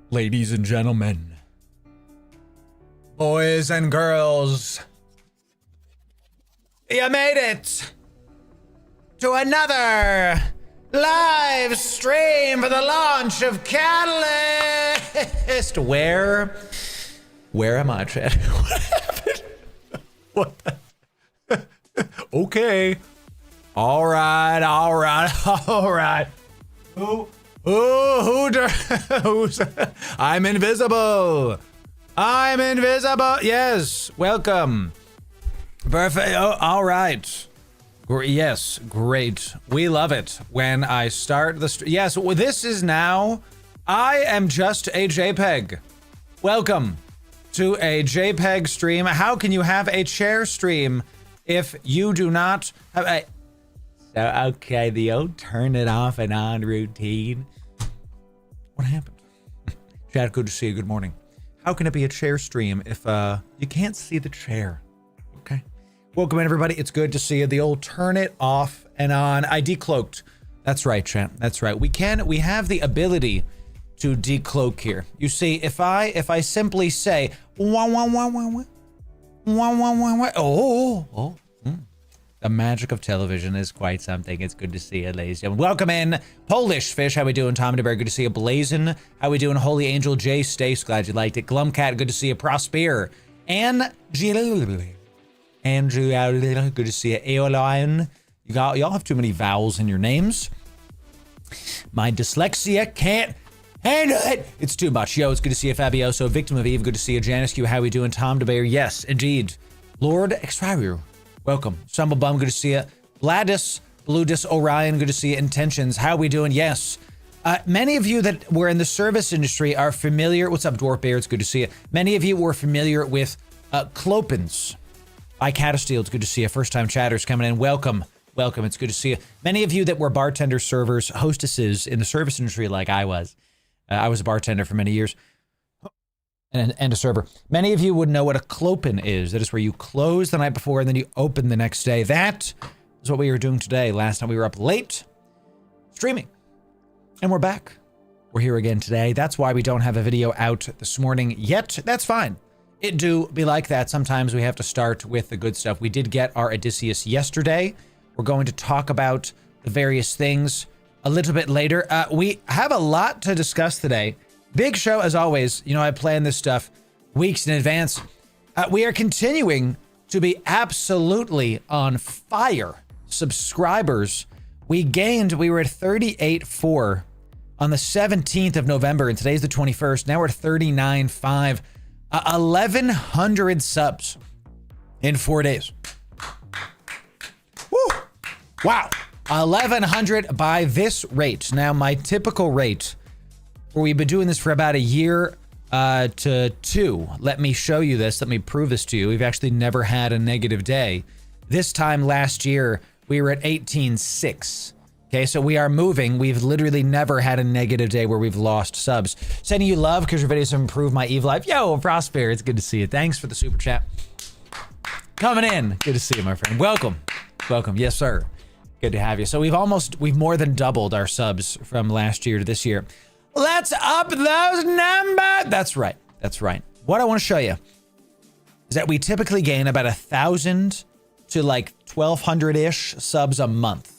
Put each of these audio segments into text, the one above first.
Ladies and gentlemen, boys and girls, you made it to another live stream for the launch of Catalyst. Where am I, Chad? What happened? What the? Okay. All right. Who's I'm invisible. Yes, welcome. Perfect. Oh, all right. Yes, great. We love it when I start the stream. Yes, well, this is now. I am just a JPEG. Welcome to a JPEG stream. How can you have a chair stream if you do not have a... So, okay, the old turn it off and on routine. What happened? Chad, good to see you. Good morning. How can it be a chair stream if you can't see the chair? Okay. Welcome, everybody. It's good to see you. The old turn it off and on. I decloaked. That's right, chat. That's right. We have the ability to decloak here. You see, if I simply say wah, wah, wah, wah, wah, wah, wah, wah, wah, oh. The magic of television is quite something. It's good to see you, ladies and gentlemen. Welcome in. Polish Fish, how we doing? Tom DeBear, good to see you. Blazin, how we doing? Holy Angel, Jay Stace, glad you liked it. Glumcat, good to see you. Prosper, Andrew, good to see you. Aeolian, y'all have too many vowels in your names. My dyslexia can't handle it. It's too much. Yo, it's good to see you. Fabioso, Victim of Eve, good to see you. Janice Q, how we doing? Tom DeBear, yes, indeed. Lord Extraviru. Welcome. Stumblebum, good to see you. Gladys, Bludis, Orion, good to see you. Intentions, how we doing? Yes. Many of you that were in the service industry are familiar. What's up, Dwarf Bear? It's good to see you. Many of you were familiar with Clopins by Catasteel. It's good to see you. First-time chatters coming in. Welcome. Welcome. It's good to see you. Many of you that were bartenders, servers, hostesses in the service industry like I was. I was a bartender for many years. And a server. Many of you would know what a clopin is. That is where you close the night before and then you open the next day. That is what we were doing today. Last night we were up late streaming. And we're back. We're here again today. That's why we don't have a video out this morning yet. That's fine. It do be like that. Sometimes we have to start with the good stuff. We did get our Odysseus yesterday. We're going to talk about the various things a little bit later. We have a lot to discuss today. Big show, as always. You know, I plan this stuff weeks in advance. We are continuing to be absolutely on fire. Subscribers, we were at 38.4 on the 17th of November, and today's the 21st. Now we're at 39.5. 1,100 subs in 4 days. Woo! Wow. 1,100 by this rate. Now, my typical rate, we've been doing this for about a year to two. Let me show you this. Let me prove this to you. We've actually never had a negative day. This time last year, we were at 18.6. Okay, so we are moving. We've literally never had a negative day where we've lost subs. Sending you love because your videos have improved my Eve life. Yo, Prosper, it's good to see you. Thanks for the super chat. Coming in. Good to see you, my friend. Welcome. Welcome. Yes, sir. Good to have you. So we've more than doubled our subs from last year to this year. Let's up those numbers. That's right. That's right. What I want to show you is that we typically gain about 1,000 to like 1,200-ish subs a month.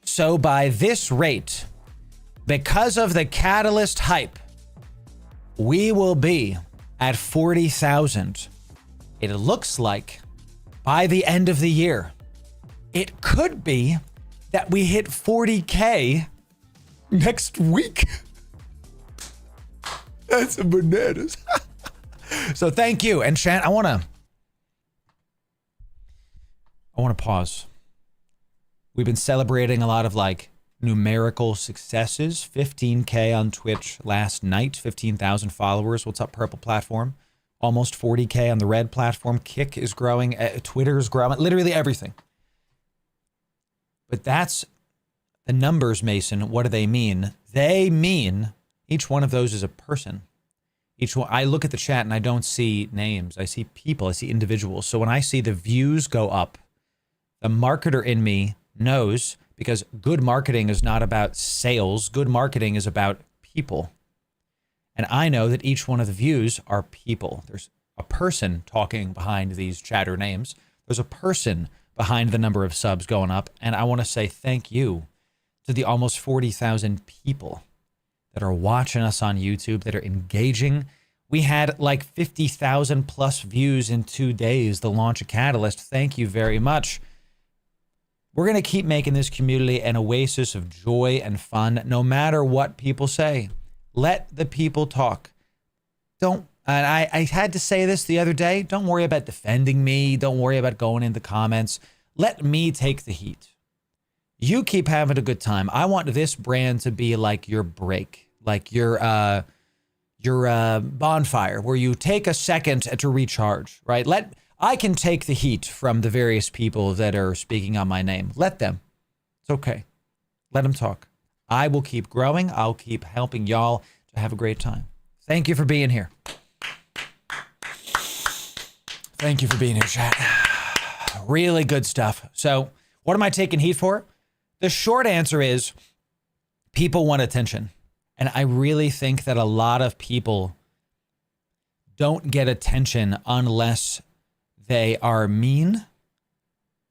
So by this rate, because of the Catalyst hype, we will be at 40,000. It looks like by the end of the year, it could be that we hit 40K next week. That's a bananas. So thank you. And Shan, I want to pause. We've been celebrating a lot of like numerical successes. 15K on Twitch last night, 15,000 followers. What's up, Purple Platform? Almost 40K on the Red Platform. Kick is growing. Twitter is growing. Literally everything. But that's the numbers, Mason. What do they mean? They mean each one of those is a person. Each one. I look at the chat and I don't see names. I see people. I see individuals. So when I see the views go up, the marketer in me knows, because good marketing is not about sales. Good marketing is about people. And I know that each one of the views are people. There's a person talking behind these chatter names. There's a person behind the number of subs going up. And I want to say thank you to the almost 40,000 people that are watching us on YouTube, that are engaging. We had like 50,000 plus views in 2 days, the launch of Catalyst. Thank you very much. We're going to keep making this community an oasis of joy and fun, no matter what people say. Let the people talk. And I had to say this the other day. Don't worry about defending me. Don't worry about going in the comments. Let me take the heat. You keep having a good time. I want this brand to be like your break, like your bonfire, where you take a second to recharge, right? I can take the heat from the various people that are speaking on my name. Let them. It's okay. Let them talk. I will keep growing. I'll keep helping y'all to have a great time. Thank you for being here. Thank you for being here, chat. Really good stuff. So what am I taking heat for? The short answer is people want attention. And I really think that a lot of people don't get attention unless they are mean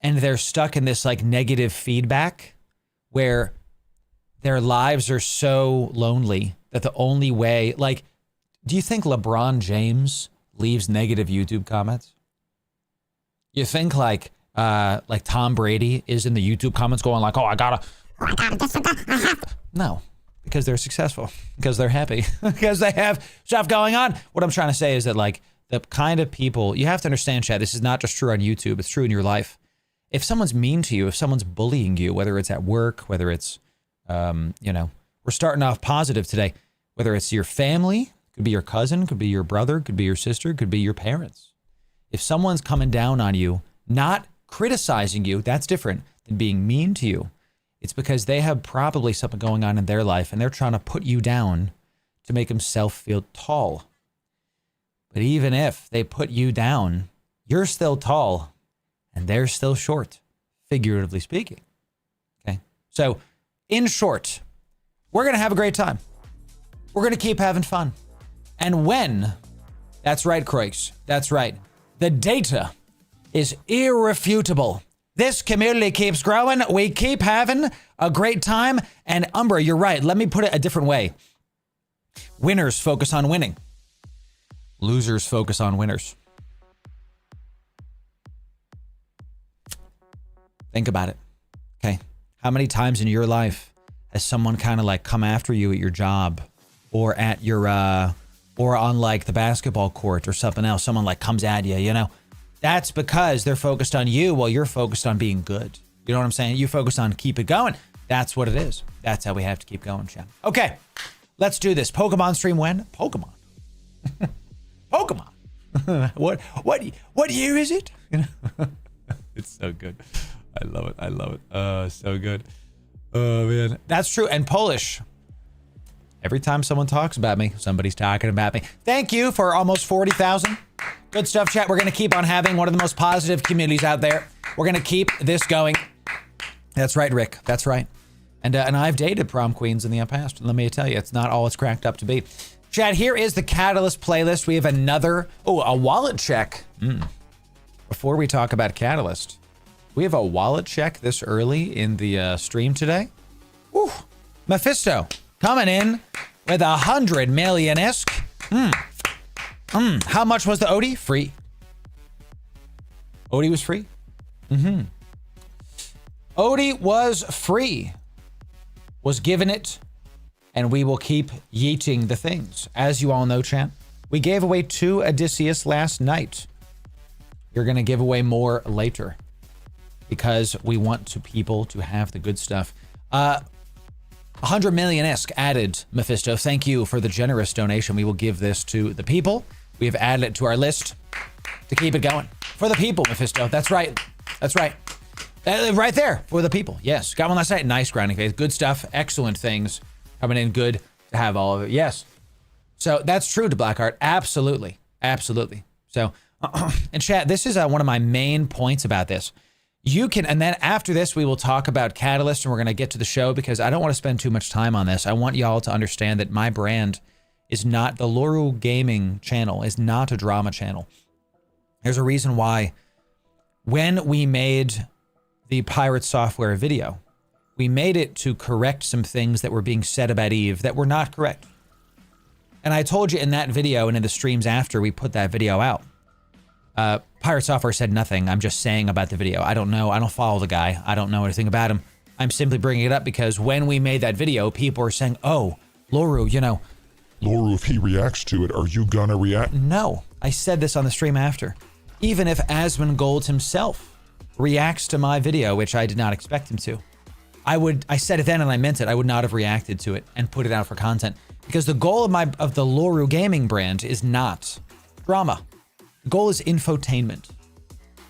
and they're stuck in this like negative feedback where their lives are so lonely that the only way, like, do you think LeBron James leaves negative YouTube comments? You think like Tom Brady is in the YouTube comments going like, oh, I gotta no, because they're successful, because they're happy, because they have stuff going on. What I'm trying to say is that like the kind of people, you have to understand, Chad, this is not just true on YouTube, it's true in your life. If someone's mean to you, if someone's bullying you, whether it's at work, whether it's, we're starting off positive today, whether it's your family, could be your cousin, could be your brother, could be your sister, could be your parents. If someone's coming down on you, not criticizing you, that's different than being mean to you. It's because they have probably something going on in their life and they're trying to put you down to make themselves feel tall. But even if they put you down, you're still tall and they're still short, figuratively speaking. Okay. So in short, we're going to have a great time. We're going to keep having fun. And when, that's right, Croix, that's right. The data is irrefutable. This community keeps growing. We keep having a great time. And Umbra, you're right. Let me put it a different way. Winners focus on winning. Losers focus on winners. Think about it. Okay. How many times in your life has someone kind of like come after you at your job or at your, or on like the basketball court or something else? Someone like comes at you, you know? That's because they're focused on you while you're focused on being good. You know what I'm saying? You focus on keep it going. That's what it is. That's how we have to keep going, Chad. Okay, let's do this. Pokemon stream when? Pokemon. Pokemon. What year is it? It's so good. I love it. I love it. So good. Oh, man. That's true. And Polish. Every time someone talks about me, somebody's talking about me. Thank you for almost 40,000. Good stuff, chat. We're going to keep on having one of the most positive communities out there. We're going to keep this going. That's right, Rick. That's right. And I've dated prom queens in the past. Let me tell you, it's not all it's cracked up to be. Chat, here is the Catalyst playlist. We have another, a wallet check. Before we talk about Catalyst, we have a wallet check this early in the stream today. Woo. Mephisto coming in with 100 million-esque. How much was the Odie? Free. Odie was free? Odie was free. Was given it, and we will keep yeeting the things. As you all know, chat, we gave away 2 Odysseus last night. You're going to give away more later because we want people to have the good stuff. 100 million-esque added, Mephisto. Thank you for the generous donation. We will give this to the people. We have added it to our list to keep it going. For the people, Mephisto. That's right. That's right. Right there. For the people. Yes. Got one last night. Nice grinding phase. Good stuff. Excellent things. Coming in good to have all of it. Yes. So that's true to Blackheart. Absolutely. Absolutely. So, and chat, this is one of my main points about this. You can, and then after this, we will talk about Catalyst, and we're going to get to the show because I don't want to spend too much time on this. I want y'all to understand that my brand is not, the Loru gaming channel is not a drama channel. There's a reason why when we made the Pirate Software video, we made it to correct some things that were being said about Eve that were not correct. And I told you in that video and in the streams after we put that video out, Pirate Software said nothing. I'm just saying about the video. I don't know. I don't follow the guy. I don't know anything about him. I'm simply bringing it up because when we made that video, people were saying, oh, Loru, you know. Loru, if he reacts to it, are you gonna react? No. I said this on the stream after. Even if Asmongold himself reacts to my video, which I did not expect him to, I said it then and I meant it. I would not have reacted to it and put it out for content because the goal of the Loru gaming brand is not drama. The goal is infotainment.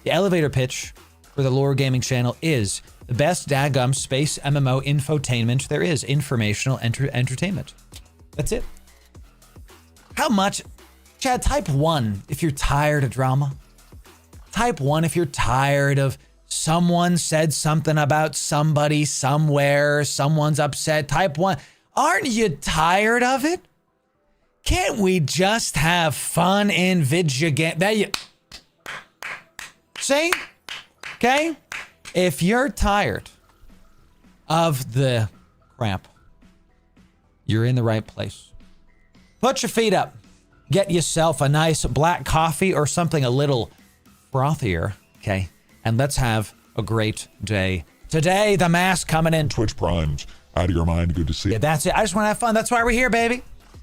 The elevator pitch for the Loru gaming channel is the best daggum space MMO infotainment there is. Informational entertainment. That's it. How much? Chad, type 1 if you're tired of drama. Type 1 if you're tired of someone said something about somebody somewhere, someone's upset. Type 1. Aren't you tired of it? Can't we just have fun in video game? There you see? Okay? If you're tired of the crap, you're in the right place. Put your feet up. Get yourself a nice black coffee or something a little frothier, okay? And let's have a great day. Today, the mask coming in. Twitch Primes, out of your mind, good to see. Yeah, that's it. I just want to have fun. That's why we're here, baby.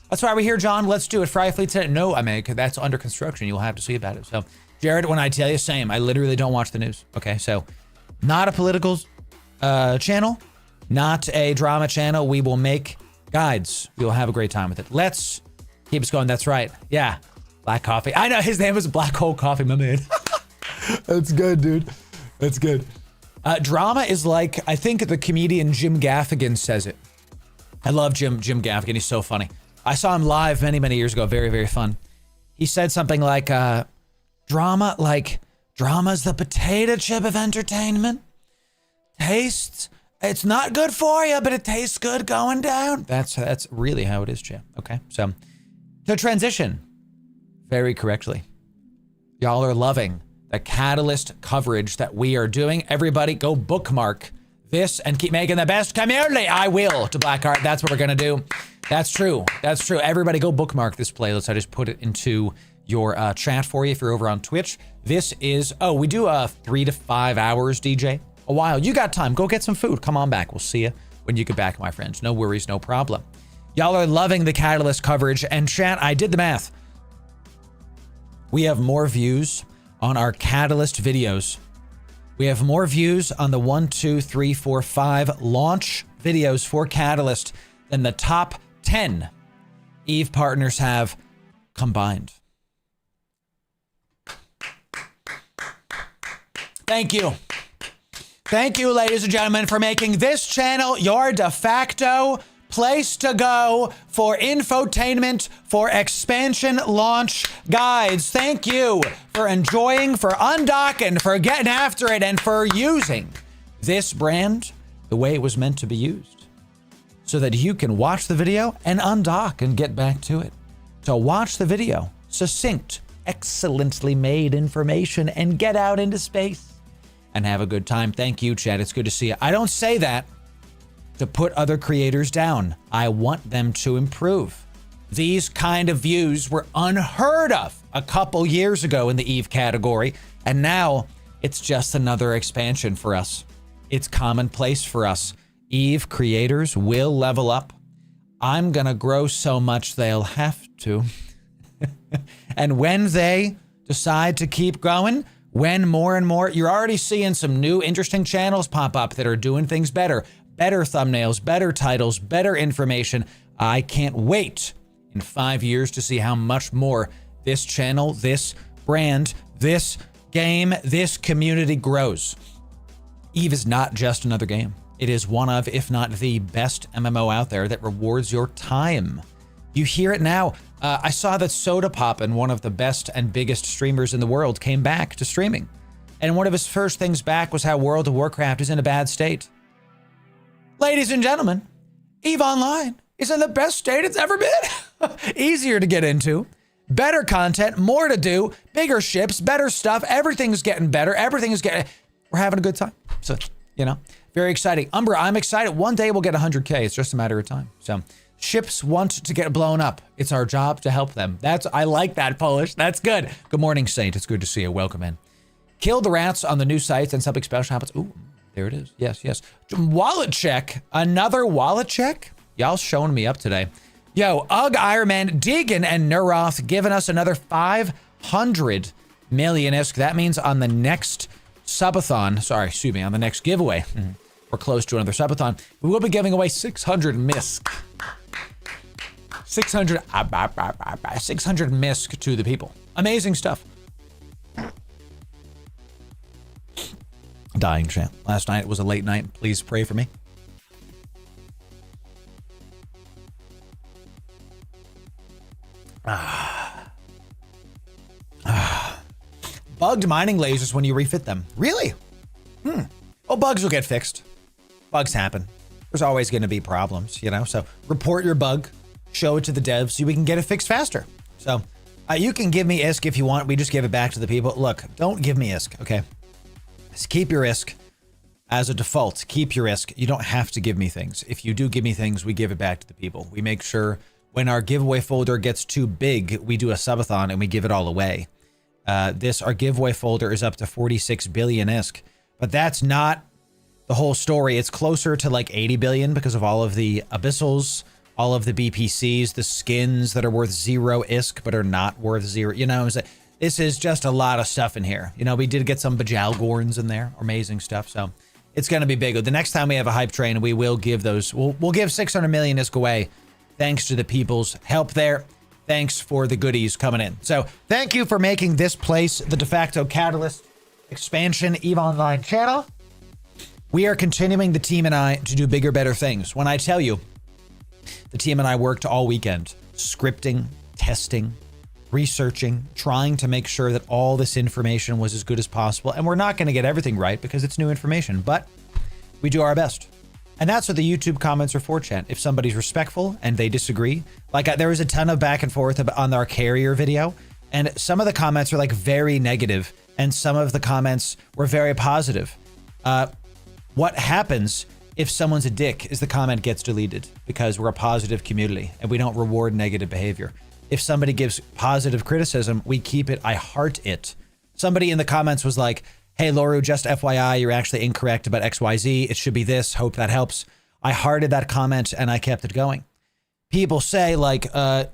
That's why we're here, John. Let's do it. Fry Fleet today. No, I mean, that's under construction. You'll have to see about it. So, Jared, when I tell you, same. I literally don't watch the news. Okay, so not a political channel, not a drama channel. We will make guides. We will have a great time with it. Let's keep us going. That's right. Yeah, Black Coffee. I know his name was Black Hole Coffee, my man. That's good, dude. That's good. Drama is like, I think the comedian Jim Gaffigan says it. I love Jim Gaffigan. He's so funny. I saw him live many, many years ago. Very, very fun. He said something like, drama's the potato chip of entertainment. Tastes, it's not good for you, but it tastes good going down. That's really how it is, Jim. Okay, so to transition very correctly. Y'all are loving the Catalyst coverage that we are doing. Everybody go bookmark this and keep making the best community. I will to Blackheart. That's what we're going to do. That's true. That's true. Everybody go bookmark this playlist. I just put it into your chat for you if you're over on Twitch. This is, we do 3 to 5 hours, DJ. A while. You got time. Go get some food. Come on back. We'll see you when you get back, my friends. No worries, no problem. Y'all are loving the Catalyst coverage. And chat, I did the math. We have more views on our Catalyst videos. We have more views on the 1, 2, 3, 4, 5 launch videos for Catalyst than the top 10 Eve partners have combined. Thank you. Thank you, ladies and gentlemen, for making this channel your de facto place to go for infotainment, for expansion launch guides. Thank you for enjoying, for undocking, for getting after it, and for using this brand the way it was meant to be used so that you can watch the video and undock and get back to it. So watch the video, succinct, excellently made information, and get out into space and have a good time. Thank you, Chad. It's good to see you. I don't say that to put other creators down. I want them to improve. These kind of views were unheard of a couple years ago in the Eve category, and now it's just another expansion for us. It's commonplace for us. Eve creators will level up. I'm gonna grow so much they'll have to. And when they decide to keep going, when more and more, you're already seeing some new interesting channels pop up that are doing things better. Better thumbnails, better titles, better information. I can't wait in 5 years to see how much more this channel, this brand, this game, this community grows. Eve is not just another game. It is one of, if not the best MMO out there that rewards your time. You hear it now. I saw that Soda Poppin', one of the best and biggest streamers in the world, came back to streaming. And one of his first things back was how World of Warcraft is in a bad state. Ladies and gentlemen, EVE Online is in the best state it's ever been. Easier to get into, better content, more to do, bigger ships, better stuff. Everything's getting better. We're having a good time. So, you know, very exciting. Umbra, I'm excited. One day we'll get 100K. It's just a matter of time. So ships want to get blown up. It's our job to help them. I like that, Polish. That's good. Good morning, Saint. It's good to see you. Welcome in. Kill the rats on the new sites and something special happens. Ooh, there it is. Yes, yes. Wallet check. Another wallet check? Y'all showing me up today. Yo, Ironman, Deegan, and Nuroth giving us another 500 million-isk. That means on the next subathon, on the next giveaway, we're close to another subathon, we will be giving away 600 MISC. 600 MISC to the people. Amazing stuff. Dying champ. Last night was a late night. Please pray for me. Bugged mining lasers when you refit them. Really? Oh, bugs will get fixed. Bugs happen. There's always going to be problems, you know? So report your bug, show it to the devs so we can get it fixed faster. So you can give me ISK if you want. We just give it back to the people. Look, don't give me ISK, okay? Just keep your ISK as a default. Keep your ISK. You don't have to give me things. If you do give me things, we give it back to the people. We make sure when our giveaway folder gets too big, we do a subathon and we give it all away. Our giveaway folder is up to 46 billion ISK, but that's not the whole story. It's closer to like 80 billion because of all of the abyssals, all of the BPCs, the skins that are worth 0 ISK but are not worth 0. You know, this is just a lot of stuff in here. You know, we did get some Bajalgorns in there, amazing stuff. So it's going to be big. The next time we have a hype train, we will give those. We'll give 600 million ISK away. Thanks to the people's help there. Thanks for the goodies coming in. So thank you for making this place the de facto catalyst expansion EVE Online channel. We are continuing, the team and I, to do bigger, better things. When I tell you, the team and I worked all weekend, scripting, testing, researching, trying to make sure that all this information was as good as possible. And we're not going to get everything right because it's new information, but we do our best. And that's what the YouTube comments are for, chat. If somebody's respectful and they disagree, like there was a ton of back and forth on our carrier video, and some of the comments are like very negative, and some of the comments were very positive. What happens if someone's a dick is the comment gets deleted because we're a positive community and we don't reward negative behavior. If somebody gives positive criticism, we keep it. I heart it. Somebody in the comments was like, hey, Loru, just FYI, you're actually incorrect about XYZ. It should be this. Hope that helps. I hearted that comment and I kept it going. People say like, you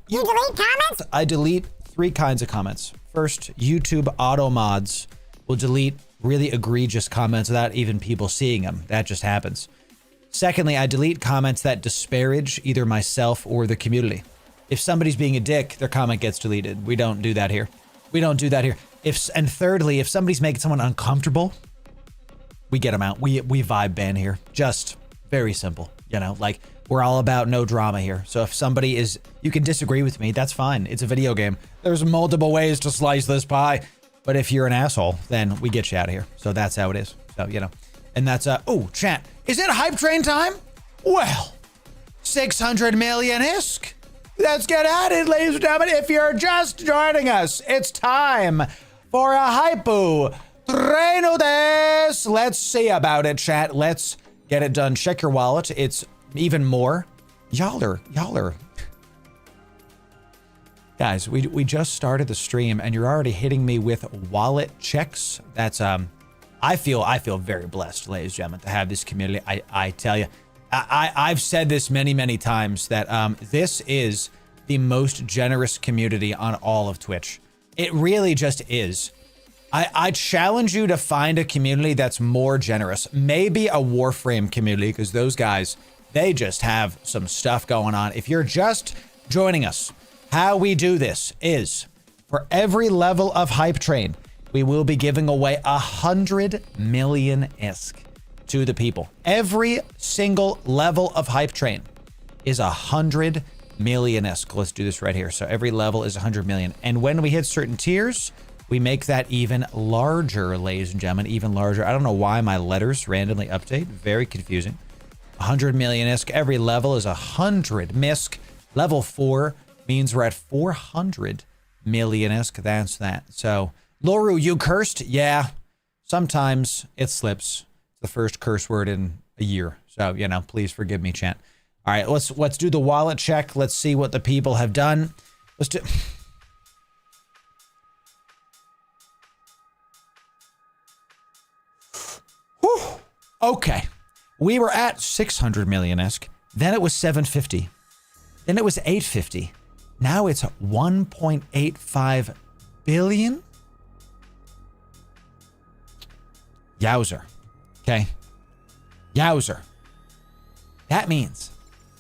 delete comments? I delete 3 kinds of comments. First, YouTube auto mods will delete really egregious comments without even people seeing them. That just happens. Secondly, I delete comments that disparage either myself or the community. If somebody's being a dick, their comment gets deleted. We don't do that here. And thirdly, if somebody's making someone uncomfortable, we get them out. We vibe ban here. Just very simple. You know, like we're all about no drama here. So if somebody is, you can disagree with me. That's fine. It's a video game. There's multiple ways to slice this pie. But if you're an asshole, then we get you out of here. So that's how it is. So, you know, and that's, oh, chat. Is it hype train time? Well, 600 million ISK. Let's get at it, ladies and gentlemen. If you're just joining us, it's time for a hypo traino des. Let's see about it, chat. Let's get it done. Check your wallet. It's even more. Y'all are Guys, we just started the stream and you're already hitting me with wallet checks. That's I feel very blessed, ladies and gentlemen, to have this community. I tell you, I've said this many times that this is the most generous community on all of Twitch. It really just is. I challenge you to find a community that's more generous. Maybe a Warframe community, because those guys, they just have some stuff going on. If you're just joining us, how we do this is for every level of hype train, we will be giving away 100 million ISK to the people. Every single level of hype train is 100 million ISK. Let's do this right here. So every level is 100 million. And when we hit certain tiers, we make that even larger, ladies and gentlemen, even larger. I don't know why my letters randomly update. Very confusing. 100 million ISK. Every level is 100 MISK. Level 4 means we're at 400 million ISK. That's that. So, Loru, you cursed? Yeah. Sometimes it slips. It's the first curse word in a year. So, you know, please forgive me, chat. All right, let's do the wallet check. Let's see what the people have done. Let's do... Whew. Okay. We were at 600 million ISK. Then it was 750. Then it was 850. Now it's 1.85 billion. Yowzer. Okay. Yowzer. That means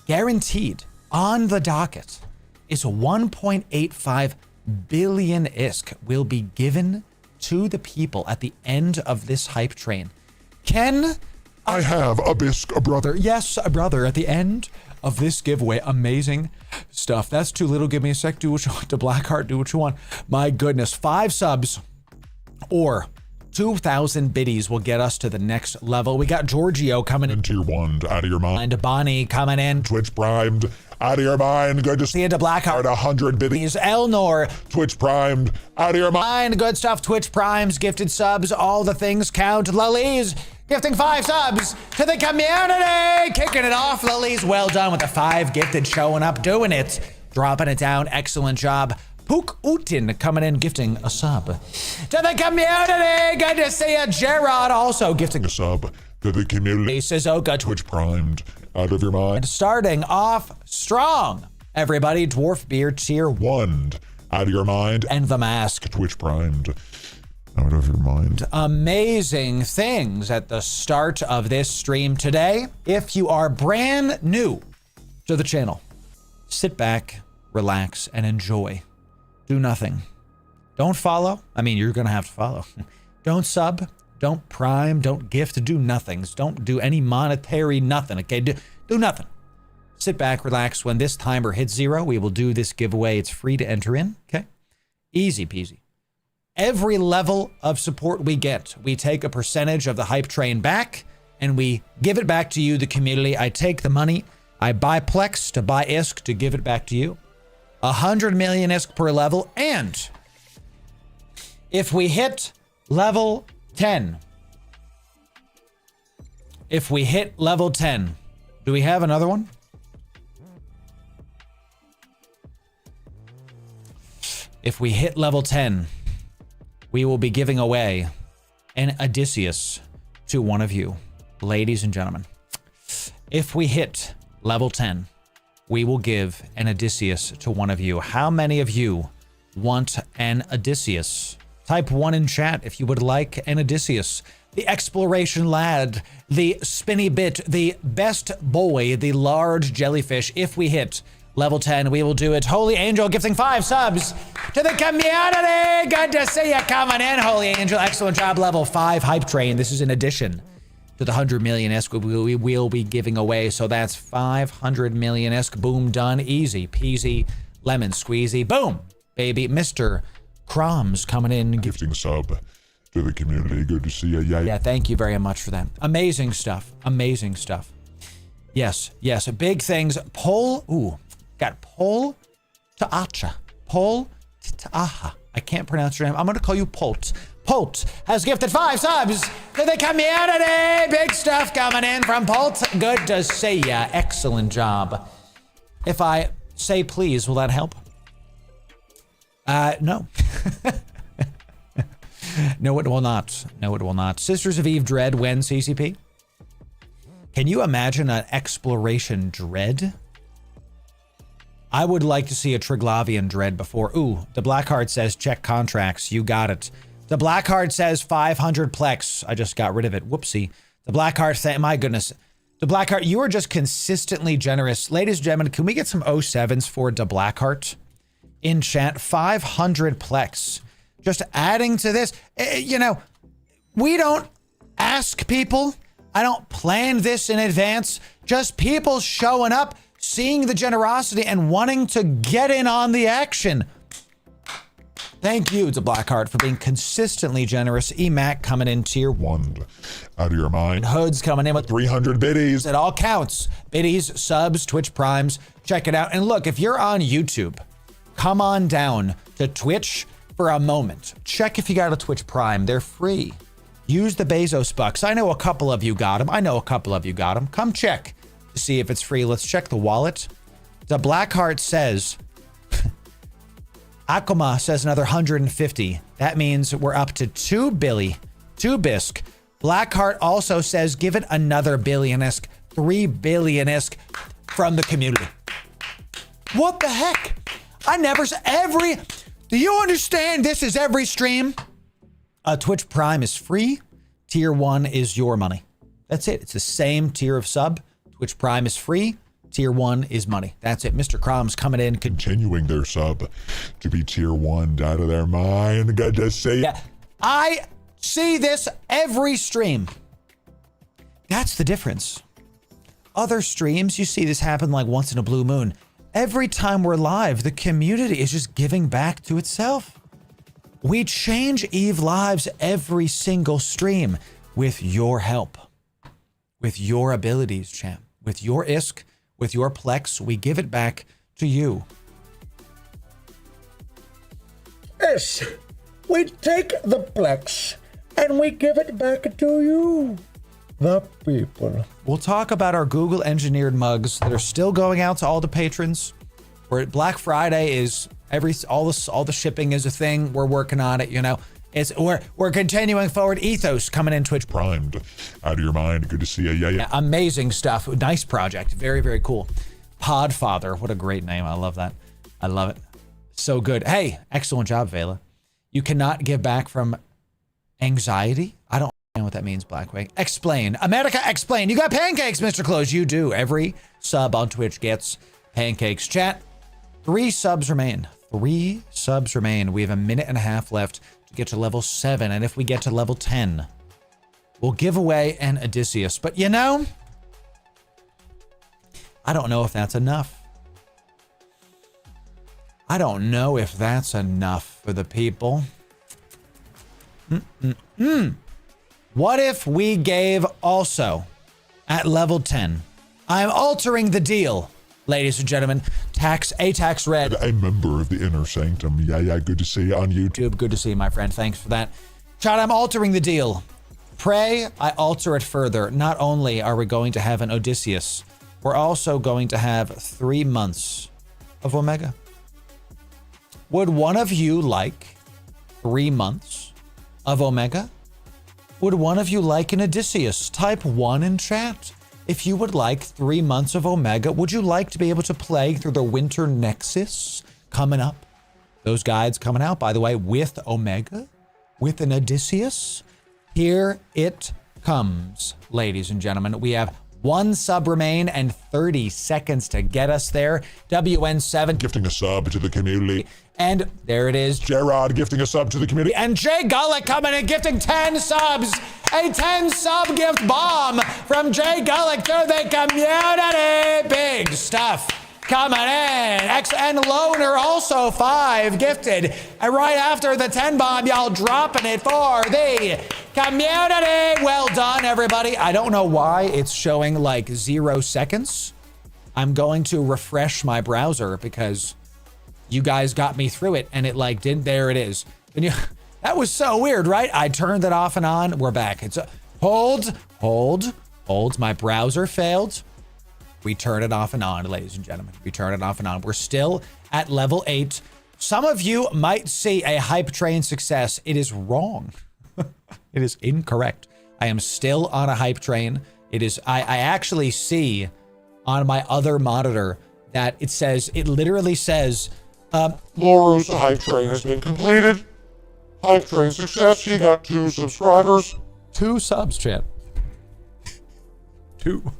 guaranteed on the docket is 1.85 billion ISK will be given to the people at the end of this hype train. Ken, I have a bisque, a brother. Yes, a brother. At the end of this giveaway, amazing stuff. That's too little. Give me a sec. Do what you want. To Blackheart, do what you want. My goodness, 5 subs or 2,000 biddies will get us to the next level. We got Giorgio coming in. Tier 1, out of your mind. And Bonnie coming in. Twitch primed, out of your mind. Good to see you. To Blackheart, 100 biddies. Elnor. Twitch primed, out of your mind. Good stuff. Twitch primes, gifted subs, all the things count. Lalies gifting 5 subs to the community. Kicking it off, Lalies. Well done with the 5 gifted, showing up, doing it, dropping it down. Excellent job. Pook Utin coming in, gifting a sub to the community. Good to see you. Gerard also gifting a sub to the community. Suzuka. Twitch primed, out of your mind. Starting off strong, everybody. Dwarf Beard tier 1, out of your mind. And the mask. Twitch primed, out of your mind. Amazing things at the start of this stream today. If you are brand new to the channel, sit back, relax, and enjoy. Do nothing. Don't follow. I mean, you're going to have to follow. Don't sub. Don't prime. Don't gift. Do nothings. Don't do any monetary nothing, okay? Do nothing. Sit back, relax. When this timer hits 0, we will do this giveaway. It's free to enter in, okay? Easy peasy. Every level of support we get, we take a percentage of the hype train back, and we give it back to you, the community. I take the money. I buy Plex to buy ISK to give it back to you. 100 million ISK per level, and if we hit level 10, do we have another one? If we hit level 10, we will be giving away an Odysseus to one of you, ladies and gentlemen. If we hit level 10, we will give an Odysseus to one of you. How many of you want an Odysseus? Type 1 in chat if you would like an Odysseus. The exploration lad, the spinny bit, the best boy, the large jellyfish. If we hit level 10, we will do it. Holy Angel gifting 5 subs to the community. Good to see you coming in, Holy Angel. Excellent job. Level 5 hype train. This is in addition to the 100 million ISK we will be giving away. So that's 500 million ISK. Boom, done. Easy peasy, lemon squeezy. Boom, baby. Mr. Crumbs coming in. Gifting sub to the community. Good to see you. Yeah, thank you very much for that. Amazing stuff. Amazing stuff. Yes, yes. Big things. Got Pol Ta'acha. Pol Ta'aha. I can't pronounce your name. I'm going to call you Polt. Polt has gifted 5 subs to the community. Big stuff coming in from Polt. Good to see ya. Excellent job. If I say please, will that help? No. No, it will not. No, it will not. Sisters of Eve Dread wins CCP. Can you imagine an exploration dread? I would like to see a Triglavian dread before. Ooh, the Blackheart says check contracts. You got it. The Blackheart says 500 plex. I just got rid of it. Whoopsie. The Blackheart say, my goodness. The Blackheart, you are just consistently generous. Ladies and gentlemen, can we get some 07s for the Blackheart in chat? 500 plex. Just adding to this. You know, we don't ask people. I don't plan this in advance. Just people showing up, seeing the generosity and wanting to get in on the action. Thank you to Blackheart for being consistently generous. EMAC coming in tier 1. Out of your mind. Hoods coming in with 300 biddies. It all counts. Biddies, subs, Twitch primes. Check it out. And look, if you're on YouTube, come on down to Twitch for a moment. Check if you got a Twitch prime. They're free. Use the Bezos bucks. I know a couple of you got them. Come check to see if it's free. Let's check the wallet. The Blackheart says, Akuma says another 150. That means we're up to 2 bisc. Blackheart also says, give it another billion-esque, 3 billion-esque from the community. What the heck? Do you understand this is every stream? Twitch Prime is free. Tier 1 is your money. That's it. It's the same tier of sub. Twitch Prime is free. Tier 1 is money. That's it. Mr. Crom's coming in. Continuing their sub to be tier 1 out of their mind. Good to see. Yeah, I see this every stream. That's the difference. Other streams, you see this happen like once in a blue moon. Every time we're live, the community is just giving back to itself. We change Eve lives every single stream with your help, with your abilities, champ, with your ISK, with your Plex. We give it back to you. Yes, we take the Plex and we give it back to you, the people. We'll talk about our Google engineered mugs that are still going out to all the patrons. Where Black Friday is all the shipping is a thing. We're working on it, you know. We're continuing forward. Ethos coming in Twitch. Primed. Out of your mind. Good to see you. Yeah. Amazing stuff. Nice project. Very, very cool. Podfather. What a great name. I love that. I love it. So good. Hey, excellent job, Vela. You cannot give back from anxiety. I don't know what that means, Blackwing. Explain. America, explain. You got pancakes, Mr. Close. You do. Every sub on Twitch gets pancakes. Chat. 3 subs remain. 3 subs remain. We have a minute and a half left to get to level 7. And if we get to level 10, we'll give away an Odysseus. But you know, I don't know if that's enough. I don't know if that's enough for the people. What if we gave also at level 10? I'm altering the deal. Ladies and gentlemen, Tax Red. A member of the Inner Sanctum. Yeah, good to see you on YouTube. Good to see you, my friend. Thanks for that. Chat, I'm altering the deal. Pray I alter it further. Not only are we going to have an Odysseus, we're also going to have 3 months of Omega. Would one of you like 3 months of Omega? Would one of you like an Odysseus? Type 1 in chat. If you would like 3 months of Omega, would you like to be able to play through the Winter Nexus coming up? Those guides coming out, by the way, with Omega, with an Odysseus. Here it comes, ladies and gentlemen. We have 1 sub remain and 30 seconds to get us there. WN7 gifting a sub to the community. And there it is. Gerard gifting a sub to the community. And Jay Gullick coming in gifting 10 subs. A 10 sub gift bomb from Jay Gullick to the community. Big stuff coming in. And Loner also 5 gifted. And right after the 10 bomb, y'all dropping it for the community. Well done, everybody. I don't know why it's showing like 0 seconds. I'm going to refresh my browser because you guys got me through it and it like didn't. There it is. And that was so weird, right? I turned it off and on. We're back. It's hold. My browser failed. We turn it off and on, ladies and gentlemen. We turn it off and on. We're still at level 8. some of you might see a hype train success. It is wrong. It is incorrect. I am still on a hype train. It is, I actually see on my other monitor that it literally says, Loru's hype train has been completed. Hype train success. She got 2 subscribers. 2 subs, chat. 2.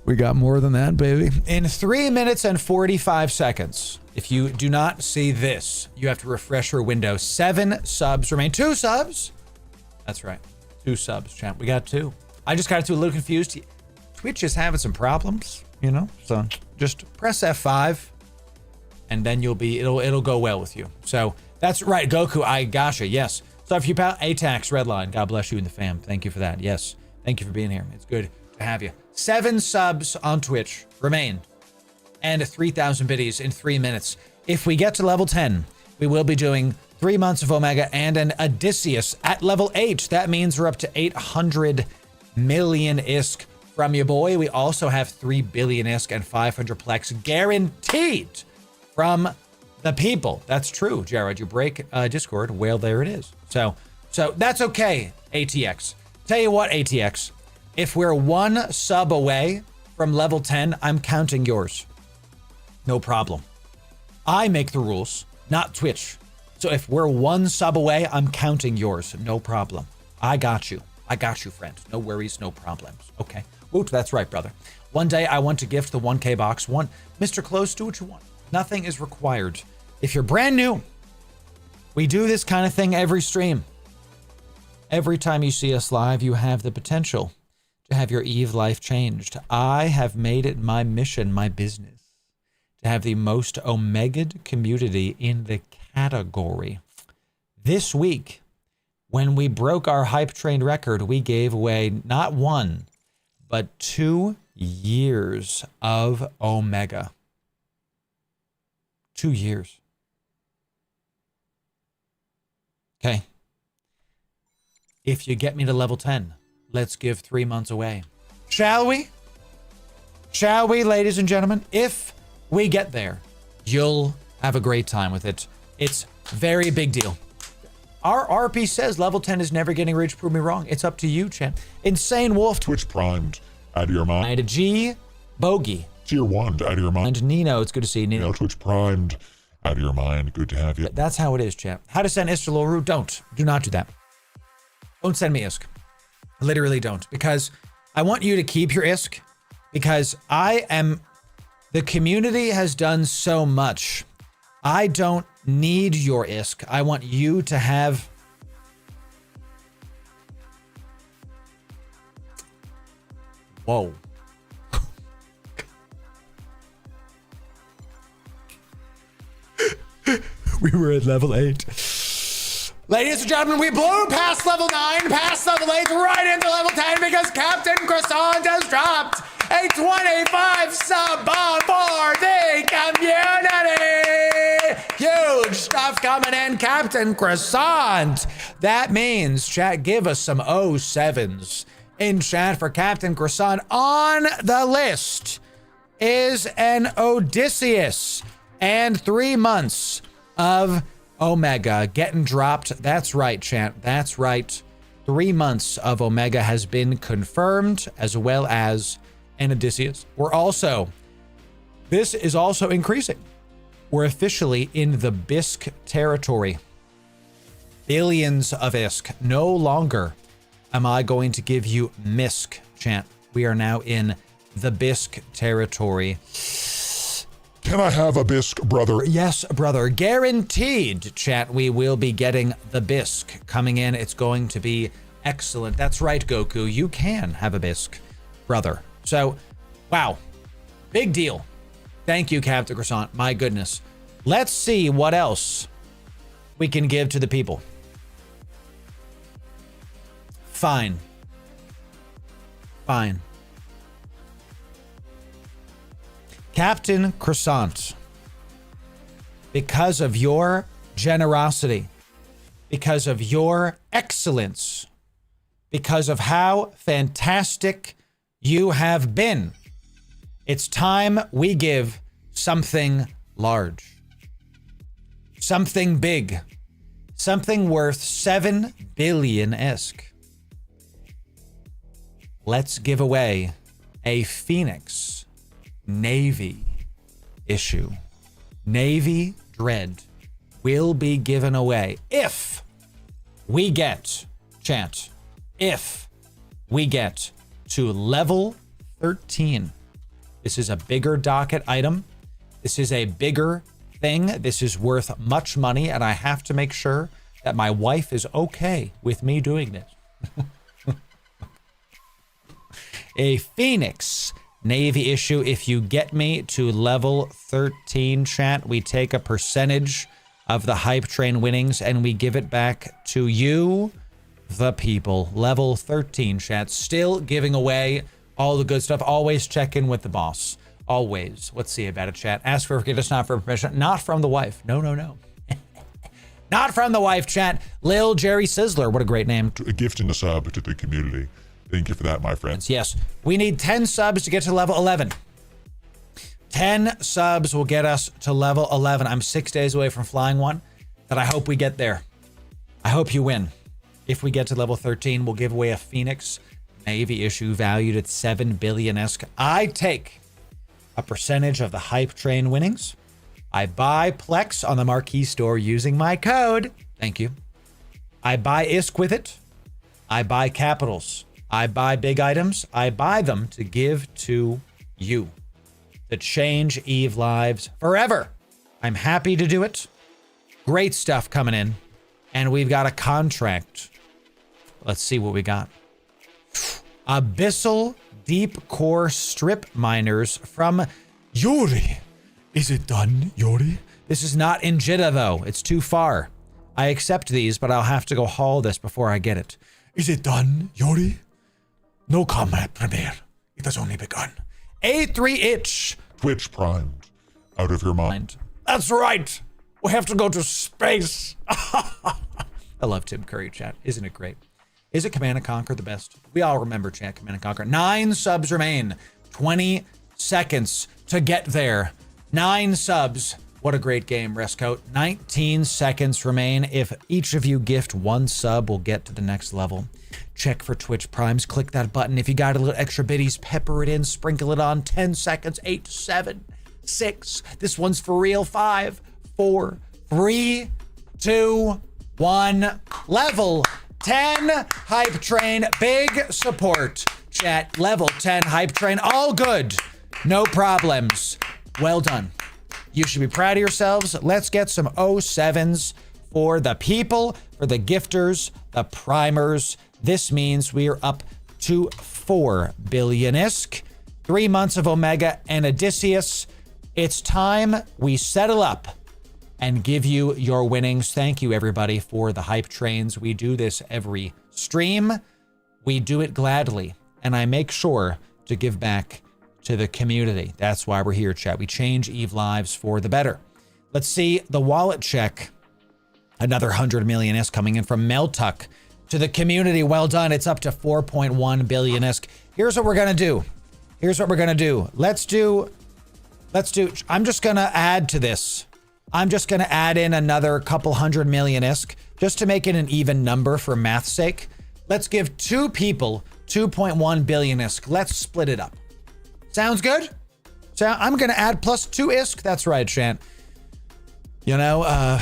We got more than that, baby. In 3 minutes and 45 seconds, if you do not see this, you have to refresh your window. 7 subs remain. 2 subs? That's right. 2 subs, champ. We got 2. I just got a little confused. Twitch is having some problems, you know? So just press F5 and then it'll go well with you. So that's right, Goku. I gotcha. Yes. So if you ATAX Redline, God bless you and the fam. Thank you for that. Yes. Thank you for being here. It's good to have you. 7 subs on Twitch remain and 3,000 biddies in 3 minutes. If we get to level 10, we will be doing 3 months of Omega and an Odysseus at level 8. That means we're up to 800 million ISK from your boy. We also have 3 billion ISK and 500 plex guaranteed from the people. That's true, Jared. You break Discord. Well, there it is. So that's okay, ATX. Tell you what, ATX. If we're 1 sub away from level 10, I'm counting yours. No problem. I make the rules, not Twitch. So if we're 1 sub away, I'm counting yours. No problem. I got you. I got you, friend. No worries, no problems. Okay. Woot, that's right, brother. One day I want to gift the 1K box. Mr. Close, do what you want. Nothing is required. If you're brand new, we do this kind of thing every stream. Every time you see us live, you have the potential to have your Eve life changed. I have made it my mission, my business, to have the most Omega'd community in the category. This week, when we broke our hype train record, we gave away not 1, but 2 years of Omega. 2 years. Okay. If you get me to level 10, let's give 3 months away. Shall we? Shall we, ladies and gentlemen? If we get there, you'll have a great time with it. It's very big deal. Our RP says level 10 is never getting reached. Prove me wrong. It's up to you, champ. Insane Wolf. Twitch primed. Out of your mind. And G. Bogey. Tier 1. Out of your mind. And Nino. It's good to see you, Nino. Twitch primed. Out of your mind. Good to have you. That's how it is, champ. How to send ISK to Loru? Don't. Do not do that. Don't send me ISK. Literally don't. Because I want you to keep your ISK. Because the community has done so much. I don't need your ISK. I want you to have... Whoa. We were at level 8. Ladies and gentlemen, we blew past level 9, past level 8, right into level 10 because Captain Croissant has dropped a 25 sub bomb for the community. Huge stuff coming in, Captain Croissant. That means, chat, give us some 07s in chat for Captain Croissant. On the list is an Odysseus and 3 months of Omega getting dropped. That's right, chat. That's right. 3 months of Omega has been confirmed, as well as an Odysseus. This is also increasing. We're officially in the BISC territory. Billions of ISK. No longer am I going to give you MISK, chat. We are now in the BISC territory. Can I have a bisque, brother? Yes, brother. Guaranteed, chat. We will be getting the bisque coming in. It's going to be excellent. That's right, Goku. You can have a bisque, brother. So, wow. Big deal. Thank you, Captain Croissant. My goodness. Let's see what else we can give to the people. Fine. Fine. Captain Croissant, because of your generosity, because of your excellence, because of how fantastic you have been, it's time we give something large. Something big. Something worth 7 billion-esque. Let's give away a Phoenix Navy issue. Navy Dread will be given away if we get, chant, if we get to level 13. This is a bigger docket item. This is a bigger thing. This is worth much money, and I have to make sure that my wife is okay with me doing this. A Phoenix Navy issue. If you get me to level 13, chat, we take a percentage of the hype train winnings and we give it back to you, the people. Level 13, chat. Still giving away all the good stuff. Always check in with the boss. Always. Let's see about it, chat. Ask for forgiveness, not for permission. Not from the wife. No, no, no. Not from the wife, chat. Lil Jerry Sizzler. What a great name. A gift and a sub to the community. Thank you for that, my friends. Yes. We need 10 subs to get to level 11. 10 subs will get us to level 11. I'm 6 days away from flying one, but I hope we get there. I hope you win. If we get to level 13, we'll give away a Phoenix Navy issue valued at 7 billion-esque. I take a percentage of the hype train winnings. I buy Plex on the Marquee store using my code. Thank you. I buy ISK with it. I buy capitals. I buy big items. I buy them to give to you, to change Eve lives forever. I'm happy to do it. Great stuff coming in. And we've got a contract. Let's see what we got. Abyssal Deep Core Strip Miners from Yuri. Is it done, Yuri? This is not in Jeddah, though. It's too far. I accept these, but I'll have to go haul this before I get it. Is it done, Yuri? No combat premiere. It has only begun. A3 itch. Twitch primed. Out of your mind. That's right. We have to go to space. I love Tim Curry, chat. Isn't it great? Is it Command & Conquer the best? We all remember, chat, Command & Conquer. 9 subs remain. 20 seconds to get there. 9 subs. What a great game, Rescoat. 19 seconds remain. If each of you gift 1 sub, we'll get to the next level. Check for Twitch Primes. Click that button. If you got a little extra biddies, pepper it in, sprinkle it on. 10 seconds. 8, 7, 6. This one's for real. 5, 4, 3, 2, 1. Level 10 hype train. Big support. Chat. Level 10 hype train. All good. No problems. Well done. You should be proud of yourselves. Let's get some 07s for the people, for the gifters, the primers. This means we are up to 4 billion-isk. 3 months of Omega and Odysseus. It's time we settle up and give you your winnings. Thank you, everybody, for the hype trains. We do this every stream. We do it gladly, and I make sure to give back to the community. That's why we're here, chat. We change Eve lives for the better. Let's see the wallet check. Another 100 million-isk coming in from Meltuck to the community. Well done. It's up to 4.1 billion-isk. Here's what we're gonna do. Here's what we're gonna do. Let's do, I'm just gonna add to this. I'm just gonna add in another couple 100 million-isk just to make it an even number for math's sake. Let's give 2 people 2.1 billion-isk. Let's split it up. Sounds good? So I'm gonna add plus 2 isk. That's right, Shant. You know, that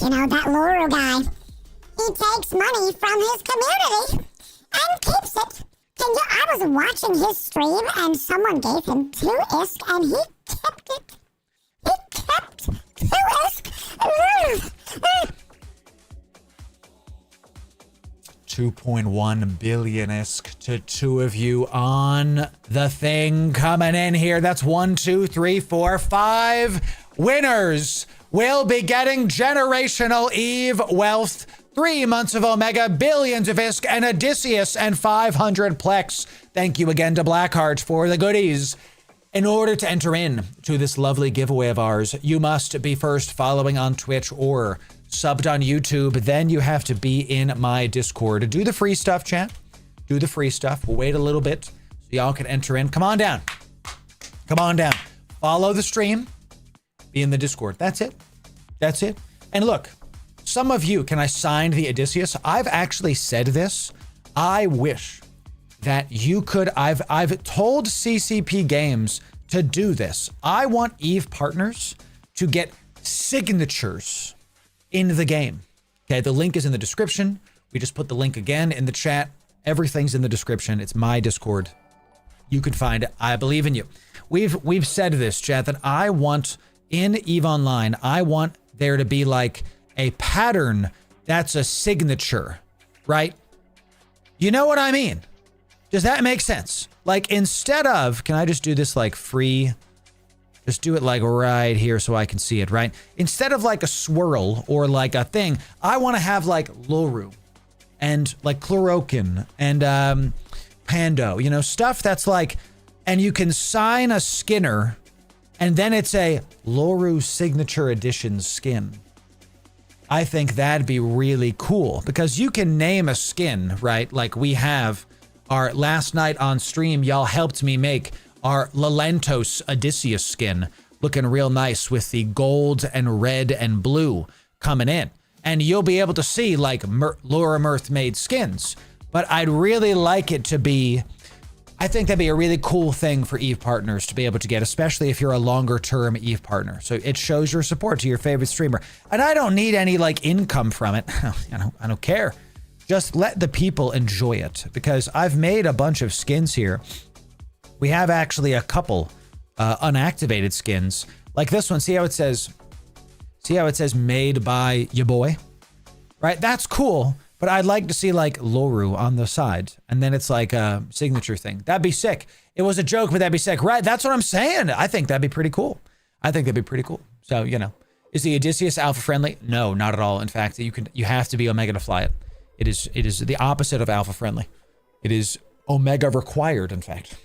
Loru guy, he takes money from his community and keeps it. I was watching his stream and someone gave him 2 isk and he kept it. He kept 2 isk. 2.1 billion-isk to 2 of you on the thing coming in here. That's 1, 2, 3, 4, 5 winners. Will be getting generational Eve wealth, 3 months of Omega, billions of isk, and Odysseus, and 500 plex. Thank you again to Blackheart for the goodies. In order to enter in to this lovely giveaway of ours, you must be first following on Twitch or subbed on YouTube. Then you have to be in my Discord. Do the free stuff, chat. Do the free stuff. We'll wait a little bit so y'all can enter in. Come on down. Come on down. Follow the stream. be in the Discord. That's it. That's it. And look, some of you, can I sign the Odysseus? I've actually said this. I wish that you could, I've told CCP Games to do this. I want Eve partners to get signatures in the game. Okay, the link is in the description. We just put the link again in the chat. Everything's in the description. It's my Discord. You can find it. I believe in you. We've said this, chat, that I want in EVE Online, I want there to be like a pattern that's a signature, right? You know what I mean? Does that make sense? Like instead of, can I just do this like free? Just do it like right here so I can see it, right? Instead of like a swirl or like a thing, I want to have like Loru and like Chlorokin and Pando, you know, stuff that's like, and you can sign a skinner and then it's a Loru Signature Edition skin. I think that'd be really cool because you can name a skin, right? Like we have our last night on stream, y'all helped me make our Lalentos Odysseus skin looking real nice with the gold and red and blue coming in. And you'll be able to see like Laura Mirth made skins. But I'd really like it to be, I think that'd be a really cool thing for EVE partners to be able to get, especially if you're a longer term EVE partner. So it shows your support to your favorite streamer. And I don't need any like income from it. I don't care. Just let the people enjoy it because I've made a bunch of skins here. We have actually a couple unactivated skins like this one. See how it says made by ya boy, right? That's cool. But I'd like to see like Loru on the side and then it's like a signature thing. That'd be sick. It was a joke, but that'd be sick. Right. That's what I'm saying. I think that'd be pretty cool. So, you know, is the Odysseus alpha friendly? No, not at all. In fact, you have to be Omega to fly it. It is the opposite of alpha friendly. It is Omega required, in fact.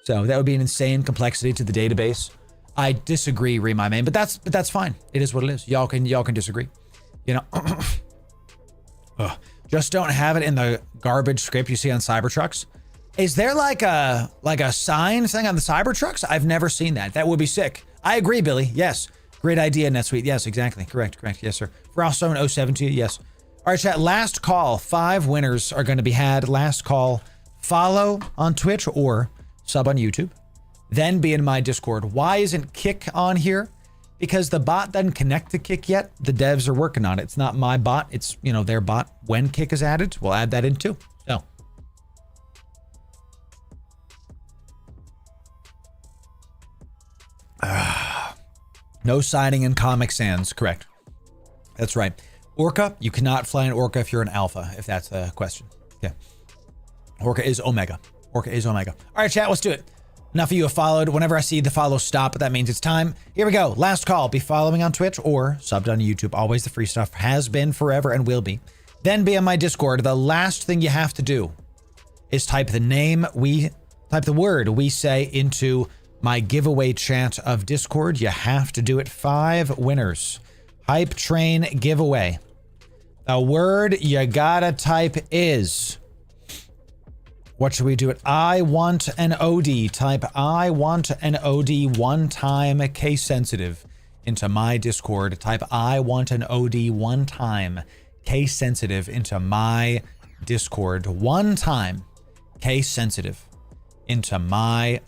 So that would be an insane complexity to the database. I disagree, my main, but that's fine. It is what it is. Y'all can disagree. You know, just don't have it in the garbage script you see on Cybertrucks. Is there like a sign thing on the Cybertrucks? I've never seen that. That would be sick. I agree, Billy. Yes. Great idea, NetSuite. Yes, exactly. Correct. Yes, sir. Froststone 07 to you. Yes. All right, chat. Last call. 5 winners are going to be had. Last call. Follow on Twitch or sub on YouTube. Then be in my Discord. Why isn't Kick on here? Because the bot doesn't connect to Kick yet. The devs are working on it. It's not my bot. It's, you know, their bot. When Kick is added, we'll add that in too. So. No signing in Comic Sans. Correct. That's right. Orca, you cannot fly an Orca if you're an alpha, if that's the question. Yeah. Orca is Omega. All right, chat, let's do it. Enough of you have followed. Whenever I see the follow stop, that means it's time. Here we go. Last call. Be following on Twitch or subbed on YouTube. Always the free stuff. Has been forever and will be. Then be on my Discord. The last thing you have to do is type the word we say into my giveaway chat of Discord. You have to do it. 5 winners. Hype Train giveaway. The word you gotta type is, what should we do it? I want an OD. Type I want an OD one time, case sensitive, into my Discord. Type I want an OD one time, case sensitive, into my Discord. One time, case sensitive, into my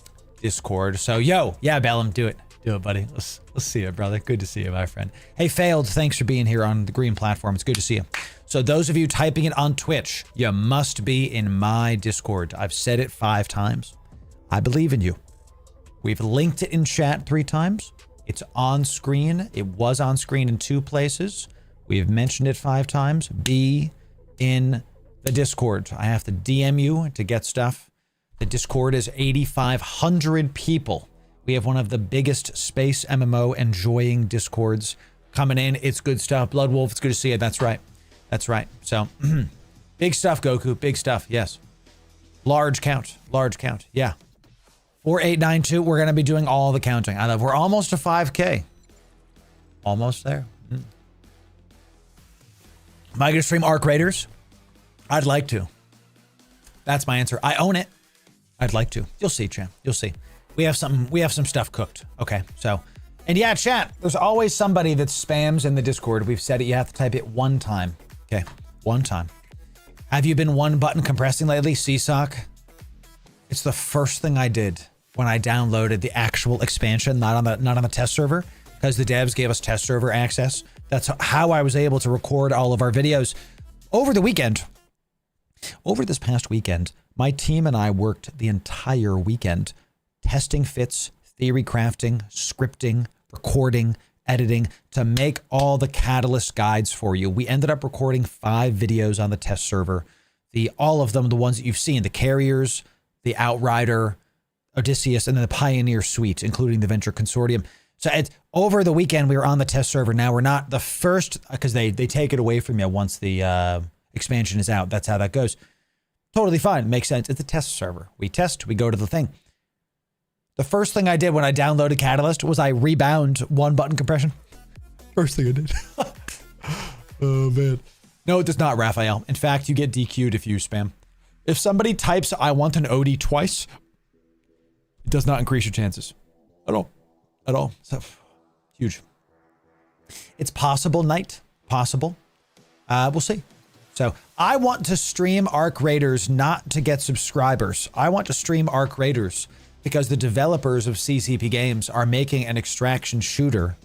Discord. So yeah, Bellum, do it. Do it, buddy. Let's see you, brother. Good to see you, my friend. Hey, Failed, thanks for being here on the green platform. It's good to see you. So those of you typing it on Twitch, you must be in my Discord. I've said it 5 times. I believe in you. We've linked it in chat 3 times. It's on screen. It was on screen in 2 places. We've mentioned it 5 times. Be in the Discord. I have to DM you to get stuff. The Discord is 8,500 people. We have one of the biggest space MMO enjoying Discords coming in. It's good stuff. Blood Wolf, it's good to see you. That's right. So, big stuff, Goku. Big stuff. Yes. Large count. Yeah. 4892. We're going to be doing all the counting. We're almost to 5K. Almost there. Am I going to stream Arc Raiders? I'd like to. That's my answer. I own it. I'd like to. You'll see, champ. You'll see. We have some stuff cooked. Okay, so And yeah, chat, there's always somebody that spams in the Discord. We've said it, you have to type it one time. Okay, one time. Have you been one button compressing lately, CSOC? It's the first thing I did when I downloaded the actual expansion, not on the test server, because the devs gave us test server access. That's how I was able to record all of our videos over the weekend. Over this past weekend, my team and I worked the entire weekend testing fits, theory crafting, scripting, recording, editing to make all the Catalyst guides for you. We ended up recording 5 videos on the test server. All of them, the ones that you've seen, the Carriers, the Outrider, Odysseus, and then the Pioneer Suite, including the Venture Consortium. So over the weekend, we were on the test server. Now we're not the first, because they take it away from you once the expansion is out. That's how that goes. Totally fine. Makes sense. It's a test server. We test, we go to the thing. The first thing I did when I downloaded Catalyst was I rebound one button compression. First thing I did. Oh, man. No, it does not, Raphael. In fact, you get DQ'd if you spam. If somebody types, I want an OD twice, it does not increase your chances. At all. At all. So, huge. It's possible, Knight. Possible. We'll see. So, I want to stream Arc Raiders not to get subscribers. I want to stream Arc Raiders because the developers of CCP Games are making an extraction shooter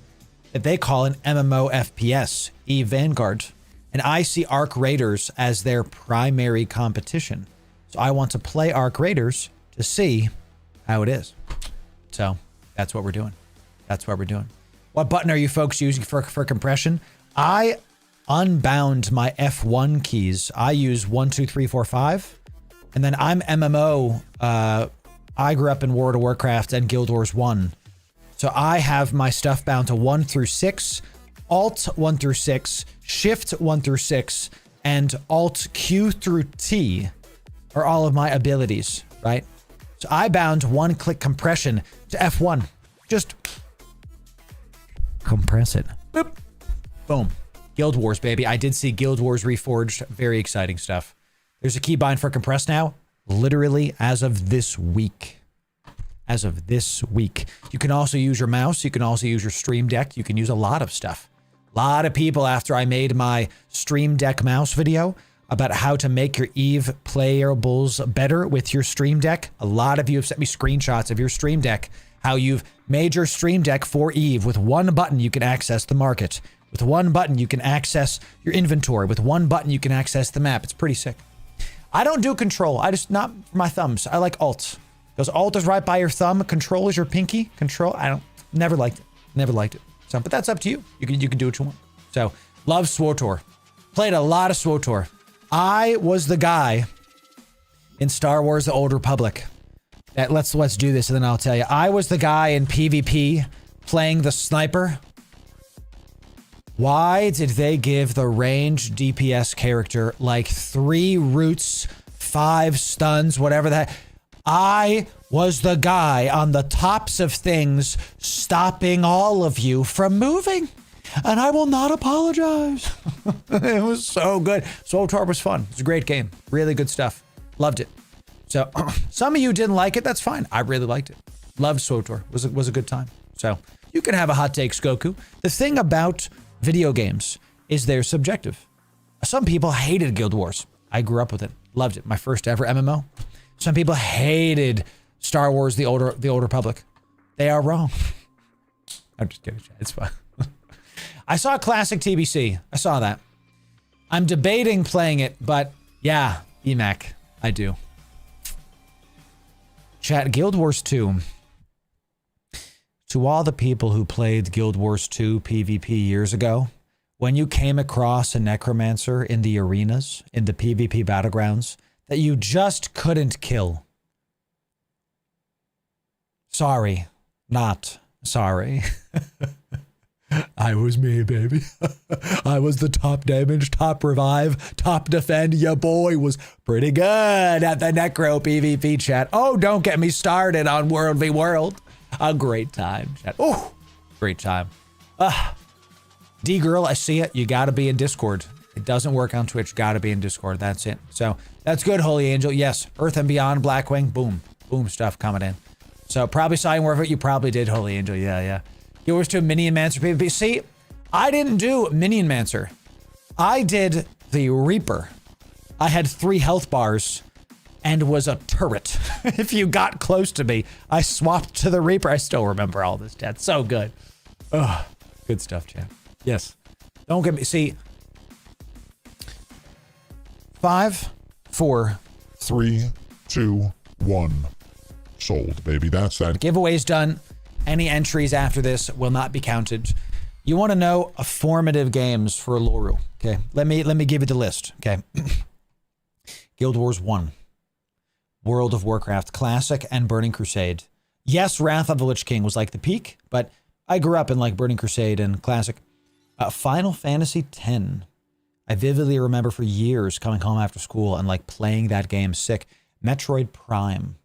that they call an MMO FPS, EVE Vanguard. And I see Arc Raiders as their primary competition. So I want to play Arc Raiders to see how it is. So that's what we're doing. That's what we're doing. What button are you folks using for compression? I unbound my F1 keys. I use 1, 2, 3, 4, 5. And then I'm MMO. I grew up in World of Warcraft and Guild Wars 1. So I have my stuff bound to 1 through 6, Alt 1 through 6, Shift 1 through 6, and Alt Q through T are all of my abilities, right? So I bound one-click compression to F1. Just compress it. Boop. Boom. Guild Wars, baby. I did see Guild Wars Reforged. Very exciting stuff. There's a keybind for compress now. Literally as of this week. As of this week. You can also use your mouse. You can also use your Stream Deck. You can use a lot of stuff. A lot of people, after I made my Stream Deck mouse video about how to make your EVE playables better with your Stream Deck, a lot of you have sent me screenshots of your Stream Deck, how you've made your Stream Deck for EVE. With one button, you can access the market. With one button, you can access your inventory. With one button, you can access the map. It's pretty sick. I don't do control. Not for my thumbs. I like alt. Because alt is right by your thumb. Control is your pinky. Control, never liked it. Never liked it. So, but that's up to you. You can do what you want. So, love SWTOR. Played a lot of SWTOR. I was the guy in Star Wars: The Old Republic. Let's do this, and then I'll tell you. I was the guy in PvP playing the sniper. Why did they give the ranged DPS character like 3 roots, 5 stuns, whatever that? I was the guy on the tops of things stopping all of you from moving. And I will not apologize. It was so good. SWTOR was fun. It was a great game. Really good stuff. Loved it. So some of you didn't like it. That's fine. I really liked it. Loved SWTOR. Was a good time. So you can have a hot take, Skoku. The thing about video games is they're subjective. Some people hated Guild Wars. I grew up with it. Loved it. My first ever MMO. Some people hated Star Wars: The Old Republic. They are wrong. I'm just kidding. It's fine. I saw Classic TBC. I saw that. I'm debating playing it, but yeah, EMAC. I do. Chat, Guild Wars 2. To all the people who played Guild Wars 2 PvP years ago, when you came across a necromancer in the arenas, in the PvP battlegrounds, that you just couldn't kill. Sorry. Not sorry. I was me, baby. I was the top damage, top revive, top defend. Your boy was pretty good at the Necro PvP chat. Oh, don't get me started on World v World. A great time, chat. Oh, great time. D-Girl, I see it. You gotta be in Discord. It doesn't work on Twitch. Gotta be in Discord. That's it. So that's good, Holy Angel. Yes, Earth and Beyond, Blackwing. Boom. Boom stuff coming in. So probably saw more of it. You probably did, Holy Angel. Yeah. Yours to Minion Mancer PvP. See, I didn't do Minion Mancer. I did the Reaper. I had 3 health bars and was a turret. If you got close to me, I swapped to the Reaper. I still remember all this, chat. So good. Ugh. Good stuff, chat. Yes. Don't get me. See. 5, 4. 3, 2, 1. Sold, baby. That's that. Giveaway's done. Any entries after this will not be counted. You want to know formative games for Loru? Okay. Let me give you the list. Okay. Guild Wars 1. World of Warcraft Classic and Burning Crusade. Yes, Wrath of the Lich King was like the peak, but I grew up in like Burning Crusade and Classic. Final Fantasy X. I vividly remember for years coming home after school and like playing that game sick. Metroid Prime.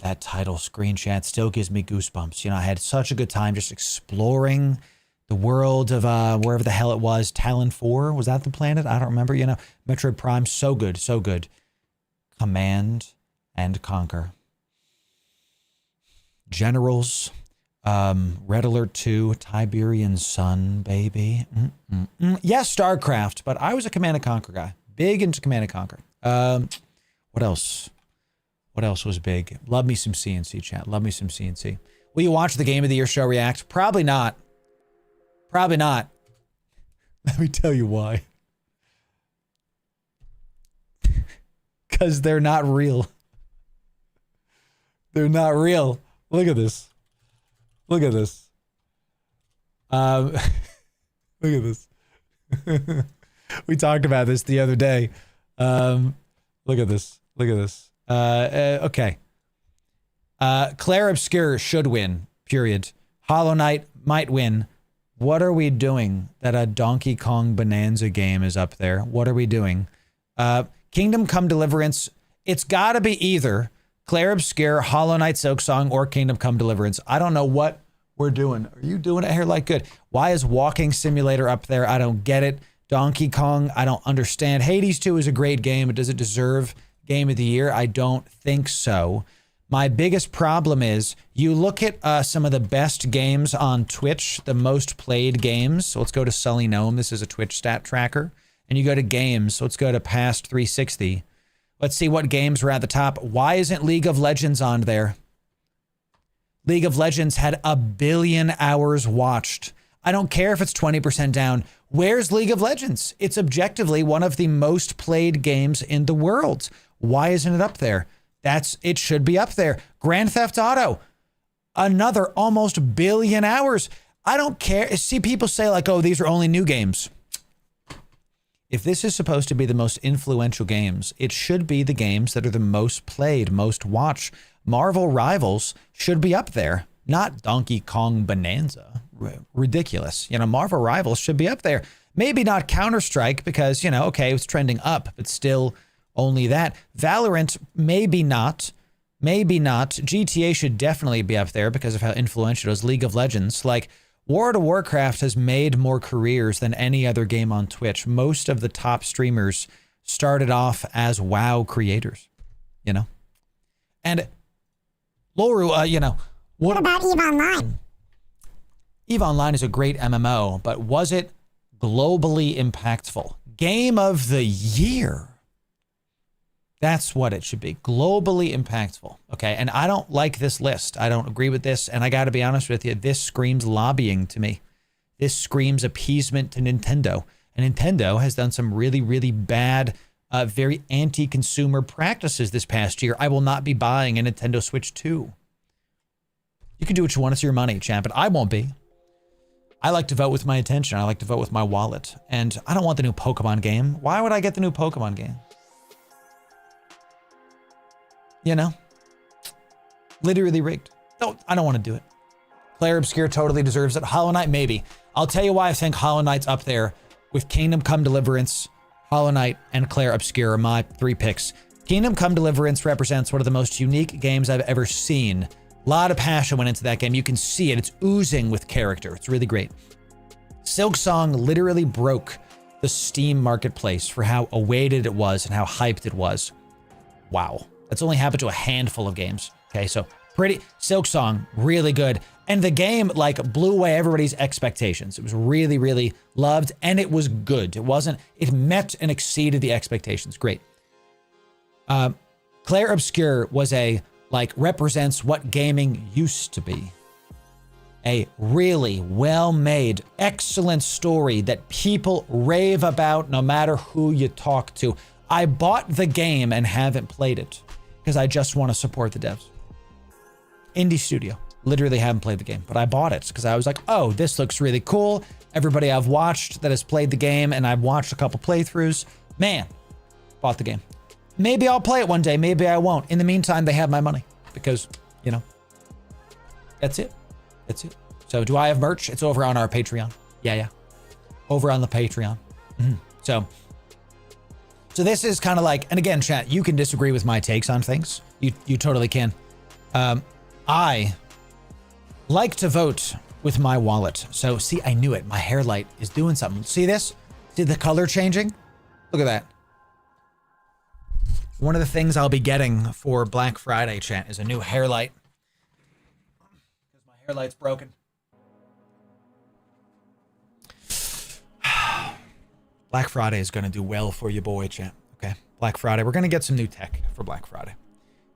That title screenshot still gives me goosebumps. You know, I had such a good time just exploring the world of wherever the hell it was. Talon 4, was that the planet? I don't remember, you know. Metroid Prime, so good, so good. Command and Conquer. Generals. Red Alert 2, Tiberian Sun, baby. Yes, StarCraft, but I was a Command and Conquer guy. Big into Command and Conquer. What else? What else was big? Love me some CNC, chat. Love me some CNC. Will you watch the Game of the Year show react? Probably not. Probably not. Let me tell you why. Because they're not real. They're not real. Look at this. Look at this. Look at this. We talked about this the other day. Look at this. Look at this. Okay. Claire Obscure should win, period. Hollow Knight might win. What are we doing that a Donkey Kong Bonanza game is up there? What are we doing? Kingdom Come Deliverance. It's got to be either Claire Obscure, Hollow Knight Silksong, or Kingdom Come Deliverance. I don't know what we're doing. Are you doing it here like good? Why is Walking Simulator up there? I don't get it. Donkey Kong, I don't understand. Hades 2 is a great game, but does it deserve Game of the Year? I don't think so. My biggest problem is you look at some of the best games on Twitch, the most played games. So let's go to Sully Gnome. This is a Twitch stat tracker. And you go to games. So let's go to past 360. Let's see what games were at the top. Why isn't League of Legends on there? League of Legends had 1 billion hours watched. I don't care if it's 20% down. Where's League of Legends? It's objectively one of the most played games in the world. Why isn't it up there? It should be up there. Grand Theft Auto, another almost 1 billion hours. I don't care. See, people say like, oh, these are only new games. If this is supposed to be the most influential games, it should be the games that are the most played, most watched. Marvel Rivals should be up there, not Donkey Kong Bonanza. Ridiculous. You know, Marvel Rivals should be up there. Maybe not Counter-Strike because, you know, okay, it was trending up, but still only that. Valorant, maybe not. Maybe not. GTA should definitely be up there because of how influential it is. League of Legends, like World of Warcraft has made more careers than any other game on Twitch. Most of the top streamers started off as WoW creators, you know? And Loru, you know, What about EVE Online? EVE Online is a great MMO, but was it globally impactful? Game of the Year. That's what it should be. Globally impactful. Okay. And I don't like this list. I don't agree with this. And I got to be honest with you, this screams lobbying to me. This screams appeasement to Nintendo. And Nintendo has done some really, really bad, very anti-consumer practices this past year. I will not be buying a Nintendo Switch 2. You can do what you want. It's your money, champ, but I won't be. I like to vote with my attention. I like to vote with my wallet. And I don't want the new Pokemon game. Why would I get the new Pokemon game? You know? Literally rigged. No, I don't want to do it. Claire Obscure totally deserves it. Hollow Knight, maybe. I'll tell you why I think Hollow Knight's up there with Kingdom Come Deliverance, Hollow Knight, and Claire Obscure are my 3 picks. Kingdom Come Deliverance represents one of the most unique games I've ever seen. A lot of passion went into that game. You can see it. It's oozing with character. It's really great. Silksong literally broke the Steam marketplace for how awaited it was and how hyped it was. Wow. That's only happened to a handful of games. Okay, so pretty Silksong, really good. And the game like blew away everybody's expectations. It was really, really loved, and it was good. It met and exceeded the expectations. Great. Claire Obscure was represents what gaming used to be. A really well-made, excellent story that people rave about no matter who you talk to. I bought the game and haven't played it because I just want to support the devs. Indie studio. Literally haven't played the game, but I bought it because I was like, oh, this looks really cool. Everybody I've watched that has played the game, and I've watched a couple playthroughs, man, bought the game. Maybe I'll play it one day. Maybe I won't. In the meantime, they have my money because, you know, that's it. That's it. So do I have merch? It's over on our Patreon. Yeah. Over on the Patreon. So this is kind of like, and again, chat, you can disagree with my takes on things. You totally can. I like to vote with my wallet. So see, I knew it. My hair light is doing something. See this? See the color changing? Look at that. One of the things I'll be getting for Black Friday, chat, is a new hair light. Because my hair light's broken. Black Friday is going to do well for you, boy, chat. Okay, Black Friday. We're going to get some new tech for Black Friday.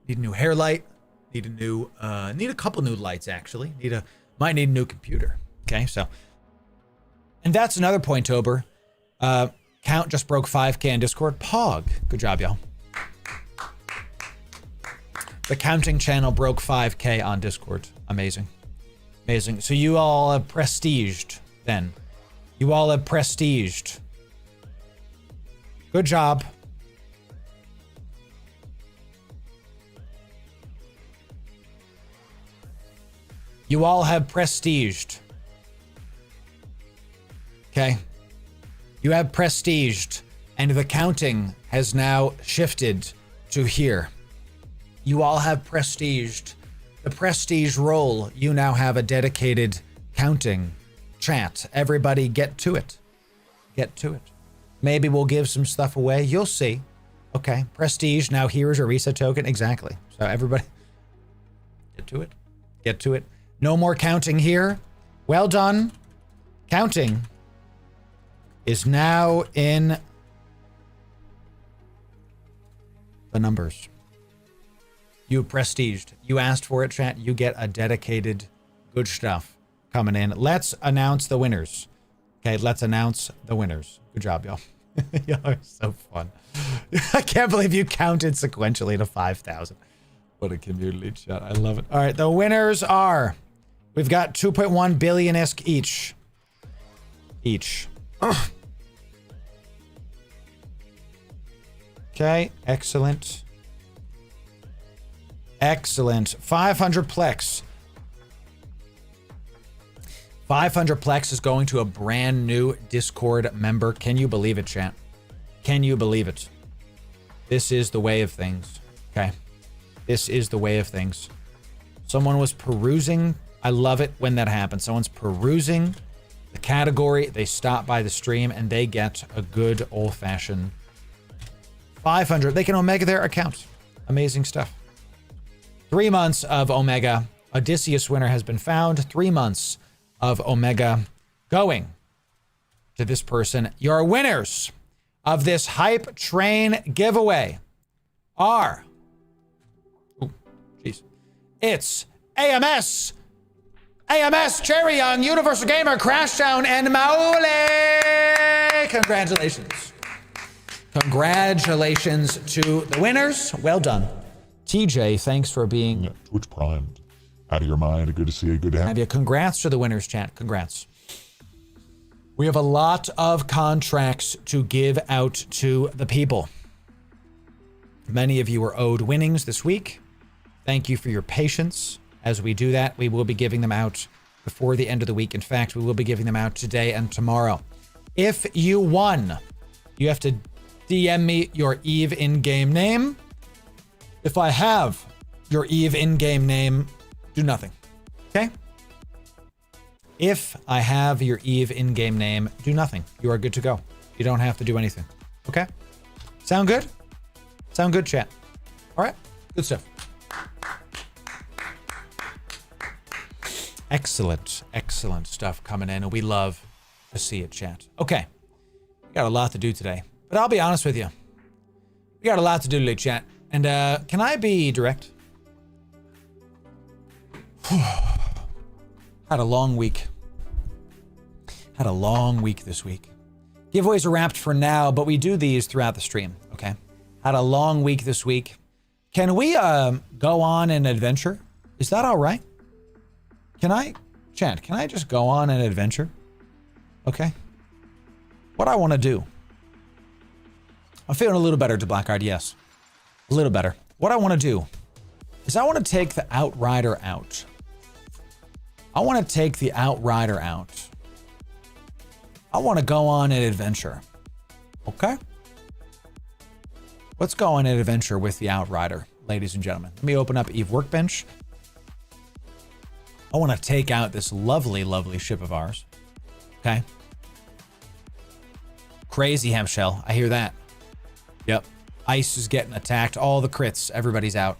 Need a new hair light. Need a couple new lights, actually. Might need a new computer. Okay, so. And that's another point, Tober. Count just broke 5K in Discord. Pog. Good job, y'all. The counting channel broke 5K on Discord. Amazing. Amazing. So you all have prestiged then. You all have prestiged. Good job. You all have prestiged. Okay. You have prestiged, and the counting has now shifted to here. You all have prestiged. The prestige role, you now have a dedicated counting chat. Everybody get to it. Get to it. Maybe we'll give some stuff away. You'll see. Okay. Prestige. Now here's a reset token. Exactly. So everybody get to it. Get to it. No more counting here. Well done. Counting is now in the numbers. You prestiged. You asked for it, chat. You get a dedicated good stuff coming in. Let's announce the winners. Okay, let's announce the winners. Good job, y'all. Y'all are so fun. I can't believe you counted sequentially to 5,000. What a community chat. I love it. All right, the winners are... We've got 2.1 billion-esque each. Okay, excellent. Excellent. 500 Plex. 500 Plex is going to a brand new Discord member. Can you believe it, chat? Can you believe it? This is the way of things. Okay. This is the way of things. Someone was perusing. I love it when that happens. Someone's perusing the category. They stop by the stream and they get a good old-fashioned 500. They can Omega their account. Amazing stuff. 3 months of Omega. Odysseus winner has been found. 3 months of Omega going to this person. Your winners of this Hype Train giveaway are... Oh, jeez. It's AMS, Cherry Young, Universal Gamer, Crashdown, and Maule. Congratulations. Congratulations to the winners. Well done. TJ, thanks for being... Yeah, Twitch primed. Out of your mind. Good to see you. Good to have you. Congrats to the winners, chat. Congrats. We have a lot of contracts to give out to the people. Many of you are owed winnings this week. Thank you for your patience. As we do that, we will be giving them out before the end of the week. In fact, we will be giving them out today and tomorrow. If you won, you have to DM me your EVE in-game name. If I have your EVE in-game name, do nothing. Okay? If I have your EVE in-game name, do nothing. You are good to go. You don't have to do anything. Okay? Sound good? Sound good, chat? All right? Good stuff. Excellent, excellent stuff coming in, and we love to see it, chat. Okay, we got a lot to do today, but I'll be honest with you. We got a lot to do today, chat. And can I be direct? Had a long week. Had a long week this week. Giveaways are wrapped for now, but we do these throughout the stream, okay? Had a long week this week. Can we go on an adventure? Is that all right? Can I, chat, can I just go on an adventure? Okay. What I want to do. I'm feeling a little better to Blackguard, yes. A little better. What I want to do is I want to take the Outrider out. I want to take the Outrider out. I want to go on an adventure. Okay? Let's go on an adventure with the Outrider, ladies and gentlemen. Let me open up Eve Workbench. I want to take out this lovely, lovely ship of ours. Okay? Crazy hemp shell. I hear that. Yep. Ice is getting attacked. All the crits. Everybody's out.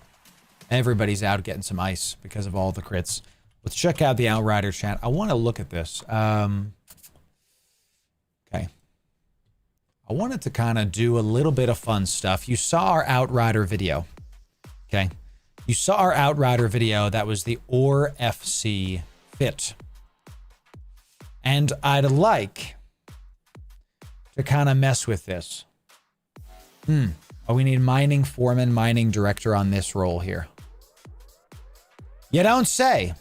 Everybody's out getting some ice because of all the crits. Let's check out the Outrider chat. I want to look at this. Okay. I wanted to kind of do a little bit of fun stuff. You saw our Outrider video. Okay. You saw our Outrider video. That was the OR FC fit. And I'd like to kind of mess with this. Oh, we need mining foreman, mining director on this role here. You don't say.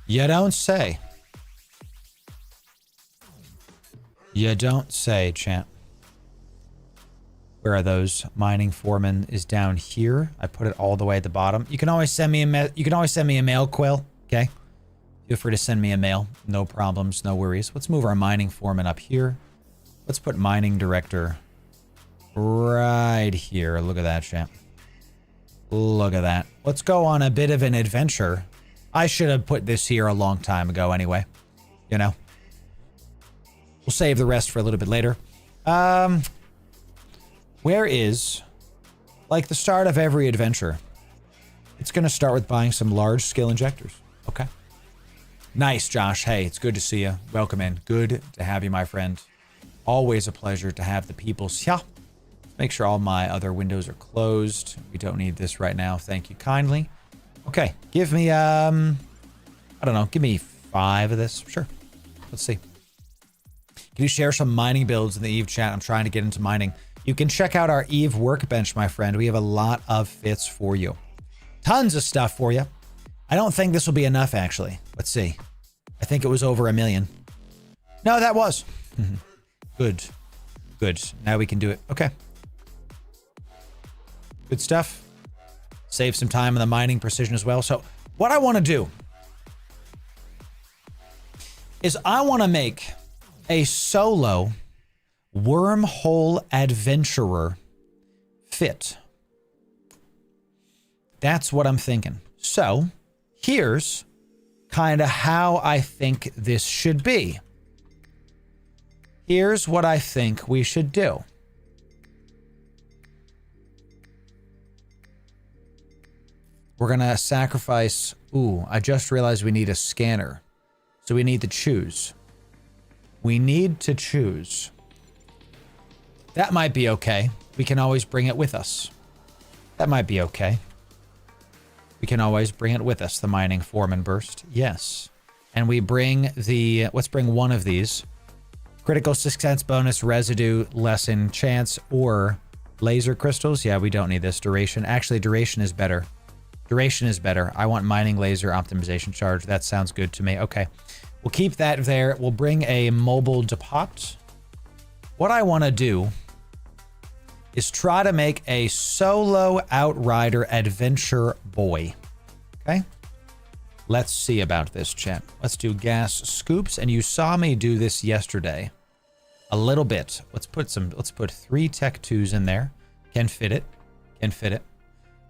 You don't say. You don't say, champ. Where are those? Mining foreman is down here. I put it all the way at the bottom. You can always send me a mail, Quill. Okay. Feel free to send me a mail. No problems, no worries. Let's move our mining foreman up here. Let's put mining director right here. Look at that, champ. Look at that. Let's go on a bit of an adventure. I should have put this here a long time ago anyway. You know. We'll save the rest for a little bit later. Where is, like the start of every adventure, it's going to start with buying some large skill injectors. Okay. Nice, Josh. Hey, it's good to see you. Welcome in. Good to have you, my friend. Always a pleasure to have the peoples. Yeah. Make sure all my other windows are closed. We don't need this right now. Thank you kindly. Okay. Give me, I don't know. Give me 5 of this. Sure. Let's see. Can you share some mining builds in the Eve chat? I'm trying to get into mining. You can check out our Eve workbench, my friend. We have a lot of fits for you. Tons of stuff for you. I don't think this will be enough, actually. Let's see. I think it was over 1 million. No, that was. Good. Good. Now we can do it. Okay. Good stuff. Save some time on the mining precision as well. So what I want to do is I want to make a solo wormhole adventurer fit. That's what I'm thinking. So here's kind of how I think this should be. Here's what I think we should do. We're going to sacrifice... Ooh, I just realized we need a scanner. So we need to choose. We need to choose. That might be okay. We can always bring it with us. That might be okay. We can always bring it with us, the mining foreman burst. Yes. And we bring the... Let's bring one of these. Critical success bonus, residue, lessen chance, or laser crystals. Yeah, we don't need this. Duration. Actually, duration is better. Duration is better. I want mining laser optimization charge. That sounds good to me. Okay. We'll keep that there. We'll bring a mobile depot. What I want to do is try to make a solo Outrider adventure boy. Okay? Let's see about this, chat. Let's do gas scoops, and you saw me do this yesterday. A little bit. Let's put 3 Tech 2s in there. Can fit it. Can fit it.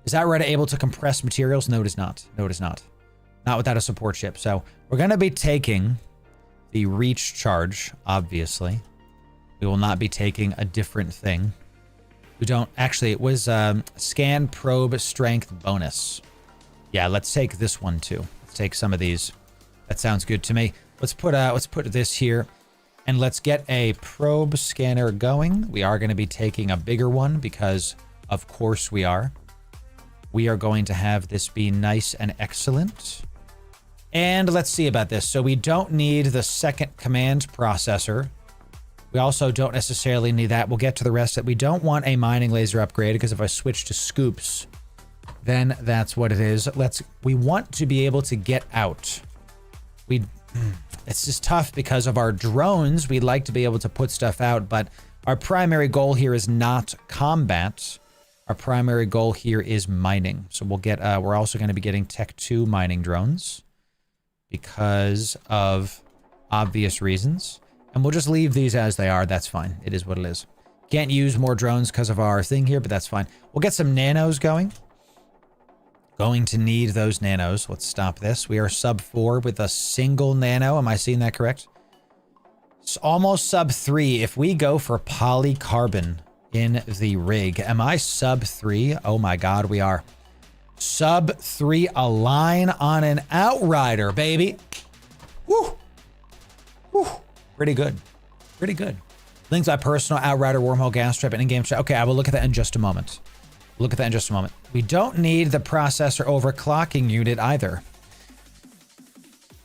Is Outrider able to compress materials? No, it is not. No, it is not. Not without a support chip. So we're going to be taking the reach charge, obviously. We will not be taking a different thing. We don't... Actually, it was scan probe strength bonus. Yeah, let's take this one too. Let's take some of these. That sounds good to me. Let's put this here, and let's get a probe scanner going. We are going to be taking a bigger one because, of course, we are. We are going to have this be nice and excellent. And let's see about this. So we don't need the second command processor. We also don't necessarily need that. We'll get to the rest of it. We don't want a mining laser upgrade because if I switch to scoops, then that's what it is. We want to be able to get out. It's just tough because of our drones. We'd like to be able to put stuff out, but our primary goal here is not combat. Our primary goal here is mining. So we'll get, we're also going to be getting Tech 2 mining drones because of obvious reasons. And we'll just leave these as they are. That's fine. It is what it is. Can't use more drones because of our thing here, but that's fine. We'll get some nanos going. Going to need those nanos. Let's stop this. We are sub 4 with a single nano. Am I seeing that correct? It's almost sub 3. If we go for polycarbon in the rig, am I sub 3? Oh my God, we are. Sub 3 align on an outrider, baby. Woo! Woo! Pretty good. Pretty good. Links my personal outrider wormhole gas trap and in-game chat. Okay, I will look at that in just a moment. Look at that in just a moment. We don't need the processor overclocking unit either.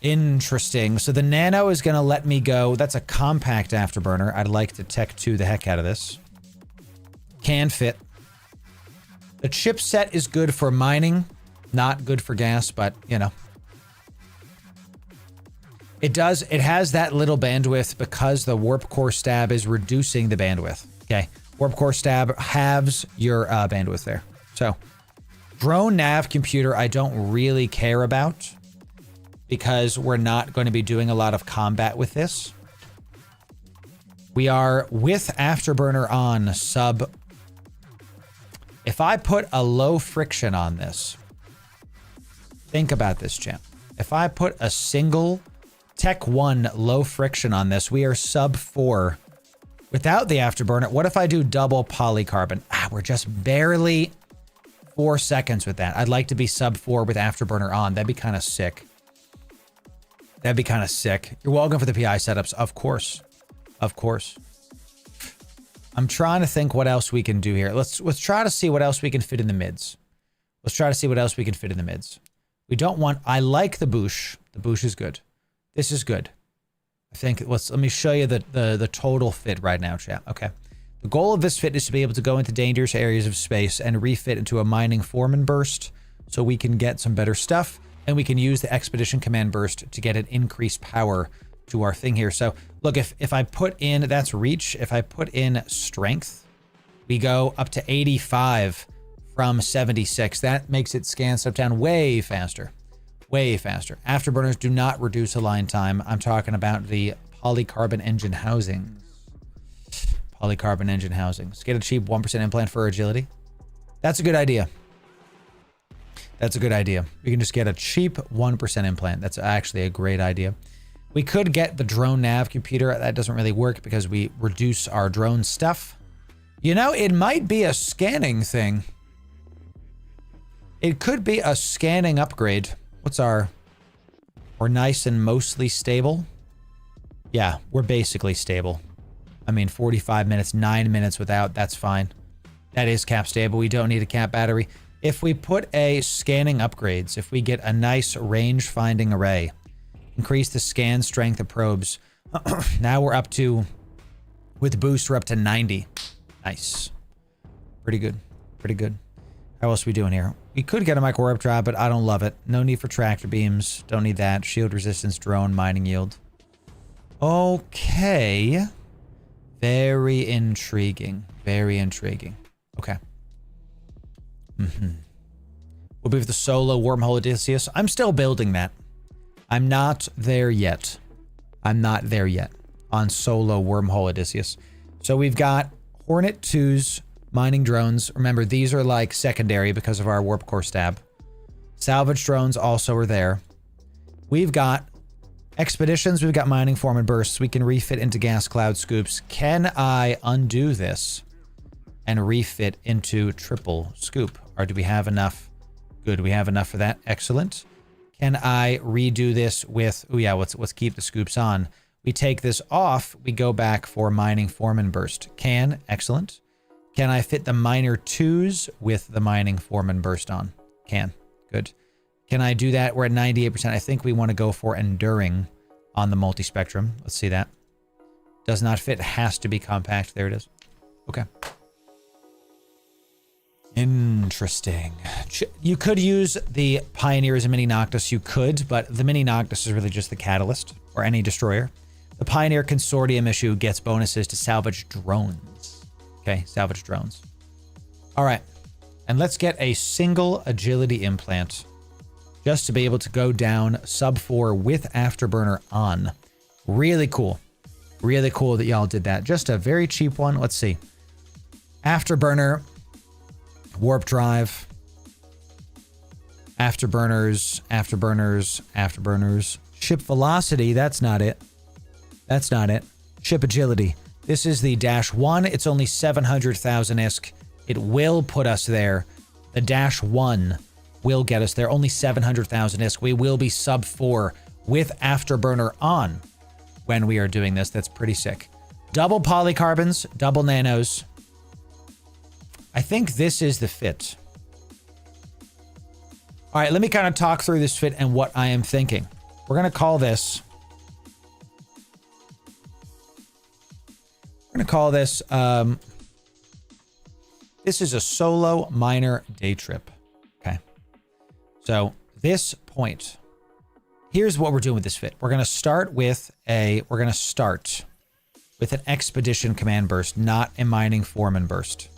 Interesting. So the nano is going to let me go. That's a compact afterburner. I'd like to Tech 2 the heck out of this. Can fit. The chipset is good for mining. Not good for gas, but, you know. It has that little bandwidth because the warp core stab is reducing the bandwidth. Okay. Warp core stab halves your bandwidth there. So, drone nav computer I don't really care about because we're not going to be doing a lot of combat with this. We are with afterburner on sub. If I put a low friction on this, think about this, champ. If I put a single Tech 1 low friction on this, we are sub 4 without the afterburner. What if I do double polycarbon? We're just barely 4 seconds with that. I'd like to be sub 4 with afterburner on. That'd be kind of sick. That'd be kind of sick. You're welcome for the PI setups. Of course. Of course. I'm trying to think what else we can do here. Let's try to see what else we can fit in the mids. Let's try to see what else we can fit in the mids. We don't want... I like the Boosh. The Boosh is good. This is good. I think let me show you the total fit right now, chat. Okay. The goal of this fit is to be able to go into dangerous areas of space and refit into a mining foreman burst so we can get some better stuff and we can use the expedition command burst to get an increased power to our thing here. So look, if I put in, that's reach. If I put in strength, we go up to 85 from 76. That makes it scan stuff down way faster. Way faster. Afterburners do not reduce align time. I'm talking about the polycarbon engine housings. Polycarbon engine housings. Get a cheap 1% implant for agility. That's a good idea. That's a good idea. We can just get a cheap 1% implant. That's actually a great idea. We could get the drone nav computer. That doesn't really work because we reduce our drone stuff. You know, it might be a scanning thing. It could be a scanning upgrade. What's our... We're nice and mostly stable. Yeah, we're basically stable. I mean, 45 minutes, 9 minutes without, that's fine. That is cap stable. We don't need a cap battery. If we put a scanning upgrades, if we get a nice range finding array, increase the scan strength of probes. Now we're up to, with boost, we're up to 90. Nice. Pretty good. Pretty good. How else are we doing here? We could get a micro warp drive, but I don't love it. No need for tractor beams. Don't need that. Shield resistance, drone, mining yield. Okay. Very intriguing. Very intriguing. Okay. We'll be with the solo wormhole Odysseus. I'm still building that. I'm not there yet. I'm not there yet on solo wormhole Odysseus. So we've got Hornet 2's mining drones. Remember, these are like secondary because of our warp core stab. Salvage drones also are there. We've got expeditions. We've got mining foreman bursts. We can refit into gas cloud scoops. Can I undo this and refit into triple scoop? Or do we have enough Good, we have enough for that. Excellent. Can I redo this with... Oh yeah, let's keep the scoops on. We take this off. We go back for mining foreman burst. Can. Excellent. Can I fit the miner 2s with the mining foreman burst on? Can. Good. Can I do that? We're at 98%. I think we want to go for enduring on the multi-spectrum. Let's see that. Does not fit. Has to be compact. There it is. Okay. Interesting. You could use the Pioneer as a Mini Noctis. You could, but the Mini Noctis is really just the catalyst or any destroyer. The Pioneer Consortium issue gets bonuses to salvage drones. Okay, salvage drones. All right. And let's get a single agility implant just to be able to go down sub 4 with Afterburner on. Really cool. Really cool that y'all did that. Just a very cheap one. Let's see. Afterburner, warp drive, afterburners, afterburners, afterburners. Ship velocity, that's not it. That's not it. Ship agility. This is the -1. It's only 700,000 ISK. It will put us there. The -1 will get us there. Only 700,000 ISK. We will be sub 4 with Afterburner on when we are doing this. That's pretty sick. Double polycarbons, double nanos. I think this is the fit. All right, let me kind of talk through this fit and what I am thinking. We're going to call this... We're going to call this... this is a solo miner day trip. Okay. So this point... Here's what we're doing with this fit. We're going to start with an expedition command burst, not a mining foreman burst.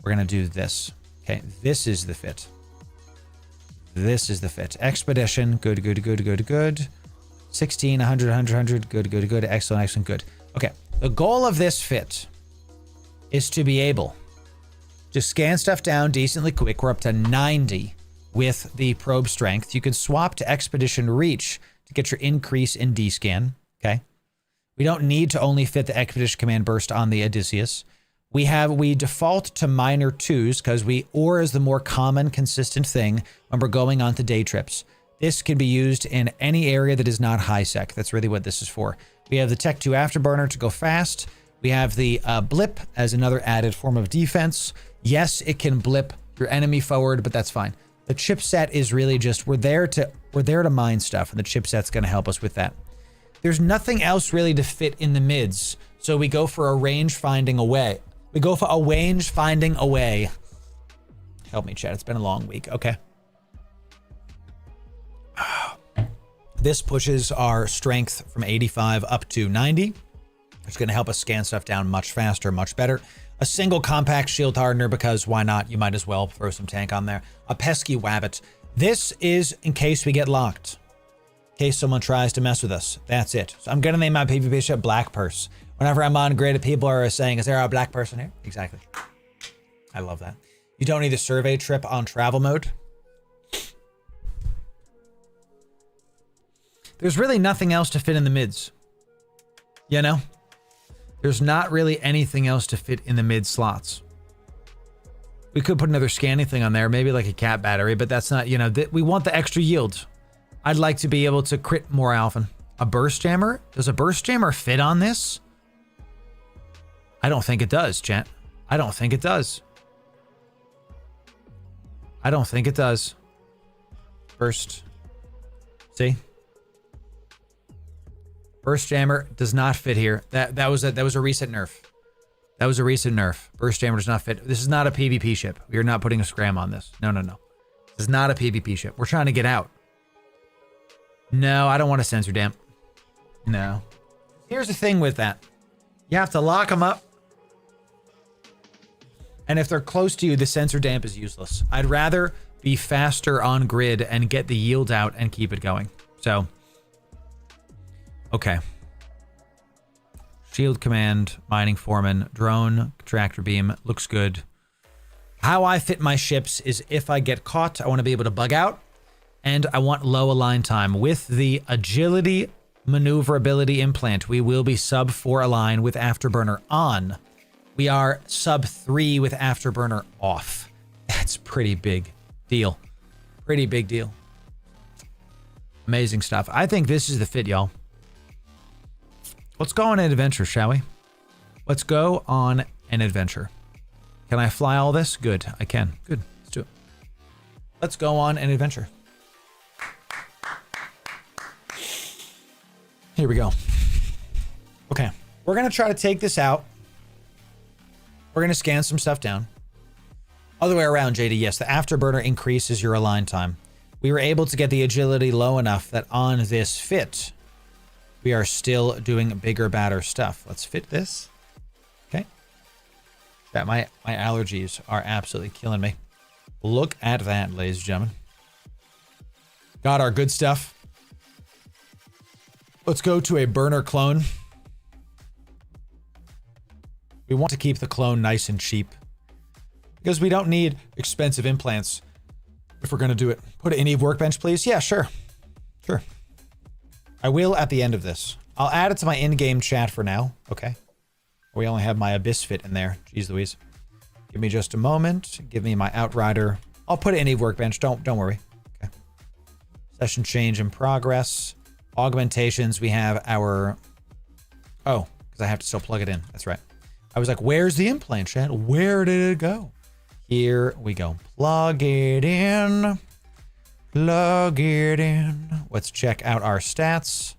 We're going to do this. Okay, this is the fit. This is the fit. Expedition, good, good, good, good, good. 16, 100, 100, 100, good, good, good, excellent, excellent, good. Okay, the goal of this fit is to be able to scan stuff down decently quick. We're up to 90 with the probe strength. You can swap to expedition reach to get your increase in D-scan, okay? We don't need to only fit the expedition command burst on the Odysseus. We default to miner 2s because ore is the more common, consistent thing when we're going on to day trips. This can be used in any area that is not high sec. That's really what this is for. We have the Tech 2 Afterburner to go fast. We have the blip as another added form of defense. Yes, it can blip your enemy forward, but that's fine. The chipset is really just, we're there to mine stuff, and the chipset's going to help us with that. There's nothing else really to fit in the mids, so we go for a range finding away. We go for a range finding away. Help me, chat. It's been a long week. Okay. This pushes our strength from 85 up to 90. It's going to help us scan stuff down much faster, much better. A single compact shield hardener, because why not? You might as well throw some tank on there. A pesky wabbit. This is in case we get locked. In case someone tries to mess with us. That's it. So I'm going to name my PvP ship Black Purse. Whenever I'm on grid, people are saying, is there a black person here? Exactly. I love that. You don't need a survey trip on travel mode. There's really nothing else to fit in the mids. You know? There's not really anything else to fit in the mid slots. We could put another scanning thing on there, maybe like a cat battery, but that's not, you know, we want the extra yield. I'd like to be able to crit more often. A burst jammer? Does a burst jammer fit on this? I don't think it does, chat. I don't think it does. I don't think it does. Burst. See? Burst jammer does not fit here. That was a recent nerf. That was a recent nerf. Burst jammer does not fit. This is not a PvP ship. We are not putting a scram on this. No, no, no. This is not a PvP ship. We're trying to get out. No, I don't want a sensor damp. No. Here's the thing with that. You have to lock them up. And if they're close to you, the sensor damp is useless. I'd rather be faster on grid and get the yield out and keep it going. So, okay. Shield command, mining foreman, drone, tractor beam, looks good. How I fit my ships is if I get caught, I want to be able to bug out, and I want low align time. With the agility maneuverability implant, we will be sub 4 align with Afterburner on. We are sub 3 with Afterburner off. That's pretty big deal. Pretty big deal. Amazing stuff. I think this is the fit, y'all. Let's go on an adventure, shall we? Let's go on an adventure. Can I fly all this? Good, I can. Good, let's do it. Let's go on an adventure. Here we go. Okay, we're gonna try to take this out. We're gonna scan some stuff down. Other way around, JD, yes, the afterburner increases your align time. We were able to get the agility low enough that on this fit, we are still doing bigger, badder stuff. Let's fit this. Okay. That my allergies are absolutely killing me. Look at that, ladies and gentlemen. Got our good stuff. Let's go to a burner clone. We want to keep the clone nice and cheap because we don't need expensive implants if we're going to do it. Put it in Eve Workbench, please. Yeah, sure. Sure. I will at the end of this. I'll add it to my in-game chat for now. Okay. We only have my Abyss fit in there. Jeez Louise. Give me just a moment. Give me my Outrider. I'll put it in Eve Workbench. Don't worry. Okay. Session change in progress. Augmentations. We have our... Oh, because I have to still plug it in. That's right. I was like, where's the implant, chat? Where did it go? Here we go. Plug it in. Plug it in. Let's check out our stats.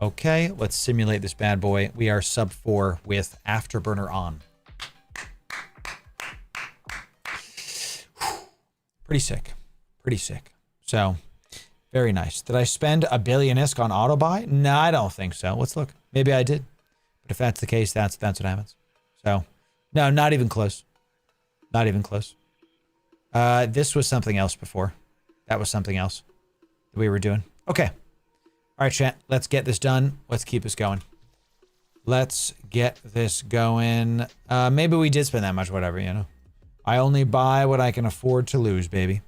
Okay, let's simulate this bad boy. We are sub 4 with afterburner on. Pretty sick. Pretty sick. So, very nice. Did I spend a billion ISK on auto buy? No, I don't think so. Let's look. Maybe I did. But if that's the case, that's what happens. So, no, not even close. Not even close. This was something else before. That was something else that we were doing. Okay. All right, chat. Let's get this done. Let's keep this going. Let's get this going. Maybe we did spend that much, whatever, you know. I only buy what I can afford to lose, baby.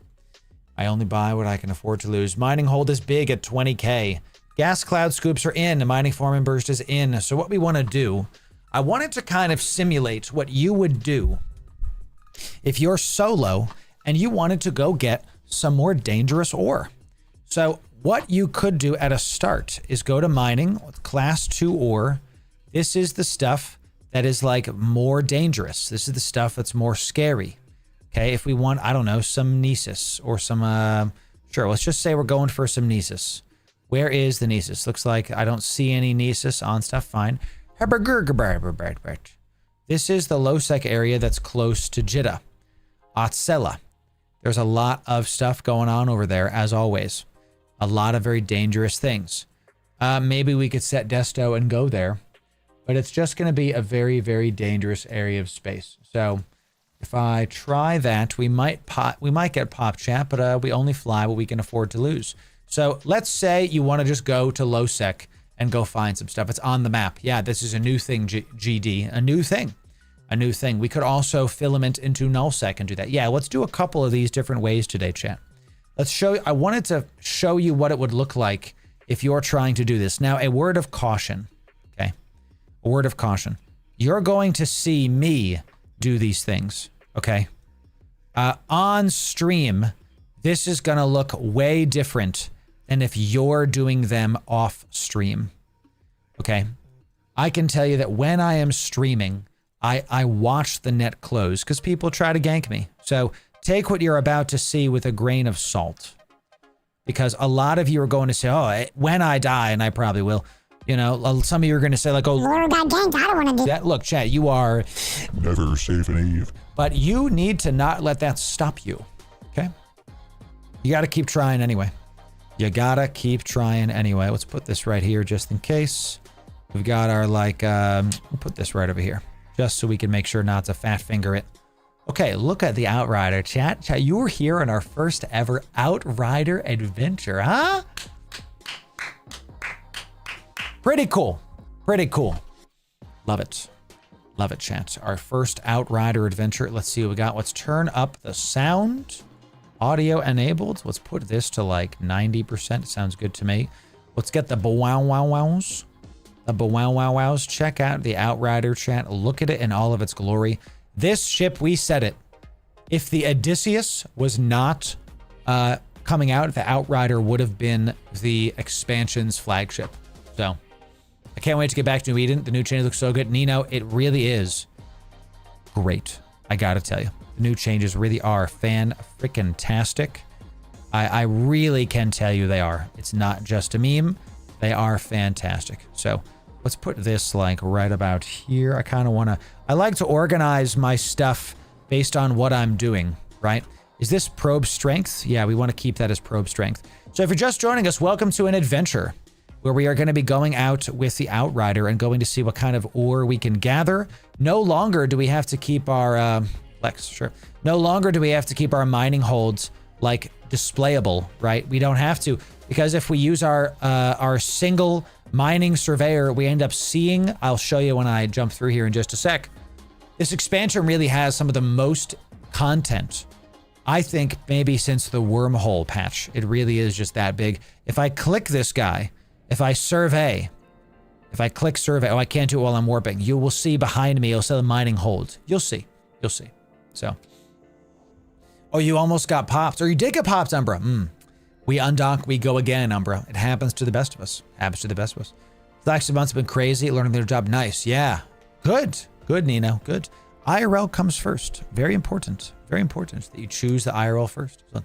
I only buy what I can afford to lose. Mining hold is big at 20K. Gas cloud scoops are in. Mining foreman burst is in. So what we want to do, I wanted to kind of simulate what you would do if you're solo and you wanted to go get some more dangerous ore. So what you could do at a start is go to mining with class 2 ore. This is the stuff that is like more dangerous. This is the stuff that's more scary. Okay, if we want, I don't know, some Nesis or some, sure, let's just say we're going for some Nesis. Where is the Nesis? Looks like I don't see any Nesis on stuff, fine. This is the low-sec area that's close to Jitta. Otsela. There's a lot of stuff going on over there, as always. A lot of very dangerous things. Maybe we could set Desto and go there. But it's just going to be a very, very dangerous area of space. So if I try that, we might get pop chat, but we only fly what we can afford to lose. So let's say you want to just go to low sec and go find some stuff. It's on the map. Yeah, this is a new thing, GD. A new thing. A new thing. We could also filament into null sec and do that. Yeah, let's do a couple of these different ways today, chat. Let's show you. I wanted to show you what it would look like if you're trying to do this. Now, a word of caution. Okay. A word of caution. You're going to see me do these things. Okay. On stream, this is going to look way different than if you're doing them off stream. Okay. I can tell you that when I am streaming, I watch the net close because people try to gank me. So take what you're about to see with a grain of salt. Because a lot of you are going to say, oh, when I die, and I probably will, you know, some of you are going to say like, oh, Loru got ganked. I don't want to do that. Look, chat, you are Never safe and Eve. But you need to not let that stop you. Okay? You got to keep trying anyway. You got to keep trying anyway. Let's put this right here just in case. We've got our like, we'll put this right over here. Just so we can make sure not to fat finger it. Okay, look at the Outrider, chat. Chat, you were here on our first ever Outrider adventure, huh? Pretty cool. Pretty cool. Love it. Love it, chat. Our first Outrider adventure. Let's see what we got. Let's turn up the sound. Audio enabled. Let's put this to like 90%. Sounds good to me. Let's get the bow-wow-wow-wows. The bow-wow-wow-wows. Check out the Outrider, chat. Look at it in all of its glory. This ship, we said it. If the Odysseus was not coming out, the Outrider would have been the expansion's flagship. So I can't wait to get back to New Eden. The new change looks so good. Nino, it really is great. I gotta tell you, the new changes really are fan-frickin-tastic. I really can tell you they are. It's not just a meme. They are fantastic. So let's put this like right about here. I kind of want to, I like to organize my stuff based on what I'm doing, right? Is this probe strength? Yeah, we want to keep that as probe strength. So if you're just joining us, welcome to an adventure where we are going to be going out with the Outrider and going to see what kind of ore we can gather. No longer do we have to keep our, No longer do we have to keep our mining holds like displayable, right? We don't have to, because if we use our single mining surveyor, we end up seeing, I'll show you when I jump through here in just a sec. This expansion really has some of the most content, I think, maybe since the wormhole patch. It really is just that big. If I click this guy, if I click survey, oh, I can't do it while I'm warping. You will see behind me, it'll say the mining holds. You'll see. So. Oh, you almost got popped. Or you did get popped, Umbra. We undock, we go again, Umbra. It happens to the best of us. The last months have been crazy, learning their job. Nice, yeah. Good, Nino, good. IRL comes first. Very important that you choose the IRL first. So,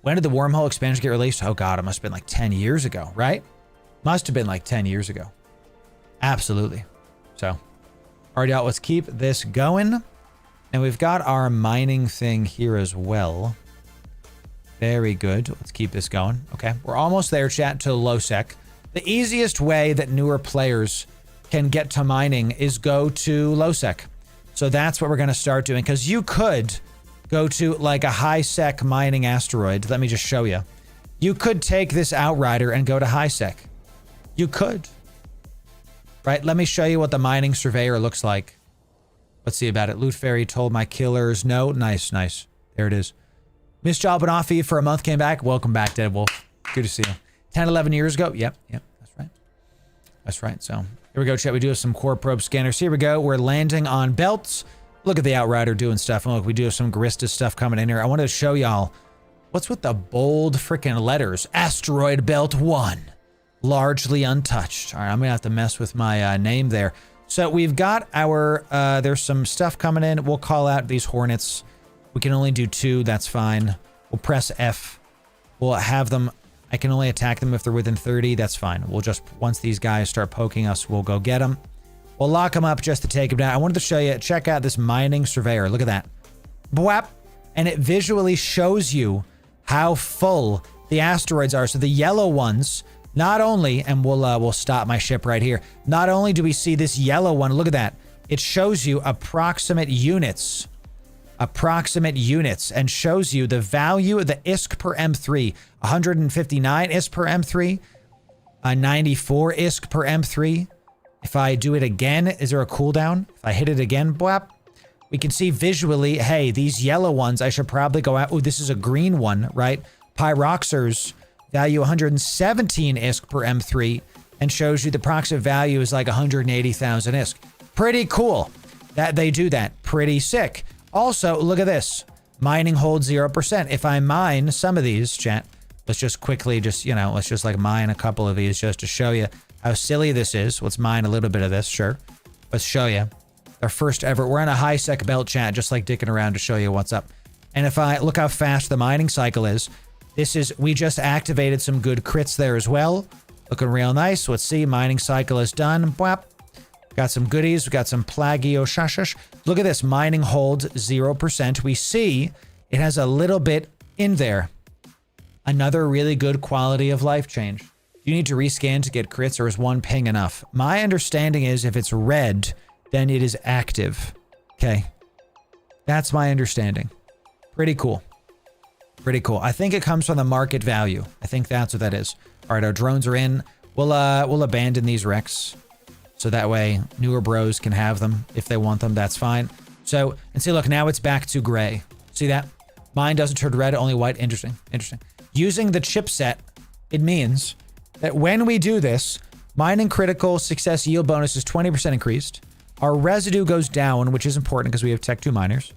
when did the wormhole expansion get released? Oh God, it must have been like 10 years ago, right? Must have been like 10 years ago. Absolutely. So, already out, let's keep this going. And we've got our mining thing here as well. Very good. Let's keep this going. Okay. We're almost there, chat, to low sec. The easiest way that newer players can get to mining is go to low sec. So that's what we're going to start doing, because you could go to like a high sec mining asteroid. Let me just show you. You could take this Outrider and go to high sec. You could. Right? Let me show you what the mining surveyor looks like. Let's see about it. Loot Fairy told my killers no. Nice. There it is. Miss Jalbanoffy for a month came back. Welcome back, Dead Wolf. Good to see you. 10, 11 years ago. Yep. That's right. So here we go, chat. We do have some core probe scanners. Here we go. We're landing on belts. Look at the Outrider doing stuff. And look, we do have some Garista stuff coming in here. I wanted to show y'all what's with the bold freaking letters. Asteroid Belt 1. Largely untouched. All right, I'm going to have to mess with my name there. So we've got our, there's some stuff coming in. We'll call out these Hornets. We can only do 2. That's fine. We'll press F. We'll have them. I can only attack them if they're within 30. That's fine. We'll just, once these guys start poking us, we'll go get them. We'll lock them up just to take them down. I wanted to show you, check out this mining surveyor. Look at that. Bwap. And it visually shows you how full the asteroids are. So the yellow ones, not only, and we'll stop my ship right here. Not only do we see this yellow one, look at that. It shows you approximate units, and shows you the value of the ISK per M3. 159 ISK per M3, 94 ISK per M3. If I do it again, is there a cooldown? If I hit it again, blap, we can see visually, hey, these yellow ones, I should probably go out. Oh, this is a green one, right? Pyroxers. Value 117 ISK per M3, and shows you the approximate value is like 180,000 ISK. Pretty cool that they do that. Pretty sick. Also, look at this. Mining hold 0%. If I mine some of these, chat, let's just quickly let's just like mine a couple of these just to show you how silly this is. Let's mine a little bit of this, sure. Let's show you. Our first ever, we're on a high sec belt, chat, just like dicking around to show you what's up. And if I look how fast the mining cycle is, we just activated some good crits there as well. Looking real nice. Let's see, mining cycle is done. Bwap. Got some goodies. We got some plagio shashash. Look at this, mining hold 0%. We see it has a little bit in there. Another really good quality of life change. You need to rescan to get crits, or is one ping enough? My understanding is if it's red, then it is active. Okay. That's my understanding. Pretty cool. I think it comes from the market value. I think that's what that is. All right, our drones are in. We'll abandon these wrecks, so that way newer bros can have them if they want them. That's fine. So, and see, look, now it's back to gray. See that? Mine doesn't turn red, only white. Interesting. Using the chipset, it means that when we do this, mining critical success yield bonus is 20% increased. Our residue goes down, which is important because we have Tech 2 miners.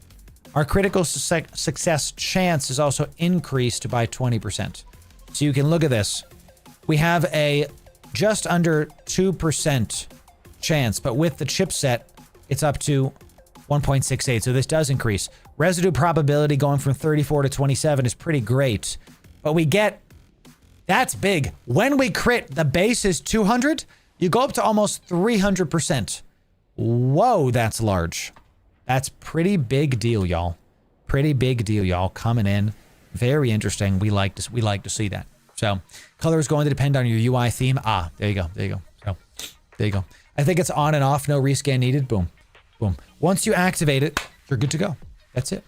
Our critical success chance is also increased by 20%. So you can look at this. We have a just under 2% chance, but with the chipset, it's up to 1.68. So this does increase. Residue probability going from 34 to 27 is pretty great, but we get, that's big. When we crit, the base is 200. You go up to almost 300%. Whoa, that's large. That's pretty big deal, y'all. Pretty big deal, y'all. Coming in, very interesting. We like to see that. So, color is going to depend on your UI theme. Ah, there you go. There you go. So, there you go. I think it's on and off. No rescan needed. Boom, boom. Once you activate it, you're good to go. That's it.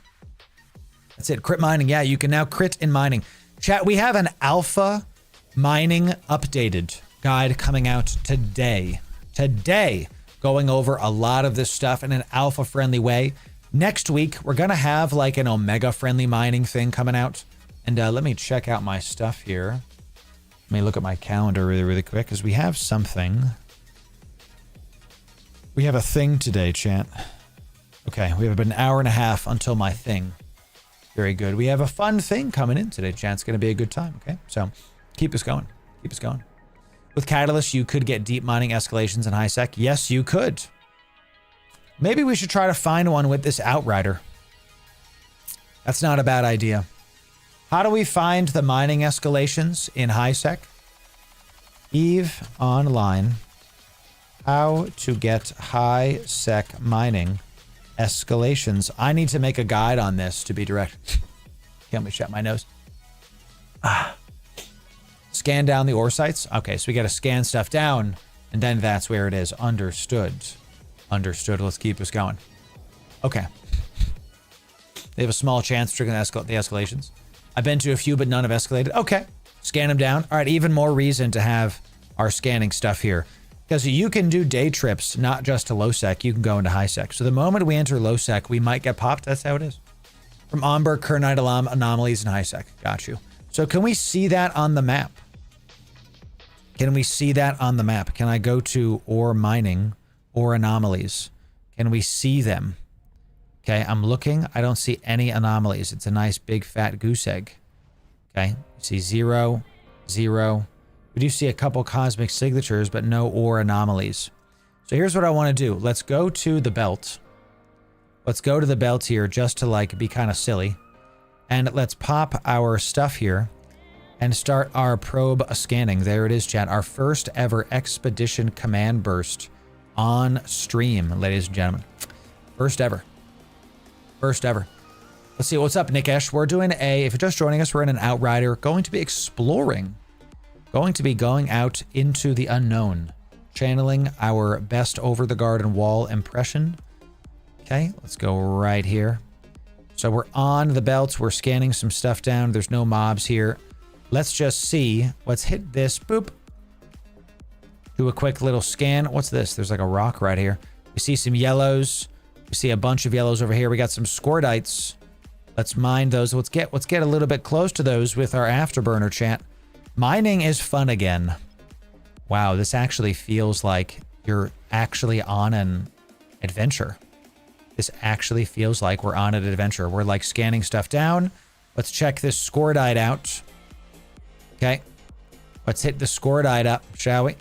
That's it. Crit mining. Yeah, you can now crit in mining. Chat. We have an alpha mining updated guide coming out today. Today. Going over a lot of this stuff in an alpha friendly way. Next week, we're going to have like an omega friendly mining thing coming out. And let me check out my stuff here. Let me look at my calendar really quick because we have something. We have a thing today, chat. Okay, we have about an hour and a half until my thing. Very good. We have a fun thing coming in today, chat. It's going to be a good time, okay? So keep us going. Keep us going. With Catalyst, you could get deep mining escalations in high sec. Yes, you could. Maybe we should try to find one with this Outrider. That's not a bad idea. How do we find the mining escalations in high sec? Eve Online. How to get high sec mining escalations. I need to make a guide on this to be direct. Can't me shut my nose. Scan down the ore sites. Okay, so we got to scan stuff down, and then that's where it is. Understood. Understood. Let's keep us going. Okay. They have a small chance of triggering the escalations. I've been to a few, but none have escalated. Okay. Scan them down. All right, even more reason to have our scanning stuff here. Because you can do day trips, not just to low sec. You can go into high sec. So the moment we enter low sec, we might get popped. That's how it is. From Omber, Kernite anomalies, and high sec. Got you. So can we see that on the map? Can we see that on the map? Can I go to ore mining, ore anomalies? Can we see them? Okay, I'm looking. I don't see any anomalies. It's a nice big fat goose egg. Okay, you see 0, 0. We do see a couple cosmic signatures, but no ore anomalies. So here's what I want to do. Let's go to the belt. Let's go to the belt here just to like be kind of silly. And let's pop our stuff here and start our probe scanning. There it is, chat. Our first ever expedition command burst on stream, ladies and gentlemen. First ever. First ever. Let's see, what's up, Nikesh? We're doing if you're just joining us, we're in an Outrider, going to be exploring, going to be going out into the unknown, channeling our best over the garden wall impression. Okay, let's go right here. So we're on the belt, we're scanning some stuff down, there's no mobs here. Let's just see, let's hit this, boop. Do a quick little scan. What's this? There's like a rock right here. We see some yellows. We see a bunch of yellows over here. We got some scordites. Let's mine those. Let's get a little bit close to those with our afterburner, chat. Mining is fun again. Wow, this actually feels like you're actually on an adventure. This actually feels like we're on an adventure. We're like scanning stuff down. Let's check this scordite out. Okay. Let's hit the scordite up, shall we?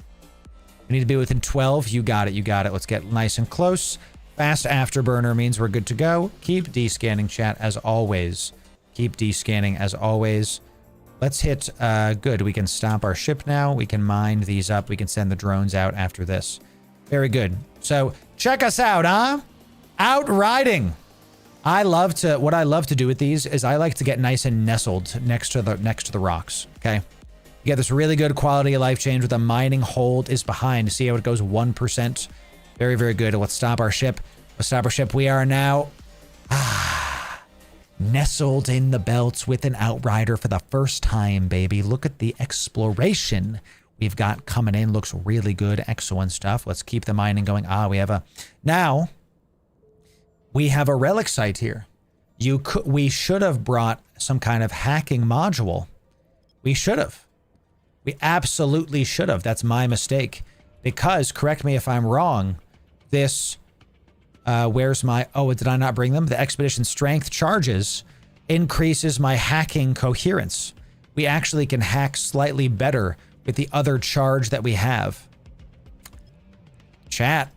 We need to be within 12. You got it. You got it. Let's get nice and close. Fast afterburner means we're good to go. Keep descanning, chat, as always. Keep descanning as always. Let's hit, good. We can stop our ship now. We can mine these up. We can send the drones out after this. Very good. So check us out, huh? Out riding. What I love to do with these is I like to get nice and nestled next to the rocks. Okay. You get this really good quality of life change with a mining hold is behind. See how it goes 1%. Very, very good. Let's stop our ship. Let's stop our ship. We are now nestled in the belts with an Outrider for the first time, baby. Look at the exploration we've got coming in. Looks really good. Excellent stuff. Let's keep the mining going. Now we have a relic site here. We should have brought some kind of hacking module. We should have. We absolutely should have. That's my mistake. Because, correct me if I'm wrong, this Where's my... Oh, did I not bring them? The expedition strength charges increases my hacking coherence. We actually can hack slightly better with the other charge that we have. Chat,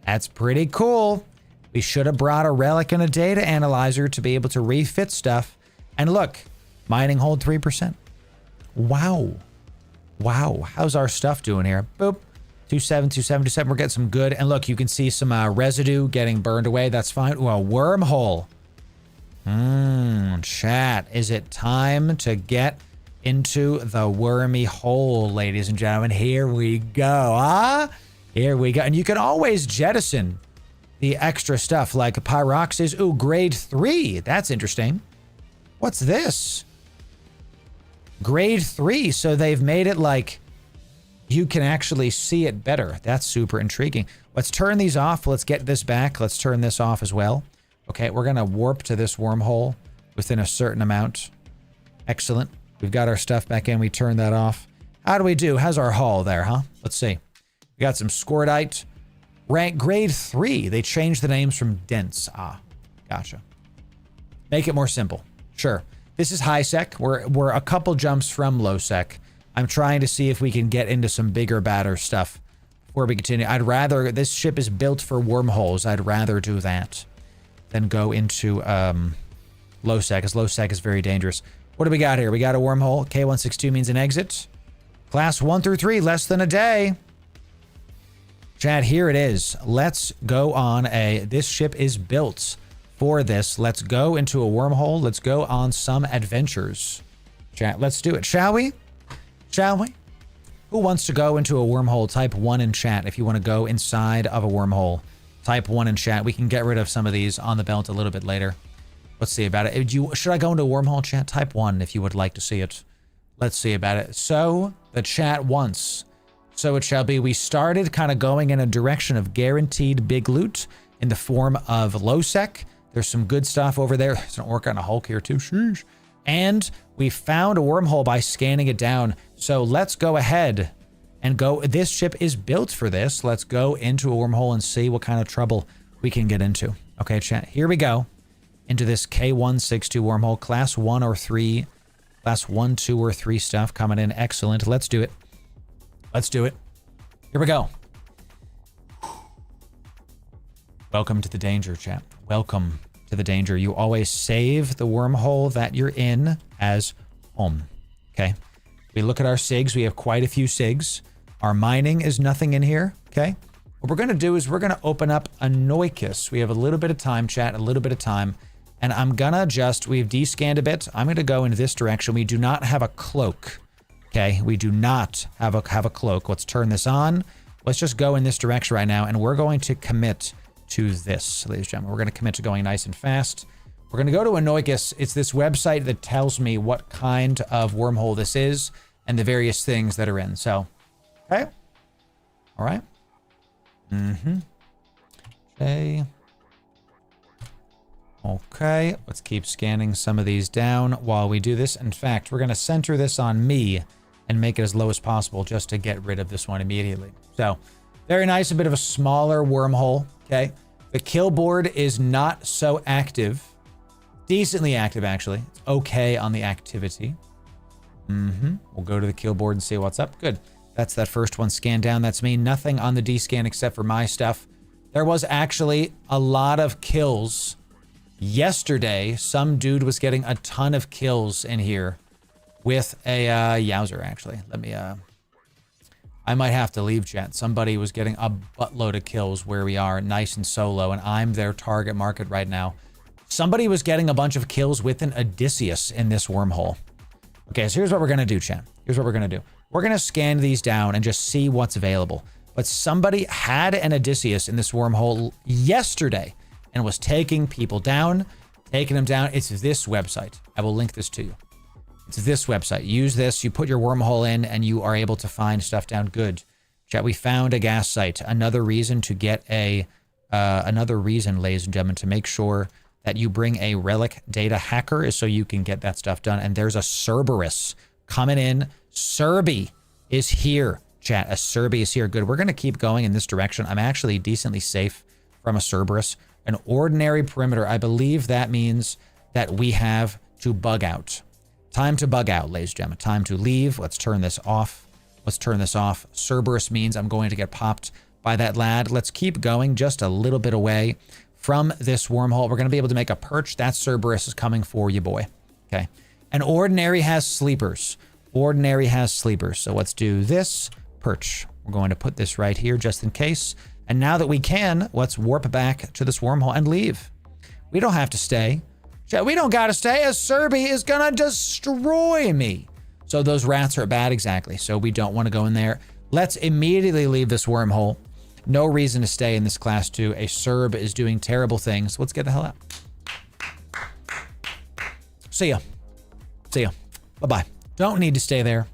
that's pretty cool. We should have brought a relic and a data analyzer to be able to refit stuff. And look, mining hold 3%. Wow. Wow. How's our stuff doing here? Boop. 27, 27, 27. We're getting some good. And look, you can see some residue getting burned away. That's fine. Ooh, a wormhole. Chat. Is it time to get into the wormy hole, ladies and gentlemen? Here we go. Here we go. And you can always jettison the extra stuff like pyroxes. Ooh, grade 3. That's interesting. What's this? Grade 3. So they've made it like you can actually see it better. That's super intriguing. Let's turn these off. Let's get this back. Let's turn this off as well. Okay, we're going to warp to this wormhole within a certain amount. Excellent. We've got our stuff back in. We turned that off. How do we do? How's our haul there, huh? Let's see. We got some Scordite. Rank grade 3. They changed the names from dense. Gotcha. Make it more simple. Sure. This is high sec. We're a couple jumps from low sec. I'm trying to see if we can get into some bigger, badder stuff before we continue. I'd rather... This ship is built for wormholes. I'd rather do that than go into low sec, because low sec is very dangerous. What do we got here? We got a wormhole. K162 means an exit. Class 1 through 3, less than a day. Chat, here it is. Let's go on a... This ship is built for this. Let's go into a wormhole. Let's go on some adventures. Chat, let's do it. Shall we? Shall we? Who wants to go into a wormhole? Type 1 in chat if you want to go inside of a wormhole. Type 1 in chat. We can get rid of some of these on the belt a little bit later. Let's see about it. Should I go into a wormhole, chat? Type 1 if you would like to see it. Let's see about it. So, the chat wants. So it shall be. We started kind of going in a direction of guaranteed big loot in the form of low sec. There's some good stuff over there. There's an orca and a Hulk here too. Sheesh. And we found a wormhole by scanning it down. So let's go ahead and go. This ship is built for this. Let's go into a wormhole and see what kind of trouble we can get into. Okay, chat. Here we go. Into this K162 wormhole. Class 1 or 3. Class 1, 2, or 3 stuff coming in. Excellent. Let's do it. Let's do it. Here we go. Welcome to the danger, chat. Welcome to the danger. You always save the wormhole that you're in as home. Okay. We look at our SIGs. We have quite a few SIGs. Our mining is nothing in here. Okay. What we're going to do is we're going to open up a Noikus. We have a little bit of time, chat, a little bit of time. And I'm going to just, we've descanned a bit. I'm going to go in this direction. We do not have a cloak. Okay. We do not have a cloak. Let's turn this on. Let's just go in this direction right now. And we're going to commit to this, ladies and gentlemen. We're going to commit to going nice and fast. We're going to go to Anoikis. It's this website that tells me what kind of wormhole this is and the various things that are in. So, okay. All right. Okay. Okay. Let's keep scanning some of these down while we do this. In fact, we're going to center this on me and make it as low as possible just to get rid of this one immediately. So, very nice. A bit of a smaller wormhole. Okay. The kill board is not so active. Decently active, actually. It's okay on the activity. We'll go to the kill board and see what's up. Good. That's that first one scanned down. That's me. Nothing on the D-scan except for my stuff. There was actually a lot of kills. Yesterday, some dude was getting a ton of kills in here with a Yowzer, actually. Let me... I might have to leave, chat. Somebody was getting a buttload of kills where we are, nice and solo, and I'm their target market right now. Somebody was getting a bunch of kills with an Odysseus in this wormhole. Okay, so here's what we're going to do, chat. Here's what we're going to do. We're going to scan these down and just see what's available. But somebody had an Odysseus in this wormhole yesterday and was taking people down, taking them down. It's this website. I will link this to you. It's this website. Use this. You put your wormhole in and you are able to find stuff down. Good. Chat, we found a gas site. Another reason to get a... another reason, ladies and gentlemen, to make sure that you bring a relic data hacker is so you can get that stuff done. And there's a Cerberus coming in. Serby is here, chat. A Serby is here. Good. We're going to keep going in this direction. I'm actually decently safe from a Cerberus. An ordinary perimeter. I believe that means that we have to bug out. Time to bug out, ladies and gentlemen. Time to leave. Let's turn this off. Let's turn this off. Cerberus means I'm going to get popped by that lad. Let's keep going just a little bit away from this wormhole. We're going to be able to make a perch. That Cerberus is coming for you, boy. Okay. And ordinary has sleepers. Ordinary has sleepers. So let's do this perch. We're going to put this right here just in case. And now that we can, let's warp back to this wormhole and leave. We don't have to stay. We don't got to stay, as Serby is going to destroy me. So those rats are bad, exactly. So we don't want to go in there. Let's immediately leave this wormhole. No reason to stay in this class 2. A Serb is doing terrible things. Let's get the hell out. See ya. See ya. Bye-bye. Don't need to stay there.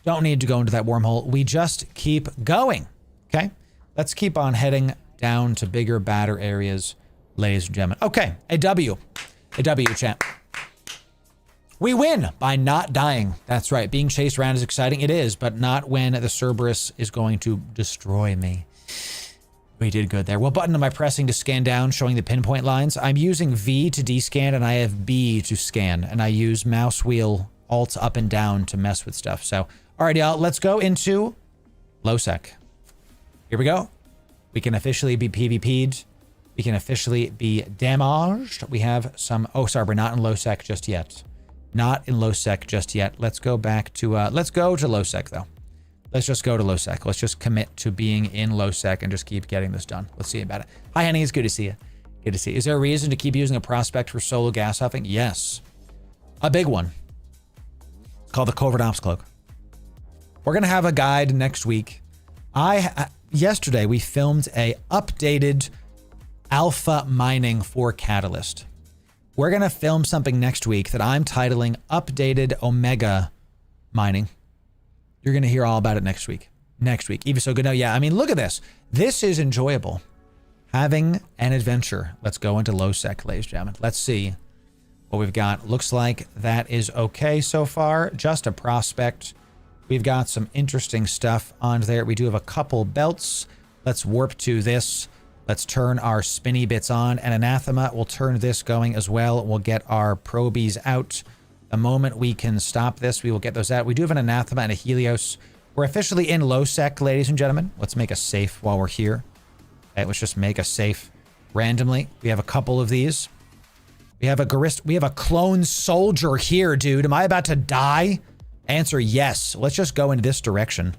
Don't need to go into that wormhole. We just keep going. Okay? Let's keep on heading down to bigger, badder areas, ladies and gentlemen. Okay, a W. A W, chat. We win by not dying. That's right. Being chased around is exciting. It is, but not when the Cerberus is going to destroy me. We did good there. What button am I pressing to scan down, showing the pinpoint lines? I'm using V to descan, and I have B to scan, and I use mouse wheel alt up and down to mess with stuff. So, all right, y'all, let's go into low-sec. Here we go. We can officially be PvP'd. We can officially be damaged. We have some... Oh, sorry, we're not in low-sec just yet. Not in low-sec just yet. Let's go back to... let's go to low-sec, though. Let's just go to low-sec. Let's just commit to being in low-sec and just keep getting this done. Let's see about it. Hi, honey. It's good to see you. Good to see you. Is there a reason to keep using a prospect for solo gas huffing? Yes. A big one. It's called the Covert Ops Cloak. We're going to have a guide next week. Yesterday, we filmed a updated alpha mining for Catalyst. We're going to film something next week that I'm titling Updated Omega Mining. You're going to hear all about it next week. Next week. Even so good. No, yeah, I mean, look at this. This is enjoyable. Having an adventure. Let's go into low sec, ladies and gentlemen. Let's see what we've got. Looks like that is okay so far. Just a prospect. We've got some interesting stuff on there. We do have a couple belts. Let's warp to this. Let's turn our spinny bits on. And Anathema will turn this going as well. We'll get our probies out. The moment we can stop this, we will get those out. We do have an Anathema and a Helios. We're officially in low sec, ladies and gentlemen. Let's make a safe while we're here. Okay, let's just make a safe randomly. We have a couple of these. We have a Garist. We have a clone soldier here, dude. Am I about to die? Answer yes. Let's just go in this direction.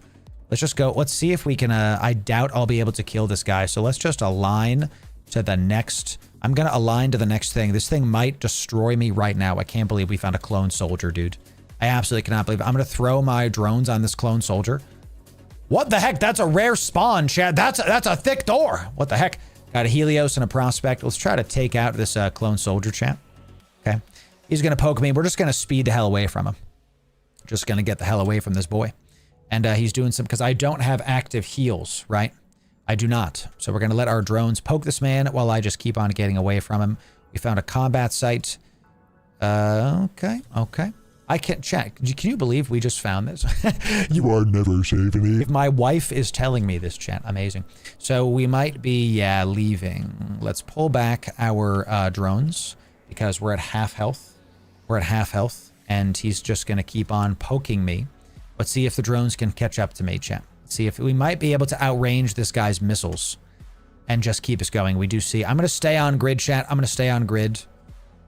Let's just go. Let's see if we can. I doubt I'll be able to kill this guy. So let's just align to the next. I'm going to align to the next thing. This thing might destroy me right now. I can't believe we found a clone soldier, dude. I absolutely cannot believe it. I'm going to throw my drones on this clone soldier. What the heck? That's a rare spawn, Chad. That's a thick door. What the heck? Got a Helios and a prospect. Let's try to take out this clone soldier, chat. Okay. He's going to poke me. We're just going to speed the hell away from him. Just going to get the hell away from this boy. And he's doing some, because I don't have active heals, right? I do not. So we're going to let our drones poke this man while I just keep on getting away from him. We found a combat site. Okay. I can't check. Can you believe we just found this? You are never saving If my wife is telling me this, chat, amazing. So we might be, yeah, leaving. Let's pull back our drones because we're at half health. We're at half health. And he's just going to keep on poking me. Let's see if the drones can catch up to me, chat. Let's see if we might be able to outrange this guy's missiles and just keep us going. We do see. I'm going to stay on grid, chat. I'm going to stay on grid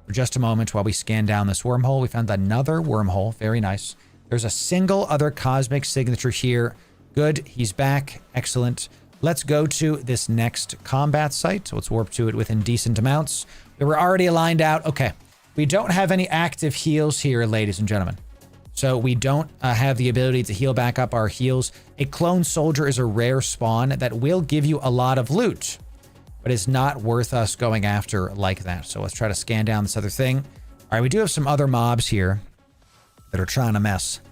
for just a moment while we scan down this wormhole. We found another wormhole. Very nice. There's a single other cosmic signature here. Good. He's back. Excellent. Let's go to this next combat site. So let's warp to it within decent amounts. We were already aligned out. Okay. We don't have any active heals here, ladies and gentlemen. So we don't have the ability to heal back up our heals. A clone soldier is a rare spawn that will give you a lot of loot, but it's not worth us going after like that. So let's try to scan down this other thing. All right, we do have some other mobs here that are trying to mess.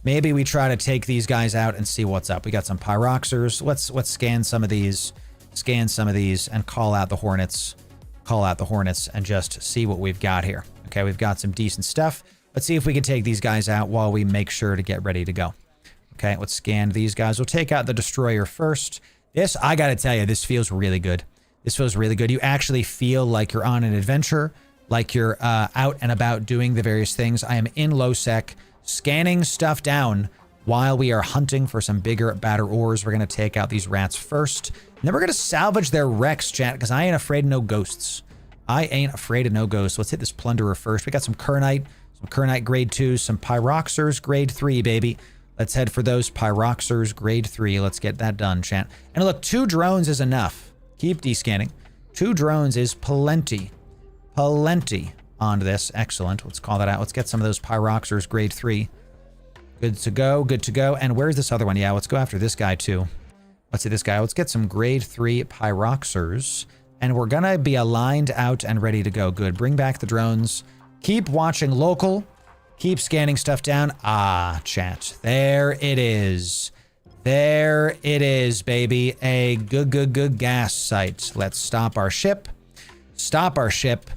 Maybe we try to take these guys out and see what's up. We got some pyroxers. Let's scan some of these, and call out the hornets. Call out the hornets and just see what we've got here. Okay, we've got some decent stuff. Let's see if we can take these guys out while we make sure to get ready to go. Okay, let's scan these guys. We'll take out the destroyer first. This, I gotta tell you, this feels really good. This feels really good. You actually feel like you're on an adventure, like you're out and about doing the various things. I am in low sec, scanning stuff down while we are hunting for some bigger, badder ores. We're going to take out these rats first. And then we're going to salvage their wrecks, chat, because I ain't afraid of no ghosts. I ain't afraid of no ghosts. Let's hit this plunderer first. We got some kernite grade 2, some pyroxers grade 3, baby. Let's head for those pyroxers grade 3. Let's get that done, chat. And look, 2 drones is enough. Keep descanning. 2 drones is plenty. Plenty on this. Excellent. Let's call that out. Let's get some of those pyroxers grade 3. Good to go. Good to go. And where's this other one? Yeah, let's go after this guy too. Let's see this guy. Let's get some grade 3 pyroxers. And we're going to be aligned out and ready to go. Good. Bring back the drones. Keep watching local. Keep scanning stuff down. Ah, chat. There it is. There it is, baby. A good gas site. Let's stop our ship. Stop our ship.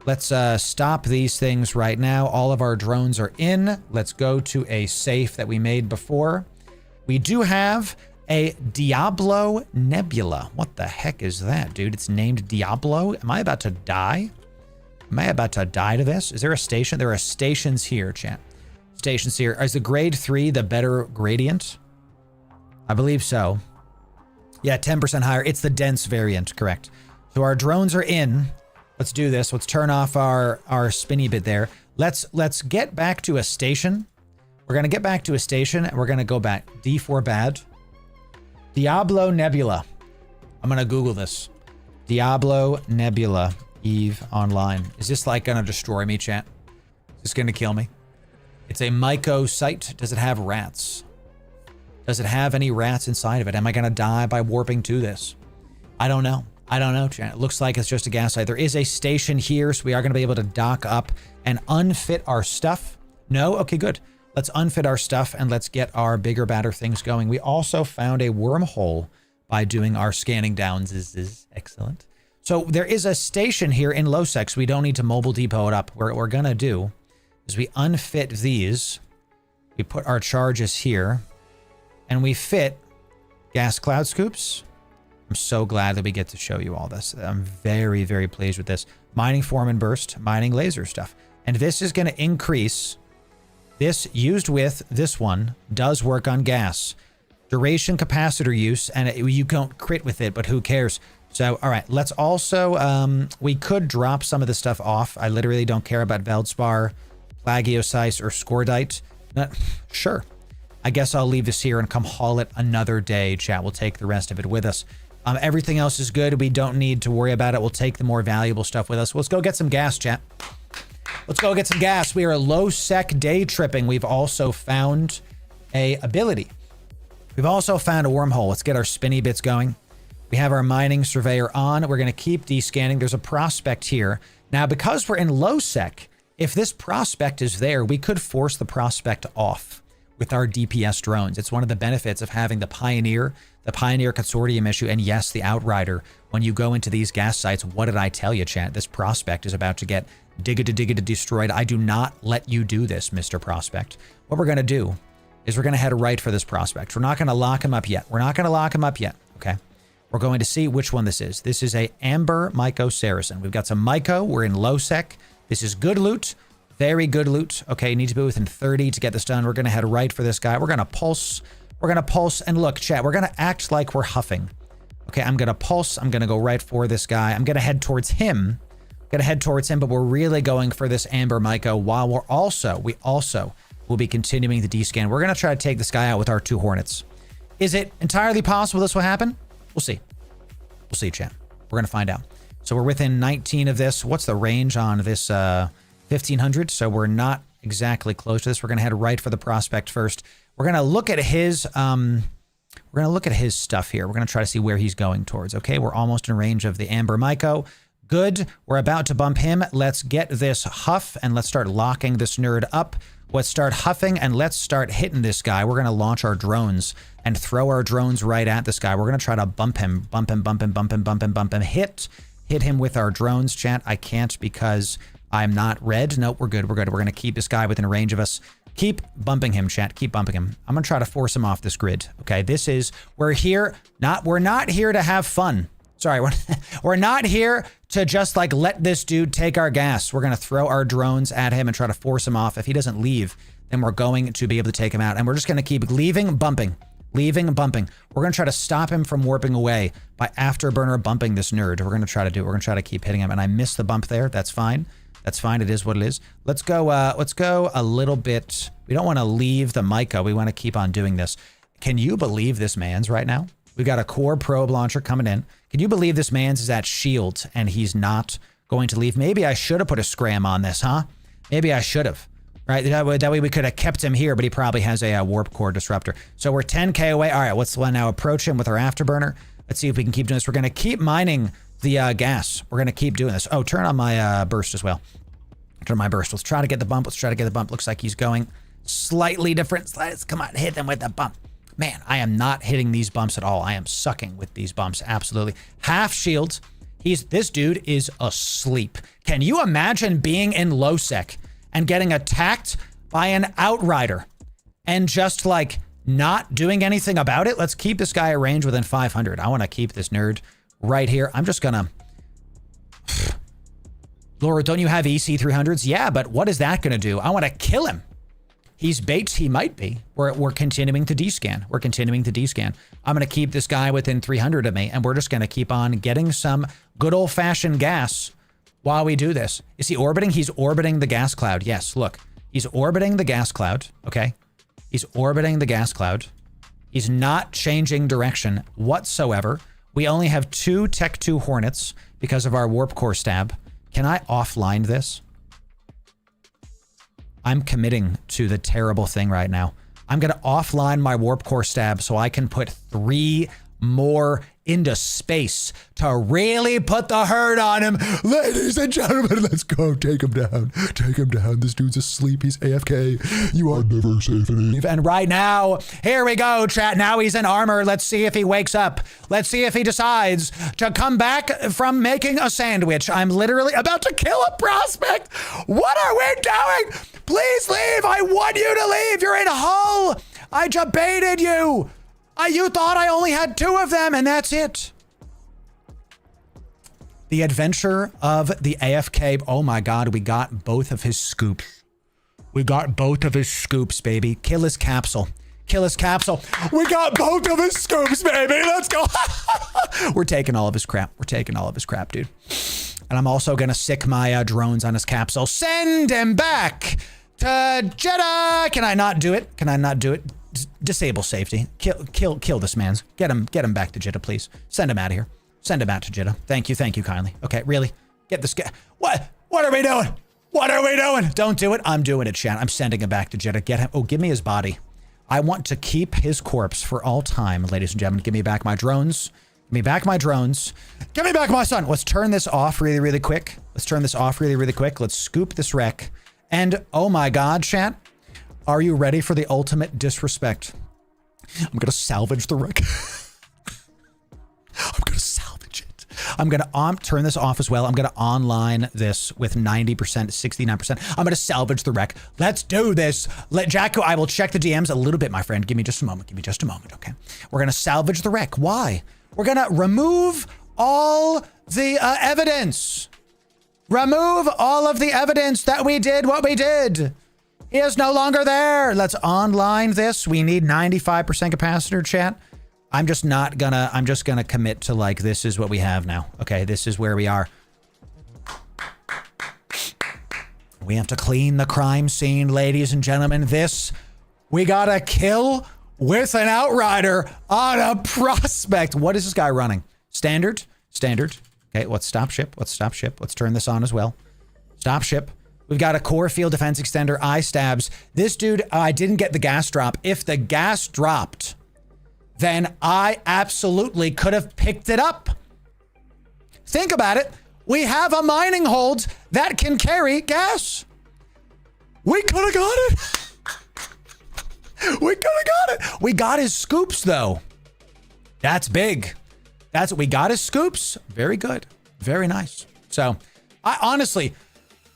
Let's stop these things right now. All of our drones are in. Let's go to a safe that we made before. We do have a Diablo Nebula. What the heck is that, dude? It's named Diablo. Am I about to die? Am I about to die to this? Is there a station? There are stations here, chat. Stations here. Is the grade 3 the better gradient? I believe so. Yeah, 10% higher. It's the dense variant, correct. So our drones are in. Let's do this. Let's turn off our spinny bit there. Let's get back to a station. We're going to get back to a station and we're going to go back. D4 bad. Diablo Nebula. I'm going to Google this. Diablo Nebula Eve online. Is this like going to destroy me, chat? Is this going to kill me? It's a myco site. Does it have rats? Does it have any rats inside of it? Am I going to die by warping to this? I don't know. I don't know, chat. It looks like it's just a gas site. There is a station here, so we are going to be able to dock up and unfit our stuff. No? Okay, good. Let's unfit our stuff and let's get our bigger, badder things going. We also found a wormhole by doing our scanning downs. This is excellent. So there is a station here in low sec, so we don't need to mobile depot it up. What we're going to do is we unfit these. We put our charges here and we fit gas cloud scoops. I'm so glad that we get to show you all this. I'm very, very pleased with this. Mining foreman burst, mining laser stuff. And this is going to increase. This used with this one does work on gas. Duration capacitor use, and you don't crit with it, but who cares? So, all right, let's also, we could drop some of this stuff off. I literally don't care about Veldspar, Plagiocite, or Scordite. Sure. I guess I'll leave this here and come haul it another day, chat. We'll take the rest of it with us. Everything else is good. We don't need to worry about it. We'll take the more valuable stuff with us. Let's go get some gas, chat. Let's go get some gas. We are low sec day tripping. We've also found a ability. We've also found a wormhole. Let's get our spinny bits going. We have our mining surveyor on. We're going to keep descanning. There's a prospect here. Now, because we're in low sec, if this prospect is there, we could force the prospect off with our DPS drones. It's one of the benefits of having the Pioneer Consortium issue, and yes, the Outrider. When you go into these gas sites, what did I tell you, chat? This prospect is about to get digga destroyed. I do not let you do this, Mr. Prospect. What we're going to do is we're going to head right for this prospect. We're not going to lock him up yet. We're not going to lock him up yet, okay? We're going to see which one this is. This is a Amber Myco Saracen. We've got some Myco. We're in low sec. This is good loot. Very good loot. Okay, need to be within 30 to get this done. We're going to head right for this guy. We're going to pulse. We're going to pulse. And look, chat, we're going to act like we're huffing. Okay, I'm going to pulse. I'm going to go right for this guy. I'm going to head towards him. But we're really going for this Amber Myco while we also will be continuing the descan. We're going to try to take this guy out with our 2 Hornets. Is it entirely possible this will happen? We'll see. We'll see, chat. We're going to find out. So we're within 19 of this. What's the range on this 1500? So we're not exactly close to this. We're going to head right for the prospect first. We're going to look at his stuff here. We're going to try to see where he's going towards. Okay, we're almost in range of the Amber Myco. Good. We're about to bump him. Let's get this huff and let's start locking this nerd up. Let's start huffing and let's start hitting this guy. We're going to launch our drones and throw our drones right at this guy. We're going to try to bump him. Hit him with our drones, chat. I can't because I'm not red. Nope, we're good. We're going to keep this guy within range of us. Keep bumping him, chat. Keep bumping him. I'm going to try to force him off this grid. Okay, we're not here to have fun. Sorry, we're not here to just like let this dude take our gas. We're going to throw our drones at him and try to force him off. If he doesn't leave, then we're going to be able to take him out. And we're just going to keep leaving, bumping. Leaving, bumping. We're going to try to stop him from warping away by afterburner bumping this nerd. We're going to try to do it. We're going to try to keep hitting him. And I missed the bump there. That's fine. That's fine. It is what it is. Let's go a little bit. We don't want to leave the Micah. We want to keep on doing this. Can you believe this man's right now? We've got a core probe launcher coming in. Can you believe this man's is at shield and he's not going to leave? Maybe I should have put a scram on this, huh? Maybe I should have. Right, that way we could have kept him here, but he probably has a warp core disruptor. So we're 10k away. All right, let's now approach him with our afterburner. Let's see if we can keep doing this. We're going to keep mining the gas. We're going to keep doing this. Oh, turn on my burst as well. Turn on my burst. Let's try to get the bump. Let's try to get the bump. Looks like he's going slightly different. Let's come on, hit them with the bump. Man, I am not hitting these bumps at all. I am sucking with these bumps, absolutely. Half shield. This dude is asleep. Can you imagine being in low sec and getting attacked by an outrider and just like not doing anything about it? Let's keep this guy at range within 500. I want to keep this nerd right here. I'm just gonna... Loru, don't you have EC 300s? Yeah, but what is that gonna do? I want to kill him. He's bait, he might be. We're continuing to descan. We're continuing to descan. I'm gonna keep this guy within 300 of me, and we're just gonna keep on getting some good old-fashioned gas while we do this. Is he orbiting? He's orbiting the gas cloud. Yes, look. He's orbiting the gas cloud, okay? He's orbiting the gas cloud. He's not changing direction whatsoever. We only have 2 Tech 2 Hornets because of our warp core stab. Can I offline this? I'm committing to the terrible thing right now. I'm gonna offline my warp core stab so I can put 3 more into space to really put the hurt on him. Ladies and gentlemen, let's go. Take him down. Take him down. This dude's asleep. He's AFK. You are never safe in it. And right now, here we go, chat. Now he's in armor. Let's see if he wakes up. Let's see if he decides to come back from making a sandwich. I'm literally about to kill a prospect. What are we doing? Please leave. I want you to leave. You're in hull. I debated you. You thought I only had 2 of them, and that's it. The adventure of the AFK. Oh my God, we got both of his scoops. We got both of his scoops, baby. Kill his capsule. Kill his capsule. We got both of his scoops, baby. Let's go. We're taking all of his crap. We're taking all of his crap, dude. And I'm also going to sick my drones on his capsule. Send him back to Jeddah. Can I not do it? Can I not do it? Disable safety. Kill this man's. Get him back to Jeddah, please. Send him out of here. Send him out to Jeddah. Thank you kindly. Okay, really? Get this guy. What are we doing? What are we doing? Don't do it. I'm doing it, chat. I'm sending him back to Jeddah. Get him. Oh, give me his body. I want to keep his corpse for all time, ladies and gentlemen. Give me back my drones. Give me back my drones. Give me back my son. Let's turn this off really quick. Let's turn this off really quick. Let's scoop this wreck. And oh my God, chat. Are you ready for the ultimate disrespect? I'm gonna salvage the wreck. I'm gonna salvage it. I'm gonna turn this off as well. I'm gonna online this with 90%, 69%. I'm gonna salvage the wreck. Let's do this. Let Jacko, I will check the DMs a little bit, my friend. Give me just a moment. Give me just a moment, okay? We're gonna salvage the wreck. Why? We're gonna remove all the evidence. Remove all of the evidence that we did what we did. He is no longer there. Let's online this. We need 95% capacitor, chat. I'm just gonna commit to like, this is what we have now. Okay, this is where we are. We have to clean the crime scene, ladies and gentlemen. We gotta kill with an outrider on a prospect. What is this guy running? Standard. Okay, let's stop ship. Let's turn this on as well. Stop ship. We've got a core field defense extender, eye stabs. This dude, I didn't get the gas drop. If the gas dropped, then I absolutely could have picked it up. Think about it. We have a mining hold that can carry gas. We could have got it. We could have got it. We got his scoops though. That's big. We got his scoops. Very good. Very nice. So I honestly,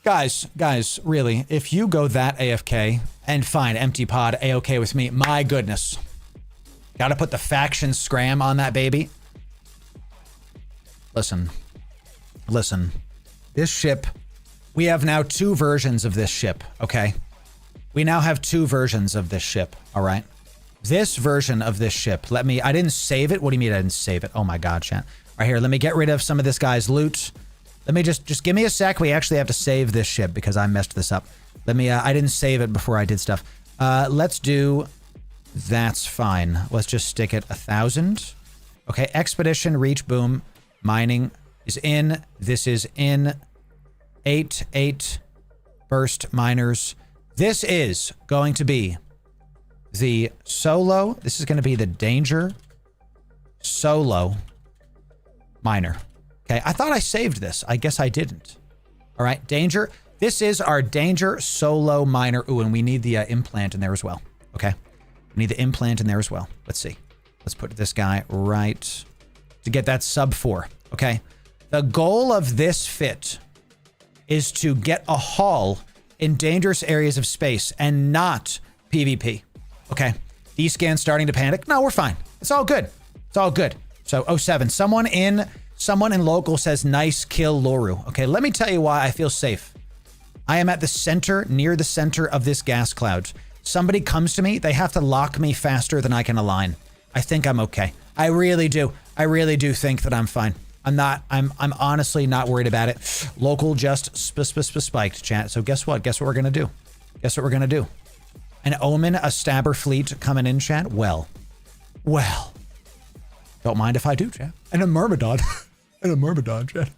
guys, really, if you go that AFK and find empty pod A-OK with me, my goodness. Gotta put the faction scram on that baby. Listen. This ship, we have now 2 versions of this ship, okay? We now have 2 versions of this ship, all right? This version of this ship, I didn't save it. What do you mean I didn't save it? Oh my God, chat. All right, here, let me get rid of some of this guy's loot. Let me just give me a sec. We actually have to save this ship because I messed this up. I didn't save it before I did stuff. Let's do, that's fine. Let's just stick it 1,000. Okay, expedition, reach, boom. Mining is in. This is in. 8 burst miners. This is going to be the solo. This is going to be the danger solo miner. Okay, I thought I saved this. I guess I didn't. All right, danger. This is our danger solo miner. Ooh, and we need the implant in there as well. Okay, we need the implant in there as well. Let's see. Let's put this guy right to get that sub 4. Okay, the goal of this fit is to get a haul in dangerous areas of space and not PvP. Okay, D-scan starting to panic. No, we're fine. It's all good. It's all good. So 07, someone in local says, nice kill, Loru. Okay, let me tell you why I feel safe. I am at the center, near the center of this gas cloud. Somebody comes to me, they have to lock me faster than I can align. I think I'm okay. I really do. I really do think that I'm fine. I'm honestly not worried about it. Local just spiked, chat. So guess what? Guess what we're gonna do? Guess what we're gonna do? An omen, a stabber fleet coming in, chat? Well. Don't mind if I do, chat. And a myrmidon. Chat.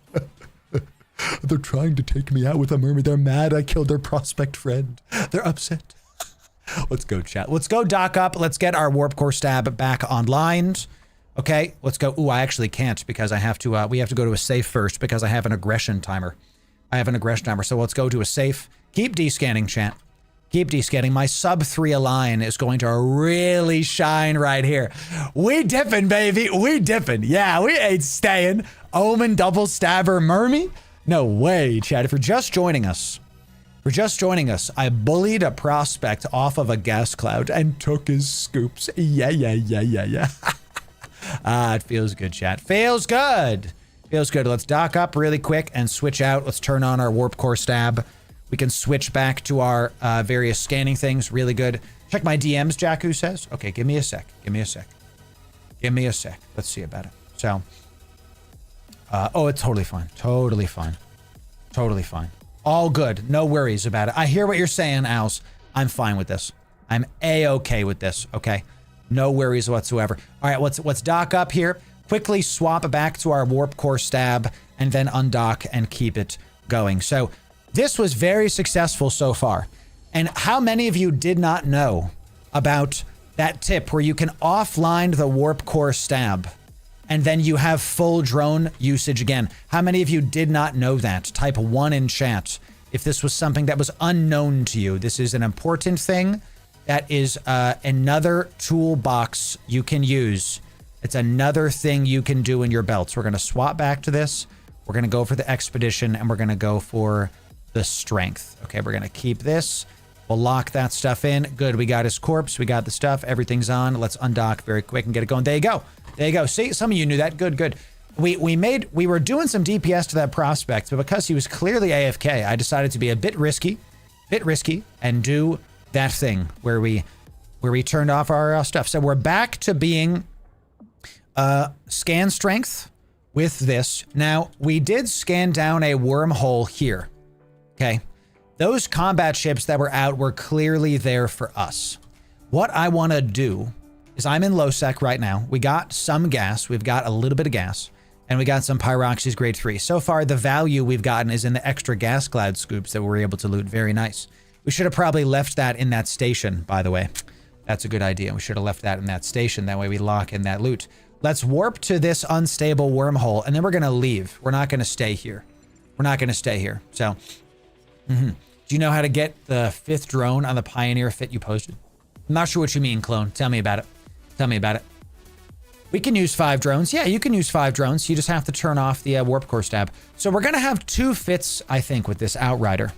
They're trying to take me out with a myrmidon. They're mad I killed their prospect friend. They're upset. Let's go, chat. Let's go dock up. Let's get our warp core stab back online. Okay, let's go. Ooh, I actually can't because I have to, we have to go to a safe first because I have an aggression timer. So let's go to a safe. Keep descanning, chat. Keep descanning. My sub 3 align is going to really shine right here. We dipping, baby. We dipping. Yeah, we ain't staying. Omen, double stabber, Mermy? No way, chat. If you're just joining us, I bullied a prospect off of a gas cloud and took his scoops. Yeah. It feels good, chat. Feels good. Let's dock up really quick and switch out. Let's turn on our warp core stab. We can switch back to our various scanning things. Really good. Check my DMs, Jakku says. Okay, give me a sec. Let's see about it. So, oh, it's totally fine. All good. No worries about it. I hear what you're saying, Als. I'm fine with this. I'm A-okay with this, okay? No worries whatsoever. All right, let's dock up here. Quickly swap back to our warp core stab and then undock and keep it going. So this was very successful so far. And how many of you did not know about that tip where you can offline the warp core stab and then you have full drone usage again? How many of you did not know that? Type 1 in chat if this was something that was unknown to you. This is an important thing. That is another toolbox you can use. It's another thing you can do in your belts. We're going to swap back to this. We're going to go for the expedition and we're going to go for the strength. Okay, we're going to keep this. We'll lock that stuff in. Good, we got his corpse. We got the stuff. Everything's on. Let's undock very quick and get it going. There you go. See, some of you knew that. Good. We were doing some DPS to that prospect, but because he was clearly AFK, I decided to be a bit risky and do that thing where we turned off our stuff. So we're back to being scan strength with this. Now, we did scan down a wormhole here. Okay. Those combat ships that were out were clearly there for us. What I want to do is I'm in low sec right now. We got some gas. We've got a little bit of gas. And we got some pyroxys grade 3. So far, the value we've gotten is in the extra gas cloud scoops that we're able to loot. Very nice. We should have probably left that in that station, by the way. That's a good idea. We should have left that in that station. That way we lock in that loot. Let's warp to this unstable wormhole, and then we're going to leave. We're not going to stay here. So, do you know how to get the 5th drone on the Pioneer fit you posted? I'm not sure what you mean, clone. Tell me about it. We can use 5 drones. Yeah, you can use 5 drones. You just have to turn off the warp core stab. So we're going to have 2 fits, I think, with this Outrider.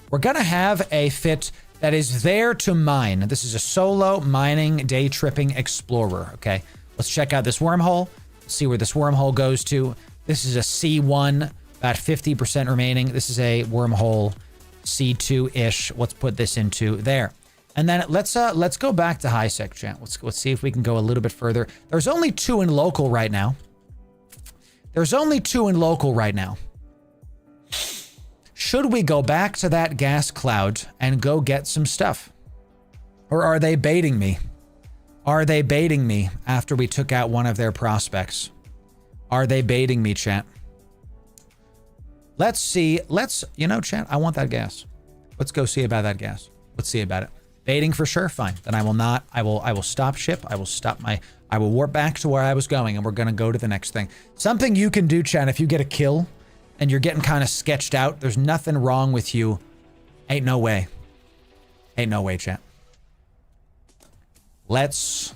We're going to have a fit that is there to mine. This is a solo mining day tripping explorer, okay? Let's check out this wormhole, see where this wormhole goes to. This is a C1, about 50% remaining. This is a wormhole C2-ish. Let's put this into there. And then let's go back to high sec, chat. Let's see if we can go a little bit further. There's only 2 in local right now. Should we go back to that gas cloud and go get some stuff? Or are they baiting me? Are they baiting me after we took out one of their prospects? Are they baiting me, chat? Let's see. You know, chat, I want that gas. Let's go see about that gas. Let's see about it. Baiting for sure? Fine. Then I will not. I will stop ship. I will warp back to where I was going, and we're going to go to the next thing. Something you can do, chat, if you get a kill and you're getting kind of sketched out, there's nothing wrong with you. Ain't no way. Ain't no way, chat. Let's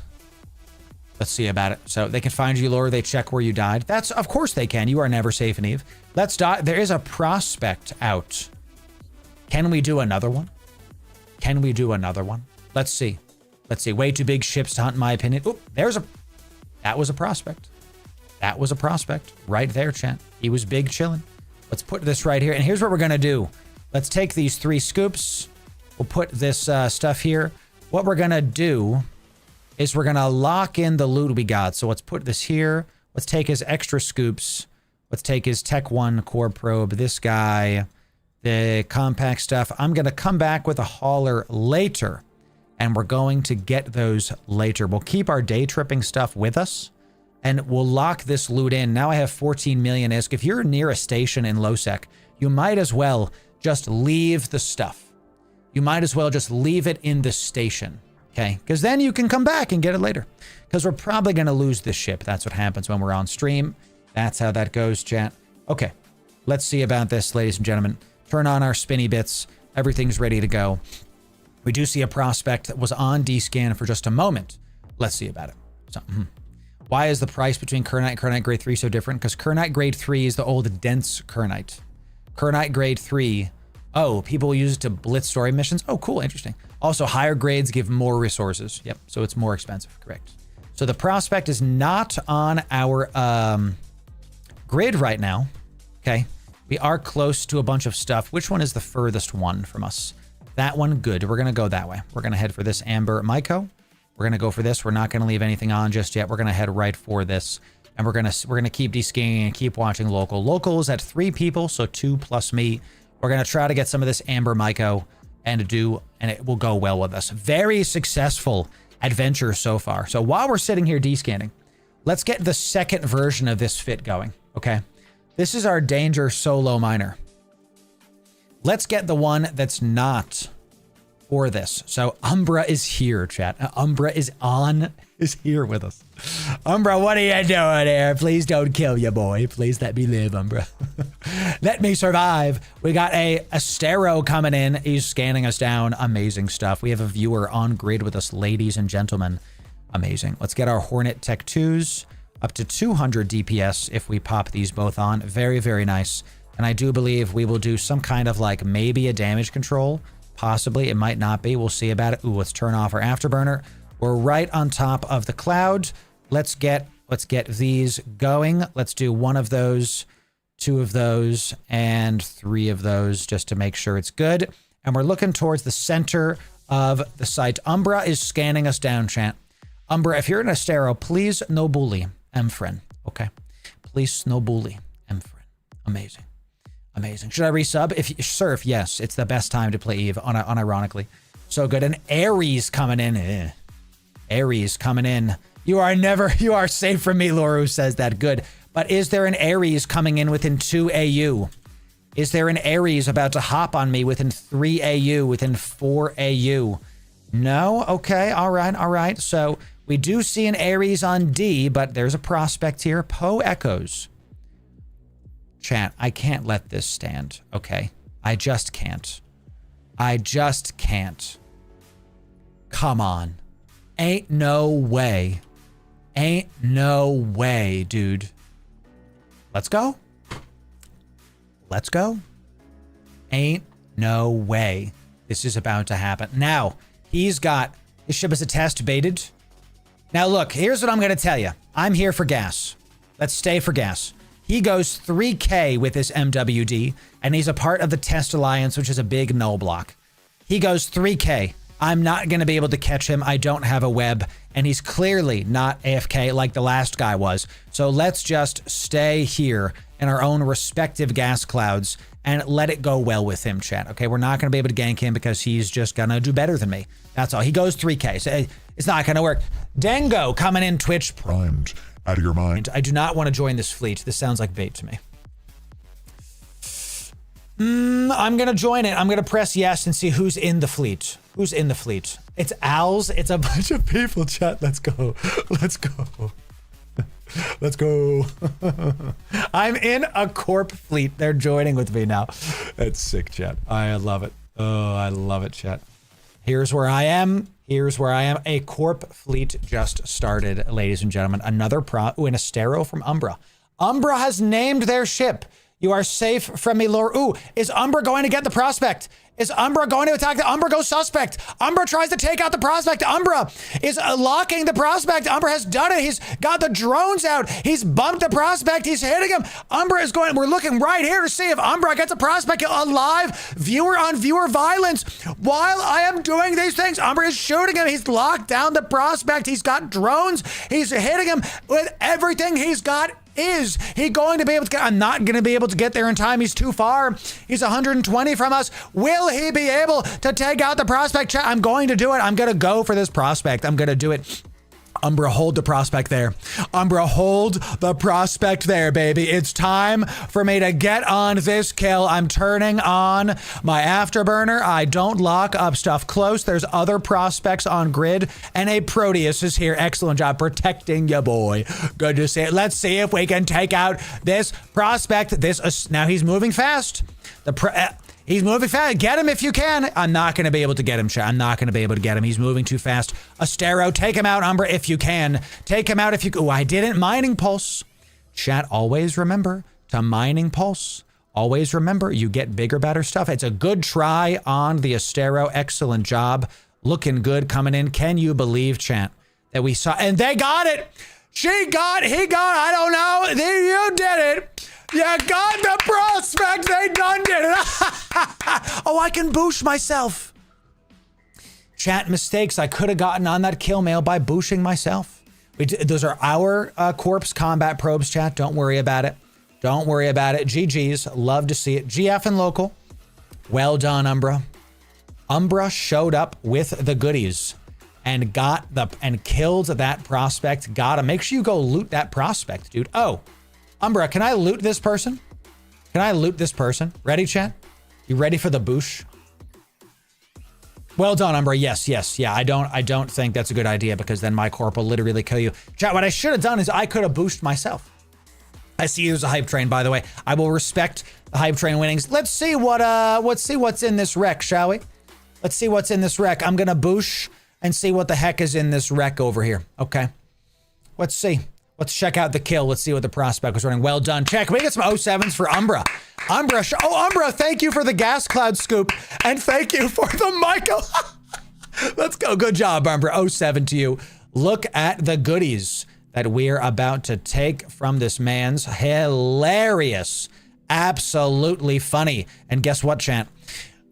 see about it. So they can find you, Loru. They check where you died. That's, of course they can. You are never safe in Eve. Let's die. There is a prospect out. Can we do another one? Can we do another one? Let's see. Let's see. Way too big ships to hunt, in my opinion. Oop, that was a prospect. That was a prospect right there, chat. He was big chilling. Let's put this right here. And here's what we're going to do. Let's take these 3 scoops. We'll put this stuff here. What we're going to do is we're going to lock in the loot we got. So let's put this here. Let's take his extra scoops. Let's take his Tech 1 core probe. This guy, the compact stuff. I'm going to come back with a hauler later, and we're going to get those later. We'll keep our day tripping stuff with us, and we'll lock this loot in. Now I have 14 million ISK. If you're near a station in low-sec, you might as well just leave the stuff. You might as well just leave it in the station. Okay, because then you can come back and get it later. Because we're probably going to lose this ship. That's what happens when we're on stream. That's how that goes, chat. Okay, let's see about this, ladies and gentlemen. Turn on our spinny bits. Everything's ready to go. We do see a prospect that was on D-scan for just a moment. Let's see about it. So, why is the price between Kernite and Kernite Grade 3 so different? Because Kernite Grade 3 is the old dense Kernite. Kernite Grade 3... Oh, people use it to blitz story missions? Oh, cool, interesting. Also, higher grades give more resources. Yep, so it's more expensive, correct. So the prospect is not on our grid right now, okay? We are close to a bunch of stuff. Which one is the furthest one from us? That one, good. We're going to go that way. We're going to head for this Amber Myco. We're going to go for this. We're not going to leave anything on just yet. We're going to head right for this. And we're going to keep descanning and keep watching local. Local is at 3 people, so 2 plus me. We're going to try to get some of this Amber Myco and it will go well with us. Very successful adventure so far. So while we're sitting here descanning, let's get the second version of this fit going, okay? This is our danger solo miner. Let's get the one that's not for this. So Umbra is here, chat. Umbra is here with us. Umbra, what are you doing here? Please don't kill you, boy. Please let me live, Umbra. Let me survive. We got a Astero coming in. He's scanning us down. Amazing stuff. We have a viewer on grid with us, ladies and gentlemen. Amazing. Let's get our Hornet Tech 2s up to 200 DPS if we pop these both on. Very, very nice. And I do believe we will do some kind of like maybe a damage control. Possibly. It might not be. We'll see about it. Ooh, let's turn off our afterburner. We're right on top of the cloud. Let's get these going. Let's do 1 of those, 2 of those, and 3 of those just to make sure it's good. And we're looking towards the center of the site. Umbra is scanning us down, chat. Umbra, if you're in Astero, please no bully friend. Okay? Please no bully friend. Amazing. Amazing. Should I resub? If yes, it's the best time to play Eve, unironically. So good. And Ares coming in. Ares coming in. You are safe from me, Loru says that. Good. But is there an Ares coming in within 2 AU? Is there an Ares about to hop on me within 3 AU, within 4 AU? No? Okay. All right. So we do see an Ares on D, but there's a prospect here. Poe echoes. Chat, I can't let this stand, okay? I just can't. Come on. Ain't no way. Dude. Let's go. Ain't no way this is about to happen. Now, his ship is a test baited. Now look, here's what I'm going to tell you. I'm here for gas. Let's stay for gas. He goes 3K with this MWD, and he's a part of the Test Alliance, which is a big null block. He goes 3K. I'm not going to be able to catch him. I don't have a web, and he's clearly not AFK like the last guy was. So let's just stay here in our own respective gas clouds and let it go well with him, chat. Okay, we're not going to be able to gank him because he's just going to do better than me. That's all. He goes 3K, so it's not going to work. Dango coming in Twitch. Primed out of your mind. I do not want to join this fleet. This sounds like bait to me. I'm going to join it. I'm going to press yes and see who's in the fleet. Who's in the fleet? It's owls. It's a bunch of people, chat. Let's go. Let's go. Let's go. I'm in a Corp fleet. They're joining with me now. That's sick, chat. I love it. Oh, I love it, chat. Here's where I am. Here's where I am. A Corp fleet just started, ladies and gentlemen. Another an Astero from Umbra. Umbra has named their ship. You are safe from me, Loru. Ooh, is Umbra going to get the prospect? Is Umbra going to attack the Umbra goes suspect? Umbra tries to take out the prospect. Umbra is locking the prospect. Umbra has done it. He's got the drones out. He's bumped the prospect. He's hitting him. Umbra is going, we're looking right here to see if Umbra gets a prospect alive. Viewer on viewer violence. While I am doing these things, Umbra is shooting him. He's locked down the prospect. He's got drones. He's hitting him with everything he's got. Is he going to be able to get? I'm not going to be able to get there in time. He's too far. He's 120 from us. Will he be able to take out the prospect? I'm going to do it. I'm going to go for this prospect. I'm going to do it. Umbra, hold the prospect there. Umbra, hold the prospect there, baby. It's time for me to get on this kill. I'm turning on my afterburner. I don't lock up stuff close. There's other prospects on grid, and a Proteus is here. Excellent job protecting ya, boy. Good to see it. Let's see if we can take out this prospect. Now he's moving fast. He's moving fast. Get him if you can. I'm not going to be able to get him, chat. I'm not going to be able to get him. He's moving too fast. Astero, take him out, Umbra, if you can. Take him out if you can. Oh, I didn't. Mining pulse. Chat, always remember to mining pulse. Always remember, you get bigger, better stuff. It's a good try on the Astero. Excellent job. Looking good coming in. Can you believe, chat, that we saw? And they got it. He got, I don't know. You did it. You got the prospect. They done did it. Oh, I can boosh myself. Chat, mistakes. I could have gotten on that kill mail by booshing myself. Those are our corpse combat probes, chat. Don't worry about it. Don't worry about it. GG's. Love to see it. GF and local. Well done, Umbra. Umbra showed up with the goodies and killed that prospect. Gotta make sure you go loot that prospect, dude. Oh. Umbra, can I loot this person? Can I loot this person? Ready, chat? You ready for the boosh? Well done, Umbra. Yes. Yeah, I don't think that's a good idea because then my corp will literally kill you. Chat, what I should have done is I could have boosted myself. I see you as a hype train, by the way. I will respect the hype train winnings. Let's see what's in this wreck, shall we? Let's see what's in this wreck. I'm gonna boosh and see what the heck is in this wreck over here. Okay. Let's see. Let's check out the kill. Let's see what the prospect was running. Well done. Check. We get some 07s for Umbra. Umbra, thank you for the gas cloud scoop. And thank you for the Michael. Let's go. Good job, Umbra. 07 to you. Look at the goodies that we're about to take from this man's. Hilarious. Absolutely funny. And guess what, chat?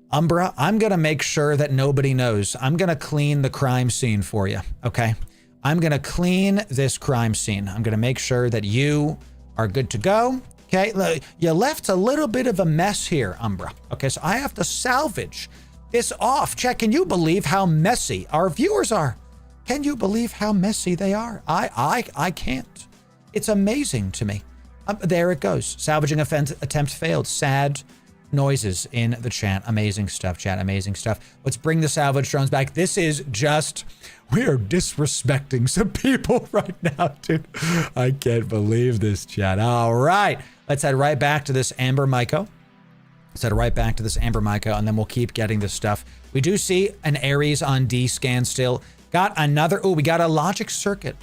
Umbra, I'm going to make sure that nobody knows. I'm going to clean the crime scene for you. Okay? I'm going to clean this crime scene. I'm going to make sure that you are good to go. Okay, you left a little bit of a mess here, Umbra. Okay, so I have to salvage this off. Check, can you believe how messy our viewers are? Can you believe how messy they are? I can't. It's amazing to me. There it goes. Salvaging attempt failed. Sad noises in the chat. Amazing stuff, chat. Amazing stuff. Let's bring the salvage drones back. This is just... We are disrespecting some people right now, dude. I can't believe this, chat. All right. Let's head right back to this Amber Myco. And then we'll keep getting this stuff. We do see an Ares on D scan still. Got another... Oh, we got a logic circuit.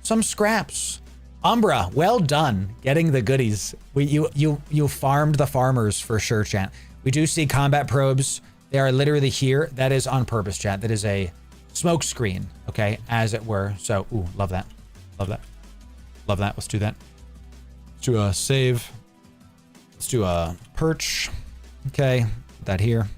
Some scraps. Umbra, well done getting the goodies. You farmed the farmers for sure, chat. We do see combat probes. They are literally here. That is on purpose, chat. That is a smoke screen, okay, as it were. So, ooh, love that. Love that. Let's do that. do a save. Let's do a perch. Okay, put that here.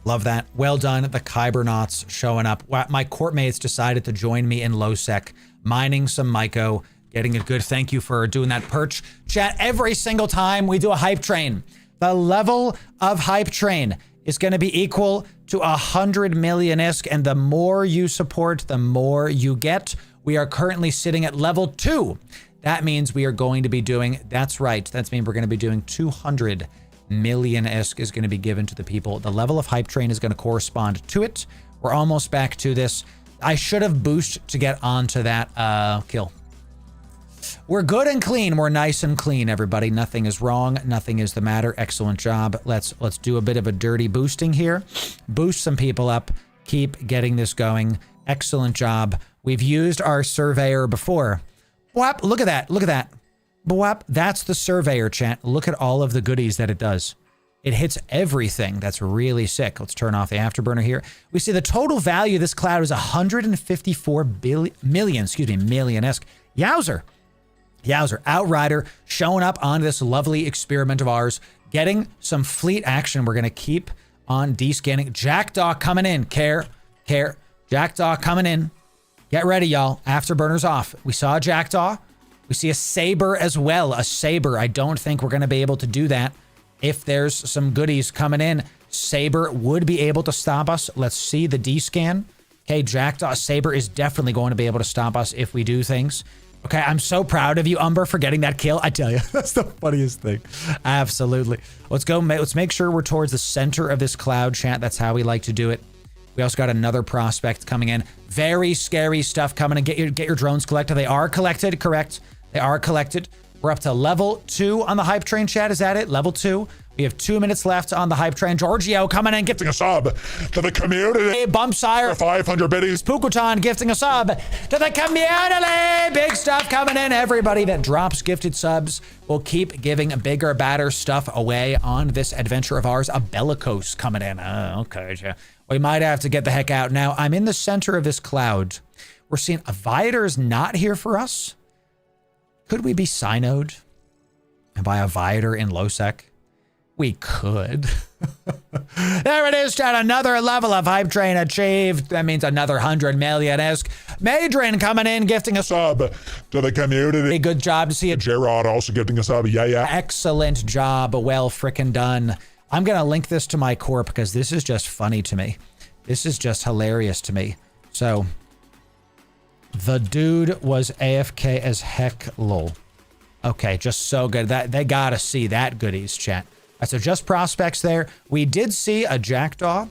Love that. Well done. The KYBERNAUTs showing up. My Corp mates decided to join me in low sec, mining some Myco, getting a good thank you for doing that perch. Chat, every single time we do a hype train, the level of hype train is going to be equal to 100 million ISK, and the more you support, the more you get. We are currently sitting at level 2. That means we are going to be doing, that's right, that means we're going to be doing 200 million ISK is going to be given to the people. The level of hype train is going to correspond to it. We're almost back to this. I should have boosted to get onto that kill. We're good and clean. We're nice and clean, everybody. Nothing is wrong. Nothing is the matter. Excellent job. Let's do a bit of a dirty boosting here. Boost some people up. Keep getting this going. Excellent job. We've used our surveyor before. Whap, look at that. Look at that. Whap, that's the surveyor, chat. Look at all of the goodies that it does. It hits everything. That's really sick. Let's turn off the afterburner here. We see the total value of this cloud is 154 million ISK. Yowzer. Yowzer. Outrider showing up on this lovely experiment of ours, getting some fleet action. We're going to keep on descanning. Jackdaw coming in. Care. Jackdaw coming in. Get ready, y'all. Afterburner's off. We saw a Jackdaw. We see a Saber as well. A Saber. I don't think we're going to be able to do that. If there's some goodies coming in, Saber would be able to stop us. Let's see the D-scan. Okay, Jackdaw. Saber is definitely going to be able to stop us if we do things. Okay, I'm so proud of you, Umber, for getting that kill. I tell you, that's the funniest thing. Absolutely. Let's go. Let's make sure we're towards the center of this cloud, chat. That's how we like to do it. We also got another prospect coming in. Very scary stuff coming in. Get your drones collected. They are collected, correct? They are collected. We're up to level 2 on the hype train, chat. Is that it? Level 2. We have 2 minutes left on the hype train. Giorgio coming in, gifting A sub to the community. a bump sire. 500 biddies. Pukutan gifting a sub to the community. Big stuff coming in. Everybody that drops gifted subs will keep giving bigger, badder stuff away on this adventure of ours. A Bellicose coming in. Okay. We might have to get the heck out. Now, I'm in the center of this cloud. We're seeing a Viator's not here for us. Could we be Synoed and buy a Viator in low sec? We could. There it is, chat. Another level of hype train achieved. That means another 100 million ISK. Madrin coming in, gifting a Sub to the community. good job to see it. Gerard also gifting a sub. Yeah. Excellent job. Well frickin' done. I'm going to link this to my Corp because this is just funny to me. This is just hilarious to me. So, the dude was AFK as heck, lol. Okay, just so good. That they got to see that goodies, chat. So just prospects there. We did see a Jackdaw.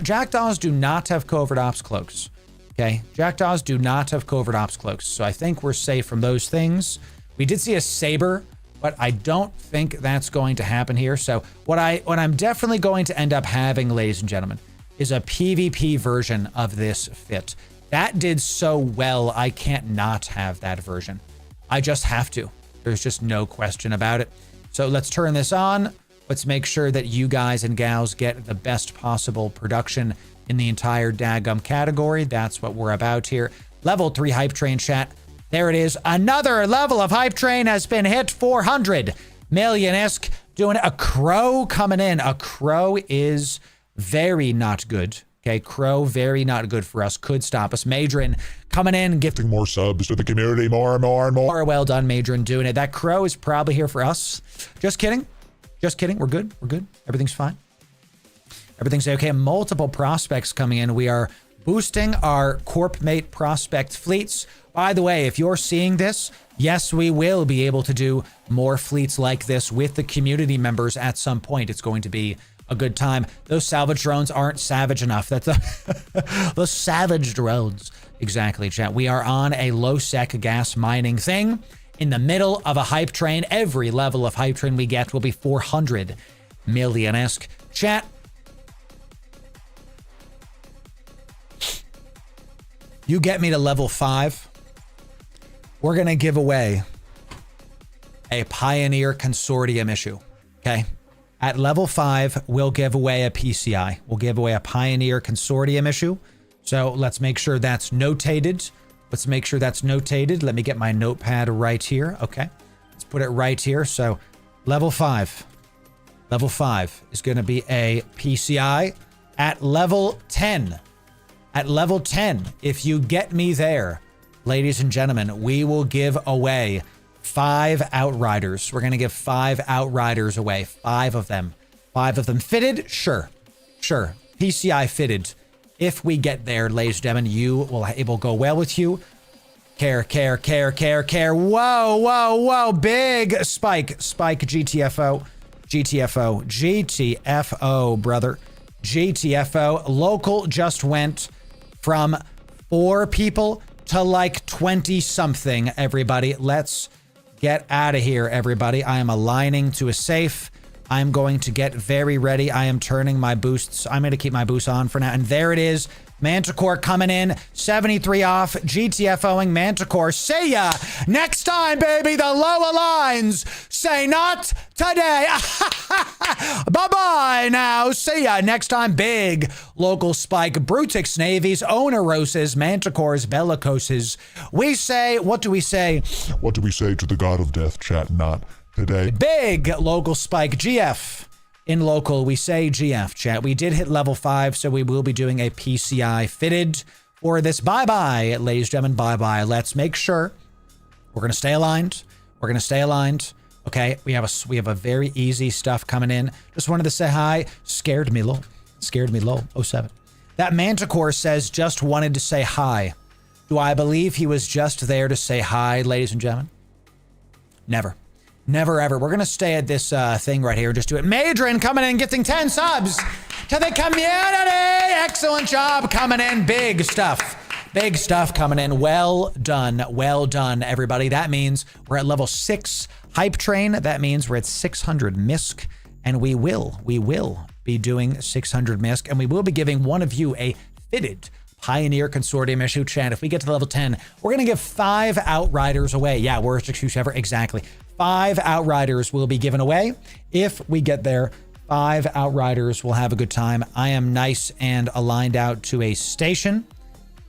Jackdaws do not have covert ops cloaks. Okay, Jackdaws do not have covert ops cloaks. So I think we're safe from those things. We did see a Saber, but I don't think that's going to happen here. So what I'm definitely going to end up having, ladies and gentlemen, is a PvP version of this fit. That did so well, I can't not have that version. I just have to. There's just no question about it. So let's turn this on. Let's make sure that you guys and gals get the best possible production in the entire daggum category. That's what we're about here. Level 3 hype train, chat. There it is. Another level of hype train has been hit. 400 million ISK. Doing a Crow coming in. A Crow is very not good. Okay, Crow, very not good for us. Could stop us. Madrin coming in, gifting More subs to the community. More and more. Well done, Madrin, doing it. That Crow is probably here for us. Just kidding. Just kidding. We're good. We're good. Everything's fine. Everything's okay. Multiple prospects coming in. We are boosting our Corp mate prospect fleets. By the way, if you're seeing this, yes, we will be able to do more fleets like this with the community members at some point. It's going to be a good time. Those salvage drones aren't savage enough. That's those savage drones. Exactly, chat. We are on a low sec gas mining thing in the middle of a hype train. Every level of hype train we get will be 400 million ISK. Chat. You get me to level 5. We're going to give away a Pioneer Consortium issue. Okay. At level 5, we'll give away a PCI. We'll give away a Pioneer Consortium issue. So let's make sure that's notated. Let's make sure that's notated. Let me get my notepad right here. Okay. Let's put it right here. So level 5. Level 5 is going to be a PCI at level 10. At level 10, if you get me there, ladies and gentlemen, we will give away 5 Outriders. We're going to give 5 Outriders away. 5 of them. 5 of them fitted? Sure. Sure. PCI fitted. If we get there, ladies and gentlemen, it will go well with you. Care. Whoa, whoa, whoa. Big spike. Spike GTFO. GTFO, brother. GTFO. Local just went from 4 people to like 20 something, everybody. Let's get out of here, everybody. I am aligning to a safe. I'm going to get very ready. I am turning my boosts. I'm going to keep my boost on for now. And there it is. Manticore coming in, 73 off, GTFOing Manticore. See ya next time, baby. The lower lines say not today. Bye-bye now. See ya next time. Big local spike. Brutix Navies, Oneroses, Manticores, Bellicoses. We say, what do we say? What do we say to the god of death, chat? Not today. Big local spike. GF. In local, we say GF, chat. We did hit level 5, so we will be doing a PCI fitted for this. Bye-bye, ladies and gentlemen. Bye-bye. Let's make sure we're going to stay aligned. We're going to stay aligned. Okay, we have a very easy stuff coming in. Just wanted to say hi. Scared me low. 07. That Manticore says just wanted to say hi. Do I believe he was just there to say hi, ladies and gentlemen? Never. Never ever. We're going to stay at this thing right here. Just do it. Madrin coming in, getting 10 subs to the community. Excellent job coming in. Big stuff. Big stuff coming in. Well done. Well done, everybody. That means we're at level 6 hype train. That means we're at 600 MISC. And we will be doing 600 MISC. And we will be giving one of you a fitted Pioneer Consortium issue, chat. If we get to level 10, we're going to give 5 Outriders away. Yeah, worst excuse ever. Exactly. 5 Outriders will be given away. If we get there, 5 Outriders will have a good time. I am nice and aligned out to a station.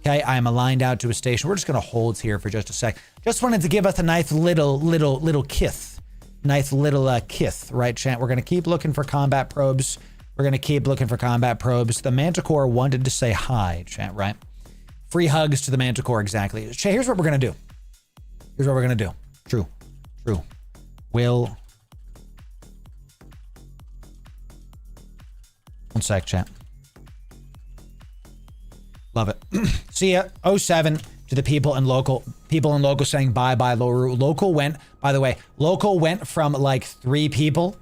Okay, I am aligned out to a station. We're just going to hold here for just a sec. Just wanted to give us a nice little kith. Nice little kith, right, chat? We're going to keep looking for combat probes. We're going to keep looking for combat probes. The Manticore wanted to say hi, chat, right? Free hugs to the Manticore, exactly. Chat, here's what we're going to do. Here's what we're going to do. True. Will. One sec, chat. Love it. See ya. 07 to the people in local. People in local saying bye-bye, Loru. Local went, by the way, local went from like 3 people.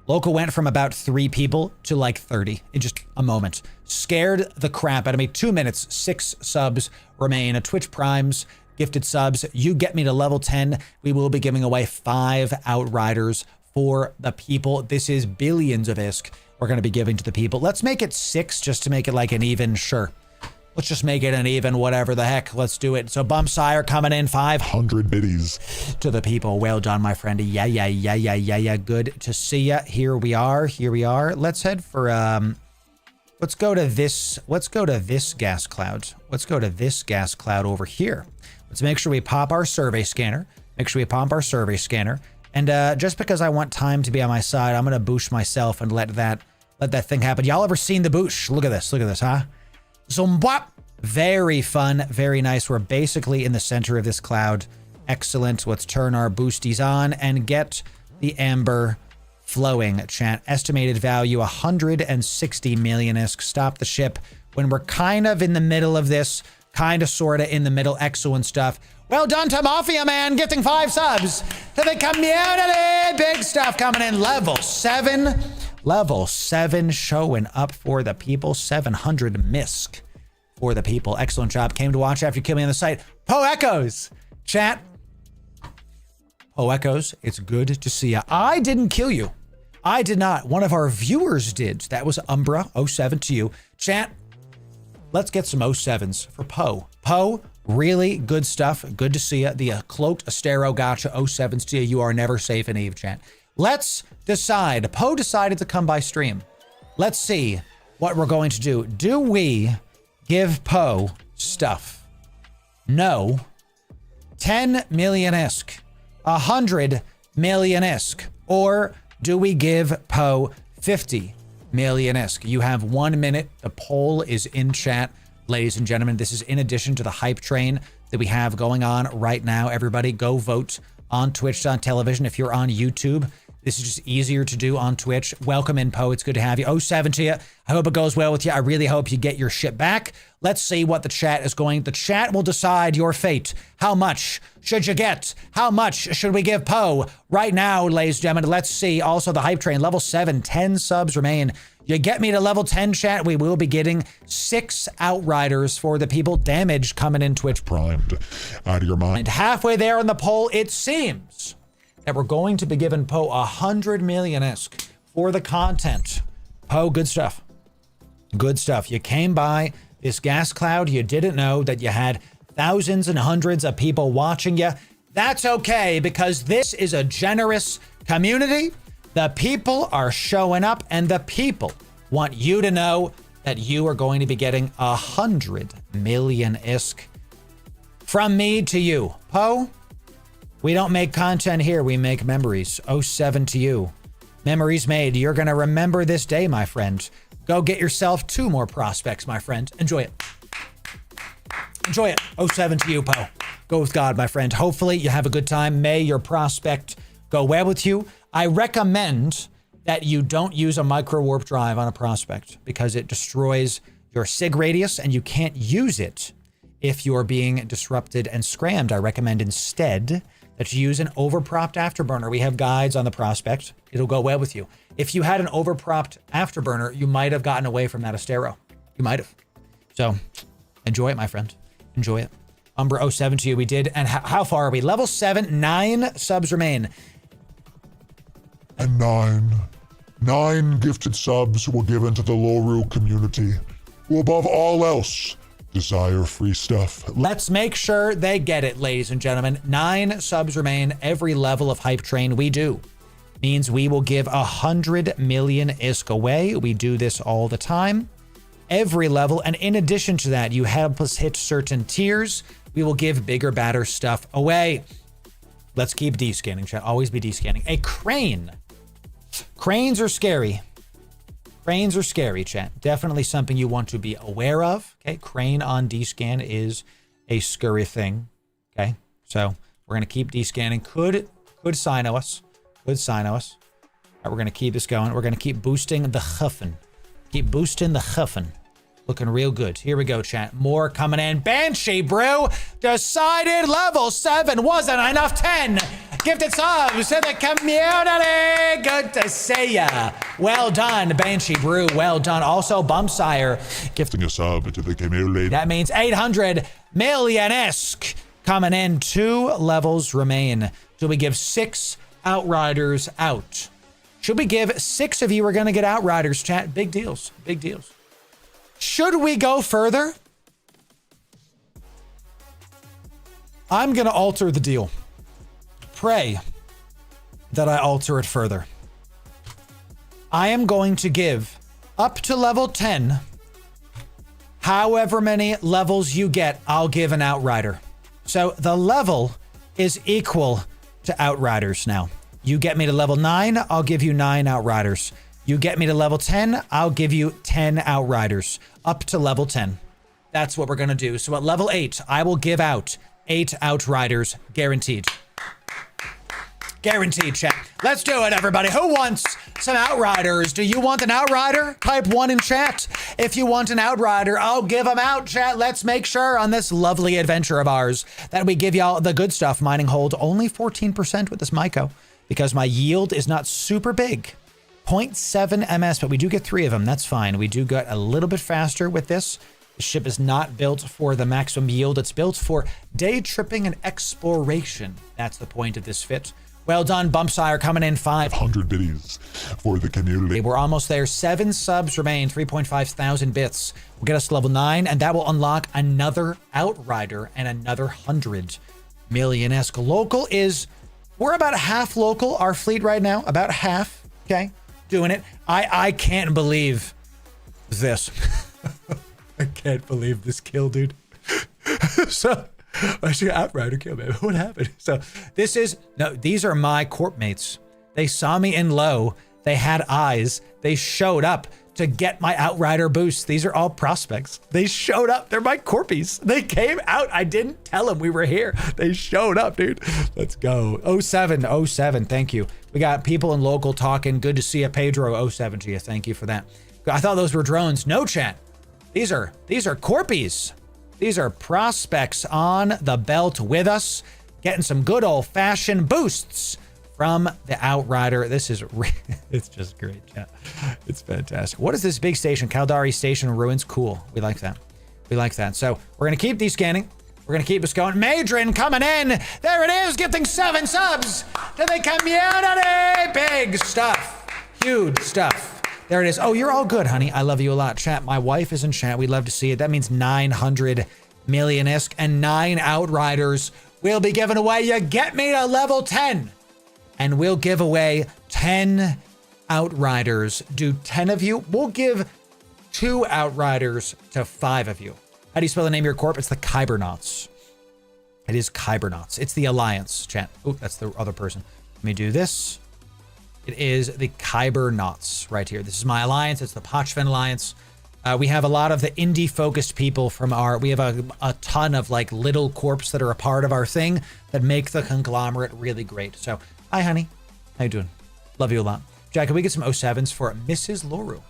Local went from about 3 people to like 30 in just a moment. Scared the crap out of me. 2 minutes, 6 subs remain. Twitch Primes, gifted subs. You get me to level 10. We will be giving away 5 Outriders for the people. This is billions of ISK we're going to be giving to the people. Let's make it 6 just to make it like an even. Sure. Let's just make it an even, whatever the heck. Let's do it. So Bumpsire coming in 500 biddies to the people. Well done, my friend. Yeah. Good to see ya. Here we are. Let's head for let's go to this gas cloud. Let's go to this gas cloud over here. Let's make sure we pop our survey scanner. And just because I want time to be on my side, I'm gonna boosh myself and let that thing happen. Y'all ever seen the boosh? Look at this, huh? Zombwap. Very fun, very nice. We're basically in the center of this cloud. Excellent. Let's turn our boosties on and get the amber flowing, chat. Estimated value 160 million ISK. Stop the ship when we're kind of in the middle of this, kind of sorta in the middle. Excellent stuff. Well done to Mafia Man, gifting 5 subs to the community. Big stuff coming in. Level 7 showing up for the people. 700 MISC for the people. Excellent job. Came to watch after you killed me on the site. Poe Echoes, chat. Poe Echoes, it's good to see ya. I didn't kill you. I did not. One of our viewers did. That was Umbra 07 to you. Chat, let's get some 07s for Poe. Poe, really good stuff. Good to see ya. The cloaked Astero gotcha 07s to you. You are never safe in Eve, chat. Let's decide. Poe decided to come by stream. Let's see what we're going to do. Do we give Poe stuff? No. 10 million ISK. 100 million isk? Or do we give Poe 50 million isk? You have 1 minute. The poll is in chat, ladies and gentlemen. This is in addition to the hype train that we have going on right now. Everybody go vote on Twitch.tv. If you're on YouTube, this is just easier to do on Twitch. Welcome in, Poe. It's good to have you. 07 to you. I hope it goes well with you. I really hope you get your shit back. Let's see what the chat is going. The chat will decide your fate. How much should you get? How much should we give Poe right now, ladies and gentlemen? Let's see. Also, the hype train, level 7, 10 subs remain. You get me to level 10, chat. We will be getting 6 Outriders for the people. Damage coming in Twitch. Primed out of your mind. And halfway there in the poll, it seems that we're going to be giving Poe 100 million isk for the content. Poe, good stuff. Good stuff. You came by this gas cloud. You didn't know that you had thousands and hundreds of people watching you. That's okay, because this is a generous community. The people are showing up, and the people want you to know that you are going to be getting 100 million isk from me to you. Poe, we don't make content here. We make memories. 07 to you. Memories made. You're going to remember this day, my friend. Go get yourself 2 more prospects, my friend. Enjoy it. Enjoy it. 07 to you, Poe. Go with God, my friend. Hopefully you have a good time. May your prospect go well with you. I recommend that you don't use a micro warp drive on a prospect because it destroys your sig radius and you can't use it if you're being disrupted and scrammed. I recommend instead that you use an overpropped afterburner. We have guides on the prospect. It'll go well with you. If you had an overpropped afterburner, you might have gotten away from that Astero. You might have. So enjoy it, my friend. Enjoy it. Umbra 07 to you. We did. And how far are we? Level 7, 9 subs remain. And 9 gifted subs were given to the Loru community, who above all else desire free stuff. Let's make sure they get it, ladies and gentlemen. 9 subs remain. Every level of hype train we do means we will give 100 million isk away. We do this all the time, every level. And in addition to that, you help us hit certain tiers, we will give bigger, badder stuff away. Let's keep descanning, chat. Always be descanning. A crane. Cranes are scary. Cranes are scary, chat. Definitely something you want to be aware of. Okay, crane on descan is a scurry thing. Okay, so we're gonna keep descanning. Could sino us. Could sino us. All right, we're gonna keep this going. We're gonna keep boosting the huffin. Keep boosting the huffin. Looking real good. Here we go, chat. More coming in. Banshee Brew decided level 7 wasn't enough. 10 gifted subs to the community. Good to see ya. Well done, Banshee Brew. Well done. Also, Bumpsire gifting A sub to the community. That means 800 million isk coming in. 2 levels remain. So we give 6 Outriders out. Should we give 6 of you are going to get Outriders, chat? Big deals. Big deals. Should we go further? I'm going to alter the deal. Pray that I alter it further. I am going to give up to level 10. However many levels you get, I'll give an Outrider. So the level is equal to Outriders now. You get me to level 9, I'll give you 9 Outriders. You get me to level 10, I'll give you 10 Outriders. Up to level 10. That's what we're going to do. So at level 8, I will give out 8 Outriders, guaranteed. Guaranteed, chat. Let's do it, everybody. Who wants some Outriders? Do you want an Outrider? Type 1 in chat. If you want an Outrider, I'll give them out, chat. Let's make sure on this lovely adventure of ours that we give y'all the good stuff. Mining hold only 14% with this Myco because my yield is not super big. 0.7 MS, but we do get 3 of them. That's fine. We do get a little bit faster with this. The ship is not built for the maximum yield. It's built for day tripping and exploration. That's the point of this fit. Well done, Bumpsire, coming in 500 biddies for the community. We're almost there. 7 subs remain, 3.5 thousand bits. Will get us to level 9, and that will unlock another Outrider and another 100 million-esque. Local is, we're about half local, our fleet right now, about half, okay? Doing it. I can't believe this. I can't believe this kill, dude. So I should outrider kill, man. What happened? So these are my corp mates. They saw me in low. They had eyes. They showed up to get my outrider boost. These are all prospects. They showed up. They're my corpies. They came out. I didn't tell them we were here. They showed up, dude. Let's go. 07. Thank you. We got people in local talking. Good to see you, Pedro. 07 to you. Thank you for that. I thought those were drones. No, chat. These are corpies. These are prospects on the belt with us, getting some good old-fashioned boosts from the outrider. This is it's just great, chat. It's fantastic. What is this big station? Caldari Station Ruins. Cool. We like that. We like that. So we're gonna keep these scanning. We're gonna keep us going. Madrin coming in. There it is, gifting 7 subs to the community. Big stuff. Huge stuff. There it is. Oh, you're all good, honey. I love you a lot. Chat, my wife is in chat. We'd love to see it. That means 900 million-isk and 9 outriders will be given away. You get me to level 10. And we'll give away 10 outriders. Do 10 of you? We'll give 2 outriders to 5 of you. How do you spell the name of your corp? It's the KYBERNAUTs. It is KYBERNAUTs. It's the Alliance, chat. Oh, that's the other person. Let me do this. It is the KYBERNAUTs right here. This is my alliance. It's the Pochven Alliance. We have a lot of the indie-focused people from we have a ton of like little corps that are a part of our thing that make the conglomerate really great. So, hi, honey. How you doing? Love you a lot. Jack, can we get some 07s for Mrs. Loru?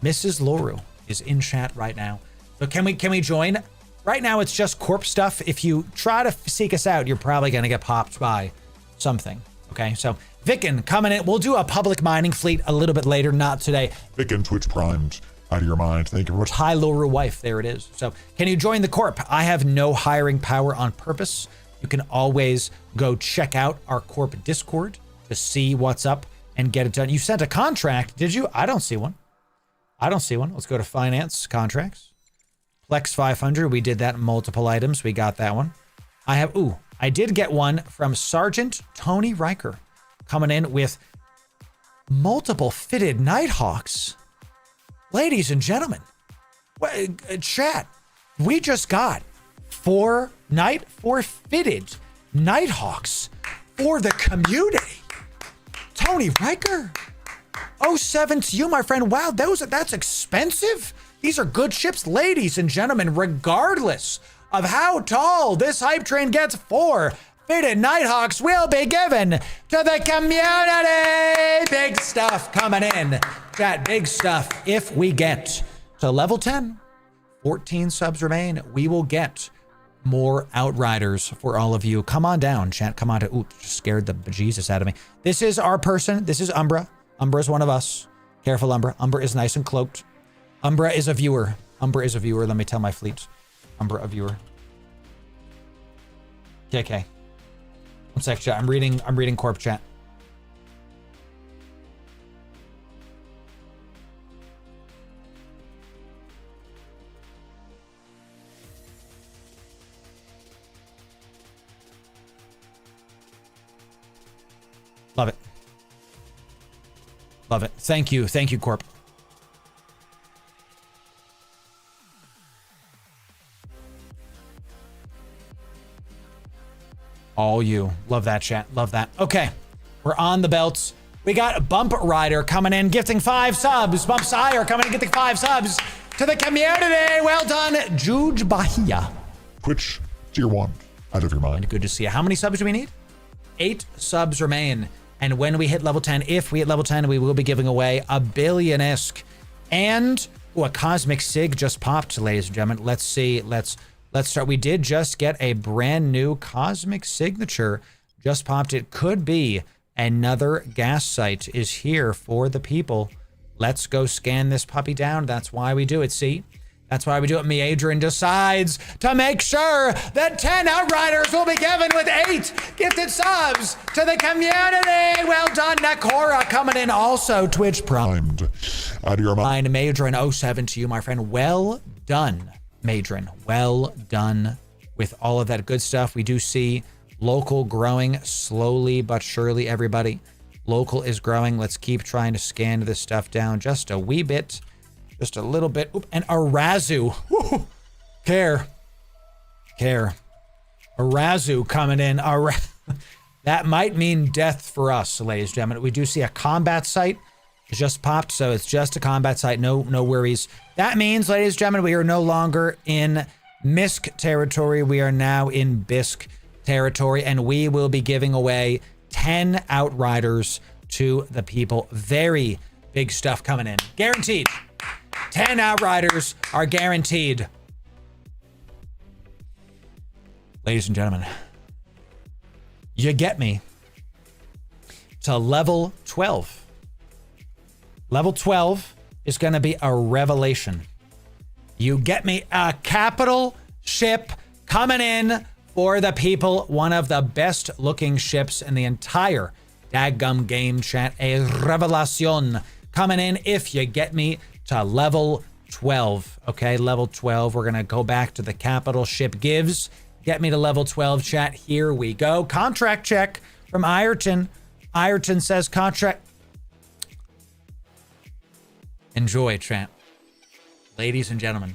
Mrs. Loru is in chat right now. So can we join? Right now, it's just corp stuff. If you try to seek us out, you're probably going to get popped by something. Okay, so Vicken coming in. We'll do a public mining fleet a little bit later, not today. Vicken Twitch primed. Out of your mind. Thank you very much. Hi, Loru wife. There it is. So can you join the corp? I have no hiring power on purpose. You can always go check out our corp Discord to see what's up and get it done. You sent a contract, did you? I don't see one. I don't see one. Let's go to finance contracts. Plex 500. We did that in multiple items. We got that one. I did get one from Sergeant Tony Riker coming in with multiple fitted Nighthawks. Ladies and gentlemen, chat, we just got 4 fitted Nighthawks for the community. Tony Riker, 07 to you, my friend. Wow, that's expensive. These are good ships, ladies and gentlemen, regardless of how tall this hype train gets. 4 fitted Nighthawks will be given to the community. Big stuff coming in. Chat, big stuff. If we get to level 10, 14 subs remain, we will get more outriders for all of you. Come on down, chat. Come on to, ooh, scared the bejesus out of me. This is our person. This is Umbra. Umbra is one of us. Careful, Umbra. Umbra is nice and cloaked. Umbra is a viewer. Umbra is a viewer. Let me tell my fleet. Umbra, a viewer. KK. One sec, chat. I'm reading corp chat. Love it. Love it. Thank you. Thank you, Corp. All you. Love that, chat. Love that. Okay. We're on the belts. We got Bump Rider coming in, gifting 5 subs. Bump Sire coming in, gifting 5 subs to the community. Well done, Juge Bahia. Twitch, tier 1. Out of your mind. Good to see you. How many subs do we need? 8 subs remain. And when we hit level 10, if we hit level 10, we will be giving away a billion-esque. And a Cosmic Sig just popped, ladies and gentlemen. Let's see. Let's start. We did just get a brand new Cosmic Signature. Just popped. It could be another gas site is here for the people. Let's go scan this puppy down. That's why we do it, see? That's why we do it. Adrian decides to make sure that 10 outriders will be given with 8 gifted subs to the community. Well done, Nakora coming in also. Twitch primed. Out of your mind. Madrin 07 to you, my friend. Well done, Madrin. Well done with all of that good stuff. We do see local growing slowly but surely, everybody. Local is growing. Let's keep trying to scan this stuff down just a wee bit. Just a little bit. Oop, and Arazu. Woo. Care. Arazu coming in. That might mean death for us, ladies and gentlemen. We do see a combat site. It just popped, so it's just a combat site. No worries. That means, ladies and gentlemen, we are no longer in Misk territory. We are now in Bisk territory, and we will be giving away 10 Outriders to the people. Very big stuff coming in. Guaranteed. 10 Outriders are guaranteed. Ladies and gentlemen, you get me to level 12. Level 12 is going to be a revelation. You get me a capital ship coming in for the people. One of the best looking ships in the entire daggum game, chat. A revelation coming in if you get me to level 12. Okay, level 12. We're going to go back to the capital ship gives. Get me to level 12, chat. Here we go. Contract check from Ayrton. Ayrton says contract. Enjoy, chat. Ladies and gentlemen,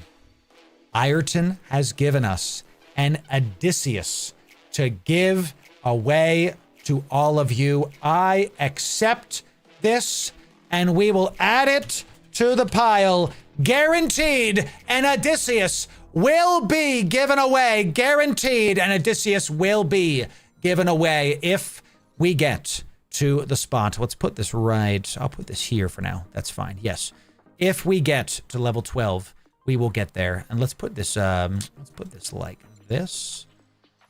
Ayrton has given us an Odysseus to give away to all of you. I accept this, and we will add it to the pile. Guaranteed, an Odysseus will be given away. Guaranteed, an Odysseus will be given away if we get to the spot. Let's put this right. I'll put this here for now. That's fine. Yes. If we get to level 12, we will get there. And let's put this like this.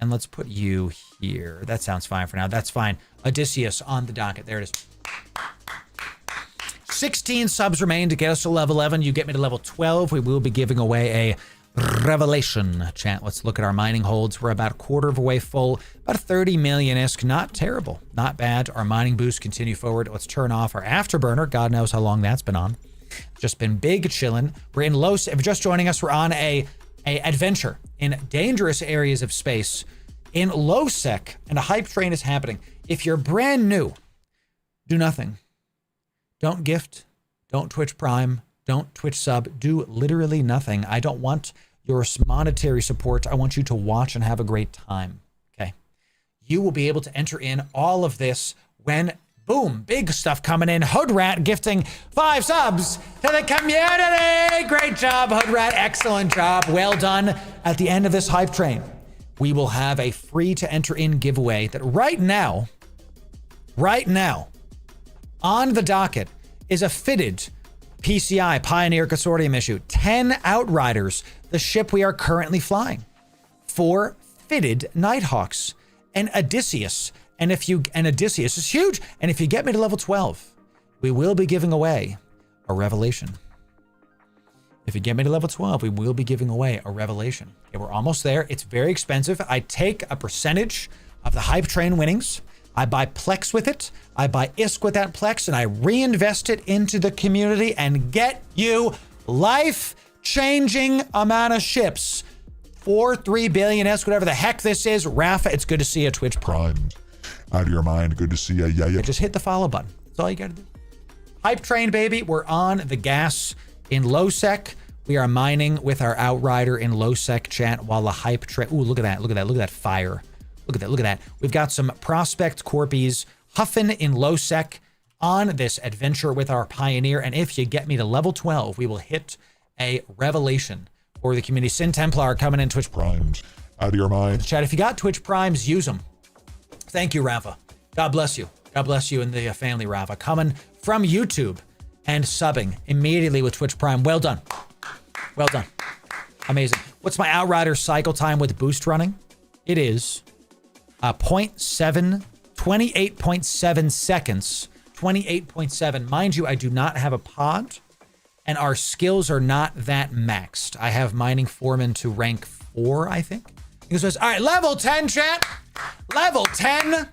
And let's put you here. That sounds fine for now. That's fine. Odysseus on the docket. There it is. 16 subs remain to get us to level 11. You get me to level 12. We will be giving away a revelation, chat. Let's look at our mining holds. We're about a quarter of a way full. About 30 million-isk. Not terrible. Not bad. Our mining boosts continue forward. Let's turn off our afterburner. God knows how long that's been on. Just been big chilling. We're in low. If you're just joining us, we're on a adventure in dangerous areas of space in low sec, and a hype train is happening. If you're brand new, do nothing. Don't gift. Don't Twitch Prime. Don't Twitch sub. Do literally nothing. I don't want your monetary support. I want you to watch and have a great time. Okay. You will be able to enter in all of this when boom, big stuff coming in. Hoodrat gifting 5 subs to the community. Great job, Hoodrat. Excellent job. Well done. At the end of this hype train, we will have a free to enter in giveaway that right now, on the docket is a fitted PCI, Pioneer Consortium issue. 10 Outriders, the ship we are currently flying. 4 fitted Nighthawks. An Odysseus. And Odysseus is huge. And if you get me to level 12, we will be giving away a revelation. If you get me to level 12, we will be giving away a revelation. Okay, we're almost there. It's very expensive. I take a percentage of the hype train winnings. I buy Plex with it. I buy ISK with that Plex, and I reinvest it into the community and get you life-changing amount of ships. 3 billion ISK, whatever the heck this is. Rafa, it's good to see you, Twitch Primed. Out of your mind. Good to see you. Yeah. Just hit the follow button. That's all you gotta do. Hype train, baby. We're on the gas in low sec. We are mining with our Outrider in low sec, chat, while the hype train. Ooh, look at that. Look at that. Look at that fire. Look at that. We've got some prospect corpies huffing in low sec on this adventure with our Pioneer. And if you get me to level 12, we will hit a revelation for the community. Sin Templar coming in Twitch Primed. Out of your mind. Chat, if you got Twitch Primes, use them. Thank you, Rafa. God bless you. God bless you and the family, Rafa. Coming from YouTube and subbing immediately with Twitch Prime. Well done. Well done. Amazing. What's my Outrider cycle time with boost running? It is 28.7 seconds. 28.7. Mind you, I do not have a pod, and our skills are not that maxed. I have Mining Foreman to rank 4, I think. All right, level 10, chat. Level 10.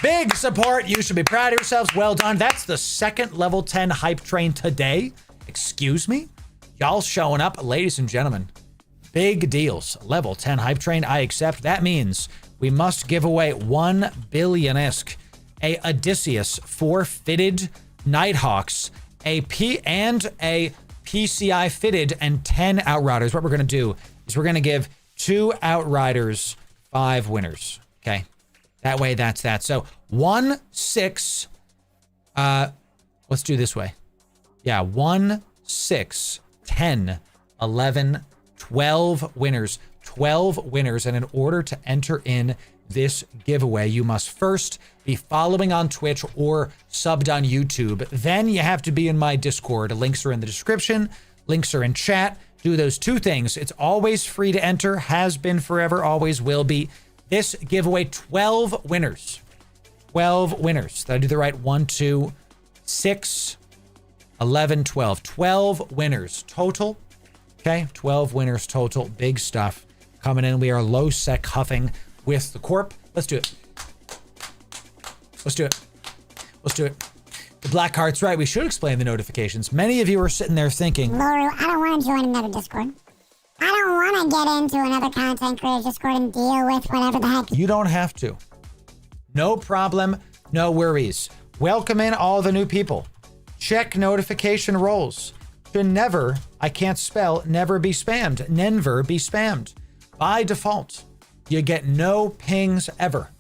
Big support. You should be proud of yourselves. Well done. That's the second level 10 hype train today. Excuse me? Y'all showing up, ladies and gentlemen. Big deals. Level 10 hype train. I accept. That means we must give away 1 billion ISK, a Odysseus, 4 fitted Nighthawks, a PCI fitted, and 10 Outriders. What we're going to do is we're going to give 2 Outriders 5 winners. Okay. That way, that's that. So 1, 6, let's do this way. Yeah, 1, 6, 10, 11, 12 winners. 12 winners. And in order to enter in this giveaway, you must first be following on Twitch or subbed on YouTube. Then you have to be in my Discord. Links are in the description. Links are in chat. Do those 2 things. It's always free to enter. Has been forever. Always will be. This giveaway, 12 winners. 12 winners. Did I do the right? 1, 2, 6, 11, 12. 12 winners total. Okay, 12 winners total. Big stuff coming in. We are low sec huffing with the Corp. Let's do it. Let's do it. Let's do it. The black heart's right. We should explain the notifications. Many of you are sitting there thinking, Loru, I don't want to join another Discord. I don't want to get into another content creator Discord and deal with whatever the heck. you don't have to. No problem. No worries. Welcome in all the new people. Check notification roles. To never, I can't spell, never be spammed. Never be spammed. By default, you get no pings ever.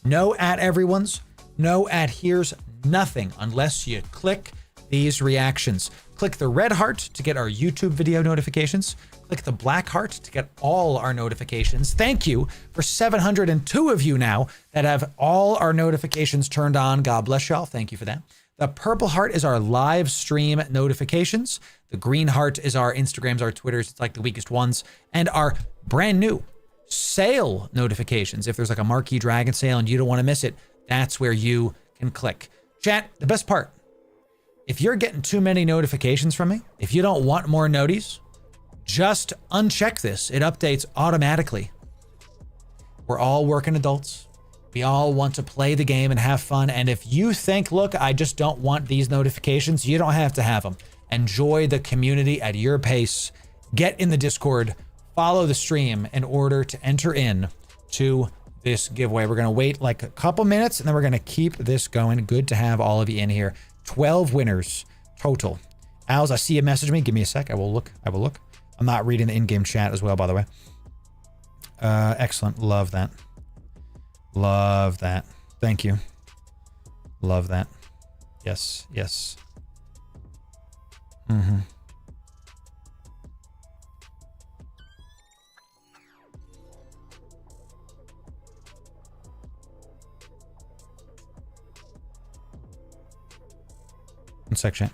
No at everyone's, no at here's, nothing unless you click these reactions. Click the red heart to get our YouTube video notifications. Click the black heart to get all our notifications. Thank you for 702 of you now that have all our notifications turned on. God bless y'all. Thank you for that. The purple heart is our live stream notifications. The green heart is our Instagrams, our Twitters. It's like the weakest ones. And our brand new sale notifications. If there's like a marquee dragon sale and you don't want to miss it, that's where you can click. Chat, the best part. If you're getting too many notifications from me, if you don't want more noties, just uncheck this. It updates automatically. We're all working adults. We all want to play the game and have fun. And if you think, look, I just don't want these notifications, you don't have to have them. Enjoy the community at your pace. Get in the Discord. Follow the stream in order to enter in to this giveaway. We're going to wait like a couple minutes and then we're going to keep this going. Good to have all of you in here. 12 winners total. Als, I see you message me. Give me a sec. I will look. I'm not reading the in-game chat as well, by the way. Excellent. Love that. Love that. Thank you. Love that. Yes. Yes. Mm-hmm. One sec, chat.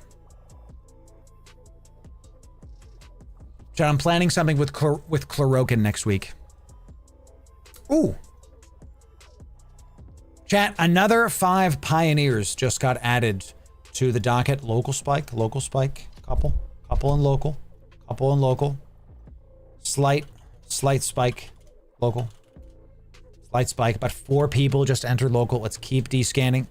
Chat, I'm planning something with Chlorokin next week. Ooh. Chat, another 5 pioneers just got added to the docket. Local spike, couple and local. Slight spike, local. Slight spike, but 4 people just entered local. Let's keep descanning.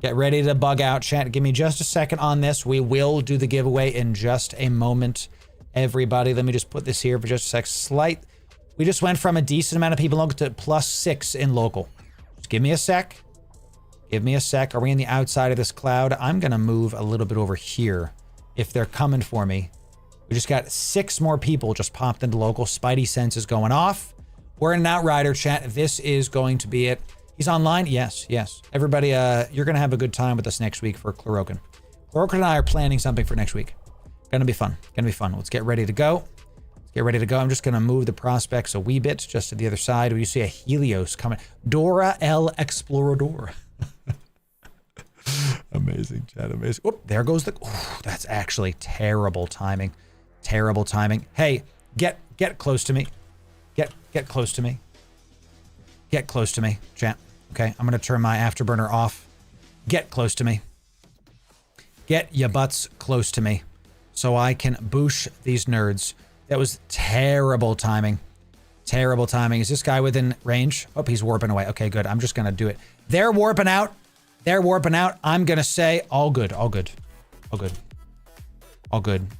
Get ready to bug out, chat. Give me just a second on this. We will do the giveaway in just a moment. Everybody, let me just put this here for just a sec. We just went from a decent amount of people local to +6 in local. Just give me a sec. Are we in the outside of this cloud? I'm going to move a little bit over here if they're coming for me. We just got 6 more people just popped into local. Spidey sense is going off. We're in an outrider, chat. This is going to be it. He's online? Yes. Everybody, you're going to have a good time with us next week for Chlorokin. Chlorokin and I are planning something for next week. Gonna be fun. Let's get ready to go. I'm just going to move the prospects a wee bit just to the other side. We see a Helios coming. Dora El Explorador. Amazing, chat. Amazing. Whoop, there goes the... Oh, that's actually terrible timing. Hey, get close to me. Get close to me. Get close to me, chat. Okay, I'm going to turn my afterburner off. Get close to me. Get your butts close to me so I can boosh these nerds. That was terrible timing. Is this guy within range? Oh, he's warping away. Okay, good. I'm just going to do it. They're warping out. I'm going to say all good. No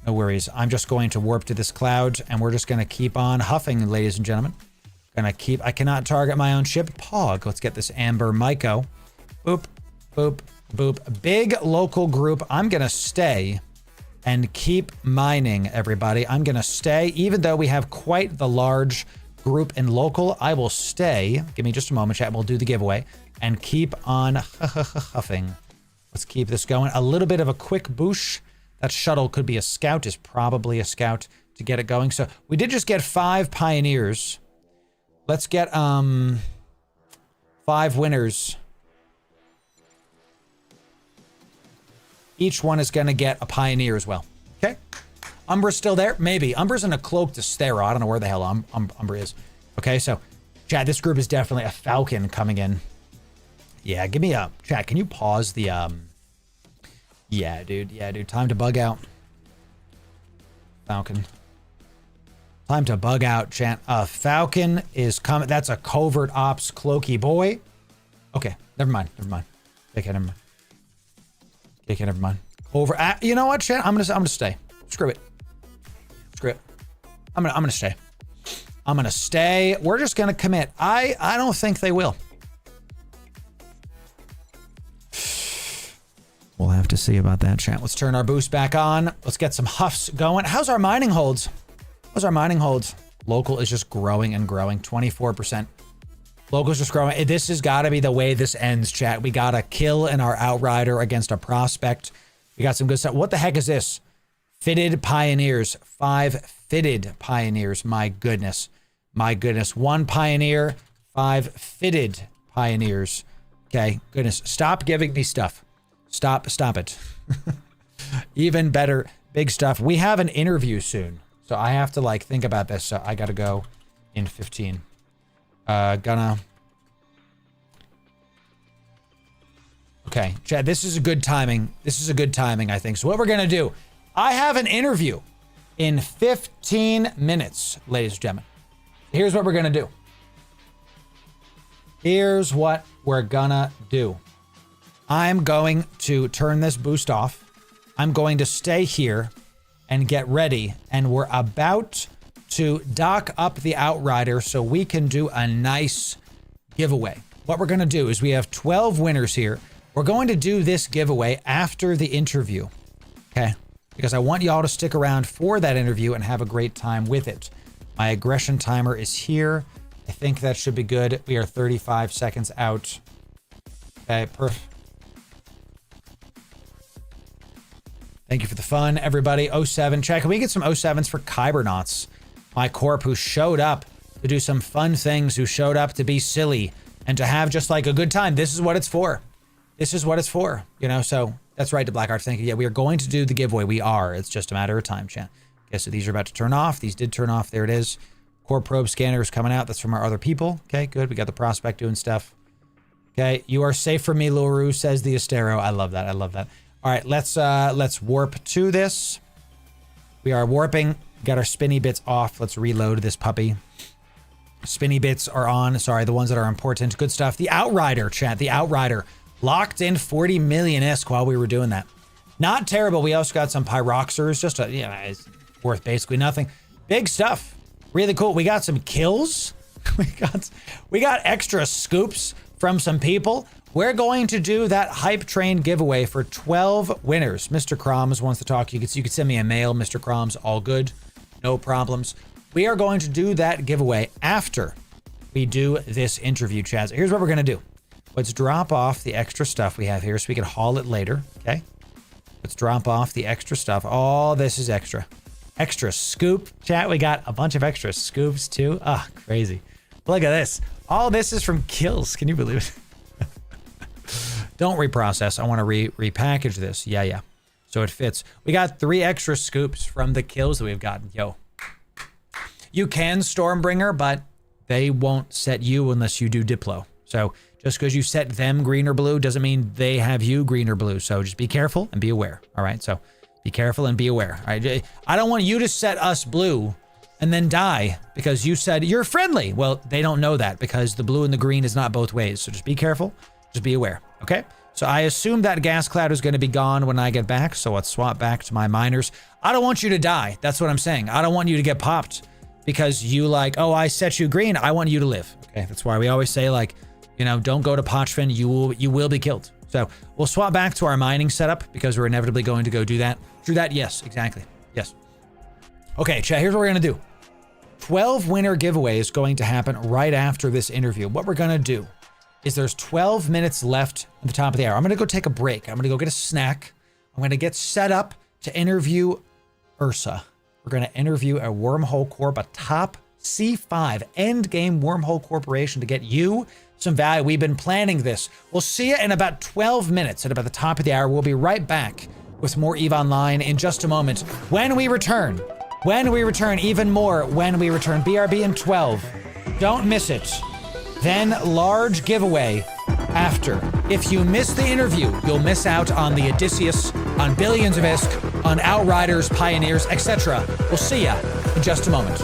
worries. I'm just going to warp to this cloud and we're just going to keep on huffing, ladies and gentlemen. I cannot target my own ship. Pog. Let's get this Amber Myco. Boop. Big local group. I'm going to stay and keep mining, everybody. I'm going to stay, even though we have quite the large group and local. I will stay. Give me just a moment, chat. We'll do the giveaway and keep on huffing. Let's keep this going. A little bit of a quick boosh. That shuttle could be a scout, is probably a scout to get it going. So we did just get 5 pioneers. Let's get 5 winners. Each one is going to get a pioneer as well. Okay. Umbra's still there? Maybe. Umbra's in a cloak to Stero. I don't know where the hell Umbra is. Okay, so, chat, this group is definitely a Falcon coming in. Yeah, give me a... Chat, can you pause the... Yeah, dude. Yeah, dude. Time to bug out. Falcon. Time to bug out, chat. Falcon is coming. That's a covert ops cloaky boy. Okay, never mind. Never mind. Okay, never mind. Okay, never mind. Over. You know what, chat? I'm gonna stay. Screw it. Screw it. I'm gonna stay. I'm gonna stay. We're just gonna commit. I don't think they will. We'll have to see about that, chat. Let's turn our boost back on. Let's get some huffs going. How's our mining holds? How's our mining holds? Local is just growing and growing. 24%. Local's just growing. This has got to be the way this ends, chat. We got a kill in our Outrider against a prospect. We got some good stuff. What the heck is this? Fitted Pioneers. 5 fitted Pioneers. My goodness. My goodness. 1 Pioneer. 5 fitted Pioneers. Okay. Goodness. Stop giving me stuff. Stop it. Even better. Big stuff. We have an interview soon. So I have to like think about this. So I got to go in 15. Okay, Chad, this is a good timing. This is a good timing, I think. So what we're going to do, I have an interview in 15 minutes, ladies and gentlemen. Here's what we're going to do. Here's what we're going to do. I'm going to turn this boost off. I'm going to stay here and get ready. And we're about to dock up the Outrider so we can do a nice giveaway. What we're going to do is we have 12 winners here. We're going to do this giveaway after the interview, okay? Because I want y'all to stick around for that interview and have a great time with it. My aggression timer is here. I think that should be good. We are 35 seconds out. Okay, perfect. Thank you for the fun, everybody. 07, chat. Can we get some 07s for KYBERNAUTs? My Corp who showed up to do some fun things, who showed up to be silly and to have just like a good time. This is what it's for. This is what it's for, you know? So that's right to Blackheart. Thank you. Yeah, we are going to do the giveaway. We are. It's just a matter of time, chat. Okay, so these are about to turn off. These did turn off. There it is. Core probe scanner is coming out. That's from our other people. Okay, good. We got the prospect doing stuff. Okay, you are safe from me, Loru, says the Astero. I love that. I love that. All right, let's warp to this. We are warping. Got our spinny bits off. Let's reload this puppy. Spinny bits are on. Sorry, the ones that are important. Good stuff. The Outrider, chat. The Outrider. Locked in 40 million-esque while we were doing that. Not terrible. We also got some Pyroxers. Just a, it's worth basically nothing. Big stuff. Really cool. We got some kills. we got extra scoops from some people. We're going to do that hype train giveaway for 12 winners. Mr. Croms wants to talk. You can send me a mail, Mr. Croms. All good. No problems. We are going to do that giveaway after we do this interview, Chaz. Here's what we're going to do. Let's drop off the extra stuff we have here so we can haul it later, okay? Let's drop off the extra stuff. All this is extra. Extra scoop. Chat, we got a bunch of extra scoops too. Ah, crazy. Look at this. All this is from kills. Can you believe it? Don't reprocess. I want to repackage this. Yeah. So it fits. We got 3 extra scoops from the kills that we've gotten. Yo. You can Stormbringer, but they won't set you unless you do Diplo. So just because you set them green or blue doesn't mean they have you green or blue. So just be careful and be aware. All right. So be careful and be aware. All right. I don't want you to set us blue and then die because you said you're friendly. Well, they don't know that because the blue and the green is not both ways. So just be careful. Just be aware. Okay. So I assume that gas cloud is going to be gone when I get back. So let's swap back to my miners. I don't want you to die. That's what I'm saying. I don't want you to get popped because you like, oh, I set you green. I want you to live. Okay. That's why we always say like, you know, don't go to Pochfin. You will be killed. So we'll swap back to our mining setup because we're inevitably going to go do that. Do that? Yes, exactly. Yes. Okay, chat, here's what we're going to do. 12 winner giveaway is going to happen right after this interview. What we're going to do is there's 12 minutes left at the top of the hour. I'm going to go take a break. I'm going to go get a snack. I'm going to get set up to interview Ursa. We're going to interview a Wormhole Corp, a top C5 endgame Wormhole Corporation to get you some value. We've been planning this. We'll see you in about 12 minutes at about the top of the hour. We'll be right back with more EVE Online in just a moment. When we return, even more when we return. BRB in 12. Don't miss it. Then large giveaway after. If you miss the interview, you'll miss out on the Odysseus, on Billions of ISK, on Outriders, Pioneers, etc. We'll see ya in just a moment.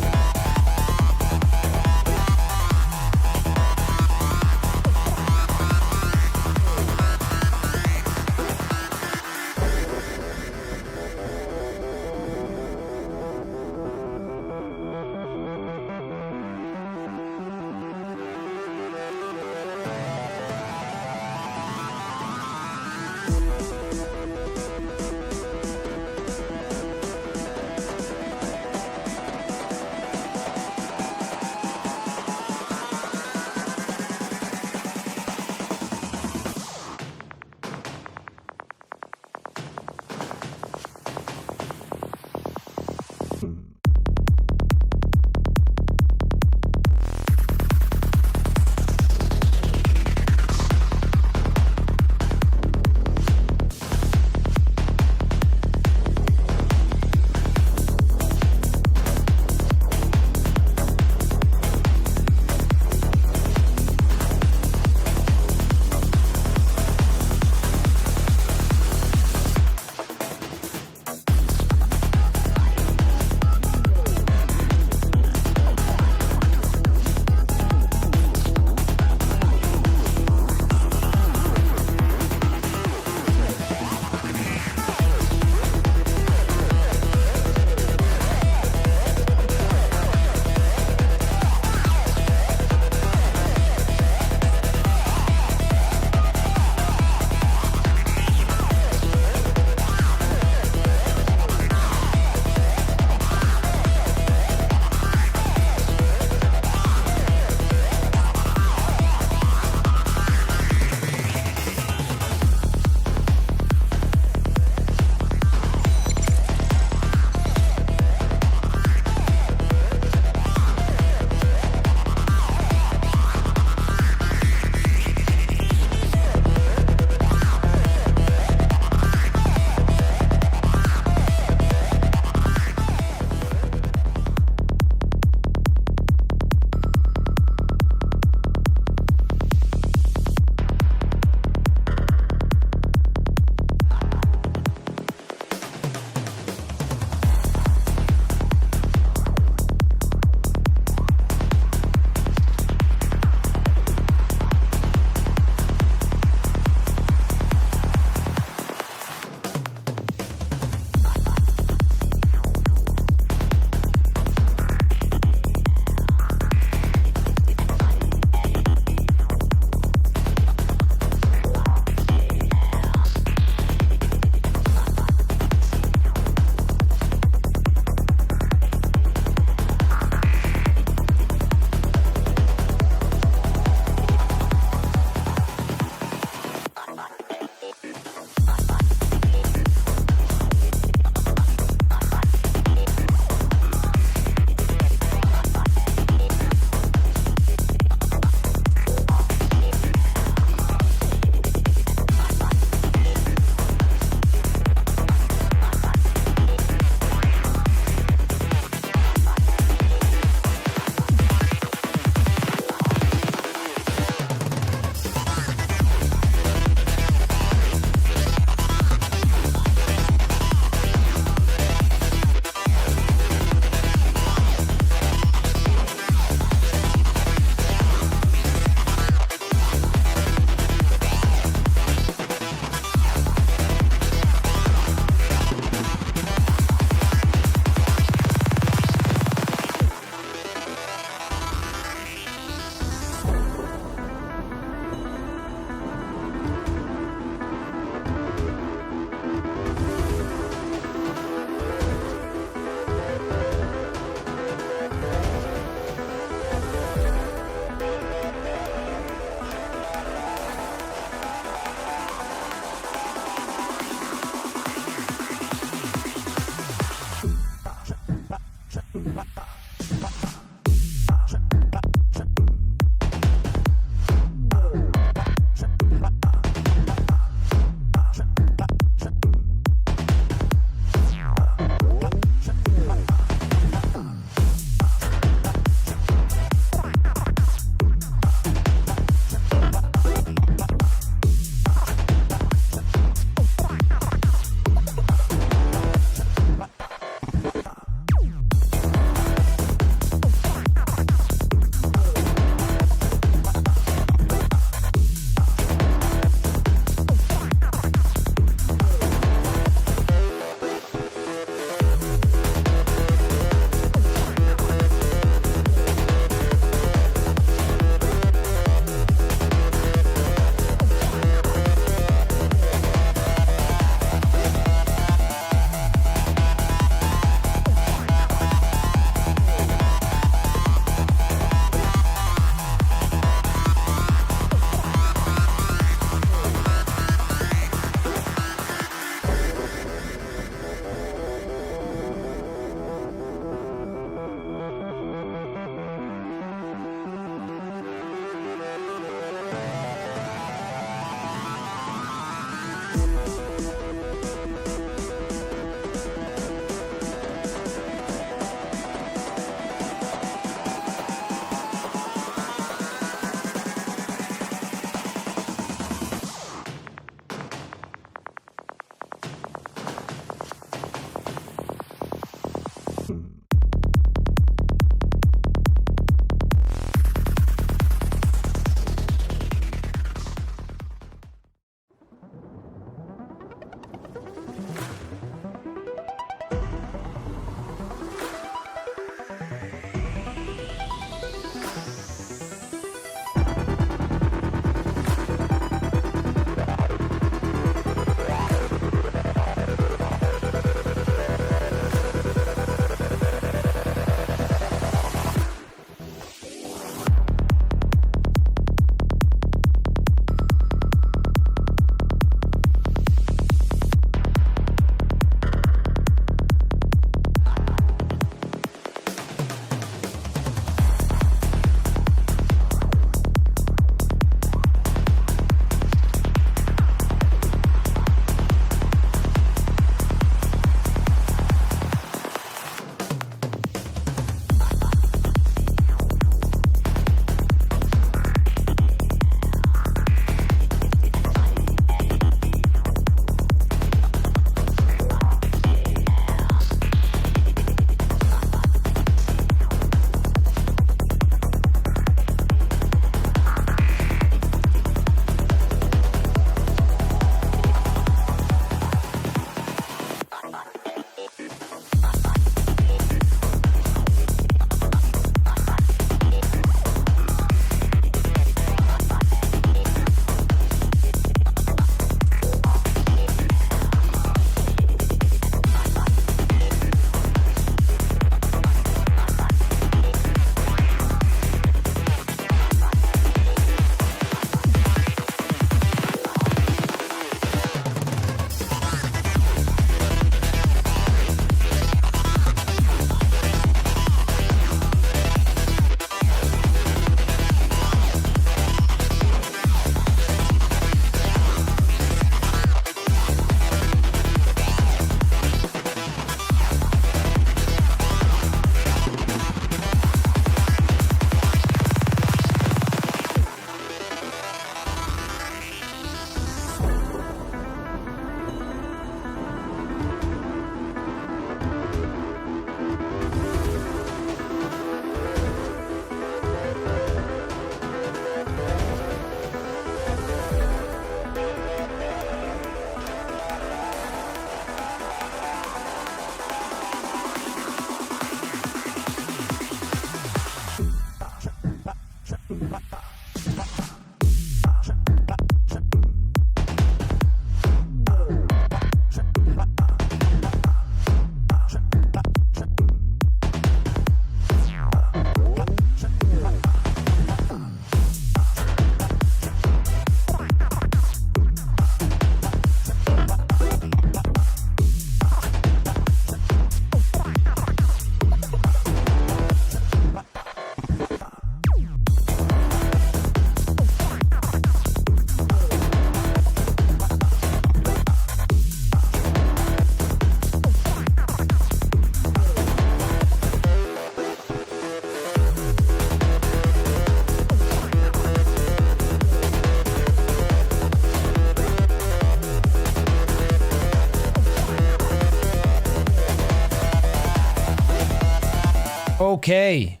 Okay,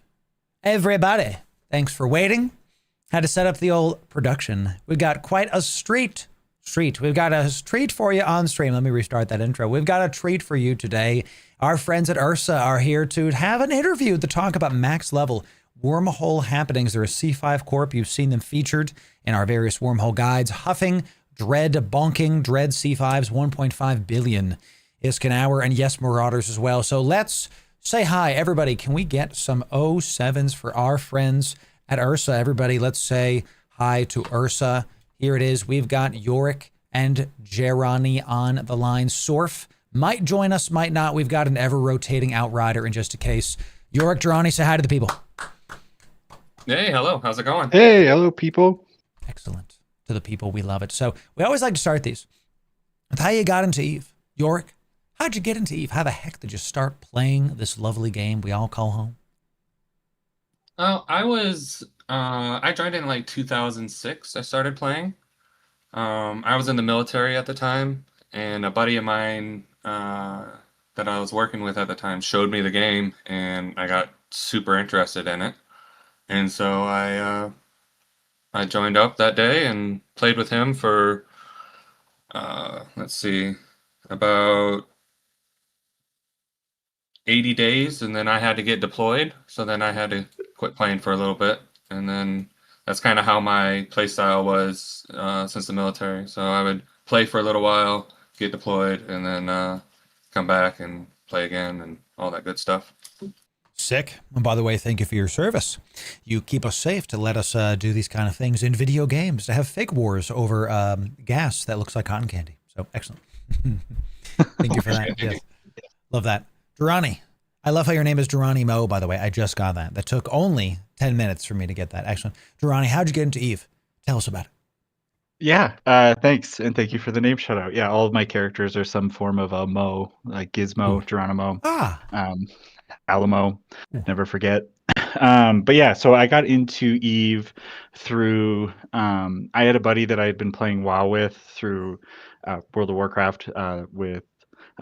everybody, thanks for waiting. Had to set up the old production. We've got quite a treat. We've got a treat for you on stream. Let me restart that intro. We've got a treat for you today. Our friends at Ursa are here to have an interview to talk about max level wormhole happenings. They're a C5 Corp. You've seen them featured in our various wormhole guides. Huffing, Dread, Bonking, Dread C5s, 1.5 billion ISK an hour, and yes, Marauders as well. So let's say hi, everybody. Can we get some 07s for our friends at Ursa? Everybody, let's say hi to Ursa. Here it is. We've got Yorick and Gerani on the line. Sorf might join us, might not. We've got an ever-rotating outrider in just a case. Yorick, Gerani, say hi to the people. Hey, hello. How's it going? Hey, hello, people. Excellent. To the people, we love it. So we always like to start these with how you got into EVE. Yorick, how'd you get into EVE? How the heck did you start playing this lovely game we all call home? Oh, I joined in like 2006. I started playing. I was in the military at the time, and a buddy of mine that I was working with at the time showed me the game, and I got super interested in it. And so I joined up that day and played with him for let's see, about 80 days, and then I had to get deployed, so then I had to quit playing for a little bit, and then that's kind of how my play style was since the military. So I would play for a little while, get deployed, and then come back and play again and all that good stuff. Sick. And by the way, thank you for your service. You keep us safe to let us do these kind of things in video games, to have fake wars over gas that looks like cotton candy. So excellent. Thank you for that. Yes. Love that. Durrani. I love how your name is Durrani Mo, by the way. I just got that. That took only 10 minutes for me to get that. Excellent. Durrani, how'd you get into EVE? Tell us about it. Yeah, thanks, and thank you for the name shout out. Yeah, all of my characters are some form of a Mo, like Gizmo, Geronimo, Alamo, never forget. But yeah, so I got into EVE through, I had a buddy that I had been playing WoW with through World of Warcraft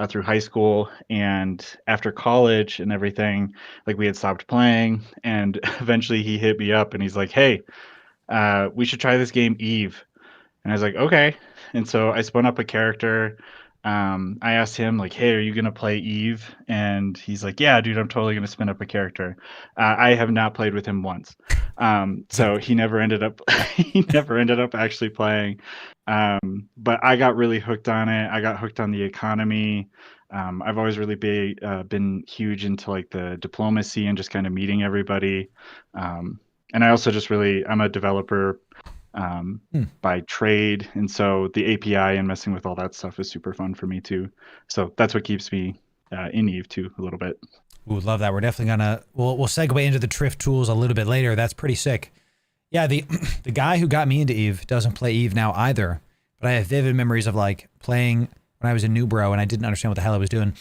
through high school, and after college and everything, like we had stopped playing, and eventually he hit me up and he's like, hey, we should try this game EVE. And I was like, okay. And so I spun up a character. I asked him like, hey, are you going to play EVE? And he's like, yeah, dude, I'm totally going to spin up a character. I have not played with him once. So he never ended up, actually playing. But I got really hooked on it. I got hooked on the economy. I've always really been huge into like the diplomacy and just kind of meeting everybody. And I also just I'm a developer by trade, and so the API and messing with all that stuff is super fun for me too. So that's what keeps me in EVE too a little bit. Ooh, love that. We're definitely gonna we'll segue into the Trift tools a little bit later. That's pretty sick. Yeah, the guy who got me into EVE doesn't play EVE now either, but I have vivid memories of like playing when I was a new bro and I didn't understand what the hell I was doing.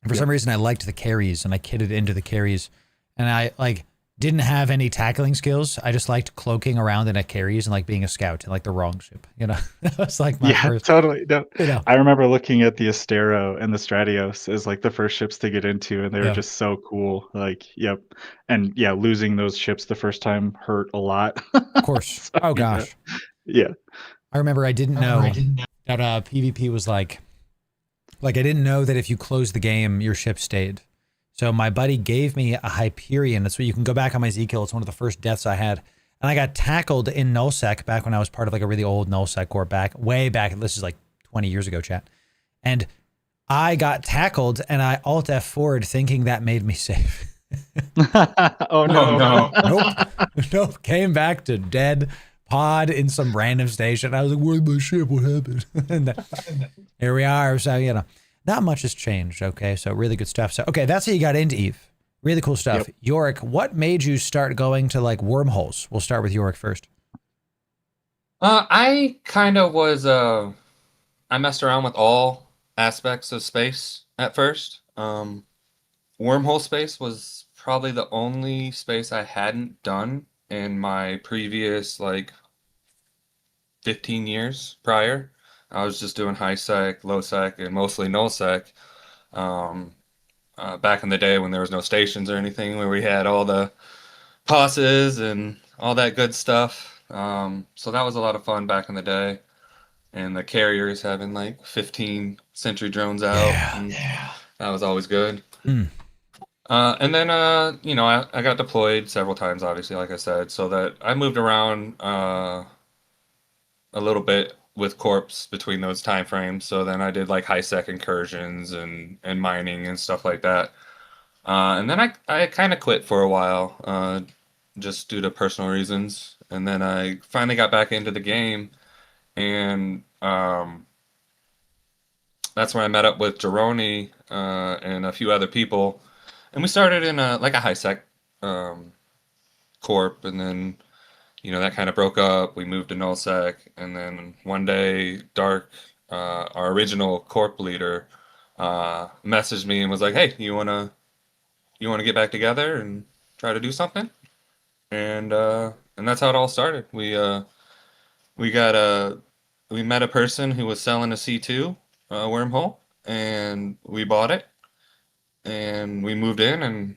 And for some reason, I liked the carries and I kitted into the carries, and I like didn't have any tackling skills. I just liked cloaking around in a carries and like being a scout in like the wrong ship, you know. That was like my first. Totally. No, You know. I remember looking at the Astero and the Stratios as like the first ships to get into, and they were Yeah. just so cool. Like, yep. And yeah, losing those ships the first time hurt a lot. Of course. So, Oh gosh. Yeah. I remember I didn't know that PvP was like I didn't know that if you closed the game, your ship stayed. So my buddy gave me a Hyperion. That's what you can go back on my Z kill. It's one of the first deaths I had. And I got tackled in nullsec back when I was part of like a really old nullsec corp way back. This is like 20 years ago, chat. And I got tackled and I alt F4'd thinking that made me safe. Oh no. Nope. Came back to dead pod in some random station. I was like, where's my ship? What happened? And here we are. So, you know, not much has changed. Okay. So really good stuff. So, okay. That's how you got into EVE. Really cool stuff. Yep. Yorick, what made you start going to like wormholes? We'll start with Yorick first. I kind of was, I messed around with all aspects of space at first. Wormhole space was probably the only space I hadn't done in my previous like 15 years prior. I was just doing high sec, low sec, and mostly null sec. back in the day when there was no stations or anything, where we had all the pauses and all that good stuff. So that was a lot of fun back in the day. And the carriers having like 15 sentry drones out. Yeah. That was always good. Mm. And then, I got deployed several times, obviously, like I said, so that I moved around a little bit with Corps between those time frames. So then I did like high sec incursions and mining and stuff like that. And then I kind of quit for a while, just due to personal reasons. And then I finally got back into the game, and that's where I met up with Jeroni and a few other people, and we started in a high sec corp, and then that kind of broke up. We moved to null sec, and then one day Dark, our original corp leader, messaged me and was like, "Hey, you wanna get back together and try to do something?" And that's how it all started. We met a person who was selling a C2 wormhole, and we bought it, and we moved in, and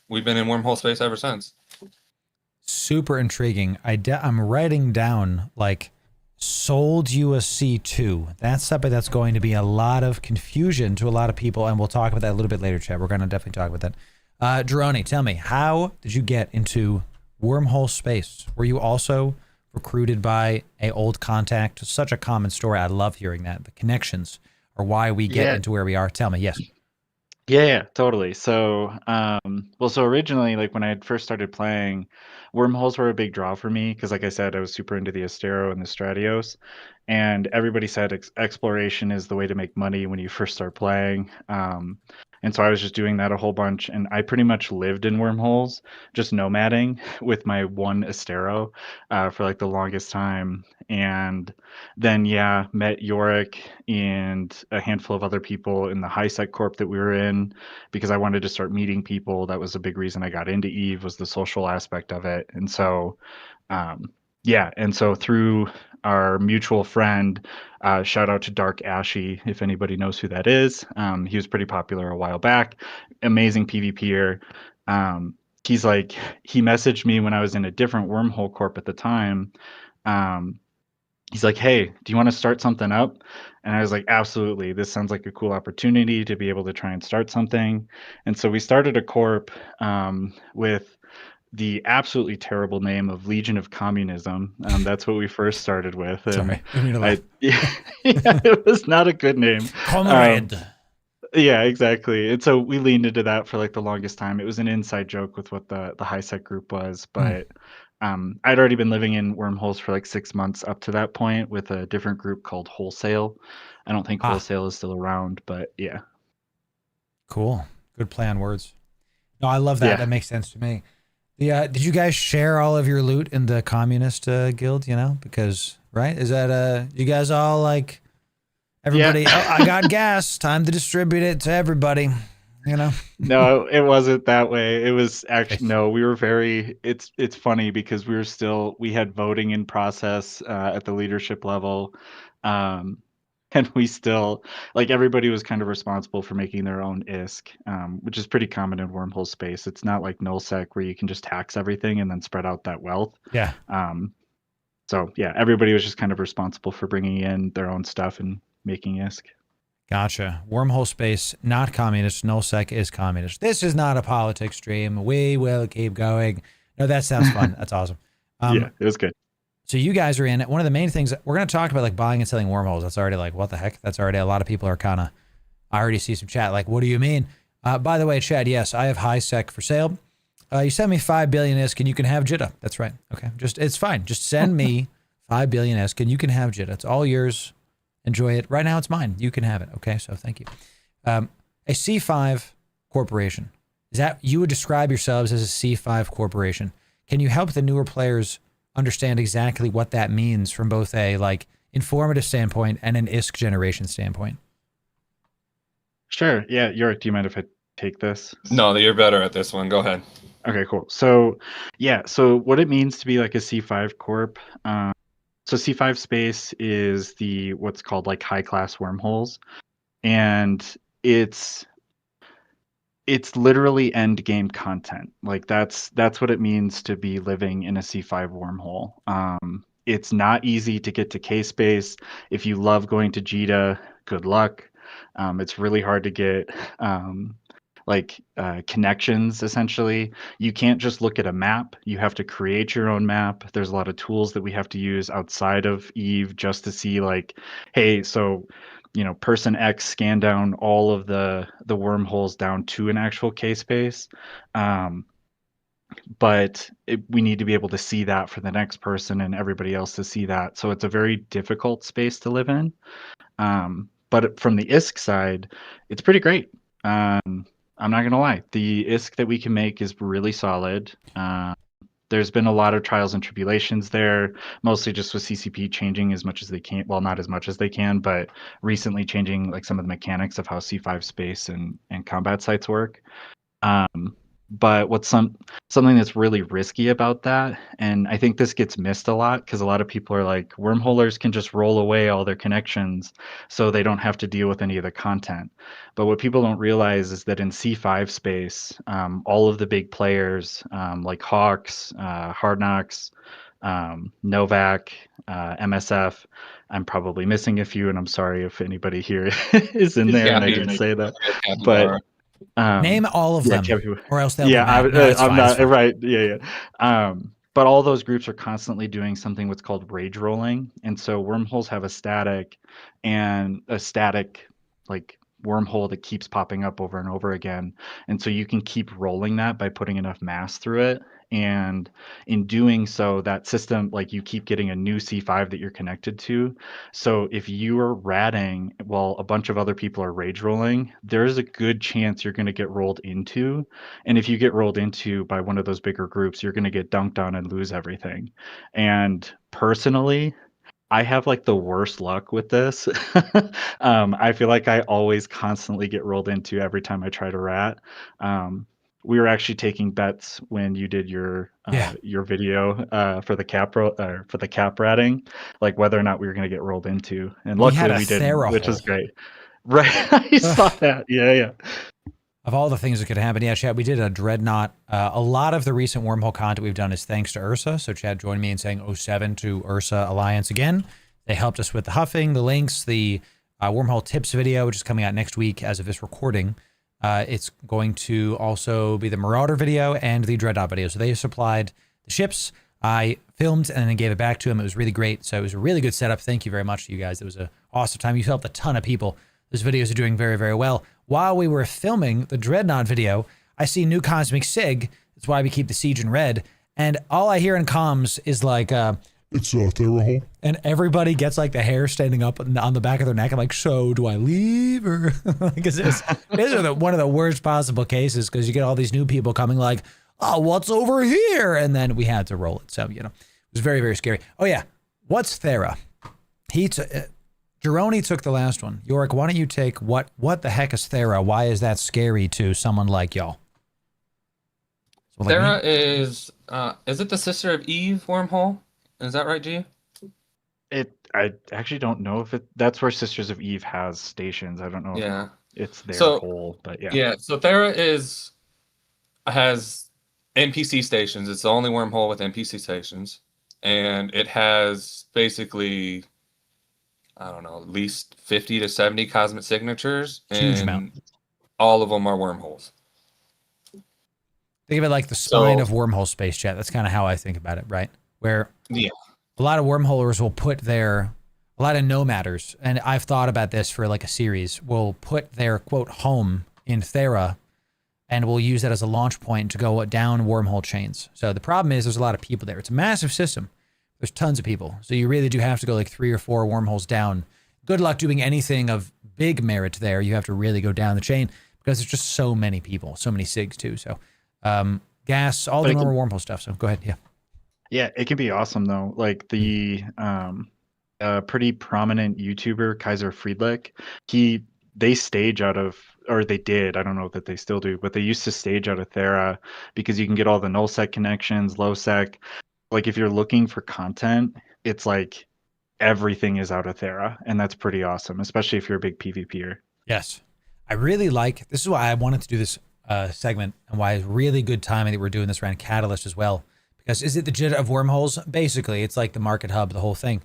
we've been in wormhole space ever since. Super intriguing. I'm writing down, like, sold you a C2. That's something that's going to be a lot of confusion to a lot of people, and we'll talk about that a little bit later, Chad. We're going to definitely talk about that. Jeroni, tell me, how did you get into wormhole space? Were you also recruited by a old contact? Such a common story. I love hearing that. The connections are why we get into where we are. Tell me. Yes. Yeah, totally. So, so originally, like when I had first started playing, wormholes were a big draw for me because, like I said, I was super into the Astero and the Stratios, and everybody said exploration is the way to make money when you first start playing. And so I was just doing that a whole bunch, and I pretty much lived in wormholes, just nomading with my one Astero for like the longest time. And then, yeah, met Yorick and a handful of other people in the high sec corp that we were in because I wanted to start meeting people. That was a big reason I got into Eve, was the social aspect of it. And so, and so through our mutual friend, shout out to Dark Ashy, if anybody knows who that is. He was pretty popular a while back. Amazing PvPer. He messaged me when I was in a different wormhole corp at the time. He's like, "Hey, do you want to start something up?" And I was like, "Absolutely. This sounds like a cool opportunity to be able to try and start something." And so we started a corp with the absolutely terrible name of Legion of Communism. That's what we first started with. Sorry. It was not a good name. Comrade. Yeah, exactly. And so we leaned into that for like the longest time. It was an inside joke with what the high sec group was, but I'd already been living in wormholes for like 6 months up to that point with a different group called Wholesale. I don't think Wholesale is still around, but yeah. Cool. Good play on words. No, I love that. Yeah. That makes sense to me. Did you guys share all of your loot in the communist guild, because, right? Is that, you guys all like, everybody, I got gas, time to distribute it to everybody, No, it wasn't that way. It was actually, no, we were it's funny because we had voting in process at the leadership level. And we still, like, everybody was kind of responsible for making their own ISK, which is pretty common in wormhole space. It's not like nullsec where you can just tax everything and then spread out that wealth. Yeah. So yeah, everybody was just kind of responsible for bringing in their own stuff and making ISK. Gotcha. Wormhole space, not communist. Nullsec is communist. This is not a politics stream. We will keep going. No, that sounds fun. That's awesome. Yeah, it was good. So you guys are in it. One of the main things we're going to talk about, like buying and selling wormholes. That's already like, what the heck? That's already, a lot of people are kind of, I already see some chat. Like, what do you mean? By the way, Chad, yes, I have high sec for sale. You send me 5 billion ISK and you can have Jitta. That's right. Okay. It's fine. Just send me 5 billion ISK and you can have Jitta. It's all yours. Enjoy it. Right now it's mine. You can have it. Okay. So thank you. A C5 corporation. Is that, you would describe yourselves as a C5 corporation. Can you help the newer players understand exactly what that means from both a like informative standpoint and an ISK generation standpoint? Sure. Yeah. Yorick, do you mind if I take this? No, you're better at this one. Go ahead. Okay, cool. So yeah, so what it means to be like a C5 corp. So C5 space is what's called like high class wormholes. And it's It's literally end game content. Like that's what it means to be living in a C5 wormhole. It's not easy to get to K-Space. If you love going to JITA, good luck. It's really hard to get connections, essentially. You can't just look at a map. You have to create your own map. There's a lot of tools that we have to use outside of Eve just to see, like, hey, so person X scan down all of the wormholes down to an actual K-Space. But we need to be able to see that for the next person and everybody else to see that. So it's a very difficult space to live in. But from the ISK side, it's pretty great. I'm not gonna lie, the ISK that we can make is really solid. There's been a lot of trials and tribulations there, mostly just with CCP changing as much as they can. Well, not as much as they can, but recently changing like some of the mechanics of how C5 space and combat sites work. But what's something that's really risky about that, and I think this gets missed a lot because a lot of people are like, wormholers can just roll away all their connections so they don't have to deal with any of the content. But what people don't realize is that in C5 space, all of the big players like Hawks, Hard Knocks, Novak, MSF, I'm probably missing a few, and I'm sorry if anybody here is in there and I didn't say that. But name all of them, or else they'll be mad. I'm not right. But all those groups are constantly doing something what's called rage rolling, and so wormholes have a static like wormhole that keeps popping up over and over again, and so you can keep rolling that by putting enough mass through it. And in doing so, that system, like, you keep getting a new C5 that you're connected to. So if you are ratting while a bunch of other people are rage rolling, there's a good chance you're going to get rolled into. And if you get rolled into by one of those bigger groups, you're going to get dunked on and lose everything. And personally, I have like the worst luck with this. I feel like I always constantly get rolled into every time I try to rat. We were actually taking bets when you did your video for the cap ratting, like whether or not we were going to get rolled into, and luckily we didn't, which is great. Right, I saw that. Yeah. Of all the things that could happen, yeah, Chad, we did a Dreadnought. A lot of the recent wormhole content we've done is thanks to Ursa. So Chad joined me in saying 07 to Ursa Alliance again. They helped us with the huffing, the links, the wormhole tips video, which is coming out next week as of this recording. It's going to also be the Marauder video and the Dreadnought video. So they supplied the ships. I filmed and then gave it back to him. It was really great. So it was a really good setup. Thank you very much to you guys. It was an awesome time. You helped a ton of people. Those videos are doing very, very well. While we were filming the Dreadnought video, I see New Cosmic Sig. That's why we keep the Siege in red. And all I hear in comms is like, it's a Therahole. And everybody gets like the hair standing up on the back of their neck. I'm like, so do I leave? Or because these are one of the worst possible cases, because you get all these new people coming like, oh, what's over here? And then we had to roll it. So, it was very, very scary. Oh, yeah. What's Thera? Jeroni took the last one. Yorick, why don't you take what the heck is Thera? Why is that scary to someone like y'all? Thera is it the sister of Eve wormhole? Is that right, G? I actually don't know if that's where Sisters of Eve has stations. I don't know if it's their whole, but yeah. Yeah, so Thera has NPC stations. It's the only wormhole with NPC stations. And it has basically, I don't know, at least 50 to 70 cosmic signatures. Huge amount. All of them are wormholes. Think of it like the spine of wormhole space, chat. That's kind of how I think about it, right? Where a lot of wormholers will put a lot of nomaders, and I've thought about this for like a series, will put their quote home in Thera, and we'll use that as a launch point to go down wormhole chains. So the problem is there's a lot of people there. It's a massive system. There's tons of people. So you really do have to go like 3 or 4 wormholes down. Good luck doing anything of big merit there. You have to really go down the chain because there's just so many people, so many SIGs too. So gas, all the normal wormhole stuff. So go ahead. Yeah. Yeah, it can be awesome though. Like the pretty prominent YouTuber Kaiser Friedlich, they stage out of, or they did, I don't know that they still do, but they used to stage out of Thera because you can get all the null sec connections, low sec. Like if you're looking for content, it's like everything is out of Thera, and that's pretty awesome, especially if you're a big PvPer. Yes. I really like, this is why I wanted to do this segment and why it's really good timing that we're doing this around Catalyst as well. Because is it the JIT of wormholes? Basically, it's like the market hub, the whole thing.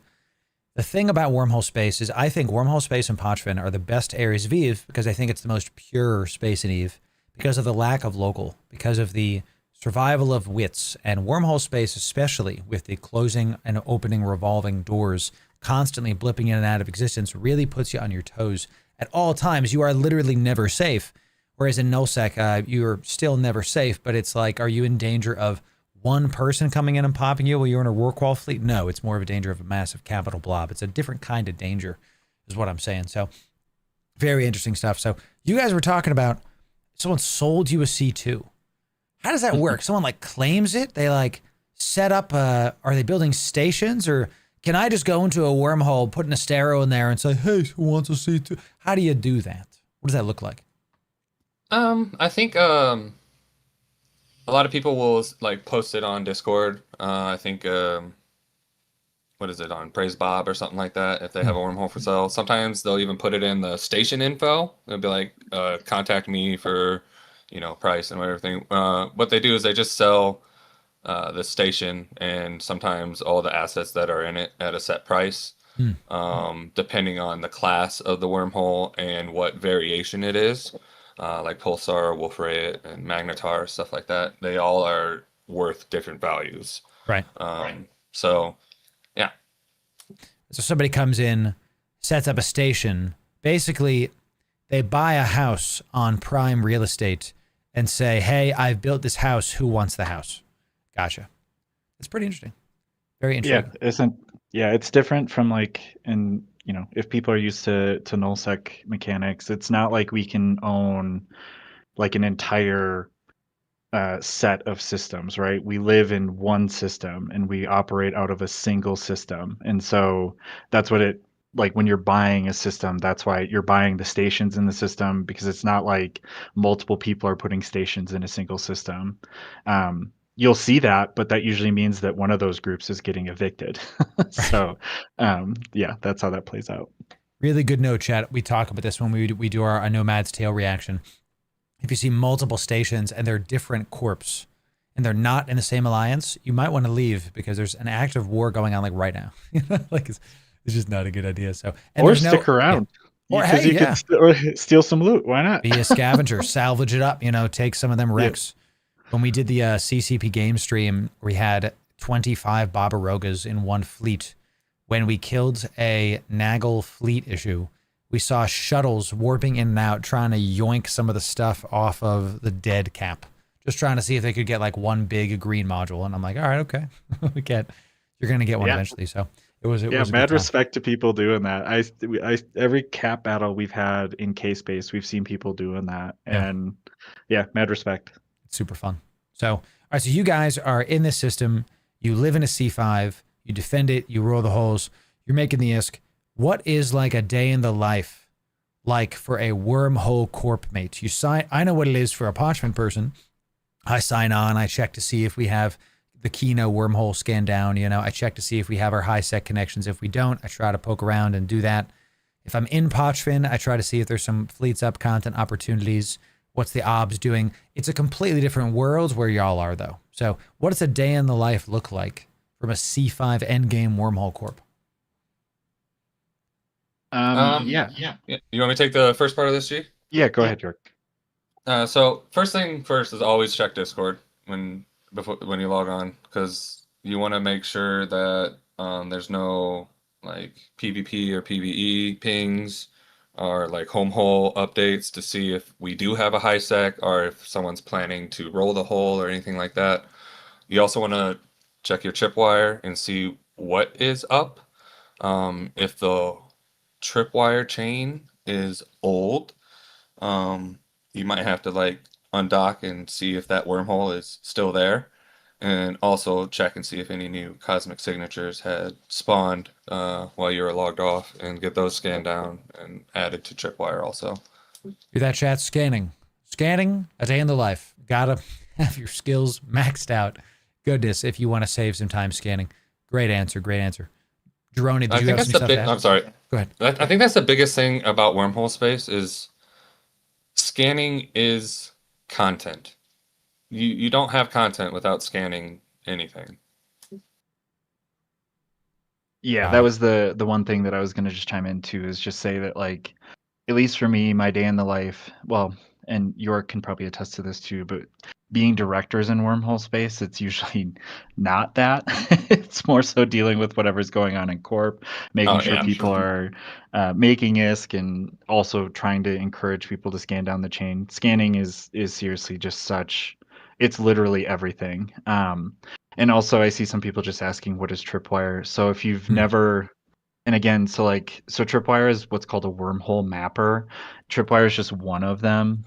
The thing about wormhole space is I think wormhole space and Pochven are the best areas of EVE because I think it's the most pure space in EVE because of the lack of local, because of the survival of wits, and wormhole space, especially with the closing and opening revolving doors, constantly blipping in and out of existence, really puts you on your toes at all times. You are literally never safe. Whereas in nullsec, you're still never safe, but it's like, are you in danger of one person coming in and popping you while you're in a war qual fleet? No, it's more of a danger of a massive capital blob. It's a different kind of danger is what I'm saying. So very interesting stuff. So you guys were talking about someone sold you a C2. How does that work? Someone like claims it? They like set up, are they building stations, or can I just go into a wormhole, put an Astero in there and say, hey, who wants a C2? How do you do that? What does that look like? I think a lot of people will like post it on Discord. I think what is it, on Praise Bob or something like that, if they have a wormhole for sale. Sometimes they'll even put it in the station info. They'll be like, contact me for, you know, price and everything. What they do is they just sell the station and sometimes all the assets that are in it at a set price, depending on the class of the wormhole and what variation it is. Like Pulsar, Wolfray, and Magnetar, stuff like that. They all are worth different values. Right. So, yeah. So somebody comes in, sets up a station. Basically, they buy a house on prime real estate and say, hey, I've built this house. Who wants the house? Gotcha. It's pretty interesting. Very interesting. Yeah, it's different from like, and you know, if people are used to nullsec mechanics, it's not like we can own like an entire set of systems, right? We live in one system and we operate out of a single system. And so that's what it, like when you're buying a system, that's why you're buying the stations in the system, because it's not like multiple people are putting stations in a single system. You'll see that, but that usually means that one of those groups is getting evicted. So, yeah, that's how that plays out. Really good note, chat. We talk about this when we do our Nomad's Tale reaction. If you see multiple stations and they're different corps and they're not in the same alliance, you might want to leave because there's an active war going on like right now. Like it's just not a good idea. So, and or stick around. Yeah. Or hey, you can steal some loot. Why not? Be a scavenger, salvage it up. You know, take some of them wrecks. Yeah. When we did the CCP game stream, we had 25 Barbarogas in one fleet. When we killed a Nagel fleet issue, we saw shuttles warping in and out, trying to yoink some of the stuff off of the dead cap. Just trying to see if they could get like one big green module. And I'm like, all right, okay. We get, you're going to get one eventually. So it was mad respect to people doing that. I every cap battle we've had in K-Space, we've seen people doing that. And yeah, mad respect. Super fun. So, all right, so you guys are in this system. You live in a C5. You defend it. You roll the holes. You're making the ISK. What is like a day in the life like for a wormhole corp mate? You sign. I know what it is for a Pochman person. I sign on. I check to see if we have the Kino wormhole scan down. You know, I check to see if we have our high sec connections. If we don't, I try to poke around and do that. If I'm in Pochvan, I try to see if there's some fleets up content opportunities. What's the OBS doing? It's a completely different world where y'all are, though. So what does a day in the life look like from a C5 endgame wormhole corp? Yeah. You want me to take the first part of this, G? Yeah, go ahead, York. So first thing first is always check Discord when you log on, because you want to make sure that there's no like PvP or PvE pings or like home hole updates to see if we do have a high sec or if someone's planning to roll the hole or anything like that. You also want to check your tripwire and see what is up. If the tripwire chain is old, you might have to like undock and see if that wormhole is still there, and also check and see if any new cosmic signatures had spawned while you were logged off, and get those scanned down and added to tripwire also. Do that, chat. Scanning, a day in the life. Gotta have your skills maxed out. Goodness, if you want to save some time scanning. Great answer. Jeroni, did you have some stuff to add? I'm sorry. Go ahead. I think that's the biggest thing about wormhole space is scanning is content. You don't have content without scanning anything. Yeah, that was the one thing that I was gonna just chime into is just say that like, at least for me, my day in the life, well, and York can probably attest to this too, but being directors in wormhole space, it's usually not that. It's more so dealing with whatever's going on in Corp, making sure people are making ISK, and also trying to encourage people to scan down the chain. Scanning is seriously just such, it's literally everything. And also, I see some people just asking, what is Tripwire? So if you've never, and again, so Tripwire is what's called a wormhole mapper. Tripwire is just one of them.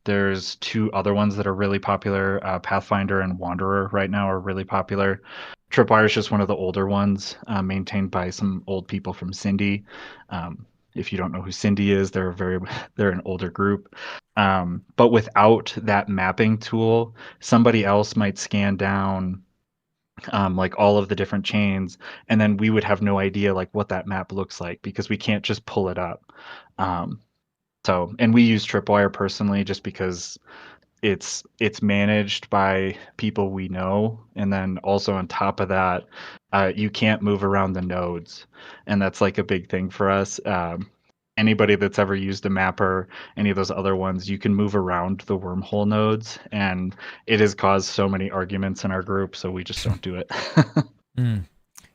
There's two other ones that are really popular. Pathfinder and Wanderer right now are really popular. Tripwire is just one of the older ones, maintained by some old people from Cindy. If you don't know who Cindy is, they're an older group. But without that mapping tool, somebody else might scan down like all of the different chains, and then we would have no idea like what that map looks like because we can't just pull it up. And we use Tripwire personally just because it's managed by people we know, and then also on top of that, you can't move around the nodes, and that's like a big thing for us. Anybody that's ever used a mapper, any of those other ones, you can move around the wormhole nodes, and it has caused so many arguments in our group, so we just don't do it.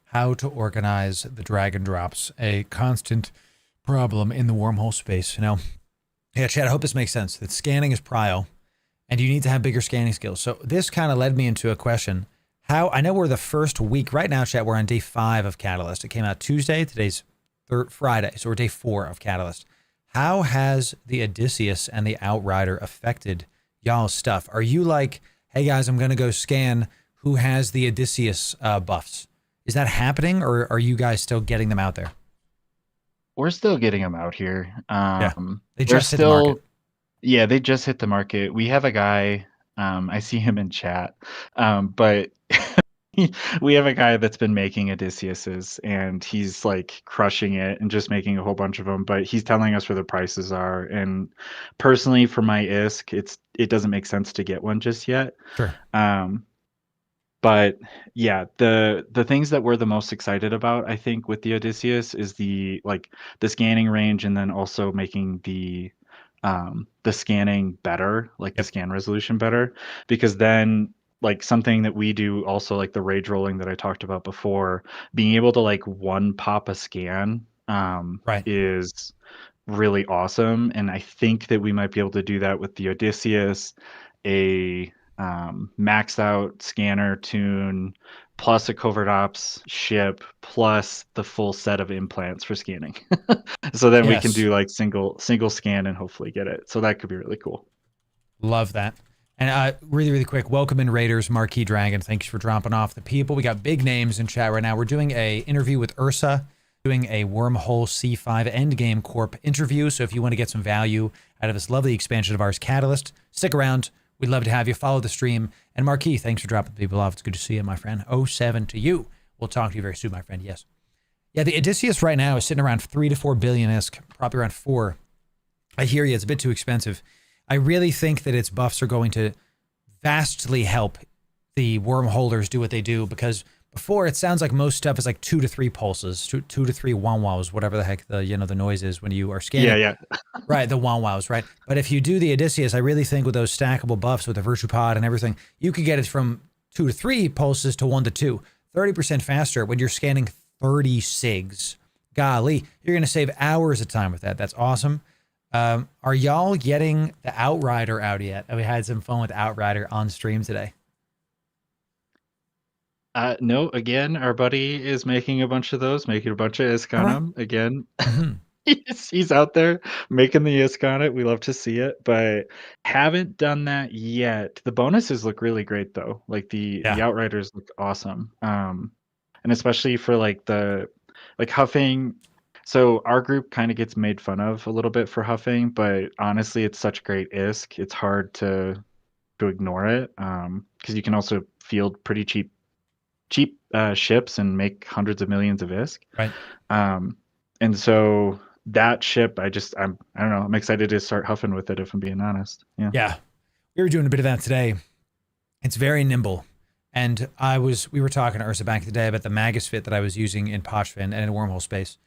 How to organize the drag and drops, a constant problem in the wormhole space. Yeah, Chad, I hope this makes sense. That scanning is prio, and you need to have bigger scanning skills. So this kind of led me into a question. I know we're the first week right now, Chad. We're on day 5 of Catalyst. It came out Tuesday. Today's Friday, so we're day 4 of Catalyst. How has the Odysseus and the Outrider affected y'all's stuff? Are you like, hey guys, I'm gonna go scan who has the Odysseus buffs? Is that happening, or are you guys still getting them out there? We're still getting them out here. They just hit the market. Yeah, they just hit the market. We have a guy, I see him in chat, but we have a guy that's been making Odysseus's, and he's like crushing it and just making a whole bunch of them, but he's telling us where the prices are. And personally, for my ISK, it doesn't make sense to get one just yet. Sure. But yeah, the things that we're the most excited about, I think, with the Odysseus is the scanning range, and then also making the scanning better, like the scan resolution better, because then like something that we do also, like the rage rolling that I talked about before, being able to like one pop a scan is really awesome. And I think that we might be able to do that with the Odysseus, a maxed out scanner tune, plus a covert ops ship, plus the full set of implants for scanning. So then we can do like single scan and hopefully get it. So that could be really cool. Love that. And really, really quick, welcome in Raiders, Marquis Dragon. Thanks for dropping off the people. We got big names in chat right now. We're doing a interview with Ursa, doing a Wormhole C5 Endgame Corp interview. So if you want to get some value out of this lovely expansion of ours, Catalyst, stick around. We'd love to have you. Follow the stream. And Marquis, thanks for dropping people off. It's good to see you, my friend. 07 to you. We'll talk to you very soon, my friend. Yes. Yeah, the Odysseus right now is sitting around 3 to 4 billion ISK, probably around 4. I hear you. It's a bit too expensive. I really think that its buffs are going to vastly help the wormholders do what they do, because before it sounds like most stuff is like 2 to 3 pulses, 2 to 3 wow-wows, whatever the heck the noise is when you are scanning. Yeah. Right, the wow-wows, right? But if you do the Odysseus, I really think with those stackable buffs with the Virtue Pod and everything, you could get it from 2 to 3 pulses to 1 to 2, 30% faster when you're scanning 30 SIGs. Golly, you're going to save hours of time with that. That's awesome. Are y'all getting the Outrider out yet? We had some fun with Outrider on stream today. No, again, our buddy is making a bunch of those, making a bunch of ISK on them. Again, he's out there making the ISK on it. We love to see it, but haven't done that yet. The bonuses look really great, though. Like the Outriders look awesome. And especially for like the huffing. So our group kind of gets made fun of a little bit for huffing, but honestly, it's such great ISK. It's hard to ignore it, because you can also field pretty cheap ships and make hundreds of millions of ISK. Right. And so that ship, I don't know, I'm excited to start huffing with it, if I'm being honest. Yeah. we were doing a bit of that today. It's very nimble. And we were talking to Ursa back today about the Magus fit that I was using in Pochfin and in Wormhole Space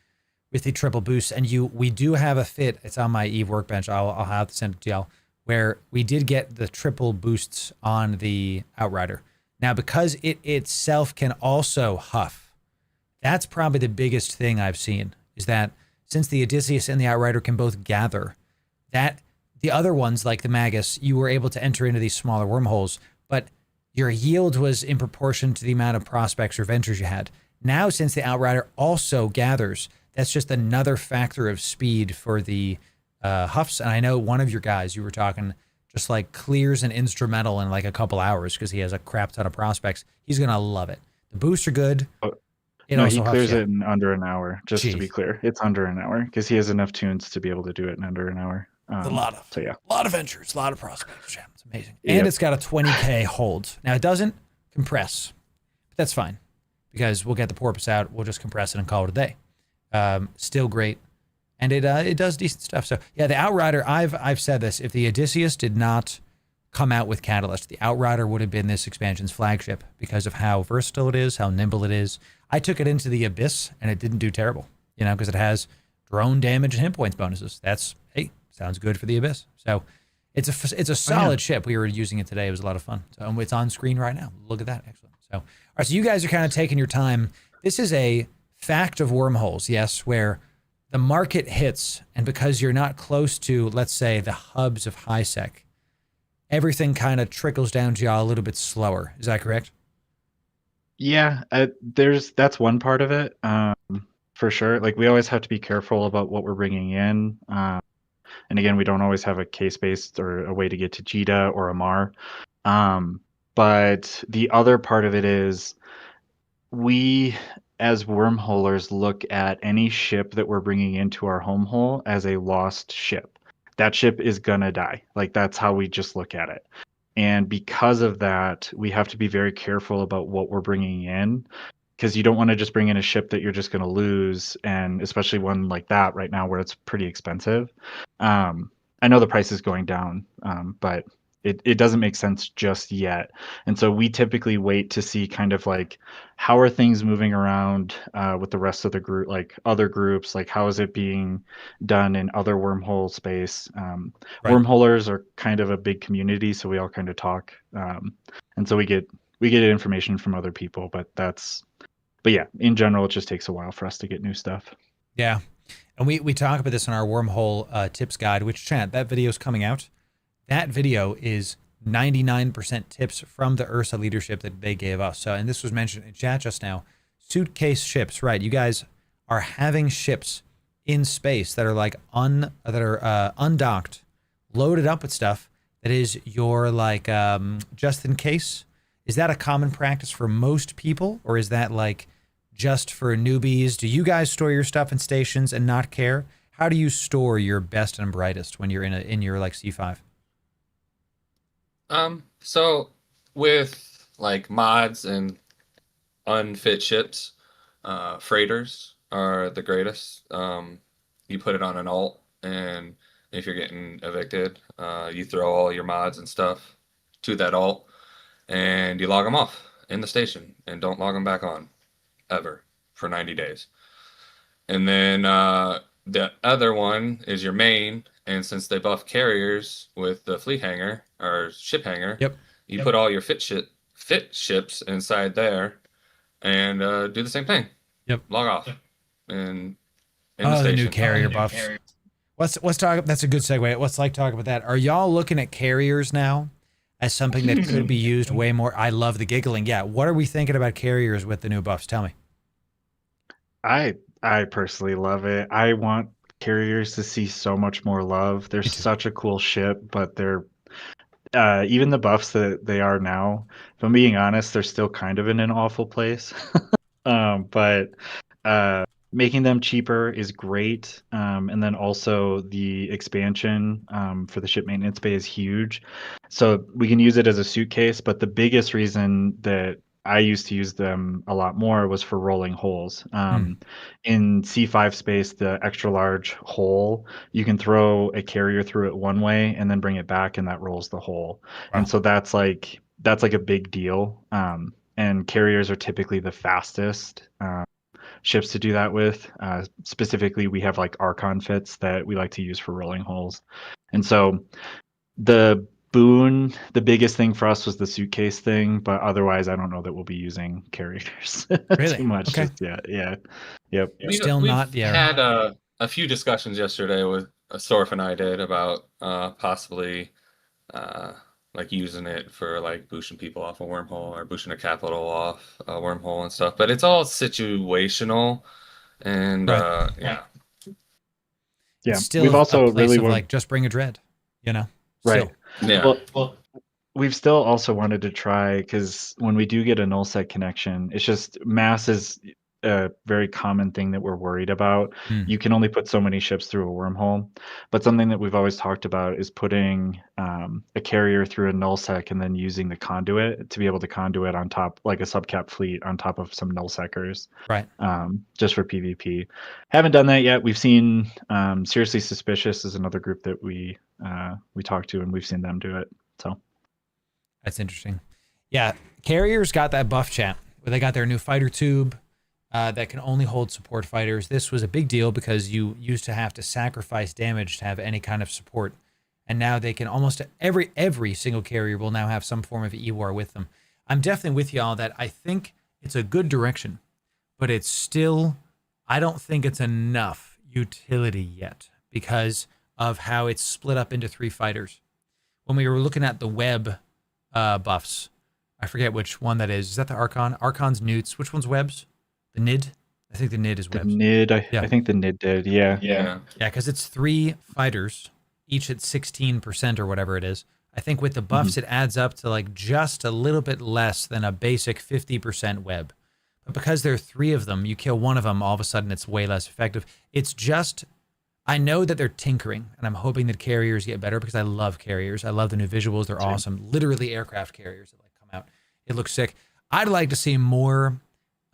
with the triple boost. And we do have a fit. It's on my Eve workbench. I'll have to send it to y'all, where we did get the triple boosts on the Outrider. Now, because it itself can also huff, that's probably the biggest thing I've seen, is that since the Odysseus and the Outrider can both gather, that the other ones, like the Magus, you were able to enter into these smaller wormholes, but your yield was in proportion to the amount of prospects or ventures you had. Now, since the Outrider also gathers, that's just another factor of speed for the huffs. And I know one of your guys, you were talking, just like clears an instrumental in like a couple hours because he has a crap ton of prospects. He's going to love it. The boosts are good. No, he clears it in under an hour, just to be clear. It's under an hour because he has enough tunes to be able to do it in under an hour. A lot of ventures, a lot of prospects. Yeah, it's amazing. And it's got a 20K hold. Now, it doesn't compress, but that's fine because we'll get the porpoise out. We'll just compress it and call it a day. Still great. And it does decent stuff. So, yeah, the Outrider, I've said this. If the Odysseus did not come out with Catalyst, the Outrider would have been this expansion's flagship because of how versatile it is, how nimble it is. I took it into the Abyss, and it didn't do terrible, because it has drone damage and hit points bonuses. That's, hey, sounds good for the Abyss. So it's a solid ship. We were using it today. It was a lot of fun. So it's on screen right now. Look at that. Excellent. So, all right, so you guys are kind of taking your time. This is a fact of wormholes, yes, where the market hits, and because you're not close to, let's say, the hubs of HiSec, everything kind of trickles down to y'all a little bit slower. Is that correct? Yeah, that's one part of it, for sure. Like, we always have to be careful about what we're bringing in. And again, we don't always have a case-based or a way to get to Jita or Amar. But the other part of it is we, as wormholers, look at any ship that we're bringing into our home hole as a lost ship. That ship is gonna die. Like, that's how we just look at it. And because of that, we have to be very careful about what we're bringing in, because you don't want to just bring in a ship that you're just going to lose, and especially one like that right now where it's pretty expensive. I know the price is going down, but it doesn't make sense just yet. And so we typically wait to see kind of like, how are things moving around with the rest of the group, like other groups, like how is it being done in other wormhole space. Right. Wormholers are kind of a big community, so we all kind of talk. And so we get information from other people, but yeah, in general, it just takes a while for us to get new stuff. Yeah. And we talk about this in our wormhole tips guide, which, chat, that video is coming out. That video is 99% tips from the Ursa leadership that they gave us. So, and this was mentioned in chat just now, suitcase ships, right? You guys are having ships in space that are like undocked, loaded up with stuff that is your like just in case. Is that a common practice for most people, or is that like just for newbies? Do you guys store your stuff in stations and not care? How do you store your best and brightest when you're in your like C5? So with like mods and unfit ships, freighters are the greatest. You put it on an alt, and if you're getting evicted, you throw all your mods and stuff to that alt, and you log them off in the station, and don't log them back on ever for 90 days. And then the other one is your main, and since they buff carriers with the fleet hanger or ship hanger, you put all your fit ships inside there, and do the same thing. Log off. And the new carrier buffs. Let's talk. That's a good segue. Let's talk about that. Are y'all looking at carriers now as something that could be used way more? I love the giggling. Yeah. What are we thinking about carriers with the new buffs? Tell me. I personally love it. I want carriers to see so much more love. They're such a cool ship, but they're even the buffs that they are now, if I'm being honest, they're still kind of in an awful place. But making them cheaper is great. And then also the expansion for the ship maintenance bay is huge. So we can use it as a suitcase, but the biggest reason that I used to use them a lot more was for rolling holes. In C5 space, the extra large hole, you can throw a carrier through it one way and then bring it back, and that rolls the hole. Wow. And so that's like a big deal. And carriers are typically the fastest ships to do that with. Specifically, we have like Archon fits that we like to use for rolling holes. And so the biggest thing for us was the suitcase thing, but otherwise, I don't know that we'll be using carriers Really? too much Okay. just yet. Yeah. Yep. We've had a few discussions yesterday with Sorf and I did about possibly like using it for like boosting people off a wormhole or boosting a capital off a wormhole and stuff. But it's all situational, and Right. yeah. It's still We've also a place really of like just bring a dread, you know. right. Still. Yeah. Well, we've still also wanted to try, because when we do get a null set connection, it's just mass is a very common thing that we're worried about. You can only put so many ships through a wormhole, but something that we've always talked about is putting a carrier through a null sec and then using the conduit to be able to conduit on top, like a subcap fleet on top of some null secers. Right. Just for PvP. Haven't done that yet. We've seen Seriously Suspicious is another group that we talked to, and we've seen them do it. So that's interesting. Yeah, carriers got that buff, chat, where they got their new fighter tube that can only hold support fighters. This was a big deal because you used to have to sacrifice damage to have any kind of support, and now they can almost every single carrier will now have some form of E-War with them. I'm definitely with y'all that I think it's a good direction, but it's still, I don't think it's enough utility yet because of how it's split up into 3 fighters. When we were looking at the web buffs, I forget which one that is. Is that the Archon? Archon's newts. Which one's webs? The Nid? I think the Nid is webs. The Nid, I think the Nid did, yeah. Yeah. Yeah, because it's 3 fighters, each at 16% or whatever it is. I think with the buffs, it adds up to like just a little bit less than a basic 50% web. But because there are 3 of them, you kill one of them, all of a sudden it's way less effective. It's just, I know that they're tinkering, and I'm hoping that carriers get better because I love carriers. I love the new visuals. They're awesome. Literally aircraft carriers that like come out. It looks sick. I'd like to see more,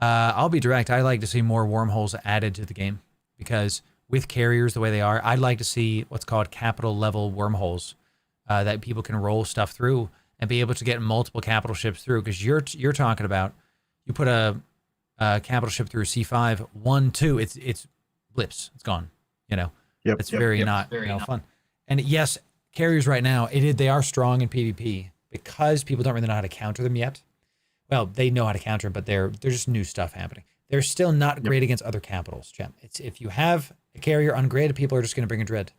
I'll be direct, I'd like to see more wormholes added to the game because with carriers the way they are, I'd like to see what's called capital level wormholes that people can roll stuff through and be able to get multiple capital ships through, because you're talking about, you put a capital ship through C5, 1, 2, it's blips, it's gone, you know. Yep. It's very not fun. And yes, carriers right now, they are strong in PvP because people don't really know how to counter them yet. Well, they know how to counter, but there's just new stuff happening. They're still not great against other capitals, Gem. It's if you have a carrier ungraded, people are just going to bring a dread.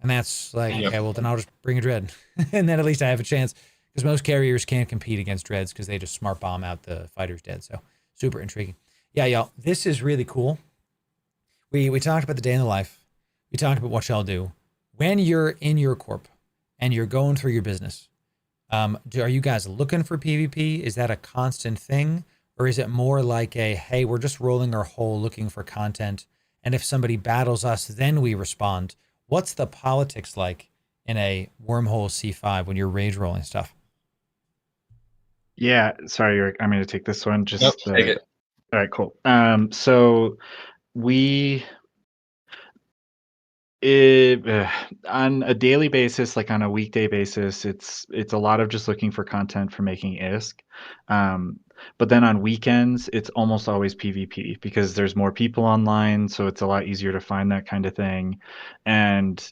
And that's like, okay, well, then I'll just bring a dread. And then at least I have a chance, because most carriers can't compete against dreads because they just smart bomb out the fighter's dead. So super intriguing. Yeah, y'all, this is really cool. We talked about the day in the life. We talked about what y'all do. When you're in your corp and you're going through your business, are you guys looking for PvP? Is that a constant thing? Or is it more like a, hey, we're just rolling our hole looking for content, and if somebody battles us, then we respond? What's the politics like in a wormhole C5 when you're rage rolling stuff? Yeah, sorry, Eric, I'm going to take this one. Take it. All right, cool. So on a daily basis, like on a weekday basis, it's a lot of just looking for content for making ISK. But then on weekends, it's almost always PvP because there's more people online, so it's a lot easier to find that kind of thing. And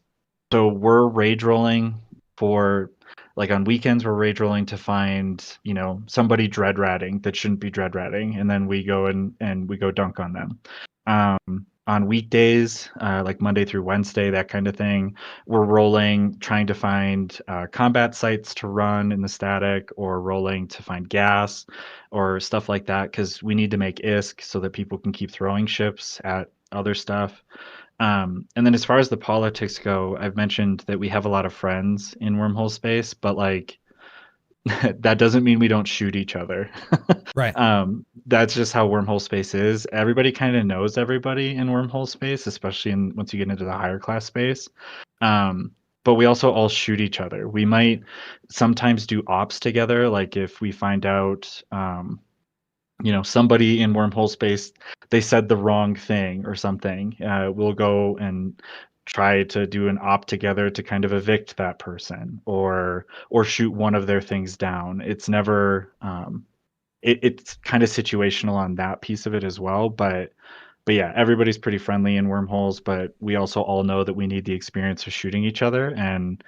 so we're rage rolling for, like on weekends, we're rage rolling to find, somebody dread ratting that shouldn't be dread ratting, and then we go and we go dunk on them. On weekdays, like Monday through Wednesday, that kind of thing, we're rolling, trying to find combat sites to run in the static, or rolling to find gas or stuff like that, because we need to make ISK so that people can keep throwing ships at other stuff. And then as far as the politics go, I've mentioned that we have a lot of friends in wormhole space, but like that doesn't mean we don't shoot each other. Right. That's just how wormhole space is. Everybody kind of knows everybody in wormhole space, especially once you get into the higher class space. But we also all shoot each other. We might sometimes do ops together, like if we find out somebody in wormhole space, they said the wrong thing or something. We'll go and try to do an op together to kind of evict that person or shoot one of their things down. It's never it's kind of situational on that piece of it as well. But yeah, everybody's pretty friendly in wormholes, but we also all know that we need the experience of shooting each other. And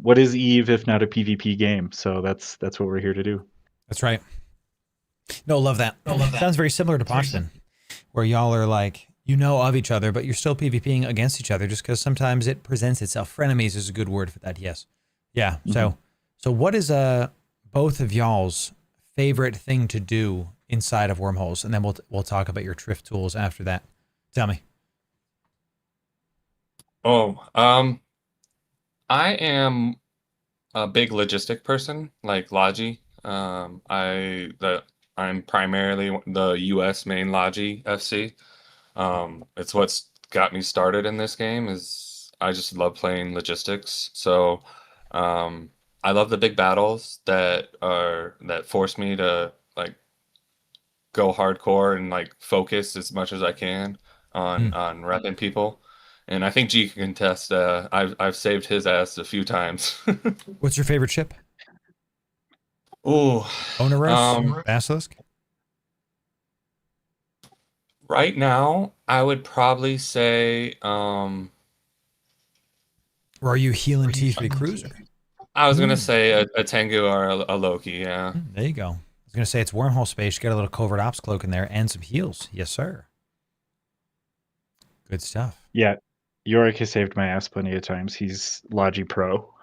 what is Eve if not a PvP game? So that's what we're here to do. That's right. No, love that. Sounds very similar to Pochton, where y'all are like, of each other, but you're still PvPing against each other just because sometimes it presents itself. Frenemies is a good word for that, yes. Yeah, so what is both of y'all's favorite thing to do inside of wormholes? And then we'll talk about your Trift tools after that. Tell me. I am a big logistic person, like Logi. I'm primarily the US main Logi FC. It's what's got me started in this game is I just love playing logistics. So I love the big battles that force me to like go hardcore and like focus as much as I can on repping people. And I think G can contest. I've saved his ass a few times. What's your favorite ship? Ooh, Oneros, Basilisk? right now, I would probably say Or are you healing T3 Cruiser? I was gonna say a Tengu or a Loki. Yeah. There you go. I was going to say it's wormhole space. You got a little covert ops cloak in there and some heals. Yes, sir. Good stuff. Yeah, Yorick has saved my ass plenty of times. He's Logi Pro.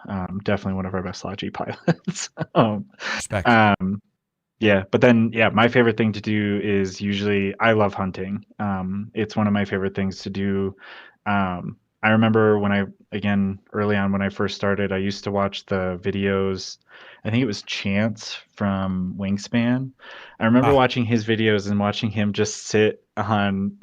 Definitely one of our best Logi pilots. Respect. Yeah, but then my favorite thing to do is usually I love hunting. It's one of my favorite things to do. I remember early on when I first started, I used to watch the videos. I think it was Chance from Wingspan. I remember watching his videos and watching him just sit on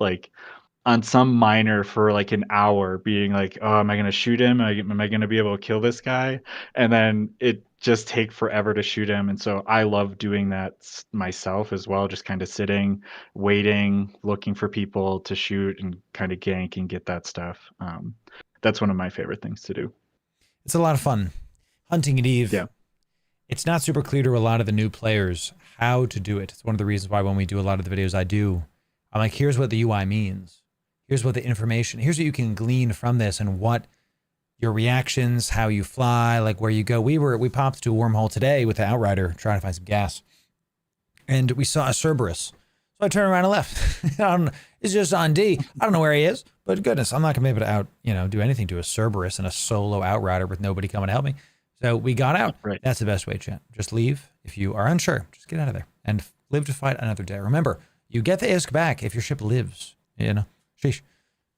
some miner for like an hour being like, oh, am I going to shoot him? Am I going to be able to kill this guy? And then it just take forever to shoot him. And so I love doing that myself as well. Just kind of sitting, waiting, looking for people to shoot and kind of gank and get that stuff. That's one of my favorite things to do. It's a lot of fun. Hunting at Eve. Yeah. It's not super clear to a lot of the new players how to do it. It's one of the reasons why when we do a lot of the videos I do, I'm like, here's what the UI means. Here's what the information, here's what you can glean from this and what your reactions, how you fly, like where you go. We popped to a wormhole today with the Outrider trying to find some gas. And we saw a Cerberus. So I turned around and left. It's just on D. I don't know where he is, but goodness, I'm not gonna be able to do anything to a Cerberus and a solo Outrider with nobody coming to help me. So we got out. Right. That's the best way, chat. Just leave. If you are unsure, just get out of there and live to fight another day. Remember, you get the ISK back if your ship lives, Sheesh.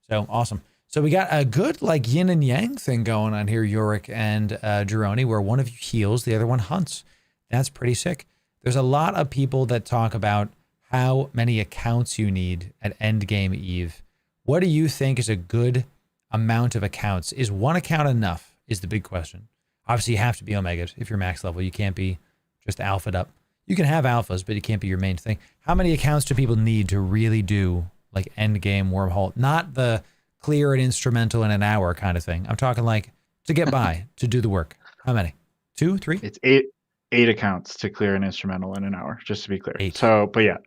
So awesome. So we got a good like yin and yang thing going on here, Yorick and Jeroni, where one of you heals, the other one hunts. That's pretty sick. There's a lot of people that talk about how many accounts you need at endgame Eve. What do you think is a good amount of accounts? Is one account enough is the big question. Obviously, you have to be Omega if you're max level. You can't be just alpha'd up. You can have alphas, but it can't be your main thing. How many accounts do people need to really do like end game wormhole, not the clear and instrumental in an hour kind of thing? I'm talking like to get by, to do the work. How many? 2, 3? It's eight accounts to clear an instrumental in an hour, just to be clear. 8. So, but yeah,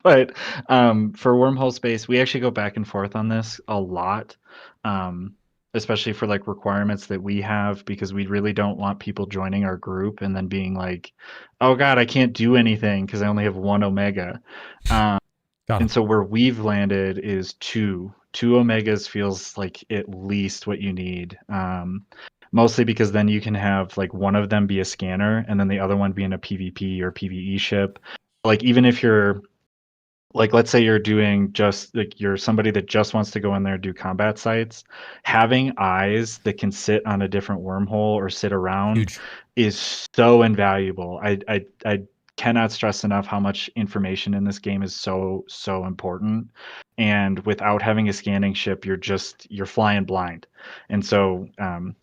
but for wormhole space, we actually go back and forth on this a lot, especially for like requirements that we have, because we really don't want people joining our group and then being like, oh God, I can't do anything because I only have 1 Omega. And so where we've landed is 2 Omegas feels like at least what you need. Mostly because then you can have like one of them be a scanner and then the other one be in a PvP or PvE ship. Like even if you're like, let's say you're doing just like you're somebody that just wants to go in there and do combat sites, having eyes that can sit on a different wormhole or sit around is so invaluable. I cannot stress enough how much information in this game is so important, and without having a scanning ship you're flying blind. And so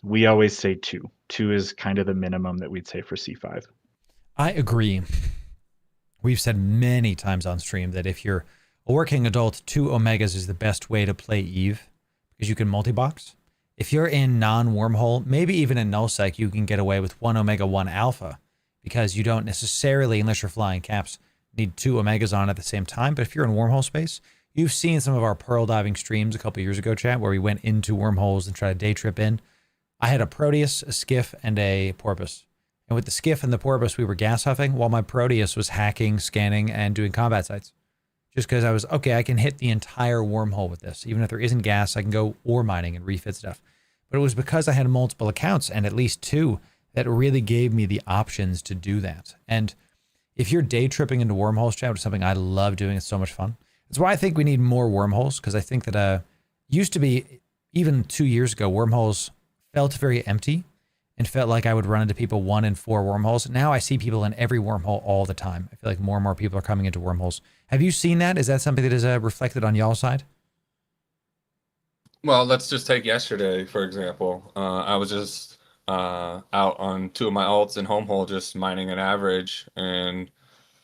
we always say 2 is kind of the minimum that we'd say for C5. I agree We've said many times on stream that if you're a working adult, 2 Omegas is the best way to play Eve because you can multi-box. If you're in non-wormhole, maybe even in nullsec, you can get away with 1 Omega, 1 Alpha because you don't necessarily, unless you're flying caps, need 2 Omegas on at the same time. But if you're in wormhole space, you've seen some of our pearl diving streams a couple years ago, chat, where we went into wormholes and tried to day trip in. I had a Proteus, a Skiff, and a Porpoise. And with the Skiff and the Porpoise, we were gas huffing while my Proteus was hacking, scanning, and doing combat sites. Just because I was, okay, I can hit the entire wormhole with this. Even if there isn't gas, I can go ore mining and refit stuff. But it was because I had multiple accounts, and at least 2, that really gave me the options to do that. And if you're day tripping into wormholes, chat, which is something I love doing, it's so much fun. That's why I think we need more wormholes, because I think that used to be, even 2 years ago, wormholes felt very empty and felt like I would run into people 1 in 4 wormholes. Now I see people in every wormhole all the time. I feel like more and more people are coming into wormholes. Have you seen that? Is that something that is reflected on y'all's side? Well, let's just take yesterday, for example. I was just out on 2 of my alts in home hole, just mining an average, and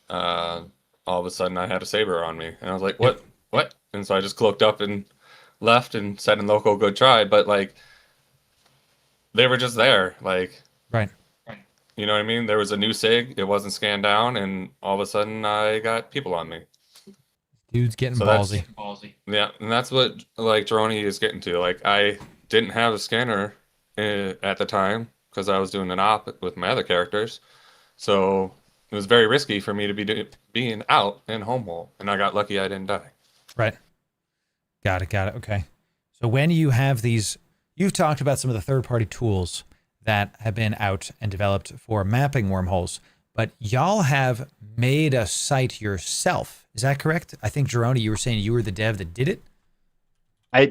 all of a sudden I had a saber on me. And I was like, what? What? And so I just cloaked up and left and said in local, good try. But like, they were just there. Like, right. You know what I mean? There was a new SIG, it wasn't scanned down, and all of a sudden I got people on me. Dude's getting ballsy. Yeah, and that's what like Droney is getting to. Like, I didn't have a scanner at the time because I was doing an op with my other characters, so it was very risky for me to be being out in home hole, and I got lucky I didn't die. Right. Got it. Okay. So when you have these, you've talked about some of the third-party tools that have been out and developed for mapping wormholes, but y'all have made a site yourself. Is that correct? I think, Jeroni, you were saying you were the dev that did it?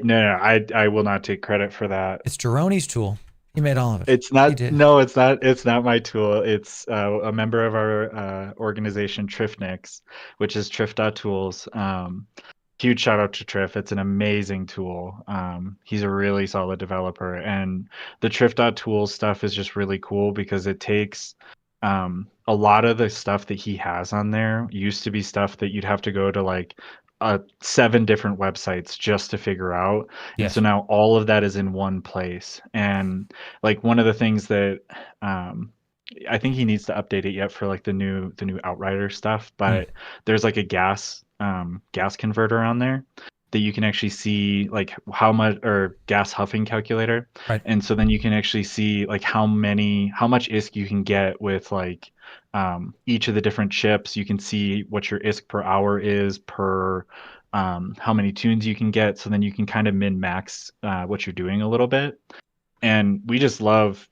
No, I will not take credit for that. It's Jeroni's tool. He made all of it. It's not. No, it's not. It's not my tool. It's a member of our organization, Trifnix, which is Trif.tools. Huge shout out to Trif. It's an amazing tool. He's a really solid developer, and the Trif.tools stuff is just really cool because it takes a lot of the stuff that he has on there used to be stuff that you'd have to go to like 7 different websites just to figure out. Yes. And so now all of that is in one place. And like one of the things that I think he needs to update it yet for like the new Outrider stuff, but there's like a gas converter on there that you can actually see like how much, or gas huffing calculator. Right. And so then you can actually see like how much ISK you can get with like each of the different chips. You can see what your ISK per hour is per how many tunes you can get. So then you can kind of min max what you're doing a little bit. And we just love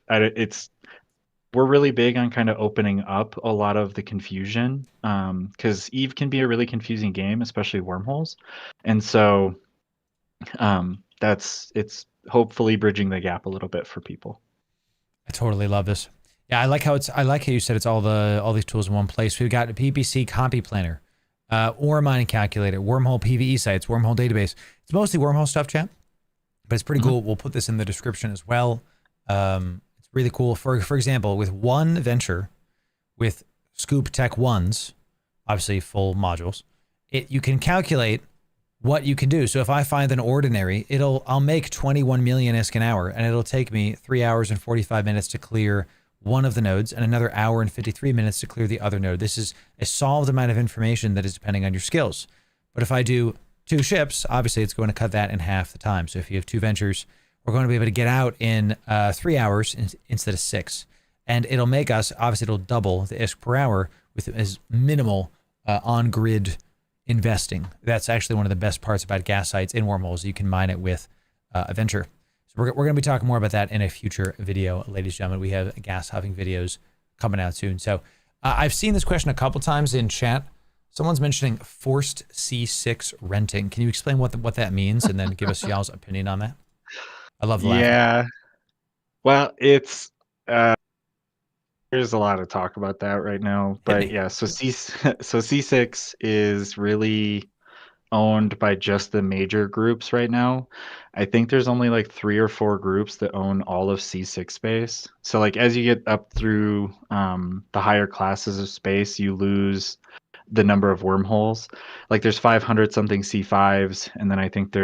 we're really big on kind of opening up a lot of the confusion because Eve can be a really confusing game, especially wormholes. And so it's hopefully bridging the gap a little bit for people. I totally love this. Yeah, I like how you said it's all these tools in one place. We've got a PPC copy planner, ore mining calculator, wormhole PVE sites, wormhole database. It's mostly wormhole stuff, chat, but it's pretty cool. We'll put this in the description as well. It's really cool. For example, with one venture, with Scoop Tech 1s, obviously full modules, you can calculate what you can do. So if I find an ordinary, I'll make 21 million ISK an hour, and it'll take me 3 hours and 45 minutes to clear one of the nodes and another hour and 53 minutes to clear the other node. This is a solved amount of information that is depending on your skills. But if I do 2 ships, obviously it's going to cut that in half the time. So if you have 2 ventures, we're going to be able to get out in 3 hours instead of 6. And it'll make us, obviously it'll double the ISK per hour with as minimal on-grid investing. That's actually one of the best parts about gas sites in wormholes. You can mine it with a venture. So we're going to be talking more about that in a future video, ladies and gentlemen. We have gas huffing videos coming out soon. So I've seen this question a couple times in chat. Someone's mentioning forced C6 renting. Can you explain what that means and then give us y'all's opinion on that? I love the laugh. Yeah. Well, it's there's a lot of talk about that right now, but yeah. So C6 is really owned by just the major groups right now. I think there's only like 3 or 4 groups that own all of C6 space. So like as you get up through the higher classes of space, you lose the number of wormholes. Like there's 500 something C5s, and then I think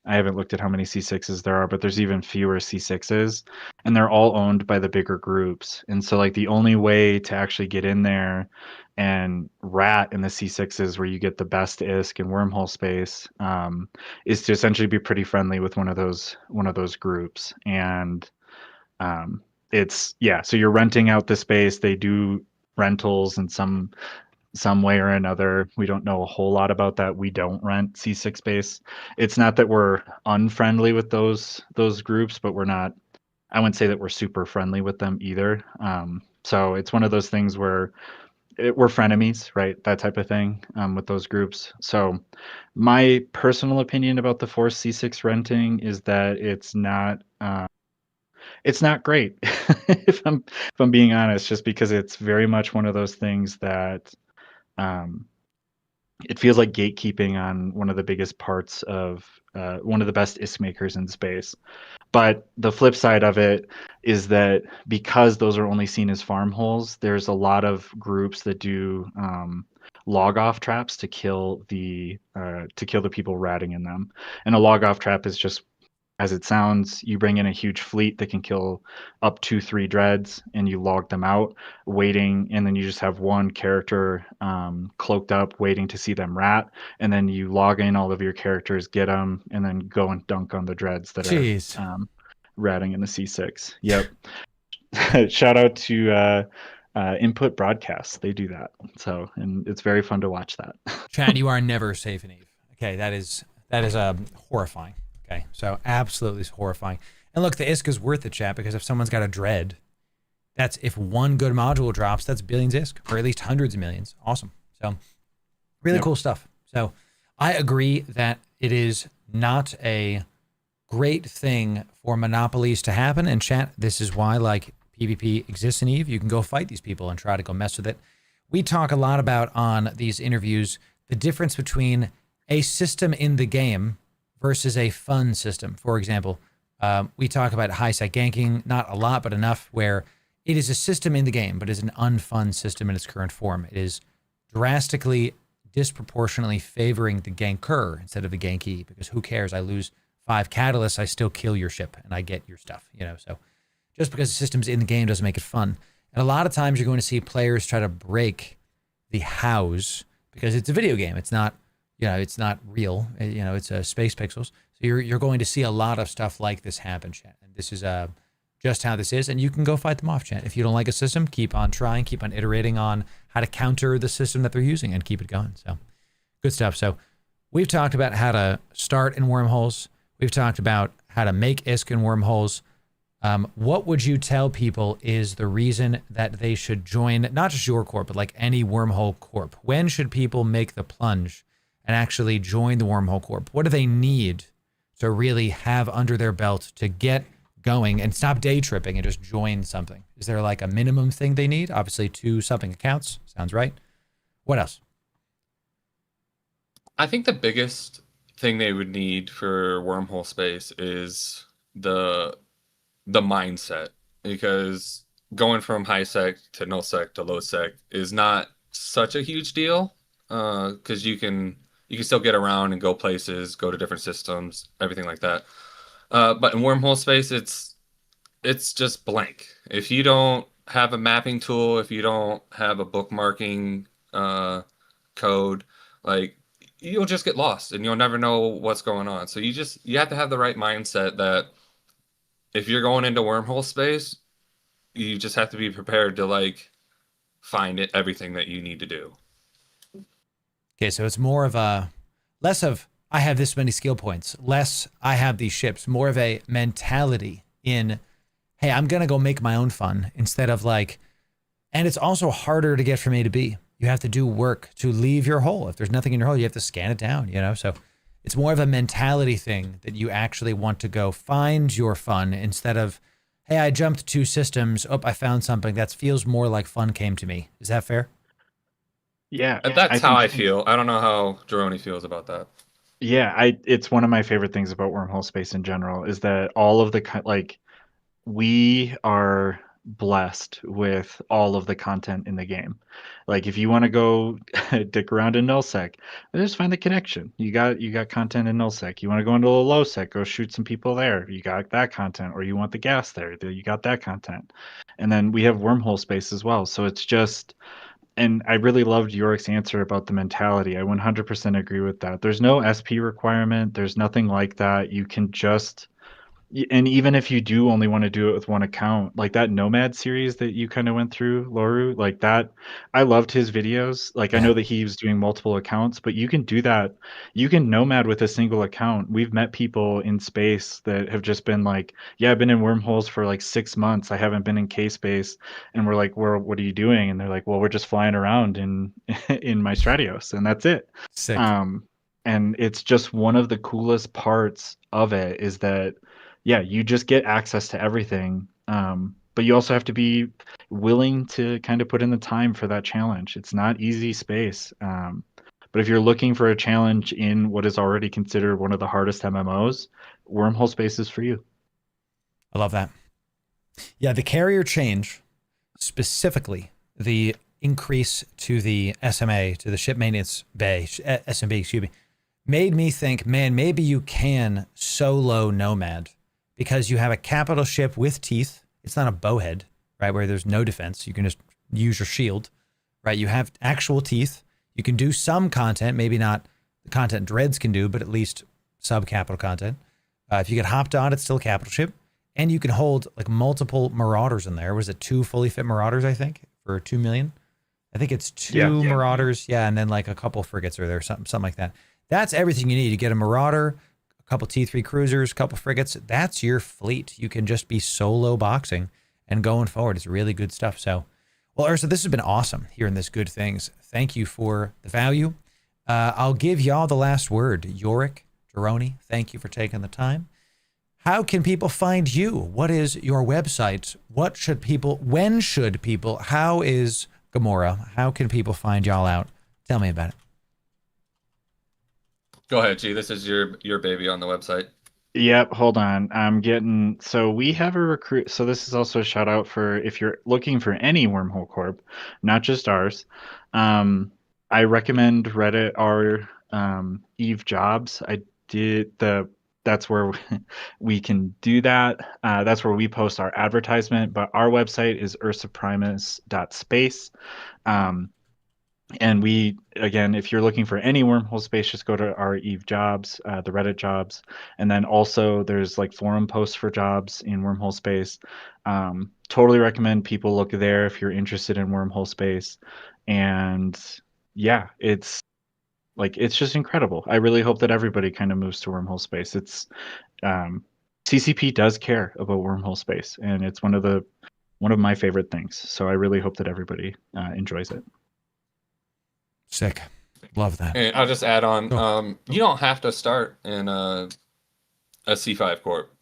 I haven't looked at how many C6s there are, but there's even fewer C6s, and they're all owned by the bigger groups. And so like the only way to actually get in there and rat in the C6s where you get the best ISK and wormhole space is to essentially be pretty friendly with one of those groups. And it's so you're renting out the space. They do rentals in some way or another. We don't know a whole lot about that. We don't rent C6 space. It's not that we're unfriendly with those groups, but I wouldn't say that we're super friendly with them either. So it's one of those things where we're frenemies, right? That type of thing with those groups. So my personal opinion about the forced C6 renting is that it's not great if I'm being honest, just because it's very much one of those things that it feels like gatekeeping on one of the biggest parts of one of the best ISK makers in space. But the flip side of it is that because those are only seen as farm holes, there's a lot of groups that do log off traps to kill the people ratting in them. And a log off trap is just, as it sounds, you bring in a huge fleet that can kill up to 3 dreads, and you log them out, waiting, and then you just have one character cloaked up, waiting to see them rat, and then you log in all of your characters, get them, and then go and dunk on the dreads that are ratting in the C6. Yep. Shout out to Input Broadcasts. They do that. So, and it's very fun to watch that. Chad, you are never safe in Eve. Okay, that is horrifying. Okay, so absolutely horrifying. And look, the ISK is worth it, chat, because if someone's got a dread, if one good module drops, that's billions ISK, or at least hundreds of millions. Awesome. So really cool stuff. So I agree that it is not a great thing for monopolies to happen. And chat, this is why like PvP exists in Eve. You can go fight these people and try to go mess with it. We talk a lot about on these interviews the difference between a system in the game versus a fun system. For example, we talk about high sec ganking, not a lot, but enough, where it is a system in the game, but is an unfun system in its current form. It is drastically, disproportionately favoring the ganker instead of the gankee, because who cares? I lose 5 catalysts, I still kill your ship and I get your stuff, So just because the system's in the game doesn't make it fun. And a lot of times you're going to see players try to break the hows because it's a video game. It's not, it's not real. It's space pixels. So you're going to see a lot of stuff like this happen, chat. And this is just how this is. And you can go fight them off, chat. If you don't like a system, keep on trying, keep on iterating on how to counter the system that they're using and keep it going. So good stuff. So we've talked about how to start in wormholes. We've talked about how to make ISK in wormholes. What would you tell people is the reason that they should join, not just your corp, but like any wormhole corp? When should people make the plunge and actually join the wormhole corp? What do they need to really have under their belt to get going and stop day tripping and just join something? Is there like a minimum thing they need? Obviously 2 something accounts. Sounds right. What else? I think the biggest thing they would need for wormhole space is the mindset, because going from high sec to no sec to low sec is not such a huge deal, because you can still get around and go places, go to different systems, everything like that. But in wormhole space, it's just blank. If you don't have a mapping tool, if you don't have a bookmarking code, like, you'll just get lost and you'll never know what's going on. So you have to have the right mindset that if you're going into wormhole space, you just have to be prepared to like find everything that you need to do. Okay, so it's more of less of I have this many skill points, less I have these ships, more of a mentality in, hey, I'm going to go make my own fun, instead of like, and it's also harder to get from A to B. You have to do work to leave your hole. If there's nothing in your hole, you have to scan it down, So it's more of a mentality thing that you actually want to go find your fun instead of, hey, I jumped 2 systems. Oh, I found something. That feels more like fun came to me. Is that fair? Yeah. That's how I feel. I don't know how Jeroni feels about that. Yeah, it's one of my favorite things about wormhole space in general is that all of the we are blessed with all of the content in the game. Like if you want to go dick around in nullsec, just find the connection. You got content in nullsec. You want to go into the lowsec, go shoot some people there. You got that content. Or you want the gas there, you got that content. And then we have wormhole space as well. So it's just, and I really loved Yorick's answer about the mentality. I 100% agree with that. There's no SP requirement. There's nothing like that. You can just, and even if you do only want to do it with one account, like that Nomad series that you kind of went through, Loru, like that, I loved his videos. Like I know that he was doing multiple accounts, but you can do that. You can Nomad with a single account. We've met people in space that have just been like, yeah, I've been in wormholes for like 6 months. I haven't been in K-space. And we're like, what are you doing? And they're like, well, we're just flying around in in my Stratios, and that's it. Sick. And it's just one of the coolest parts of it is that, yeah, you just get access to everything. But you also have to be willing to kind of put in the time for that challenge. It's not easy space. But if you're looking for a challenge in what is already considered one of the hardest MMOs, Wormhole Space is for you. I love that. Yeah, the carrier change, specifically the increase to the SMA, to the ship maintenance bay, SMB, excuse me, made me think, man, maybe you can solo Nomad because you have a capital ship with teeth. It's not a bowhead, right, where there's no defense. You can just use your shield, right? You have actual teeth. You can do some content, maybe not the content Dreads can do, but at least sub-capital content. If you get hopped on, it's still a capital ship. And you can hold like multiple Marauders in there. Was it 2 fully fit Marauders, I think, for 2 million? I think it's 2 Marauders, yeah, and then like a couple frigates are there, something like that. That's everything you need. You get a Marauder, a couple T3 cruisers, a couple frigates. That's your fleet. You can just be solo boxing and going forward. It's really good stuff. So, well, Ursa, this has been awesome hearing this good things. Thank you for the value. I'll give y'all the last word. Yorick, Jeroni, thank you for taking the time. How can people find you? What is your website? What should people, when should people, how is Gamora? How can people find y'all out? Tell me about it. Go ahead, G. This is your baby on the website. Yep, hold on. I'm getting, so we have a recruit. So this is also a shout out for if you're looking for any Wormhole Corp, not just ours. I recommend Reddit or Eve Jobs. That's where we can do that. That's where we post our advertisement, but our website is ursaprimus.space. And we, again, if you're looking for any wormhole space, just go to our Eve jobs, the Reddit jobs. And then also there's like forum posts for jobs in wormhole space. Totally recommend people look there if you're interested in wormhole space. And yeah, it's just incredible. I really hope that everybody kind of moves to wormhole space. It's CCP does care about wormhole space, and it's one of my favorite things. So I really hope that everybody enjoys it. Sick. Love that. And I'll just add on, you don't have to start in a C5 corp.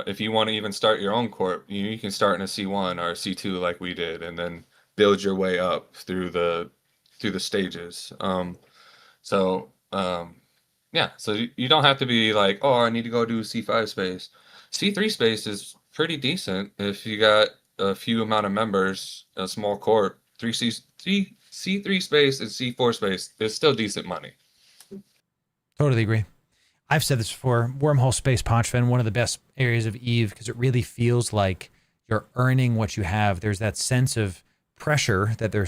If you want to even start your own corp, you can start in a C1 or a C2 like we did, and then build your way up through the stages. So you don't have to be like, oh, I need to go do C5 space. C3 space is pretty decent if you got a few amount of members, a small corp. C3 space and C4 space is still decent money. Totally agree. I've said this before. Wormhole space, Ponchfin, one of the best areas of Eve because it really feels like you're earning what you have. There's that sense of pressure that there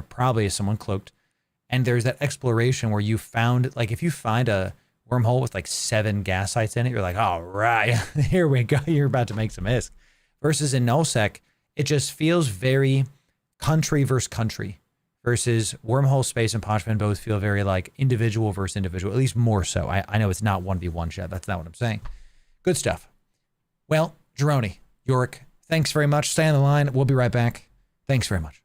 probably is someone cloaked, and there's that exploration where you found, like, if you find a wormhole with like 7 gas sites in it, you're like, all right, here we go, you're about to make some ISK. Versus in nullsec, it just feels very country versus country, versus wormhole space and Ponchman both feel very like individual versus individual, at least more so. I know it's not 1v1 chat, that's not what I'm saying. Good stuff. Well, Jeroni, Yorick, thanks very much. Stay on the line, we'll be right back. Thanks very much.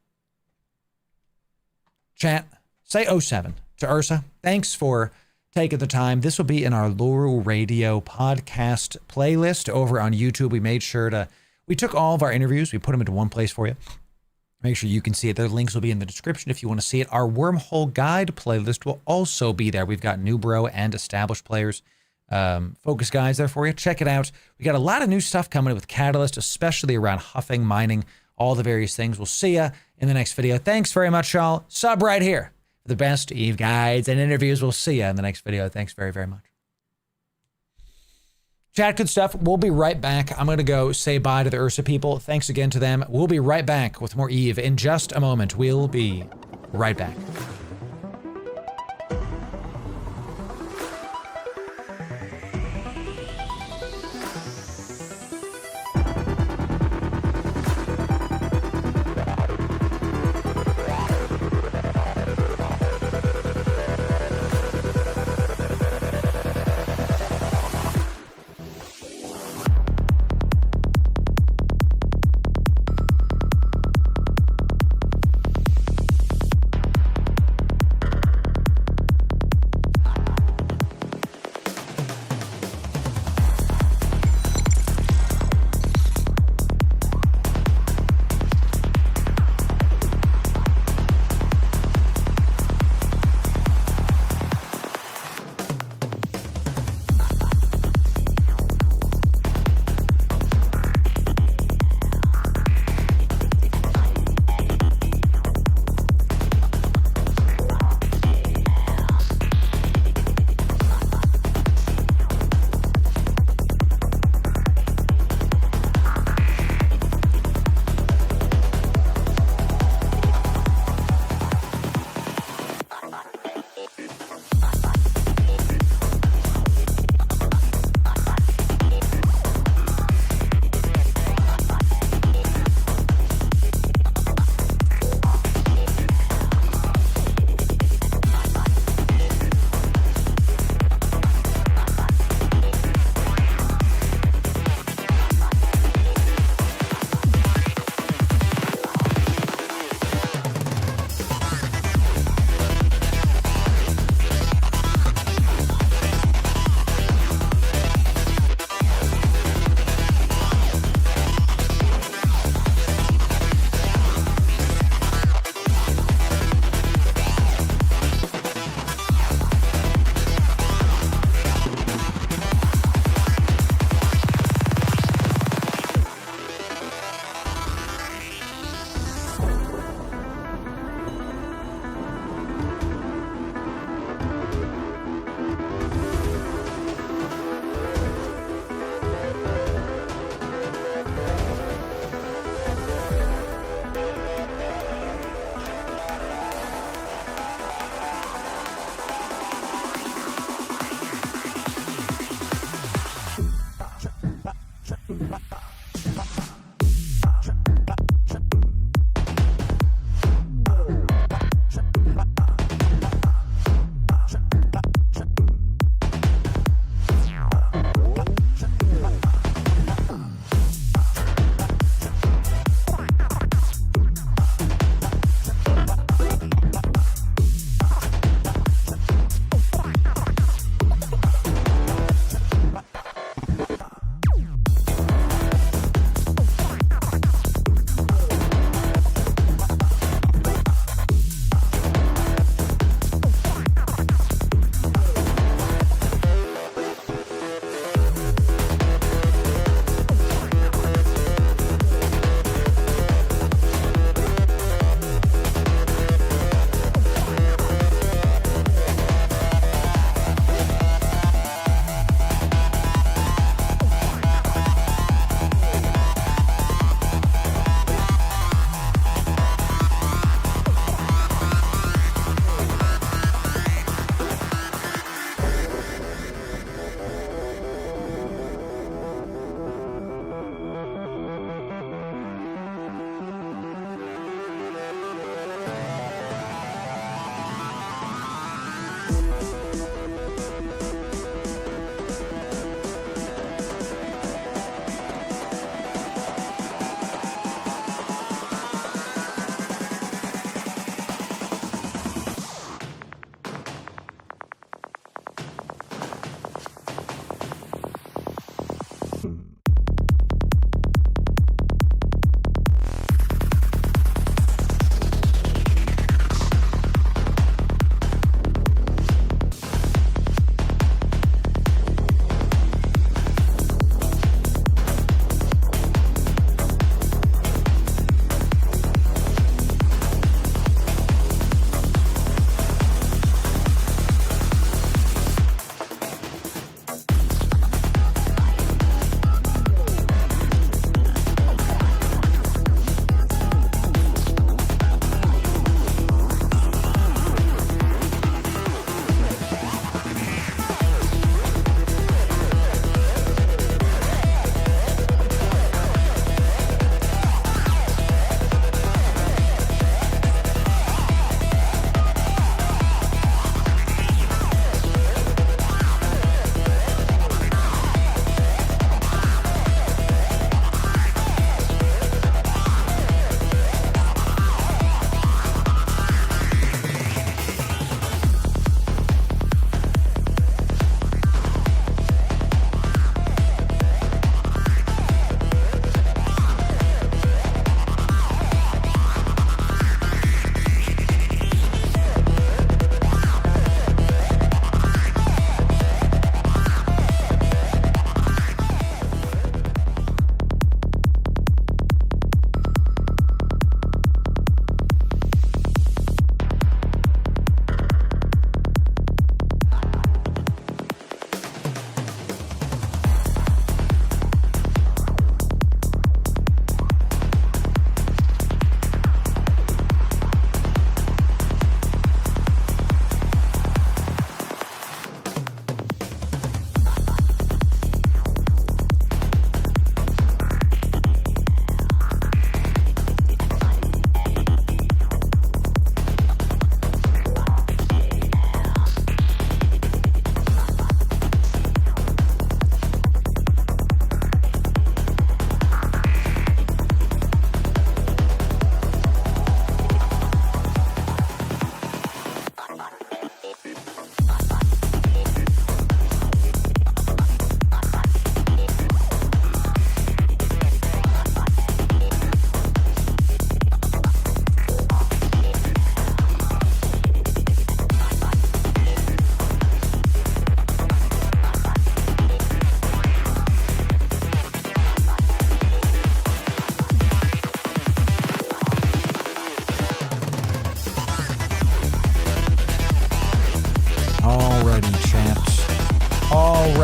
Chat, say 07 to Ursa. Thanks for taking the time. This will be in our Loru Radio podcast playlist over on YouTube. We made sure we took all of our interviews. We put them into one place for you. Make sure you can see it. The links will be in the description if you want to see it. Our Wormhole Guide playlist will also be there. We've got new bro and established players focus guides there for you. Check it out. We got a lot of new stuff coming with Catalyst, especially around huffing, mining, all the various things. We'll see ya in the next video. Thanks very much, y'all. Sub right here for the best EVE guides and interviews. We'll see ya in the next video. Thanks very, very much. Chat, good stuff. We'll be right back. I'm going to go say bye to the Ursa people. Thanks again to them. We'll be right back with more EVE in just a moment. We'll be right back.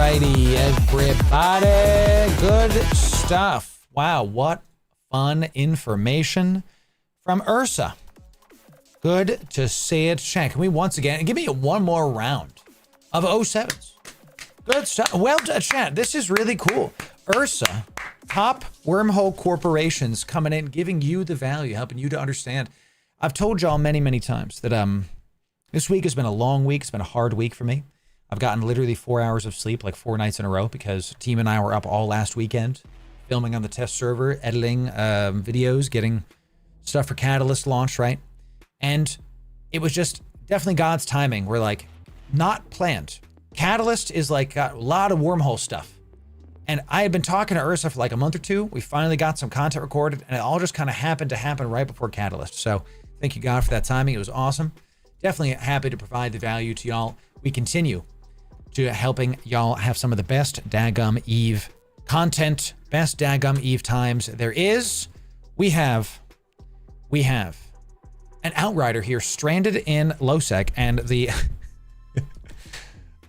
Alrighty, everybody. Good stuff. Wow, what fun information from Ursa. Good to see it. Chat, can we once again give me one more round of 07s? Good stuff. Well, chat, this is really cool. Ursa, top wormhole corporations coming in, giving you the value, helping you to understand. I've told y'all many, many times that this week has been a long week. It's been a hard week for me. I've gotten literally 4 hours of sleep, like 4 nights in a row, because team and I were up all last weekend, filming on the test server, editing videos, getting stuff for Catalyst launch, right? And it was just definitely God's timing. We're like, not planned. Catalyst is like got a lot of wormhole stuff. And I had been talking to Ursa for like a month or two. We finally got some content recorded, and it all just kind of happened to happen right before Catalyst. So thank you, God, for that timing. It was awesome. Definitely happy to provide the value to y'all. We continue to helping y'all have some of the best Daggum Eve content, best Daggum Eve times there is. We have an Outrider here stranded in Lowsec, and the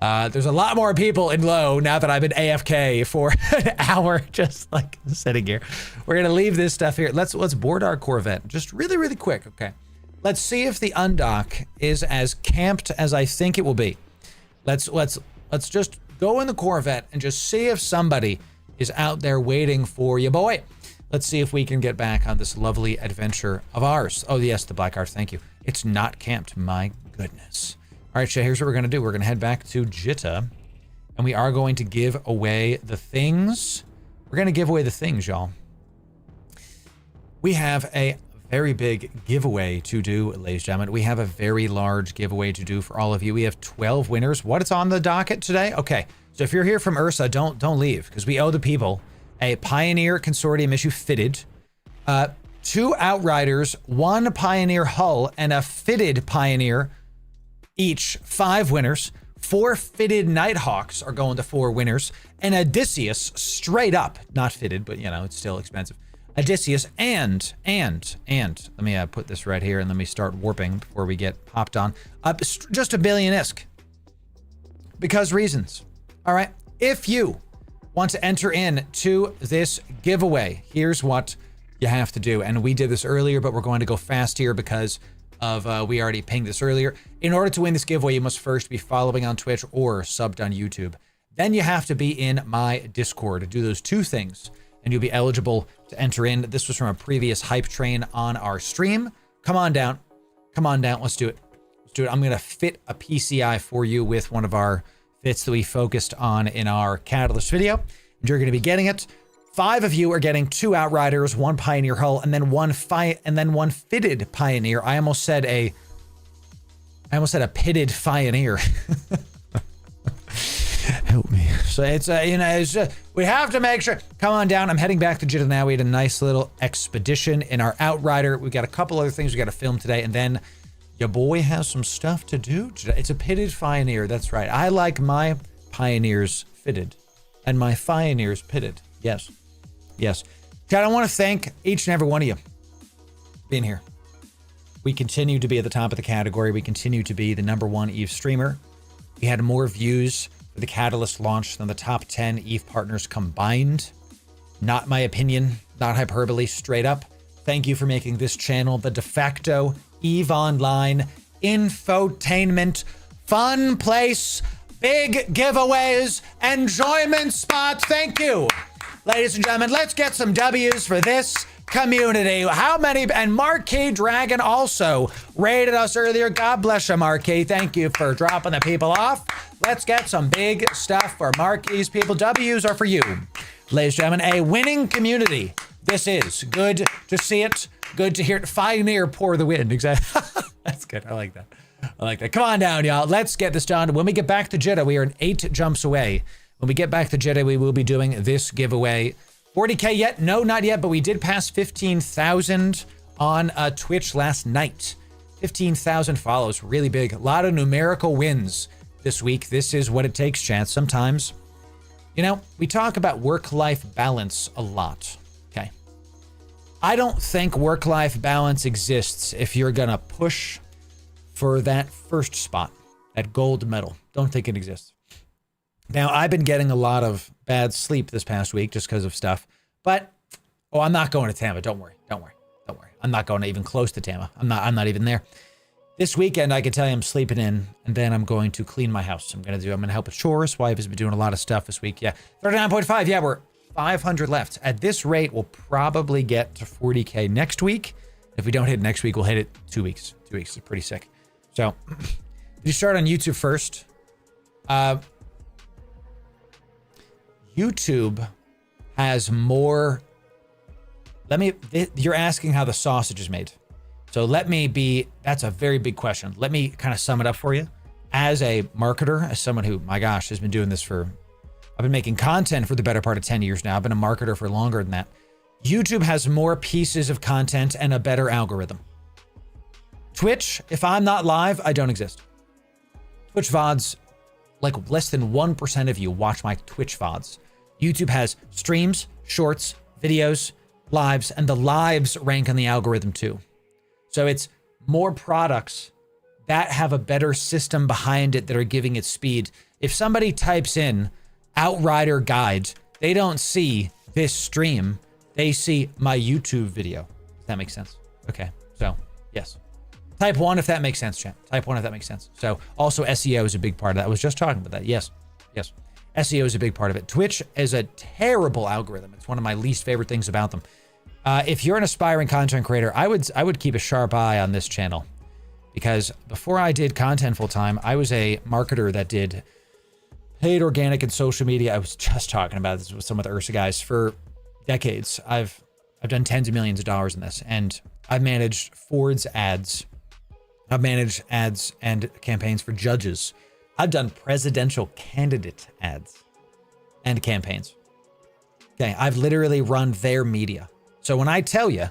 there's a lot more people in Low now that I've been AFK for an hour, just like sitting here. We're gonna leave this stuff here. Let's board our Corvette just really, really quick. Okay, let's see if the undock is as camped as I think it will be. Let's just go in the Corvette and just see if somebody is out there waiting for you, boy. Let's see if we can get back on this lovely adventure of ours. Oh yes, the Black Arts, thank you. It's not camped, my goodness. All right, Shay, here's what we're gonna do. We're gonna head back to Jitta, and we are going to give away the things. We're gonna give away the things, y'all. We have a very big giveaway to do, ladies and gentlemen. We have a very large giveaway to do for all of you. We have 12 winners. What is on the docket today? Okay, so if you're here from Ursa, don't leave, because we owe the people a Pioneer Consortium issue fitted, 2 Outriders, 1 Pioneer hull, and a fitted Pioneer, each 5 winners. 4 fitted Nighthawks are going to 4 winners, and Odysseus straight up, not fitted, but you know, it's still expensive. Odysseus and let me put this right here and let me start warping before we get popped on. Just a billion-isk. Because reasons. All right, if you want to enter in to this giveaway, here's what you have to do. And we did this earlier, but we're going to go fast here because of we already pinged this earlier. In order to win this giveaway, you must first be following on Twitch or subbed on YouTube. Then you have to be in my Discord to do those 2 things, and you'll be eligible to enter in. This was from a previous hype train on our stream. Come on down. Come on down. Let's do it. Let's do it. I'm going to fit a PCI for you with one of our fits that we focused on in our Catalyst video. And you're going to be getting it. 5 of you are getting 2 Outriders, 1 Pioneer hull, and then 1 fitted Pioneer. I almost said a pitted Pioneer. Help me. So it's it's just, we have to make sure. Come on down. I'm heading back to Jitta now. We had a nice little expedition in our Outrider. We got a couple other things we got to film today, and then your boy has some stuff to do today. It's a pitted Pioneer. That's right. I like my Pioneers fitted, and my Pioneers pitted. Yes, yes. Chad, I want to thank each and every one of you being here. We continue to be at the top of the category. We continue to be the #1 EVE streamer. We had more views for the Catalyst launch than the top 10 EVE partners combined. Not my opinion, not hyperbole, straight up. Thank you for making this channel the de facto EVE Online infotainment fun place, big giveaways, enjoyment spot. Thank you, ladies and gentlemen. Let's get some W's for this community. How many? And Marquis Dragon also rated us earlier. God bless you, Marquis. Thank you for dropping the people off. Let's get some big stuff for Marquis people. W's are for you, ladies and gentlemen. A winning community. This is good to see it. Good to hear it. Pioneer pour the wind. Exactly. That's good. I like that. I like that. Come on down, y'all. Let's get this done. When we get back to Jitta, we are 8 jumps away. When we get back to Jitta, we will be doing this giveaway. 40K yet? No, not yet, but we did pass 15,000 on Twitch last night. 15,000 follows. Really big. A lot of numerical wins this week. This is what it takes, chance. Sometimes, you know, we talk about work-life balance a lot. Okay. I don't think work-life balance exists if you're going to push for that first spot, that gold medal. Don't think it exists. Now, I've been getting a lot of bad sleep this past week just because of stuff. But, I'm not going to Tama. Don't worry. I'm not going even close to Tama. I'm not even there. This weekend, I can tell you I'm sleeping in, and then I'm going to clean my house. I'm going to help with chores. Wife has been doing a lot of stuff this week. Yeah, 39.5. Yeah, we're 500 left. At this rate, we'll probably get to 40K next week. If we don't hit it next week, we'll hit it 2 weeks. 2 weeks is pretty sick. So, you start on YouTube first. YouTube has more. You're asking how the sausage is made. So that's a very big question. Let me kind of sum it up for you. As a marketer, as someone who, my gosh, has been doing this I've been making content for the better part of 10 years now. I've been a marketer for longer than that. YouTube has more pieces of content and a better algorithm. Twitch, if I'm not live, I don't exist. Twitch VODs, like less than 1% of you watch my Twitch VODs. YouTube has streams, shorts, videos, lives, and the lives rank on the algorithm too. So it's more products that have a better system behind it that are giving it speed. If somebody types in Outrider Guide, they don't see this stream, they see my YouTube video. Does that make sense? Okay, so yes. Type 1 if that makes sense, chat. Type 1 if that makes sense. So also SEO is a big part of that. I was just talking about that. Yes. SEO is a big part of it. Twitch is a terrible algorithm. It's one of my least favorite things about them. If you're an aspiring content creator, I would keep a sharp eye on this channel, because before I did content full time, I was a marketer that did paid organic and social media. I was just talking about this with some of the Ursa guys for decades. I've done tens of millions of dollars in this, and I've managed Ford's ads. I've managed ads and campaigns for judges. I've done presidential candidate ads and campaigns. Okay, I've literally run their media. So when I tell you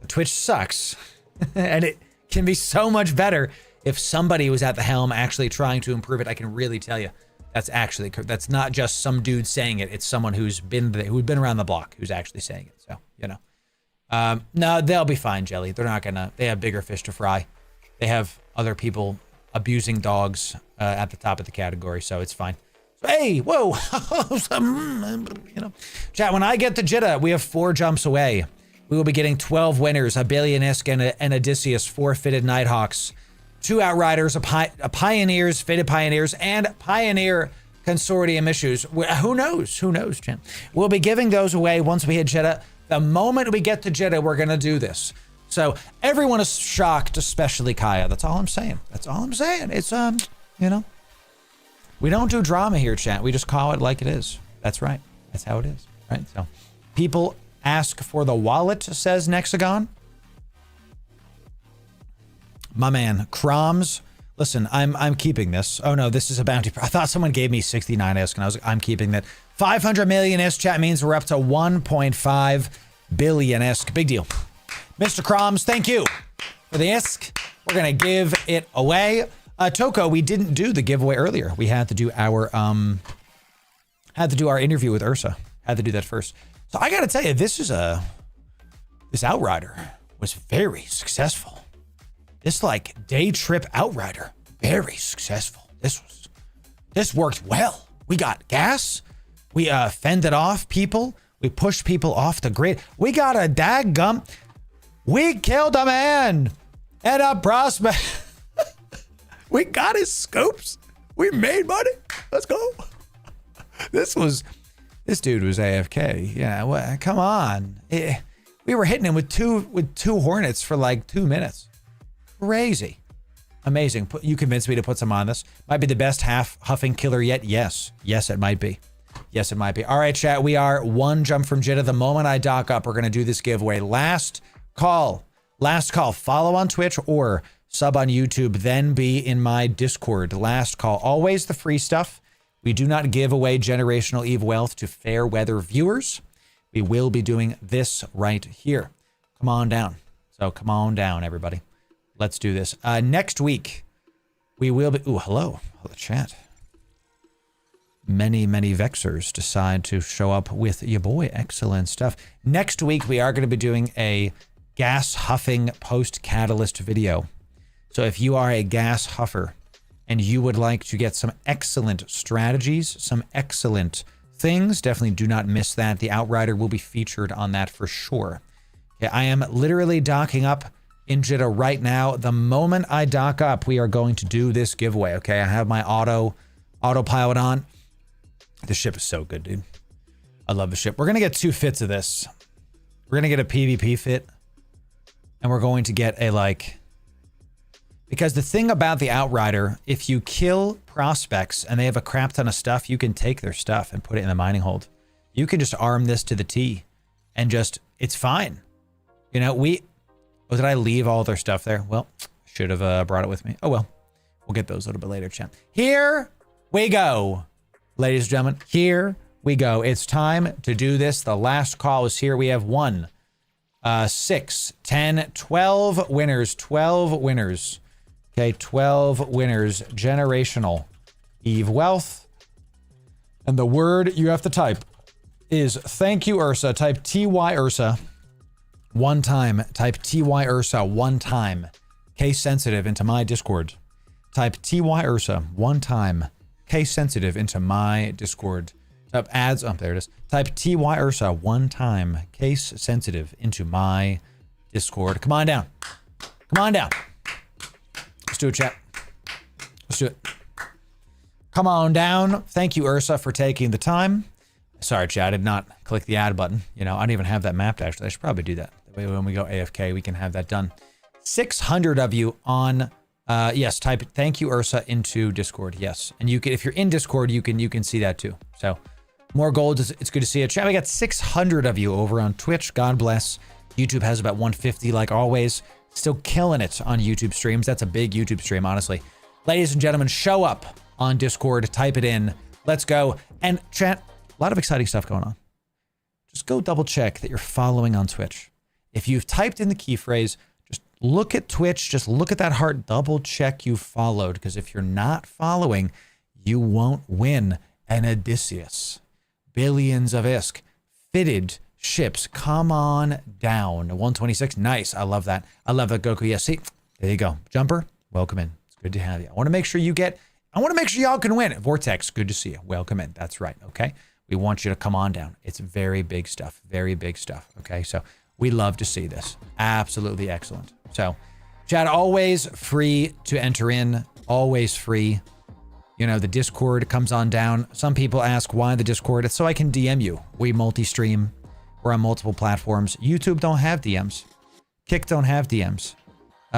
Twitch sucks, and it can be so much better if somebody was at the helm actually trying to improve it, I can really tell you that's not just some dude saying it. It's someone who's been around the block who's actually saying it. So, no, they'll be fine, Jelly. They have bigger fish to fry. They have other people abusing dogs at the top of the category, so it's fine. So, hey, whoa, chat, when I get to Jeddah, we have 4 jumps away. We will be getting 12 winners, a Billionisk and an Odysseus, 4 fitted Nighthawks, 2 Outriders, a Pioneers, fitted Pioneers, and Pioneer Consortium issues. Who knows, chat? We'll be giving those away once we hit Jeddah. The moment we get to Jeddah, we're going to do this. So everyone is shocked, especially Kaya. That's all I'm saying. It's, we don't do drama here, chat. We just call it like it is. That's right. That's how it is, right? So people ask for the wallet, says Nexagon. My man, Croms. Listen, I'm keeping this. Oh no, this is a bounty. I thought someone gave me 69 ISK, and I'm keeping that. 500 million ISK, chat, means we're up to 1.5 billion ISK. Big deal. Mr. Croms, thank you for the ISK. We're gonna give it away. Toko, we didn't do the giveaway earlier. We had to do our interview with Ursa. Had to do that first. So I gotta tell you, this Outrider was very successful. This day trip Outrider, very successful. This worked well. We got gas. We fended off people. We pushed people off the grid. We got a daggum. We killed a man and a prospect. We got his scopes. We made money. Let's go. This dude was AFK. Yeah, well, come on. We were hitting him with two Hornets for 2 minutes. Crazy. Amazing. You convinced me to put some on this. Might be the best half huffing killer yet. Yes, it might be. Yes, it might be. All right, chat. We are 1 jump from Jeddah. The moment I dock up, we're going to do this giveaway. Last call. Follow on Twitch or sub on YouTube, then be in my Discord. Last call. Always the free stuff. We do not give away generational Eve wealth to fair weather viewers. We will be doing this right here. Come on down. So come on down, everybody. Let's do this. Next week, we will be... Ooh, hello. Hello, chat. Many Vexers decide to show up with your boy. Excellent stuff. Next week, we are going to be doing a gas huffing post-catalyst video. So if you are a gas huffer and you would like to get some excellent strategies, some excellent things, definitely do not miss that. The Outrider will be featured on that for sure. Okay, I am literally docking up in Jitta right now. The moment I dock up, we are going to do this giveaway, okay? I have my autopilot on. This ship is so good, dude. I love the ship. We're going to get 2 fits of this. We're going to get a PvP fit, and we're going to get a, like... Because the thing about the Outrider, if you kill prospects and they have a crap ton of stuff, you can take their stuff and put it in the mining hold. You can just arm this to the T and just, it's fine. You know, did I leave all their stuff there? Well, should have brought it with me. Oh, well, we'll get those a little bit later, chat. Here we go, ladies and gentlemen. Here we go. It's time to do this. The last call is here. We have 1, 6, 10, 12 winners, 12 winners. Okay, 12 winners, generational Eve wealth. And the word you have to type is thank you, Ursa. Type TY Ursa 1 time. Type TY Ursa 1 time. Case sensitive into my Discord. Type TY Ursa 1 time. Case sensitive into my Discord. Type ads. Oh, there it is. Type TY Ursa 1 time. Case sensitive into my Discord. Come on down. Come on down. Let's do it, chat. Let's do it. Come on down. Thank you, Ursa, for taking the time. Sorry, chat. I did not click the add button. You know, I don't even have that mapped, actually. I should probably do that. That way when we go AFK, we can have that done. 600 of you on, yes, type thank you, Ursa, into Discord. Yes. And you can, if you're in Discord, you can see that too. So more gold. It's good to see it. Chat, we got 600 of you over on Twitch. God bless. YouTube has about 150, like always. Still killing it on YouTube streams. That's a big YouTube stream, honestly. Ladies and gentlemen, show up on Discord. Type it in. Let's go. And chat, a lot of exciting stuff going on. Just go double check that you're following on Twitch. If you've typed in the key phrase, just look at Twitch. Just look at that heart. Double check you followed. Because if you're not following, you won't win an Odysseus. Billions of ISK. Fitted ships, come on down. 126, nice. I love that. I love that, Goku. Yes, see, there you go. Jumper, welcome in. It's good to have you. I want to make sure y'all can win. Vortex, good to see you. Welcome in. That's right. Okay. We want you to come on down. It's very big stuff. Very big stuff. Okay. So we love to see this. Absolutely excellent. So chat, always free to enter in. Always free. You know, the Discord comes on down. Some people ask why the Discord. It's so I can DM you. We multi-stream. We're on multiple platforms. YouTube don't have DMs. Kick don't have DMs.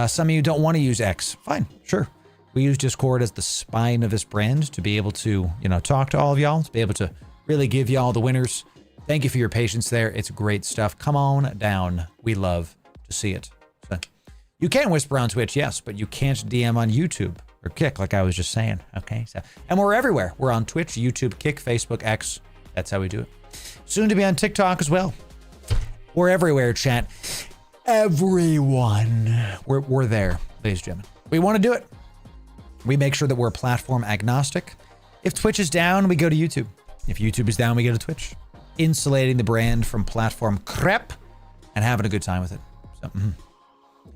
Some of you don't want to use X. Fine, sure. We use Discord as the spine of this brand to be able to, you know, talk to all of y'all, to be able to really give y'all the winners. Thank you for your patience there. It's great stuff. Come on down. We love to see it. So, you can whisper on Twitch, yes, but you can't DM on YouTube or Kick, like I was just saying. Okay, so, and we're everywhere. We're on Twitch, YouTube, Kick, Facebook, X. That's how we do it. Soon to be on TikTok as well. We're everywhere, chat. Everyone. We're there, ladies and gentlemen. We want to do it. We make sure that we're platform agnostic. If Twitch is down, we go to YouTube. If YouTube is down, we go to Twitch. Insulating the brand from platform crap and having a good time with it. So,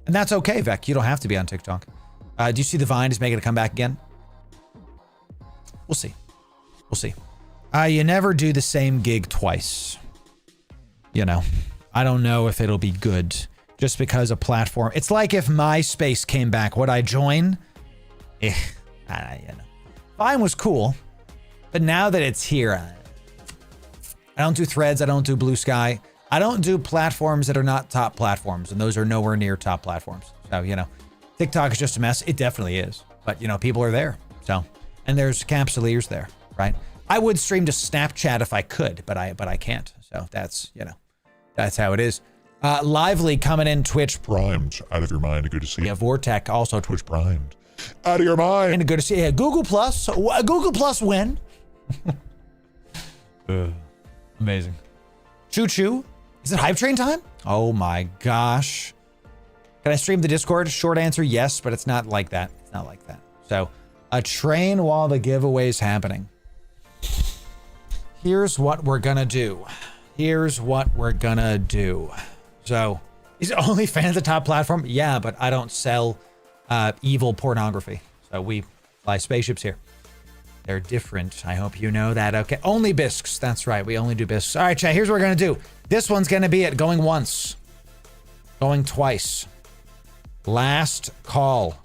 And that's okay, Vec. You don't have to be on TikTok. Do you see the Vine is making a comeback again? We'll see. We'll see. You never do the same gig twice. You know, I don't know if it'll be good just because a platform. It's like if MySpace came back, would I join? You know. Vine was cool, but now that it's here, I don't do Threads. I don't do Blue Sky. I don't do platforms that are not top platforms, and those are nowhere near top platforms. So, you know, TikTok is just a mess. It definitely is, but you know, people are there. So, and there's Capsuleers there, right? I would stream to Snapchat if I could, but I can't. So that's, you know, that's how it is. Lively coming in Twitch. Primed. Out of your mind. Good to see you. Yeah, Vortec also Twitch primed. Out of your mind. And good to see you. Yeah, Google Plus win. Amazing. Choo choo. Is it hype train time? Oh my gosh. Can I stream the Discord? Short answer, yes, but it's not like that. It's not like that. So a train while the giveaway's happening. Here's what we're gonna do. Here's what we're gonna do. So, is OnlyFans a top platform? Yeah, but I don't sell evil pornography. So we Fly spaceships here. They're different. I hope you know that. Okay, only bisques. That's right. We only do bisques. All right, chat. Here's what we're gonna do. This one's gonna be it. Going once. Going twice. Last call.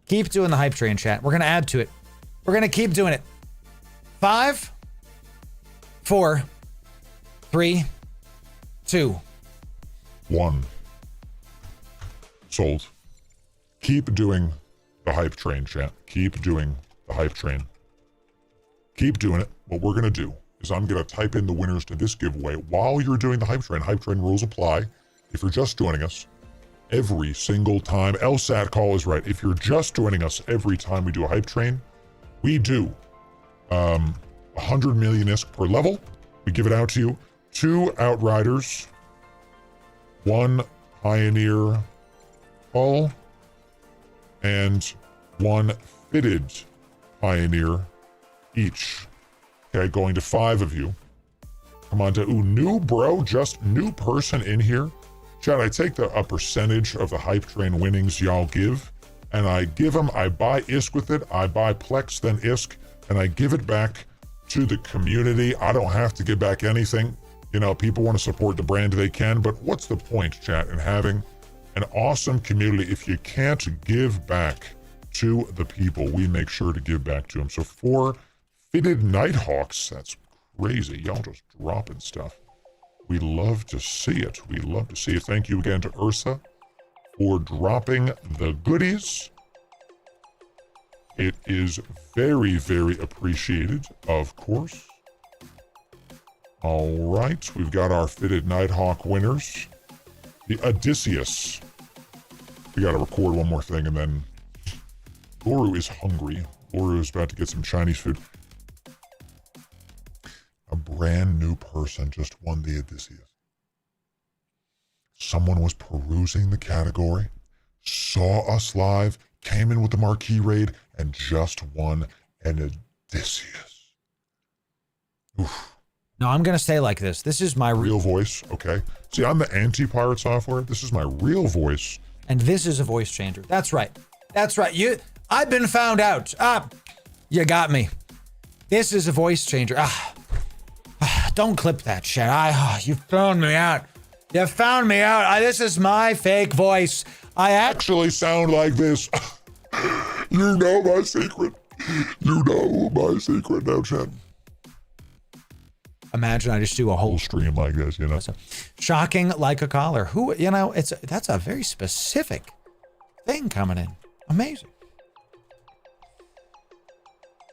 Keep doing the hype train, chat. We're gonna add to it. We're gonna keep doing it. 5, 4, 3, 2, 1. Sold. Keep doing the hype train, chat. Keep doing the hype train. Keep doing it. What we're going to do is I'm going to type in the winners to this giveaway while you're doing the hype train. Hype train rules apply. If you're just joining us every single time, LSAT call is right. If you're just joining us every time we do a hype train, we do 100 million ISK per level. We give it out to you. 2 Outriders, 1 Pioneer Hull, and 1 Fitted Pioneer each. Okay, going to 5 of you. Come on to, new bro, just new person in here. Chat, I take a percentage of the hype train winnings y'all give, and I give them, I buy ISK with it, I buy Plex, then ISK, and I give it back to the community. I don't have to give back anything. You know, people want to support the brand, they can, but what's the point, chat, in having an awesome community if you can't give back to the people? We make sure to give back to them. So 4 Fitted Nighthawks, that's crazy. Y'all just dropping stuff. We love to see it. We love to see it. Thank you again to Ursa for dropping the goodies. It is very, very appreciated, of course. All right, we've got our Fitted Nighthawk winners. The Odysseus. We got to record one more thing, and then Loru is hungry. Loru is about to get some Chinese food. A brand new person just won the Odysseus. Someone was perusing the category, saw us live, came in with the marquee raid, and just won an Odysseus. Oof. No, I'm going to say like this. This is my real voice, okay? See, I'm the anti-pirate software. This is my real voice. And this is a voice changer. That's right. That's right. I've been found out. You got me. This is a voice changer. Don't clip that shit. You found me out. You found me out. This is my fake voice. I actually sound like this. You know my secret. You know my secret now, chat. Imagine I just do a whole stream like this, you know. Shocking like a collar. Who, you know, that's a very specific thing coming in. Amazing.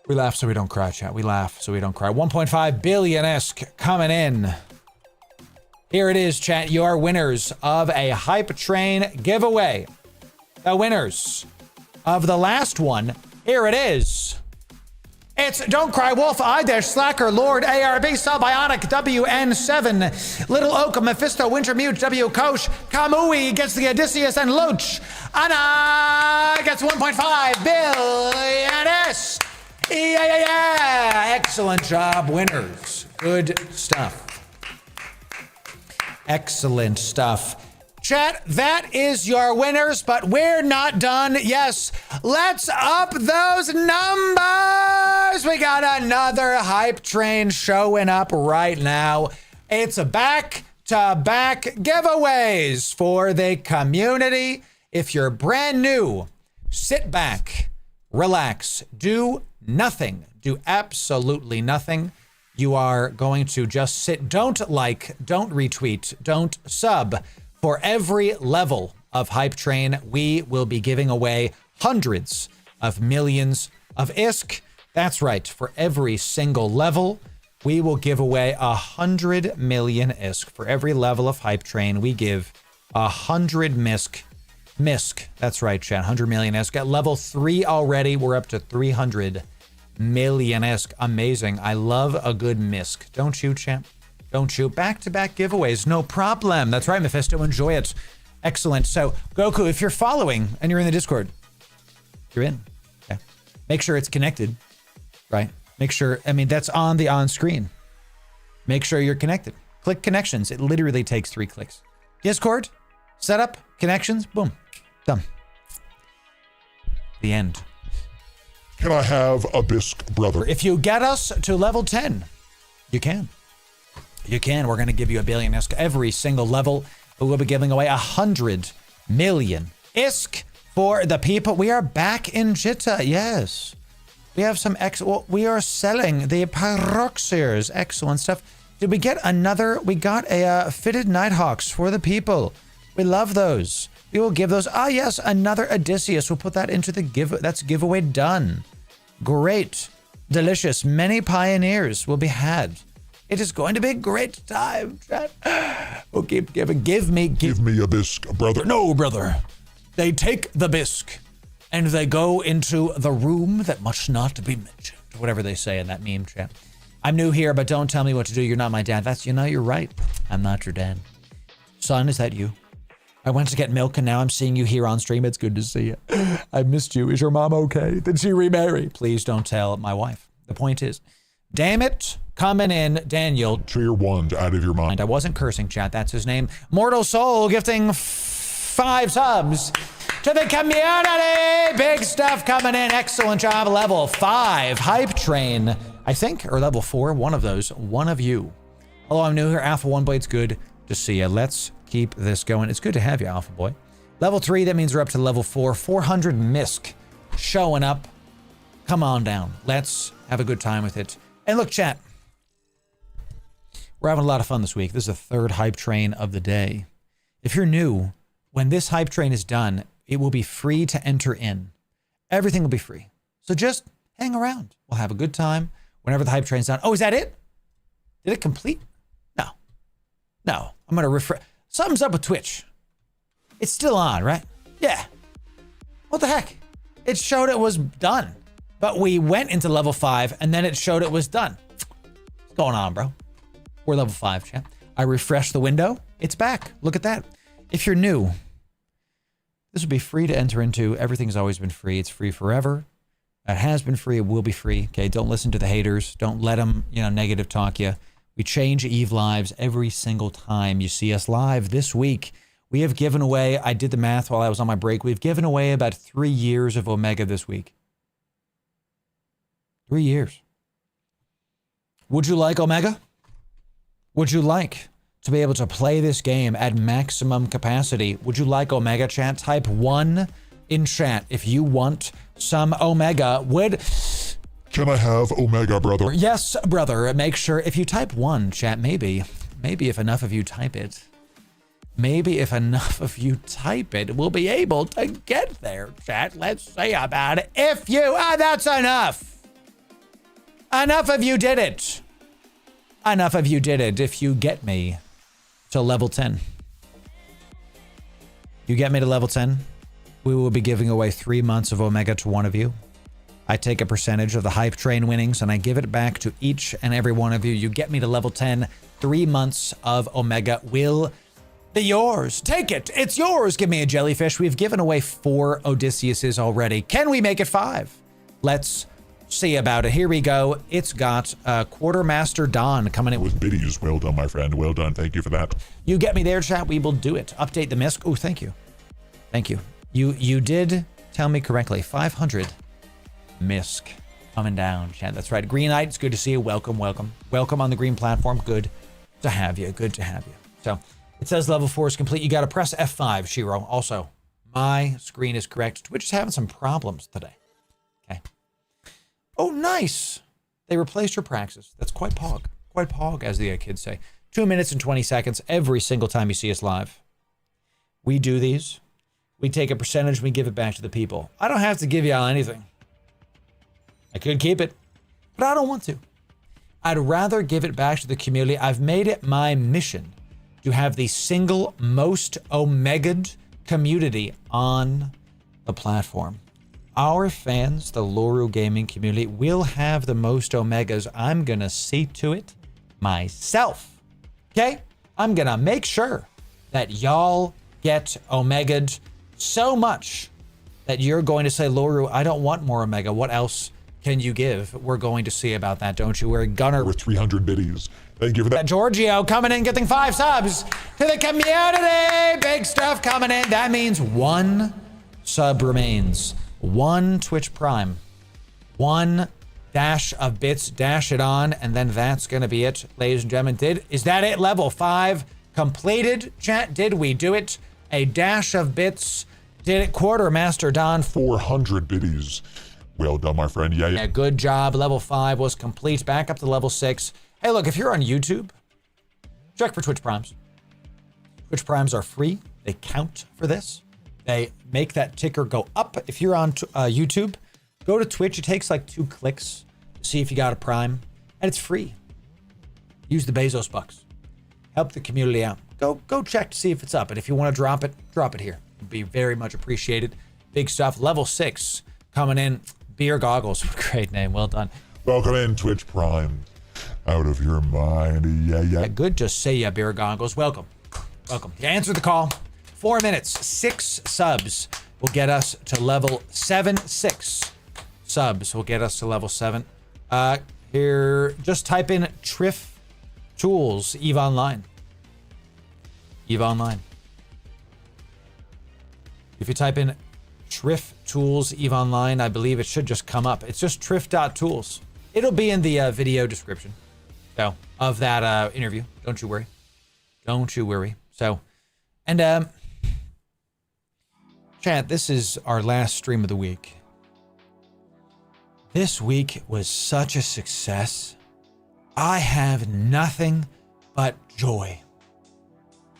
We laugh so we don't cry, chat. We laugh so we don't cry. 1.5 billion-esque coming in. Here it is, chat. Your winners of a hype train giveaway. The winners of the last one. Here it is. It's Don't Cry Wolf, I Slacker, Lord, ARB, Bionic, WN7, Little Oak, Mephisto, Wintermute, W Kosh, Kamui gets the Odysseus, and Loach. Anna gets 1.5 billion. Yeah. Excellent job, winners. Good stuff. Excellent stuff. Chat, that is your winners, but we're not done. Yes, let's up those numbers. We got another hype train showing up right now. It's a back-to-back giveaways for the community. If you're brand new, sit back, relax, do nothing. Do absolutely nothing. You are going to just sit. Don't like, don't retweet, don't sub. For every level of hype train, we will be giving away hundreds of millions of ISK. That's right. For every single level, we will give away 100 million ISK. For every level of hype train, we give 100 MISK. That's right, chat. 100 million ISK. At level 3 already, we're up to 300 million ISK. Amazing. I love a good MISK. Don't you, champ? Don't you? Back-to-back giveaways. No problem. That's right, Mephisto. Enjoy it. Excellent. So, Goku, if you're following and you're in the Discord, you're in. Okay. Make sure it's connected, right? Make sure, I mean, that's on the on-screen. Make sure you're connected. Click connections. It literally takes 3 clicks. Discord, setup, connections, boom, done. The end. Can I have a bisque, brother? If you get us to level 10, you can. You can. We're going to give you a billion ISK every single level. We'll be giving away 100 million ISK for the people. We are back in Jitta. Yes. We have some we are selling the Paroxers. Excellent stuff. Did we get another? We got a fitted Nighthawks for the people. We love those. We will give those. Ah, yes, another Odysseus. We'll put that into the that's giveaway done. Great. Delicious. Many pioneers will be had. It is going to be a great time, chat. We'll keep giving. Give me a bisque, brother. No, brother. They take the bisque and they go into the room that must not be mentioned. Whatever they say in that meme chat. I'm new here, but don't tell me what to do. You're not my dad. You're right. I'm not your dad. Son, is that you? I went to get milk and now I'm seeing you here on stream. It's good to see you. I missed you. Is your mom okay? Did she remarry? Please don't tell my wife. The point is, damn it, coming in, Daniel. Tier 1 out of your mind. I wasn't cursing, chat. That's his name. Mortal Soul gifting 5 subs to the community. Big stuff coming in. Excellent job. Level 5. Hype Train, I think, or level 4. One of those. One of you. Hello, I'm new here. Alpha 1 Blade's good to see you. Let's keep this going. It's good to have you, Alpha Boy. Level 3, that means we're up to level 4. 400 MISC showing up. Come on down. Let's have a good time with it. And look, chat. We're having a lot of fun this week. This is the 3rd hype train of the day. If you're new, when this hype train is done, it will be free to enter in. Everything will be free. So just hang around. We'll have a good time whenever the hype train's done. Oh, is that it? Did it complete? No. I'm going to refresh. Something's up with Twitch. It's still on, right? Yeah. What the heck? It showed it was done. But we went into level 5 and then it showed it was done. What's going on, bro? We're level 5, chat. I refreshed the window. It's back. Look at that. If you're new, this will be free to enter into. Everything's always been free. It's free forever. It has been free. It will be free. Okay, don't listen to the haters. Don't let them, negative talk you. We change Eve lives every single time you see us live. This week, we have given away, I did the math while I was on my break, we've given away about 3 years of Omega this week. 3 years. Would you like Omega? Would you like to be able to play this game at maximum capacity? Would you like Omega, chat? Type 1 in chat if you want some Omega. Can I have Omega, brother? Yes, brother. Make sure if you type 1, chat, maybe if enough of you type it, we'll be able to get there, chat. Let's see about it. If you, that's enough. Enough of you did it. Enough of you did it. If you get me to level 10, you get me to level 10, we will be giving away 3 months of Omega to one of you. I take a percentage of the hype train winnings and I give it back to each and every one of you. You get me to level 10, 3 months of Omega will be yours. Take it. It's yours. Give me a jellyfish. We've given away 4 Odysseuses already. Can we make it 5? Let's see about it. Here we go. It's got Quartermaster Don coming in with biddies. Well done, my friend. Well done. Thank you for that. You get me there, chat. We will do it. Update the MISC. Oh, thank you. Thank you. You did tell me correctly. 500 MISC coming down, chat. That's right. Green Knight, it's good to see you. Welcome on the green platform. Good to have you. So it says level 4 is complete. You got to press F5, Shiro. Also, my screen is correct. Twitch is having some problems today. Okay. Oh, nice. They replaced your praxis. That's quite pog, as the kids say. 2 minutes and 20 seconds every single time you see us live. We do these. We take a percentage, we give it back to the people. I don't have to give y'all anything. I could keep it, but I don't want to. I'd rather give it back to the community. I've made it my mission to have the single most Omega'd community on the platform. Our fans, the Loru gaming community, will have the most Omegas. I'm going to see to it myself. Okay? I'm going to make sure that y'all get Omega'd so much that you're going to say, Loru, I don't want more Omega. What else can you give? We're going to see about that, don't you? We're a gunner. With 300 biddies. Thank you for that. Giorgio coming in, getting 5 subs to the community. Big stuff coming in. That means 1 sub remains. 1 Twitch Prime 1 dash of bits, dash it on, and then that's gonna be it, ladies and gentlemen. Is that it? Level 5 completed, chat? Did we do it? A dash of bits. Did it? Quartermaster Don. 400 biddies. Well done, my friend. Yeah. Good job. Level 5 was complete. Back up to level 6. Hey, look, if you're on YouTube, check for Twitch Primes. Twitch Primes are free. They count for this. They make that ticker go up. If you're on YouTube, go to Twitch. It takes like 2 clicks to see if you got a Prime, and it's free. Use the Bezos bucks. Help the community out. Go check to see if it's up. And if you want to drop it here. It'd be very much appreciated. Big stuff. Level 6 coming in. Beer Goggles. Great name. Well done. Welcome in, Twitch Prime. Out of your mind. Yeah. Good. Just say yeah, Beer Goggles. Welcome. You answered the call. 4 minutes. 6 subs will get us to level 7. 6 subs will get us to level 7. Here, just type in Triff Tools EVE Online. EVE Online. If you type in Triff Tools EVE Online, I believe it should just come up. It's just triff.tools. It'll be in the video description. So, of that interview. Don't you worry. So, and chat, this is our last stream of the week. This week was such a success. I have nothing but joy.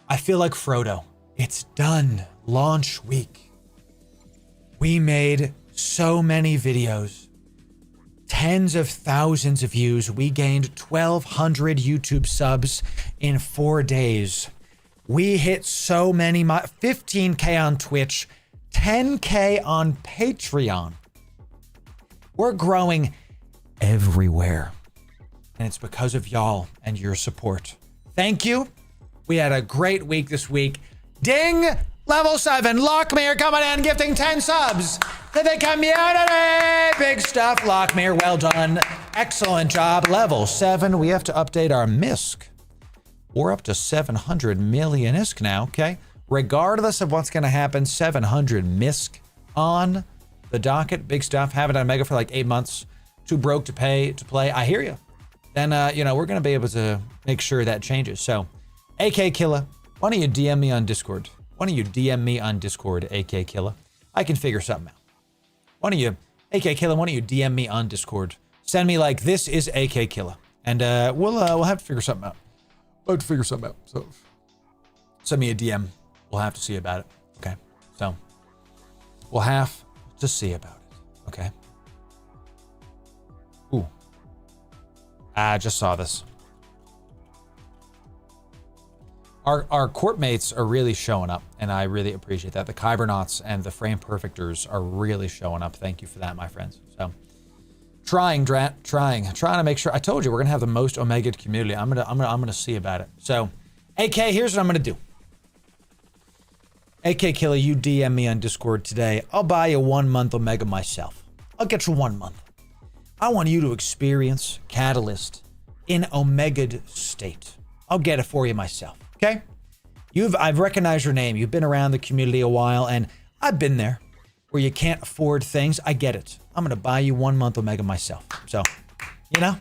I feel like Frodo. It's done. Launch week. We made so many videos. Tens of thousands of views. We gained 1,200 YouTube subs in 4 days. We hit so many, 15K on Twitch, 10K on Patreon. We're growing everywhere. And it's because of y'all and your support. Thank you. We had a great week this week. Ding! Level 7, Lockmere coming in, gifting 10 subs to the community. Big stuff, Lockmere, well done. Excellent job. Level 7, we have to update our MISC. We're up to 700 million ISK now, okay? Regardless of what's gonna happen, 700 MISC on the docket. Big stuff. Haven't done Mega for like 8 months. Too broke to pay to play. I hear you. Then, we're gonna be able to make sure that changes. So, AK Killa, why don't you DM me on Discord? AK Killa? I can figure something out. Why don't you DM me on Discord? Send me like, this is AK Killa. And we'll have to figure something out. So send me a DM. We'll have to see about it. Okay. So we'll have to see about it. Okay. Ooh. I just saw this. Our Corp mates are really showing up, and I really appreciate that. The KYBERNAUTs and the Frame Perfectors are really showing up. Thank you for that, my friends. So, trying to make sure. I told you we're gonna have the most Omega community. I'm gonna see about it. So, AK, here's what I'm gonna do. AK Killer, you DM me on Discord today. I'll buy you 1 month Omega myself. I'll get you 1 month. I want you to experience Catalyst in Omega state. I'll get it for you myself. Okay? I've recognized your name. You've been around the community a while, and I've been there where you can't afford things. I get it. I'm going to buy you 1 month Omega myself. So, I'm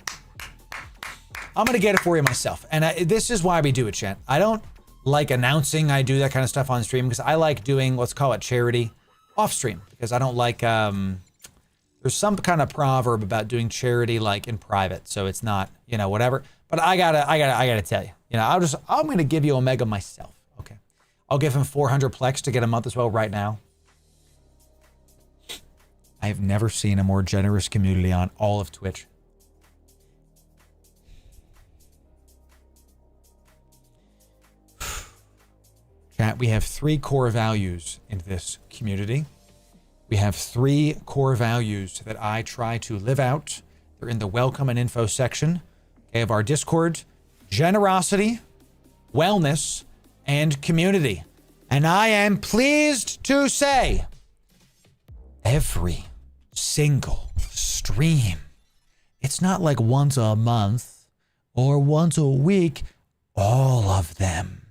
going to get it for you myself. And this is why we do it, chat. I don't like announcing I do that kind of stuff on stream because I like doing, let's call it charity off stream, because I don't like, there's some kind of proverb about doing charity like in private. So it's not, whatever. But I gotta tell you, I'm going to give you Omega myself. Okay. I'll give him 400 Plex to get a month as well right now. I have never seen a more generous community on all of Twitch. Chat, we have 3 core values in this community. We have 3 core values that I try to live out. They're in the welcome and info section of our Discord: generosity, wellness, and community. And I am pleased to say every single stream, it's not like once a month or once a week, all of them.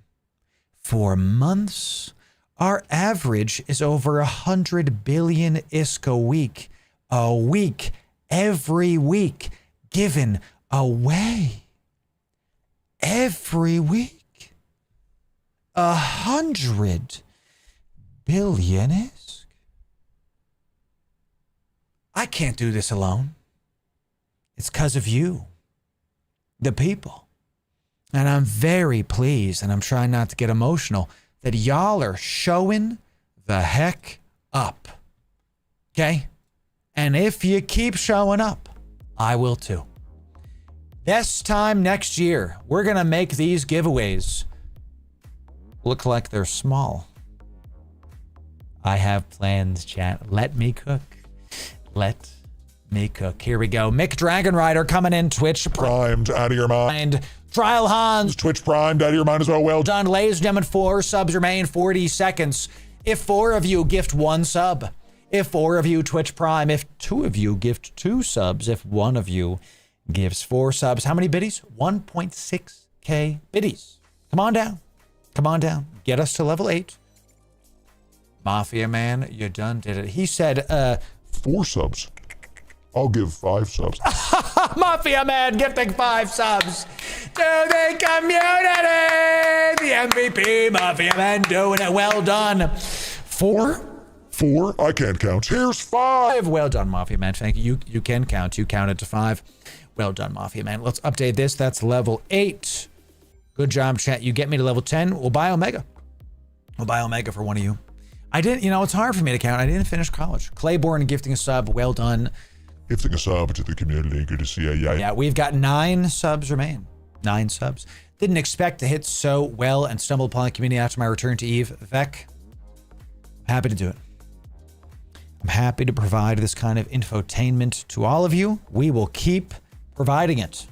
For months, our average is over 100 billion ISK a week. every week given away. Every week. 100 billion isk. I can't do this alone. It's because of you, the people. And I'm very pleased, and I'm trying not to get emotional, that y'all are showing the heck up. Okay? And if you keep showing up, I will too. This time next year, we're going to make these giveaways look like they're small. I have plans, chat. Let me cook. Let me cook. Here we go. Mick Dragon Rider coming in. Twitch Primed, out of your mind. Trial Hans. Twitch primed, out of your mind as well. Well done. Done. Ladies and gentlemen, 4 subs remain. 40 seconds. If 4 of you gift 1 sub. If 4 of you Twitch Prime. If 2 of you gift 2 subs. If 1 of you gives 4 subs. How many biddies? 1.6k biddies. Come on down. Come on down. Get us to level 8. Mafia Man, you done did it. He said, 4 subs. I'll give 5 subs. Mafia Man gifting 5 subs to the community. The MVP, Mafia Man doing it. Well done. 4? 4? I can't count. Here's 5. Well done, Mafia Man. Thank you. You can count. You counted to 5. Well done, Mafia Man. Let's update this. That's level 8. Good job, chat. You get me to level 10. We'll buy Omega. We'll buy Omega for one of you. I didn't, it's hard for me to count. I didn't finish college. Clayborn gifting a sub. Well done. Gifting a sub to the community. Good to see you. Yeah, we've got 9 subs remain. 9 subs. Didn't expect to hit so well and stumbled upon the community after my return to Eve. Vec, happy to do it. I'm happy to provide this kind of infotainment to all of you. We will keep providing it.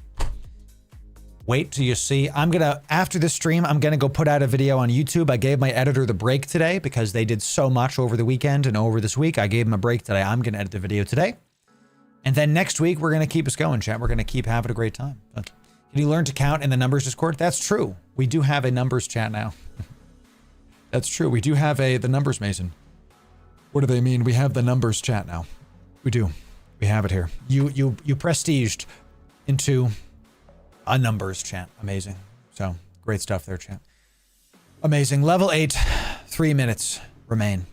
Wait till you see. After this stream, I'm going to go put out a video on YouTube. I gave my editor the break today because they did so much over the weekend and over this week. I gave them a break today. I'm going to edit the video today. And then next week, we're going to keep us going, chat. We're going to keep having a great time. Can you learn to count in the numbers Discord? That's true. We do have a numbers chat now. That's true. We do have the numbers Mason. What do they mean? We have the numbers chat now. We do. We have it here. You prestiged into a numbers chat. Amazing. So great stuff there, chat. Amazing. Level 8, 3 minutes remain.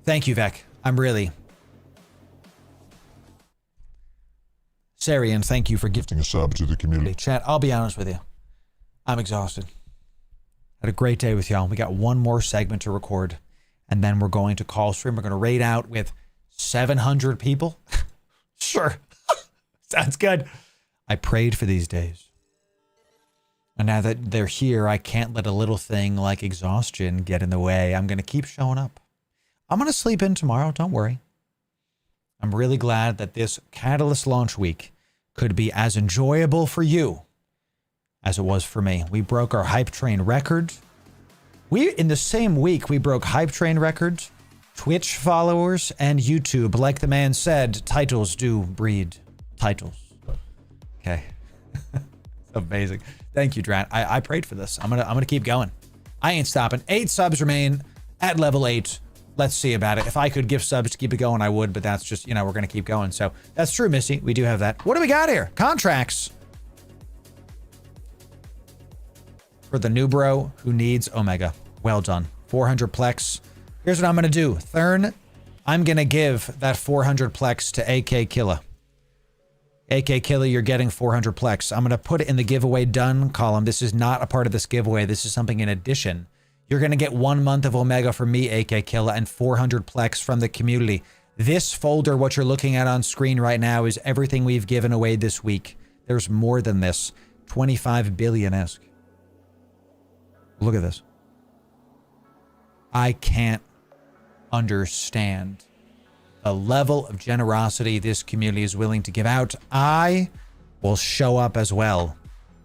Thank you, Vec. I'm really... Sarian, thank you for gifting a sub to the community. Chat, I'll be honest with you. I'm exhausted. Had a great day with y'all. We got one more segment to record, and then we're going to call stream. We're going to raid out with 700 people. Sure. Sounds good. I prayed for these days. And now that they're here, I can't let a little thing like exhaustion get in the way. I'm going to keep showing up. I'm going to sleep in tomorrow. Don't worry. I'm really glad that this Catalyst launch week could be as enjoyable for you as it was for me. We broke our Hype Train record. In the same week, we broke Hype Train records, Twitch followers, and YouTube. Like the man said, titles do breed titles. Okay. Amazing. Thank you, Drat. I prayed for this. I'm gonna keep going. I ain't stopping. 8 subs remain at level 8. Let's see about it. If I could give subs to keep it going, I would, but that's just, we're going to keep going. So that's true, Missy. We do have that. What do we got here? Contracts. For the new bro who needs Omega. Well done. 400 plex. Here's what I'm going to do. Thurn, I'm going to give that 400 plex to AK Killa. AK Killa, you're getting 400 plex. I'm going to put it in the giveaway done column. This is not a part of this giveaway. This is something in addition. You're going to get 1 month of Omega from me, AK Killa, and 400 plex from the community. This folder, what you're looking at on screen right now, is everything we've given away this week. There's more than this. 25 billion-esque. Look at this. I can't understand the level of generosity this community is willing to give out. I will show up as well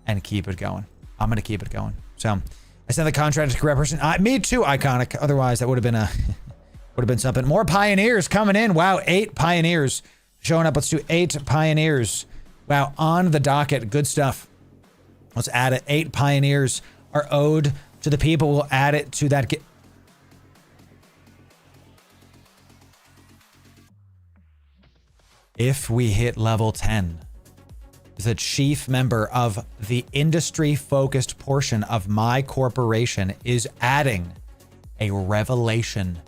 and keep it going. I'm going to keep it going. So... I sent the contract to the correct person. Me too, Iconic. Otherwise, that would have been something. More pioneers coming in. Wow, 8 pioneers showing up. Let's do 8 pioneers. Wow, on the docket. Good stuff. Let's add it. 8 pioneers are owed to the people. We'll add it to that. If we hit level 10, the chief member of the industry-focused portion of my corporation is adding a revelation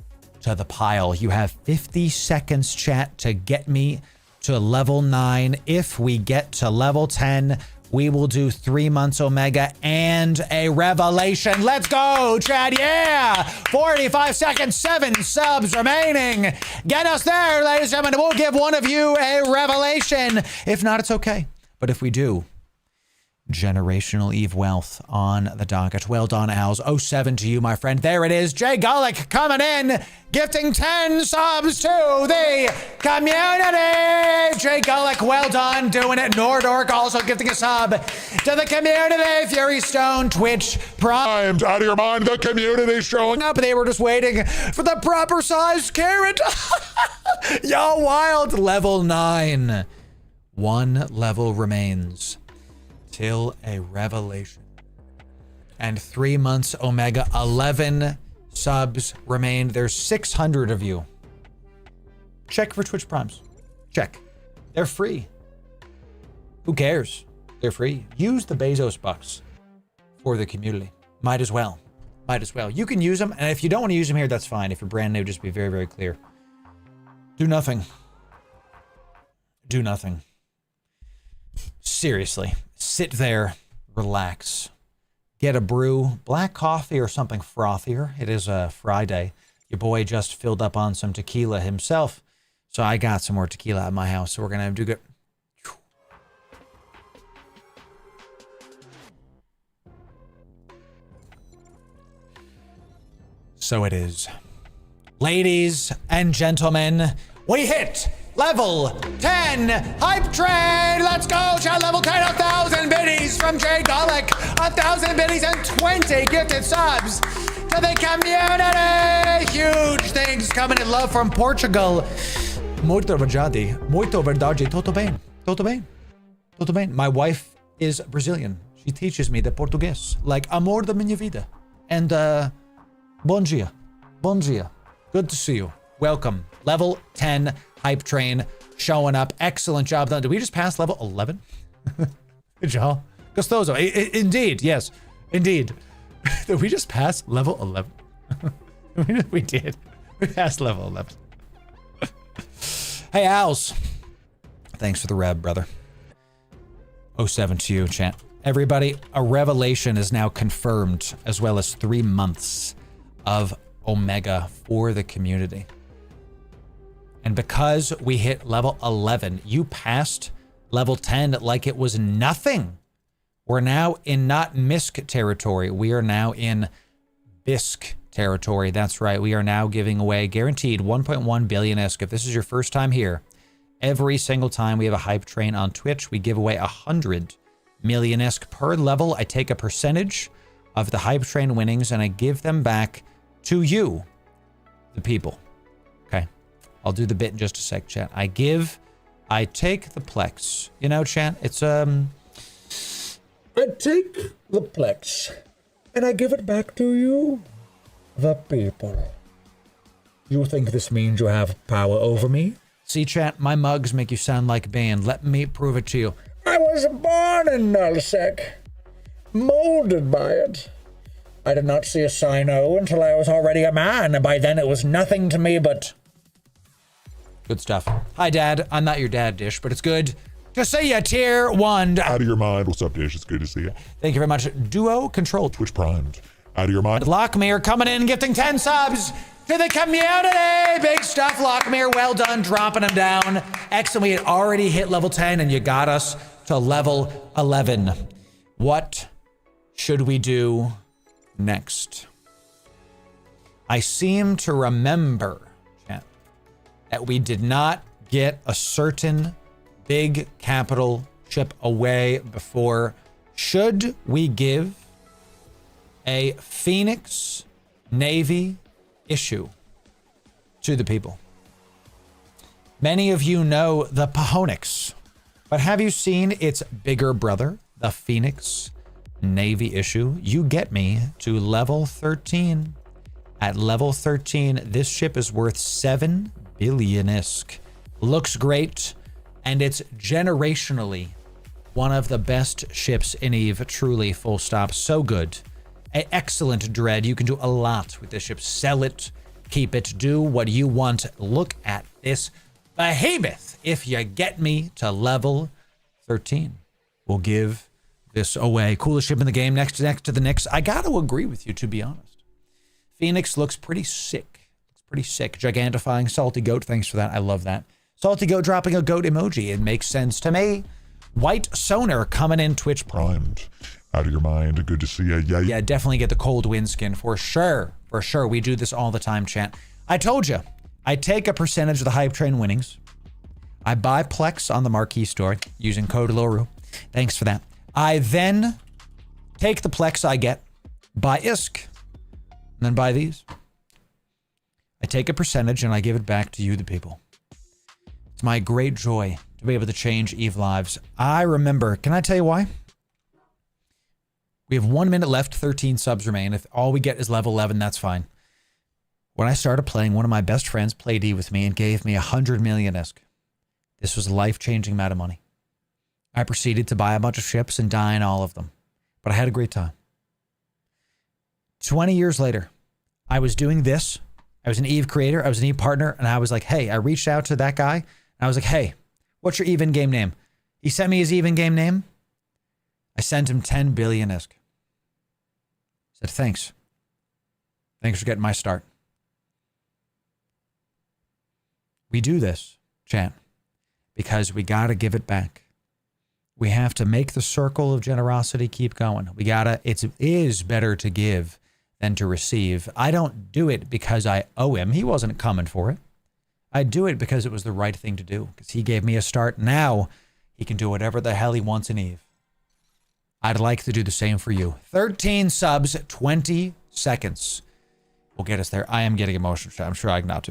to the pile. You have 50 seconds, chat, to get me to level 9. If we get to level 10, we will do 3 months Omega and a revelation. Let's go, chat. Yeah. 45 seconds, 7 subs remaining. Get us there, ladies and gentlemen. We'll give one of you a revelation. If not, it's okay. But if we do, generational Eve wealth on the docket. Well done, Owls. 07 to you, my friend. There it is. Jay Gullick coming in, gifting 10 subs to the community. Jay Gullick, well done, doing it. Nordork also gifting a sub to the community. Fury Stone, Twitch Prime. Out of your mind, the community showing up. They were just waiting for the proper sized carrot. Y'all wild. Level 9. 1 level remains till a revelation. And 3 months Omega, 11 subs remain. There's 600 of you. Check for Twitch Primes. Check. They're free. Who cares? They're free. Use the Bezos bucks for the community. Might as well. Might as well. You can use them, and if you don't want to use them here, that's fine. If you're brand new, just be very, very clear. Do nothing. Do nothing. Seriously. Sit there, relax, get a brew, black coffee or something frothier. It is a Friday. Your boy just filled up on some tequila himself, so I got some more tequila at my house, so we're going to do good. So it is. Ladies and gentlemen, we hit level 10 hype train. Let's go, chat. Level 10, 1,000 biddies from Jay Gullick. 1,000 biddies and 20 gifted subs to the community. Huge things coming in love from Portugal. Muito obrigado. Muito verdade. Tudo bem. Tudo bem. Tudo bem. My wife is Brazilian. She teaches me the Portuguese. Like, amor da minha vida. And, bom dia. Bom dia. Good to see you. Welcome. Level 10 hype train showing up. Excellent job done. Did we just pass level 11? Good job. Gustoso. Indeed. Yes. Indeed. Did we just pass level 11? We did. We passed level 11. Hey, Owls. Thanks for the rev, brother. 07 to you, chat. Everybody, a revelation is now confirmed, as well as 3 months of Omega for the community. And because we hit level 11, you passed level 10 like it was nothing. We're now in not MISC territory. We are now in BISC territory. That's right. We are now giving away guaranteed 1.1 billion ISK. If this is your first time here, every single time we have a hype train on Twitch, we give away 100 million ISK per level. I take a percentage of the hype train winnings and I give them back to you, the people. Okay. I'll do the bit in just a sec, chat. I take the plex. You know, chat, it's, I take the plex and I give it back to you, the people. You think this means you have power over me? See, chat, my mugs make you sound like band. Let me prove it to you. I was born in Nullsec, molded by it. I did not see a sign O until I was already a man, and by then it was nothing to me but... Good stuff. Hi, Dad. I'm not your dad, Dish, but it's good to see you, tier 1. Out of your mind. What's up, Dish? It's good to see you. Thank you very much. Duo Control. Twitch primed. Out of your mind. Lockmere coming in, gifting 10 subs to the community. Big stuff, Lockmere. Well done, dropping them down. Excellent. We had already hit level 10, and you got us to level 11. What should we do next? I seem to remember, chat, that we did not get a certain big capital ship away before. Should we give a Phoenix Navy issue to the people? Many of you know the Pahonix, but have you seen its bigger brother, the Phoenix Navy issue? You get me to level 13. At level 13, this ship is worth 7 billion ISK. Looks great. and it's generationally one of the best ships in EVE, truly, full stop. So good. Excellent dread. You can do a lot with this ship. Sell it, keep it, do what you want. Look at this behemoth. If you get me to level 13, we'll give this away. Coolest ship in the game, next to the Nyx. I gotta agree with you, to be honest. Phoenix looks pretty sick. It's pretty sick. Gigantifying Salty Goat. Thanks for that. I love that. Salty Goat dropping a goat emoji. It makes sense to me. White Sonar coming in Twitch Primed. Out of your mind. Good to see you. Yeah, definitely get the cold wind skin for sure. For sure. We do this all the time, chat. I told you, I take a percentage of the hype train winnings. I buy Plex on the Marquee store using code Loru. Thanks for that. I then take the Plex I get, buy ISK, and then buy these. I take a percentage and I give it back to you, the people. It's my great joy to be able to change EVE lives. I remember, can I tell you why? We have 1 minute left, 13 subs remain. If all we get is level 11, that's fine. When I started playing, one of my best friends played EVE with me and gave me 100 million ISK. This was a life-changing amount of money. I proceeded to buy a bunch of ships and die in all of them. But I had a great time. 20 years later, I was doing this. I was an EVE creator. I was an EVE partner. And I was like, hey, I reached out to that guy. And I was like, hey, what's your EVE in-game name? He sent me his EVE in-game name. I sent him 10 billion ISK. Said, thanks. Thanks for getting my start. We do this, chat, because we got to give it back. We have to make the circle of generosity keep going. It is better to give than to receive. I don't do it because I owe him. He wasn't coming for it. I do it because it was the right thing to do, because he gave me a start. Now he can do whatever the hell he wants in EVE. I'd like to do the same for you. 13 subs, 20 seconds. Will get us there. I am getting emotional. I'm trying not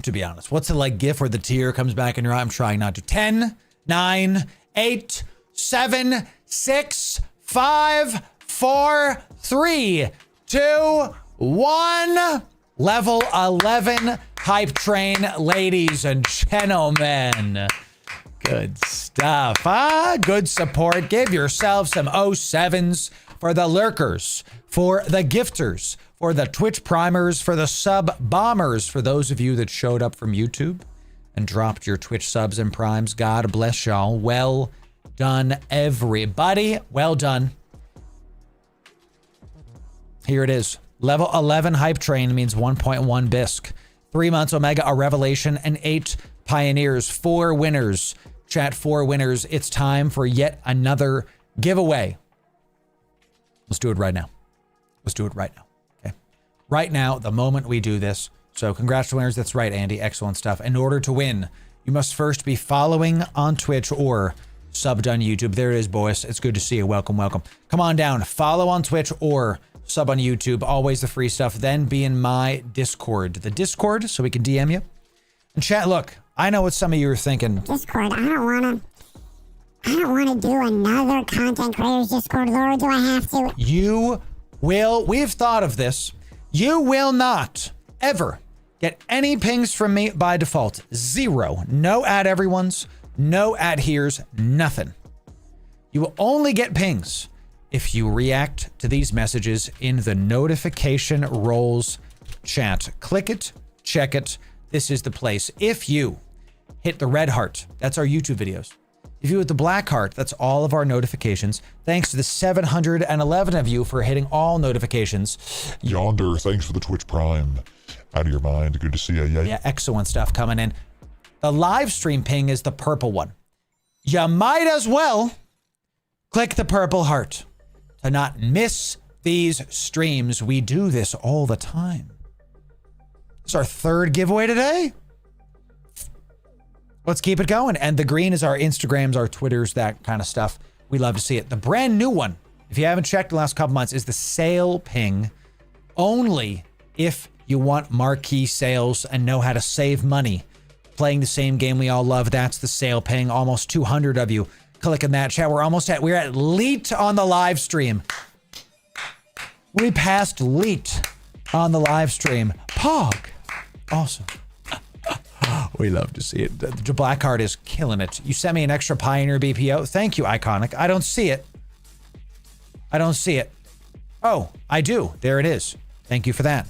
to be honest. What's it like GIF where the tear comes back in your eye? I'm trying not to. 10, 9, 8, 7, 6, 5, 4, 3, 2, 1. Level 11 hype train, ladies and gentlemen. Good stuff. Good support. Give yourself some 07s for the lurkers, for the gifters, for the Twitch primers, for the sub bombers, for those of you that showed up from YouTube and dropped your Twitch subs and primes. God bless y'all. Well done, everybody. Well done. Here it is. Level 11 hype train means 1.1 bisque. 3 months Omega, a revelation, and 8 pioneers. 4 winners. Chat, 4 winners. It's time for yet another giveaway. Let's do it right now. Let's do it right now. Okay. Right now, the moment we do this. So congrats to winners. That's right, Andy. Excellent stuff. In order to win, you must first be following on Twitch or subbed on YouTube. There it is, boys. It's good to see you. Welcome, welcome. Come on down. Follow on Twitch or sub on YouTube. Always the free stuff. Then be in my Discord. The Discord, so we can DM you. And chat, look, I know what some of you are thinking. Discord, I don't want to do another content creators Discord, Laura. Do I have to? You will, we've thought of this. You will not ever get any pings from me by default. 0. No at everyone's, no at here's, nothing. You will only get pings if you react to these messages in the notification roles chat. Click it, check it. This is the place. If you hit the red heart, that's our YouTube videos. If you hit the black heart, that's all of our notifications. Thanks to the 711 of you for hitting all notifications. Yonder, thanks for the Twitch Prime. Out of your mind. Good to see you. Yeah, excellent stuff coming in. The live stream ping is the purple one. You might as well click the purple heart to not miss these streams. We do this all the time. This is our 3rd giveaway today. Let's keep it going. And the green is our Instagrams, our Twitters, that kind of stuff. We love to see it. The brand new one, if you haven't checked the last couple months, is the sale ping. Only if you want marquee sales and know how to save money playing the same game we all love. That's the sale ping. Almost 200 of you clicking that chat. We're at leet on the live stream. We passed leet on the live stream. Pog. Awesome. We love to see it. The Blackheart is killing it. You sent me an extra Pioneer BPO. Thank you, Iconic. I don't see it. I don't see it. Oh, I do. There it is. Thank you for that.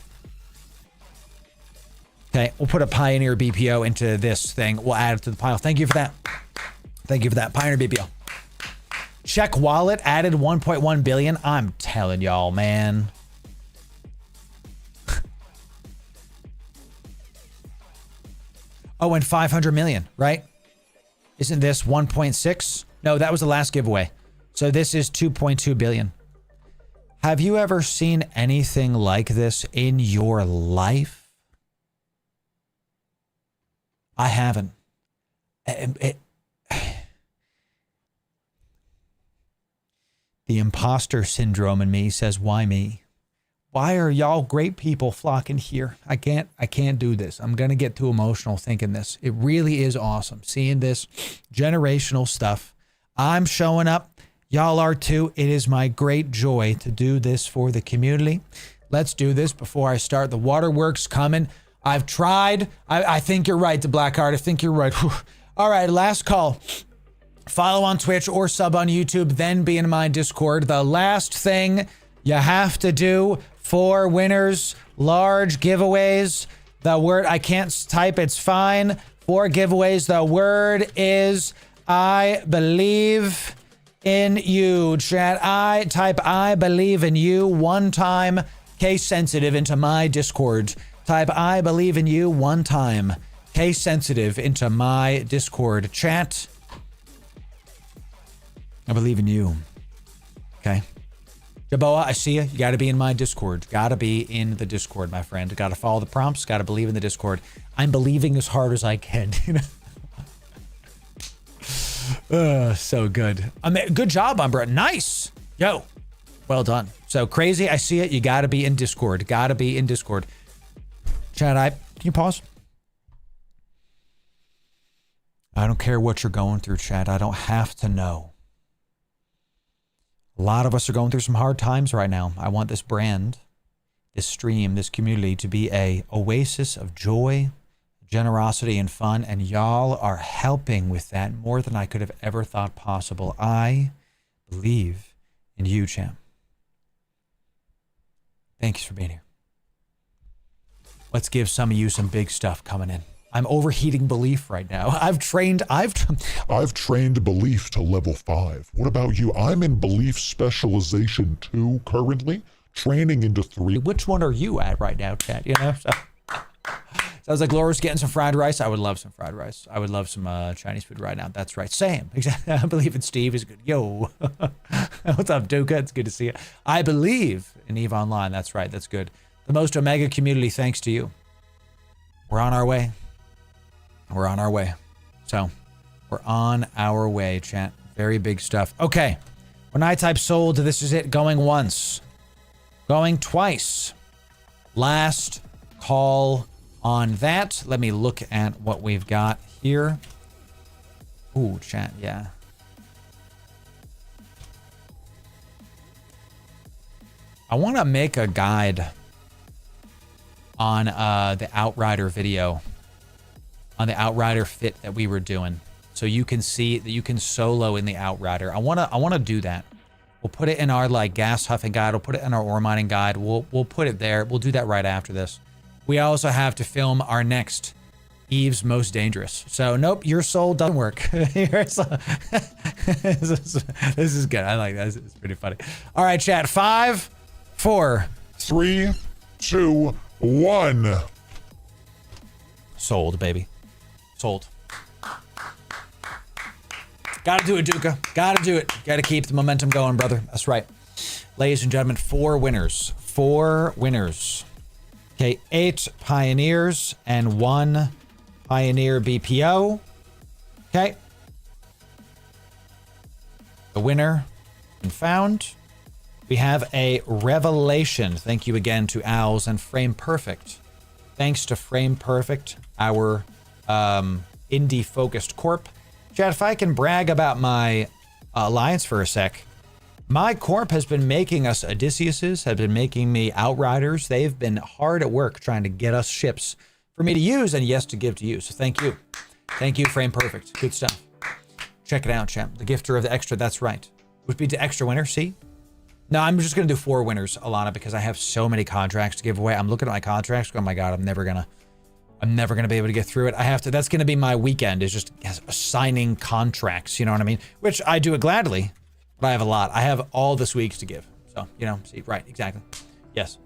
Okay, we'll put a Pioneer BPO into this thing. We'll add it to the pile. Thank you for that. Thank you for that. Pioneer BPO. Check wallet added 1.1 billion. I'm telling y'all, man. Oh, and 500 million, right? Isn't this 1.6? No, that was the last giveaway. So this is 2.2 billion. Have you ever seen anything like this in your life? I haven't. The imposter syndrome in me says, why me? Why are y'all great people flocking here? I can't do this. I'm going to get too emotional thinking this. It really is awesome seeing this generational stuff. I'm showing up. Y'all are too. It is my great joy to do this for the community. Let's do this before I start. The waterworks coming. I've tried. I think you're right, the Blackheart. I think you're right. Whew. All right, last call. Follow on Twitch or sub on YouTube, then be in my Discord. The last thing you have to do for winners, large giveaways. The word, I can't type, it's fine. For giveaways, the word is I believe in you. Chat, I believe in you one time. Case sensitive into my Discord. Type I believe in you one time. Case sensitive into my Discord. Chat, I believe in you. Okay. Jaboa, I see you. You got to be in my Discord. Got to be in the Discord, my friend. Got to follow the prompts. Got to believe in the Discord. I'm believing as hard as I can. So good. I mean, good job, Umbra. Nice. Yo. Well done. So crazy. I see it. You got to be in Discord. Got to be in Discord. Chat, can you pause? I don't care what you're going through, chat. I don't have to know. A lot of us are going through some hard times right now. I want this brand, this stream, this community to be a oasis of joy, generosity, and fun. And y'all are helping with that more than I could have ever thought possible. I believe in you, champ. Thanks for being here. Let's give some of you some big stuff coming in. I'm overheating belief right now. I've trained belief to level 5. What about you? I'm in belief specialization 2 currently, training into 3. Which one are you at right now, chat? You know, so sounds like Loru's getting some fried rice. I would love some fried rice. I would love some Chinese food right now. That's right. Same. Exactly. I believe in Steve is good. Yo. What's up, Duca? It's good to see you. I believe in EVE Online. That's right. That's good. The most Omega community, thanks to you. We're on our way. We're on our way. So, we're on our way, chat. Very big stuff. Okay. When I type sold, this is it. Going once. Going twice. Last call on that. Let me look at what we've got here. Ooh, chat, yeah. I want to make a guide on the Outrider video. On the Outrider fit that we were doing, so you can see that you can solo in the Outrider. I wanna do that. We'll put it in our like gas huffing guide. We'll put it in our ore mining guide. We'll put it there. We'll do that right after this. We also have to film our next Eve's Most Dangerous. So nope, your soul doesn't work. This is good. I like that. It's pretty funny. All right, chat. 5, 4, 3, 2, 1. Sold, baby. Sold. Gotta do it, Duca. Gotta do it. Gotta keep the momentum going, brother. That's right. Ladies and gentlemen, 4 winners. 4 winners. Okay, 8 Pioneers and 1 Pioneer BPO. Okay. The winner been found. We have a revelation. Thank you again to Owls and Frame Perfect. Thanks to Frame Perfect, our indie focused corp. Chat, if I can brag about my alliance for a sec, my corp has been making us Odysseus's, have been making me Outriders. They've been hard at work trying to get us ships for me to use and yes to give to you. So thank you. Thank you, Frame Perfect. Good stuff. Check it out, champ. The gifter of the extra, that's right. Would be the extra winner, see? No, I'm just gonna do 4 winners, Alana, because I have so many contracts to give away. I'm looking at my contracts, oh my God, I'm never gonna be able to get through it. I have to, that's gonna be my weekend, is just assigning contracts, you know what I mean? Which I do it gladly, but I have a lot. I have all this week to give. So, you know, see, right, exactly. Yes.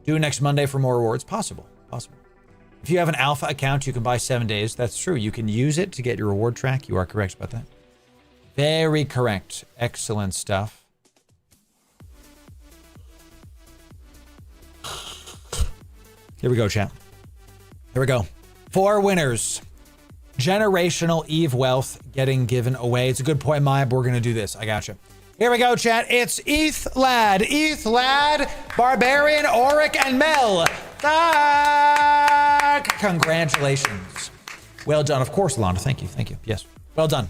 Do next Monday for more rewards. Possible. If you have an alpha account, you can buy 7 days. That's true. You can use it to get your reward track. You are correct about that. Very correct. Excellent stuff. Here we go, chat. Here we go. 4 winners. Generational Eve wealth getting given away. It's a good point, Maya, but we're going to do this. I gotcha. Here we go, chat. It's Eth Lad, Barbarian, Auric, and Mel. Congratulations. Well done. Of course, Alana. Thank you. Yes. Well done.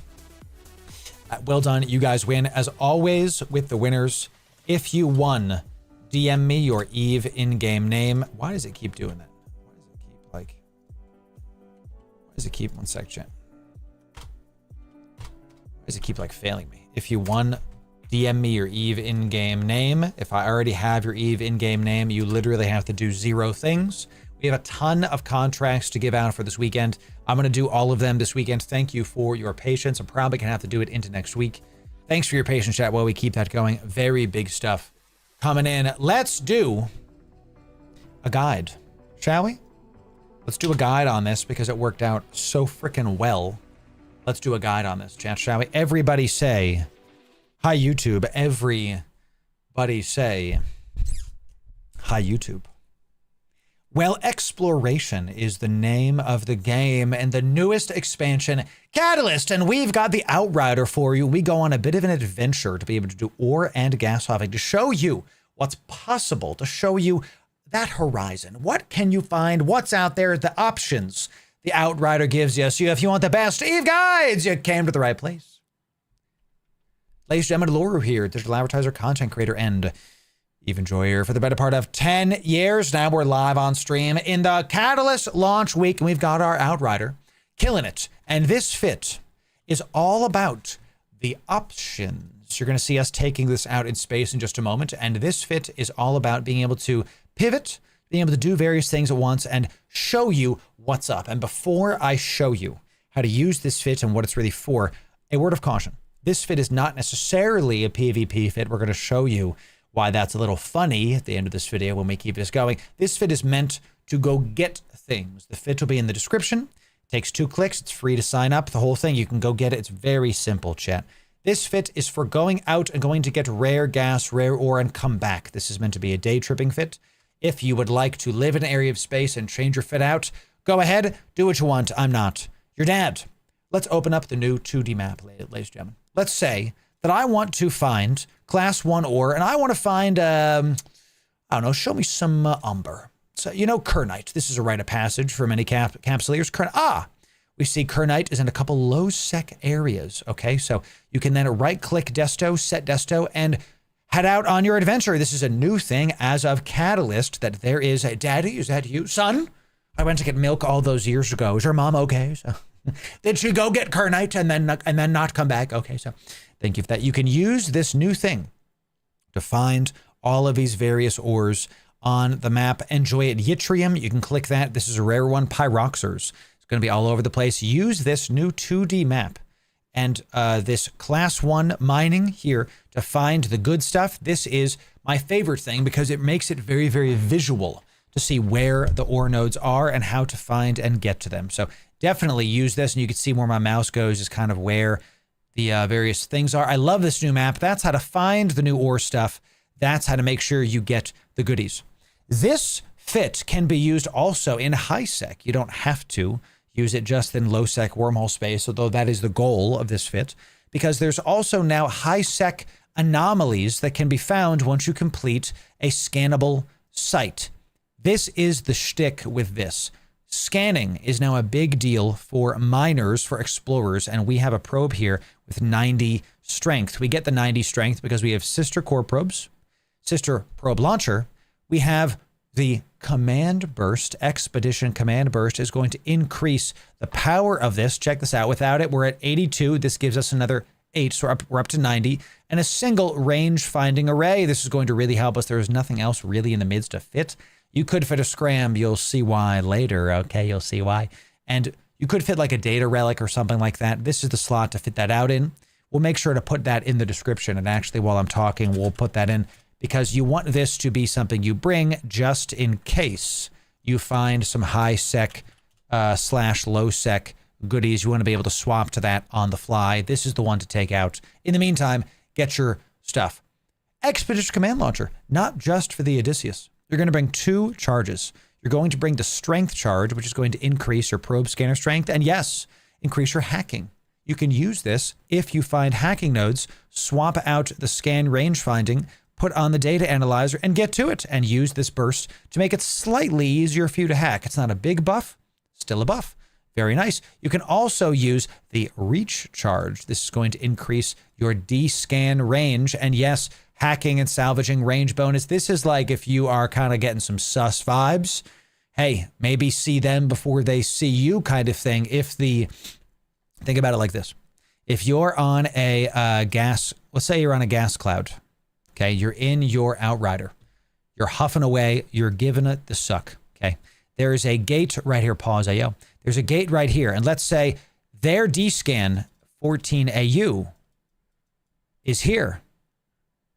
Well done. You guys win. As always with the winners, if you won, DM me your Eve in-game name. Why does it keep doing that? Why does it keep, one sec, chat. Why does it keep like failing me? If you won, DM me your Eve in-game name. If I already have your Eve in-game name, you literally have to do 0 things. We have a ton of contracts to give out for this weekend. I'm going to do all of them this weekend. Thank you for your patience. I'm probably going to have to do it into next week. Thanks for your patience, chat, while we keep that going. Very big stuff coming in. Let's do a guide, shall we? Let's do a guide on this because it worked out so freaking well. Let's do a guide on this, chat, shall we? Everybody say, hi, YouTube. Everybody say, hi, YouTube. Well, Exploration is the name of the game and the newest expansion, Catalyst, and we've got the Outrider for you. We go on a bit of an adventure to be able to do ore and gas hopping, to show you what's possible, to show you that horizon. What can you find? What's out there? The options the Outrider gives you. So if you want the best Eve guides, you came to the right place. Ladies and gentlemen, Loru here, digital advertiser, content creator, and Eve enjoyer for the better part of 10 years. Now we're live on stream in the Catalyst launch week, and we've got our Outrider killing it. And this fit is all about the options. You're going to see us taking this out in space in just a moment. And this fit is all about being able to pivot, being able to do various things at once and show you what's up. And before I show you how to use this fit and what it's really for, a word of caution. This fit is not necessarily a PvP fit. We're going to show you why that's a little funny at the end of this video when we keep this going. This fit is meant to go get things. The fit will be in the description. It takes 2 clicks. It's free to sign up. The whole thing, you can go get it. It's very simple, chat. This fit is for going out and going to get rare gas, rare ore, and come back. This is meant to be a day tripping fit. If you would like to live in an area of space and change your fit out, go ahead, do what you want. I'm not your dad. Let's open up the new 2D map, ladies and gentlemen. Let's say that I want to find class 1 ore, and I want to find, I don't know, show me some umber. So, you know, Kernite. This is a rite of passage for many Capsuleers. We see Kernite is in a couple low-sec areas, okay? So you can then right-click Desto, set Desto, and head out on your adventure. This is a new thing as of Catalyst, that there is a, Daddy, is that you? Son, I went to get milk all those years ago. Is your mom okay? So, did she go get Kernite and then not come back? Okay, so thank you for that. You can use this new thing to find all of these various ores on the map. Enjoy it. Yttrium, you can click that. This is a rare one. Pyroxers. It's going to be all over the place. Use this new 2D map and this class 1 mining here to find the good stuff. This is my favorite thing because it makes it very, very visual to see where the ore nodes are and how to find and get to them. So definitely use this, and you can see where my mouse goes is kind of where the various things are. I love this new map. That's how to find the new ore stuff. That's how to make sure you get the goodies. This fit can be used also in high sec. You don't have to use it just in low sec wormhole space, although that is the goal of this fit, because there's also now high sec anomalies that can be found once you complete a scannable site. This is the shtick with this. Scanning is now a big deal for miners, for explorers, and we have a probe here with 90 strength. We get the 90 strength because we have sister core probes, sister probe launcher. We have the command burst, expedition command burst, is going to increase the power of this. Check this out. Without it, we're at 82. This gives us another 8, so we're up to 90. And a single range finding array. This is going to really help us. There is nothing else really in the mids to fit. You could fit a scram. You'll see why later. Okay, you'll see why. And you could fit like a data relic or something like that. This is the slot to fit that out in. We'll make sure to put that in the description. And actually, while I'm talking, we'll put that in, because you want this to be something you bring just in case you find some high sec / low sec goodies. You want to be able to swap to that on the fly. This is the one to take out. In the meantime, get your stuff. Expedition Command Launcher, not just for the Odysseus. You're going to bring 2 charges. You're going to bring the strength charge, which is going to increase your probe scanner strength, and yes, increase your hacking. You can use this if you find hacking nodes, swap out the scan range finding, put on the data analyzer, and get to it, and use this burst to make it slightly easier for you to hack. It's not a big buff, still a buff. Very nice. You can also use the reach charge. This is going to increase your D-scan range, and yes, hacking and salvaging range bonus. This is like if you are kind of getting some sus vibes, hey, maybe see them before they see you kind of thing. Think about it like this. If you're on a let's say you're on a gas cloud, okay, you're in your Outrider, you're huffing away, you're giving it the suck, okay? There's a gate right here, pause, AO. There's a gate right here, and let's say their D-scan 14 AU is here.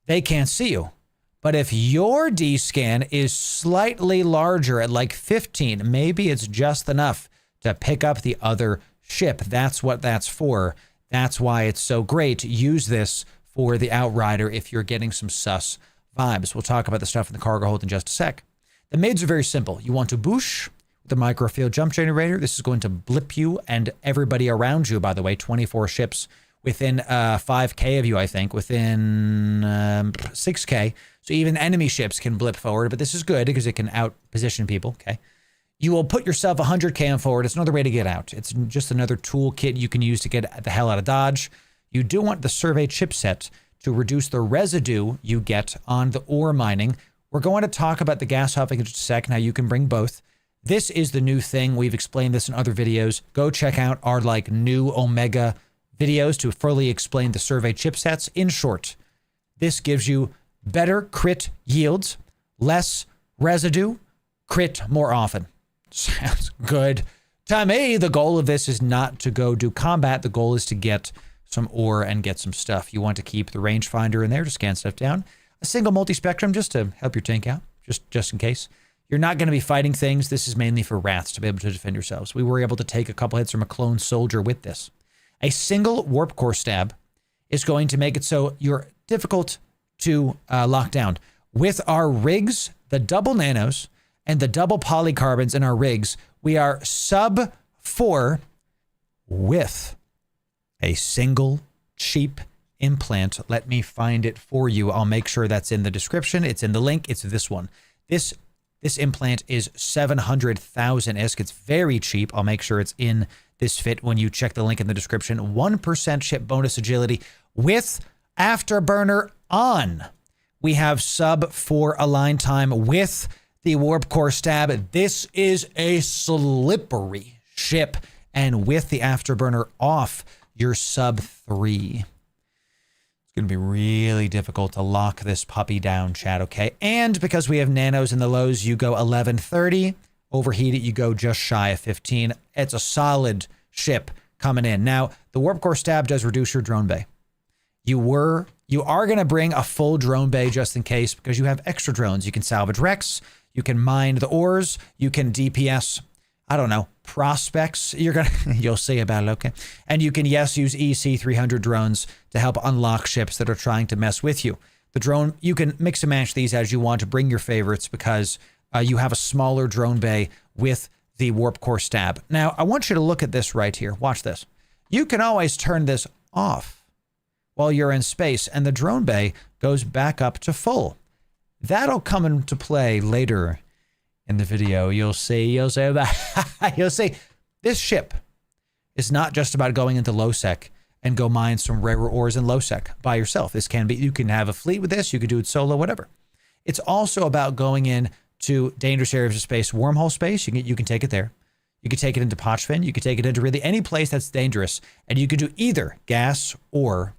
They can't see you. But if your D-scan is slightly larger at like 15, maybe it's just enough to pick up the other ship. That's what that's for. That's why it's so great to use this for the Outrider if you're getting some sus vibes. We'll talk about the stuff in the cargo hold in just a sec. The mids are very simple. You want to boosh with the microfield jump generator. This is going to blip you and everybody around you, by the way, 24 ships within 5K of you, I think, within 6K. So even enemy ships can blip forward, but this is good because it can out-position people, okay? You will put yourself 100 km forward. It's another way to get out. It's just another toolkit you can use to get the hell out of Dodge. You do want the survey chipset to reduce the residue you get on the ore mining. We're going to talk about the gas huffing in just a second, how you can bring both. This is the new thing. We've explained this in other videos. Go check out our like new Omega videos to fully explain the survey chipsets. In short, this gives you better crit yields, less residue, crit more often. Sounds good to me. The goal of this is not to go do combat. The goal is to get some ore and get some stuff. You want to keep the rangefinder in there to scan stuff down. A single multi-spectrum just to help your tank out, just in case. You're not going to be fighting things. This is mainly for rats to be able to defend yourselves. We were able to take a couple hits from a clone soldier with this. A single warp core stab is going to make it so you're difficult to lock down. With our rigs, the double nanos and the double polycarbons in our rigs, we are sub 4 with a single cheap implant. Let me find it for you. I'll make sure that's in the description. It's in the link. It's this one. This implant is 700,000 ISK. It's very cheap. I'll make sure it's in this fit when you check the link in the description. 1% ship bonus agility with afterburner on. We have sub 4 align time with the warp core stab. This is a slippery ship. And with the afterburner off, you're sub 3. It's going to be really difficult to lock this puppy down, chat, okay? And because we have nanos in the lows, you go 1130. Overheat it, you go just shy of 15. It's a solid ship coming in. Now, the warp core stab does reduce your drone bay. You are going to bring a full drone bay just in case because you have extra drones. You can salvage wrecks. You can mine the ores. You can DPS, I don't know, prospects. You'll see about it, okay? And you can, yes, use EC300 drones to help unlock ships that are trying to mess with you. The drone, you can mix and match these as you want to bring your favorites because you have a smaller drone bay with the warp core stab. Now, I want you to look at this right here. Watch this. You can always turn this off while you're in space, and the drone bay goes back up to full. That'll come into play later in the video. You'll see that. You'll see this ship is not just about going into low sec and go mine some rare ores in low sec by yourself. This can be, you can have a fleet with this. You could do it solo, whatever. It's also about going in to dangerous areas of space, wormhole space, you can take it there. You can take it into Pochfin. You can take it into really any place that's dangerous. And you can do either gas or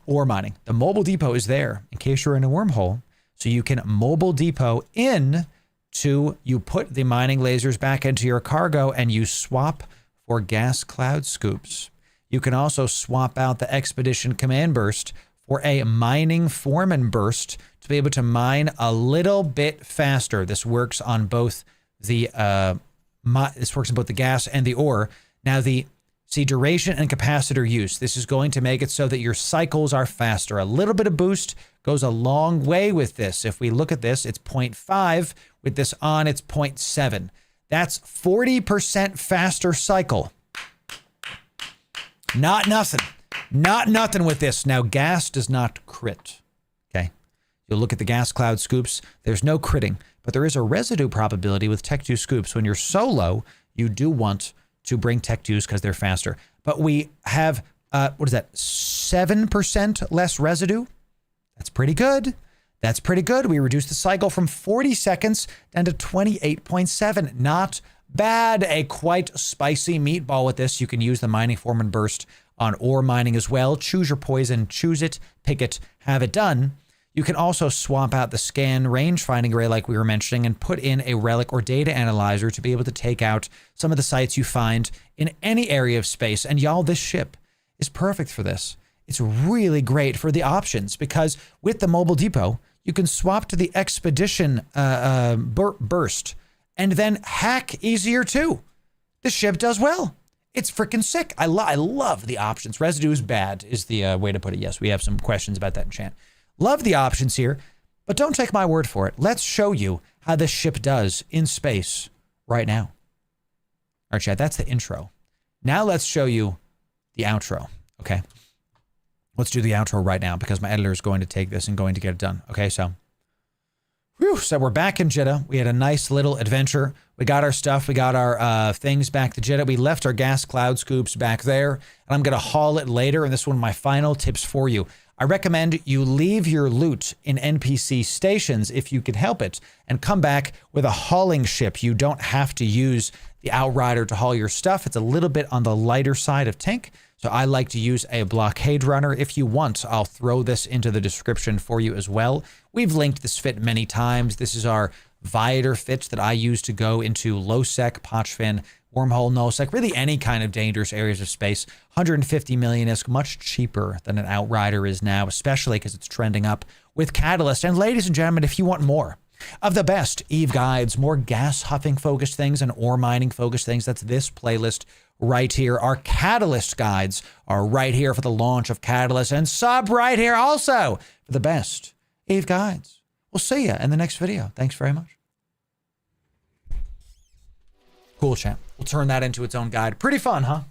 mining. The mobile depot is there in case you're in a wormhole. So you can mobile depot in to, you put the mining lasers back into your cargo and you swap for gas cloud scoops. You can also swap out the expedition command burst for a mining foreman burst to be able to mine a little bit faster. This works on both the gas and the ore. Now see duration and capacitor use. This is going to make it so that your cycles are faster. A little bit of boost goes a long way with this. If we look at this, it's 0.5. With this on, it's 0.7. That's 40% faster cycle. Not nothing. Not nothing with this. Now, gas does not crit. Okay. You'll look at the gas cloud scoops. There's no critting, but there is a residue probability with Tech 2 scoops. When you're solo, you do want to bring Tech 2s because they're faster. But we have, 7% less residue? That's pretty good. That's pretty good. We reduced the cycle from 40 seconds down to 28.7. Not bad. A quite spicy meatball with this. You can use the mining foreman burst on ore mining as well. Choose your poison, choose it, pick it, have it done. You can also swap out the scan range finding array like we were mentioning and put in a relic or data analyzer to be able to take out some of the sites you find in any area of space. And y'all, this ship is perfect for this. It's really great for the options because with the mobile depot, you can swap to the expedition burst and then hack easier too. The ship does well. It's freaking sick. I love the options. Residue is bad is the way to put it. Yes, we have some questions about that in chat. Love the options here, but don't take my word for it. Let's show you how this ship does in space right now. All right, chat, that's the intro. Now let's show you the outro, okay? Let's do the outro right now because my editor is going to take this and going to get it done. Okay, so we're back in Jeddah. We had a nice little adventure. We got our stuff. We got our things back to Jeddah. We left our gas cloud scoops back there, and I'm going to haul it later, and this is one of my final tips for you. I recommend you leave your loot in NPC stations if you can help it and come back with a hauling ship. You don't have to use the Outrider to haul your stuff. It's a little bit on the lighter side of tank. So I like to use a blockade runner. If you want, I'll throw this into the description for you as well. We've linked this fit many times. This is our Viator fit that I use to go into low sec, Pochfin, wormhole, nullsec, really any kind of dangerous areas of space. 150 million is much cheaper than an Outrider is now, especially because it's trending up with Catalyst. And ladies and gentlemen, if you want more of the best Eve guides, more gas huffing focused things and ore mining focused things, that's this playlist right here. Our Catalyst guides are right here for the launch of Catalyst, and sub right here also for the best Eve guides. We'll see you in the next video. Thanks very much. Cool, chat. We'll turn that into its own guide. Pretty fun, huh?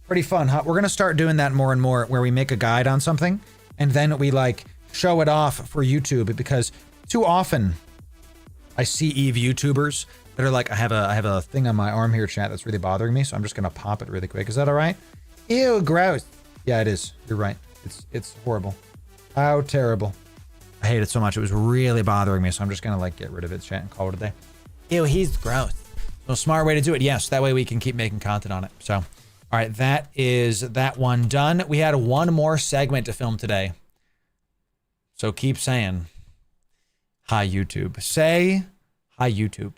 Pretty fun, huh? We're going to start doing that more and more where we make a guide on something and then we like show it off for YouTube, because too often I see Eve YouTubers that are like, I have a thing on my arm here, chat, that's really bothering me, so I'm just going to pop it really quick. Is that all right? Ew, gross. Yeah, it is. You're right. It's horrible. How terrible. I hate it so much. It was really bothering me, so I'm just going to like get rid of it, chat, and call it a day. Ew, he's gross. So smart way to do it. Yes, that way we can keep making content on it. So, all right, that is that one done. We had one more segment to film today. So keep saying, hi, YouTube. Say, hi, YouTube.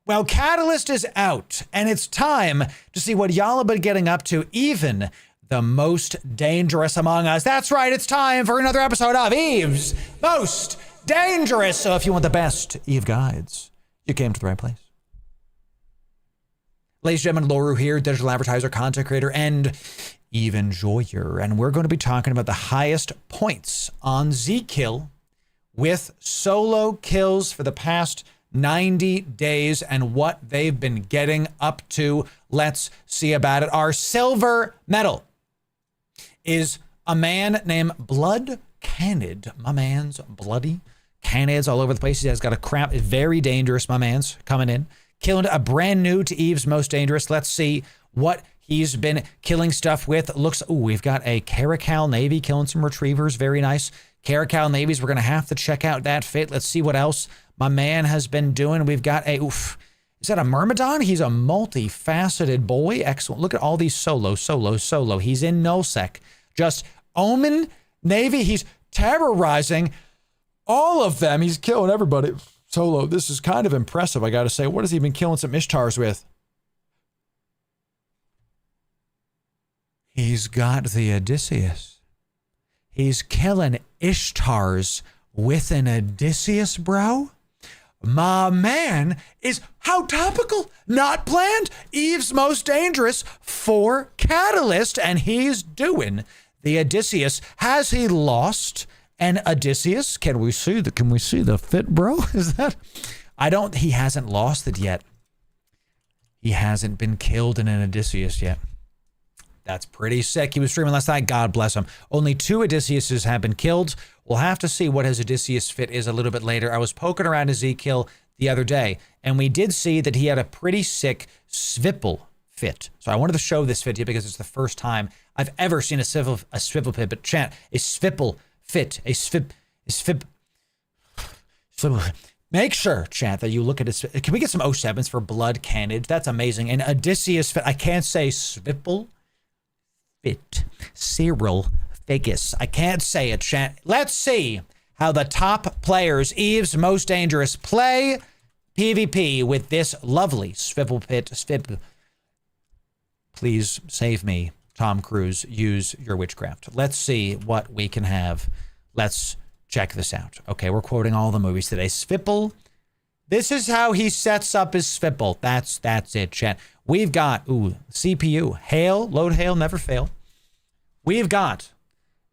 Well, Catalyst is out, and it's time to see what y'all have been getting up to, even the most dangerous among us. That's right, it's time for another episode of Eve's Most Dangerous. So if you want the best Eve guides, you came to the right place. Ladies and gentlemen, Loru here, digital advertiser, content creator, and Eve enjoyer. And we're going to be talking about the highest points on Z-Kill with solo kills for the past 90 days and what they've been getting up to. Let's see about it. Our silver medal is a man named Blood Candid. My man's bloody. Canids all over the place. He has got a crap. Very dangerous, my man's coming in. Killing a brand new to Eve's Most Dangerous. Let's see what he's been killing stuff with. Looks, ooh, we've got a Caracal Navy killing some retrievers. Very nice. Caracal Navies, we're going to have to check out that fit. Let's see what else my man has been doing. We've got a, is that a Myrmidon? He's a multifaceted boy. Excellent. Look at all these solo. He's in nullsec. Just Omen Navy. He's terrorizing all of them. He's killing everybody solo. This is kind of impressive, I got to say. What has he been killing some Ishtars with? He's got the Odysseus. He's killing Ishtars with an Odysseus, bro. My man is, how topical, not planned. Eve's Most Dangerous for Catalyst, and he's doing the Odysseus. Has he lost an Odysseus? Can we see the fit, bro? Is that, he hasn't lost it yet. He hasn't been killed in an Odysseus yet. That's pretty sick. He was streaming last night. God bless him. Only 2 Odysseus's have been killed. We'll have to see what his Odysseus fit is a little bit later. I was poking around his Z-kill the other day, and we did see that he had a pretty sick Svipple fit. So I wanted to show this fit to you because it's the first time I've ever seen a swivel fit. But chat, a Svipple fit, a Svipple. Make sure, chat, that you look at his. Can we get some 07s for Blood Cannage? That's amazing. And Odysseus fit. I can't say Svipple fit. Cyril Vegas. I can't say it, chat. Let's see how the top players, Eve's Most Dangerous, play PvP with this lovely swivel pit. Please save me, Tom Cruise. Use your witchcraft. Let's see what we can have. Let's check this out. Okay, we're quoting all the movies today. Svipple. This is how he sets up his Svipple. That's it, chat. We've got, CPU. Hail, load hail, never fail. We've got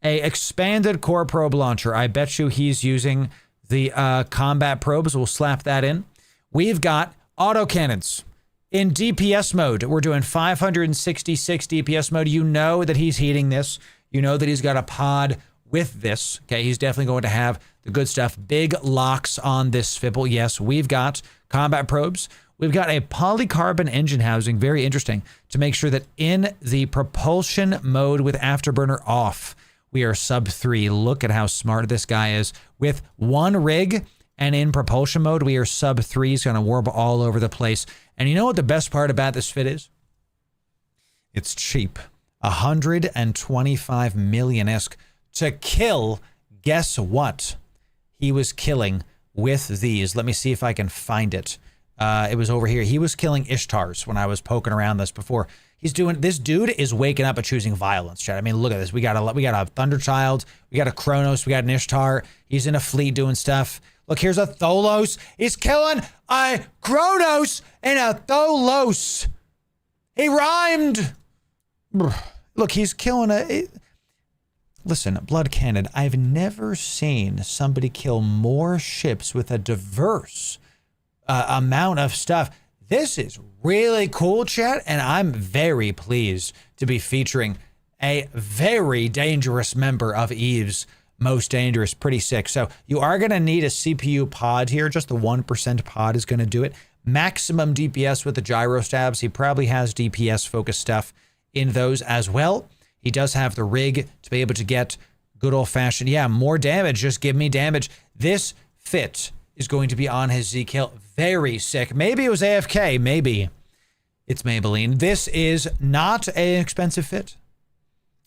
a expanded core probe launcher. I bet you he's using the combat probes. We'll slap that in. We've got autocannons in DPS mode. We're doing 566 DPS mode. You know that he's heating this. You know that he's got a pod with this. Okay, he's definitely going to have the good stuff. Big locks on this Svipple. Yes, we've got combat probes. We've got a polycarbon engine housing, very interesting, to make sure that in the propulsion mode with afterburner off, we are sub 3. Look at how smart this guy is. With 1 rig and in propulsion mode, we are sub 3. He's going to warp all over the place. And you know what the best part about this fit is? It's cheap. 125 million-esque to kill. Guess what? He was killing with these. Let me see if I can find it. It was over here. He was killing Ishtars when I was poking around this before. He's doing, this dude is waking up and choosing violence, chat. I mean, look at this. We got a Thunderchild. We got a Kronos. We got an Ishtar. He's in a fleet doing stuff. Look, here's a Tholos. He's killing a Kronos and a Tholos. He rhymed. Look, he's killing listen, Blood Cannon, I've never seen somebody kill more ships with a diverse amount of stuff. This is really cool, chat, and I'm very pleased to be featuring a very dangerous member of Eve's Most Dangerous. Pretty sick. So you are going to need a CPU pod here. Just the 1% pod is going to do it. Maximum DPS with the gyro stabs. He probably has DPS focused stuff in those as well. He does have the rig to be able to get good old-fashioned, more damage. Just give me damage. This fit is going to be on his Z-kill. Very sick. Maybe it was AFK. Maybe it's Maybelline. This is not an expensive fit,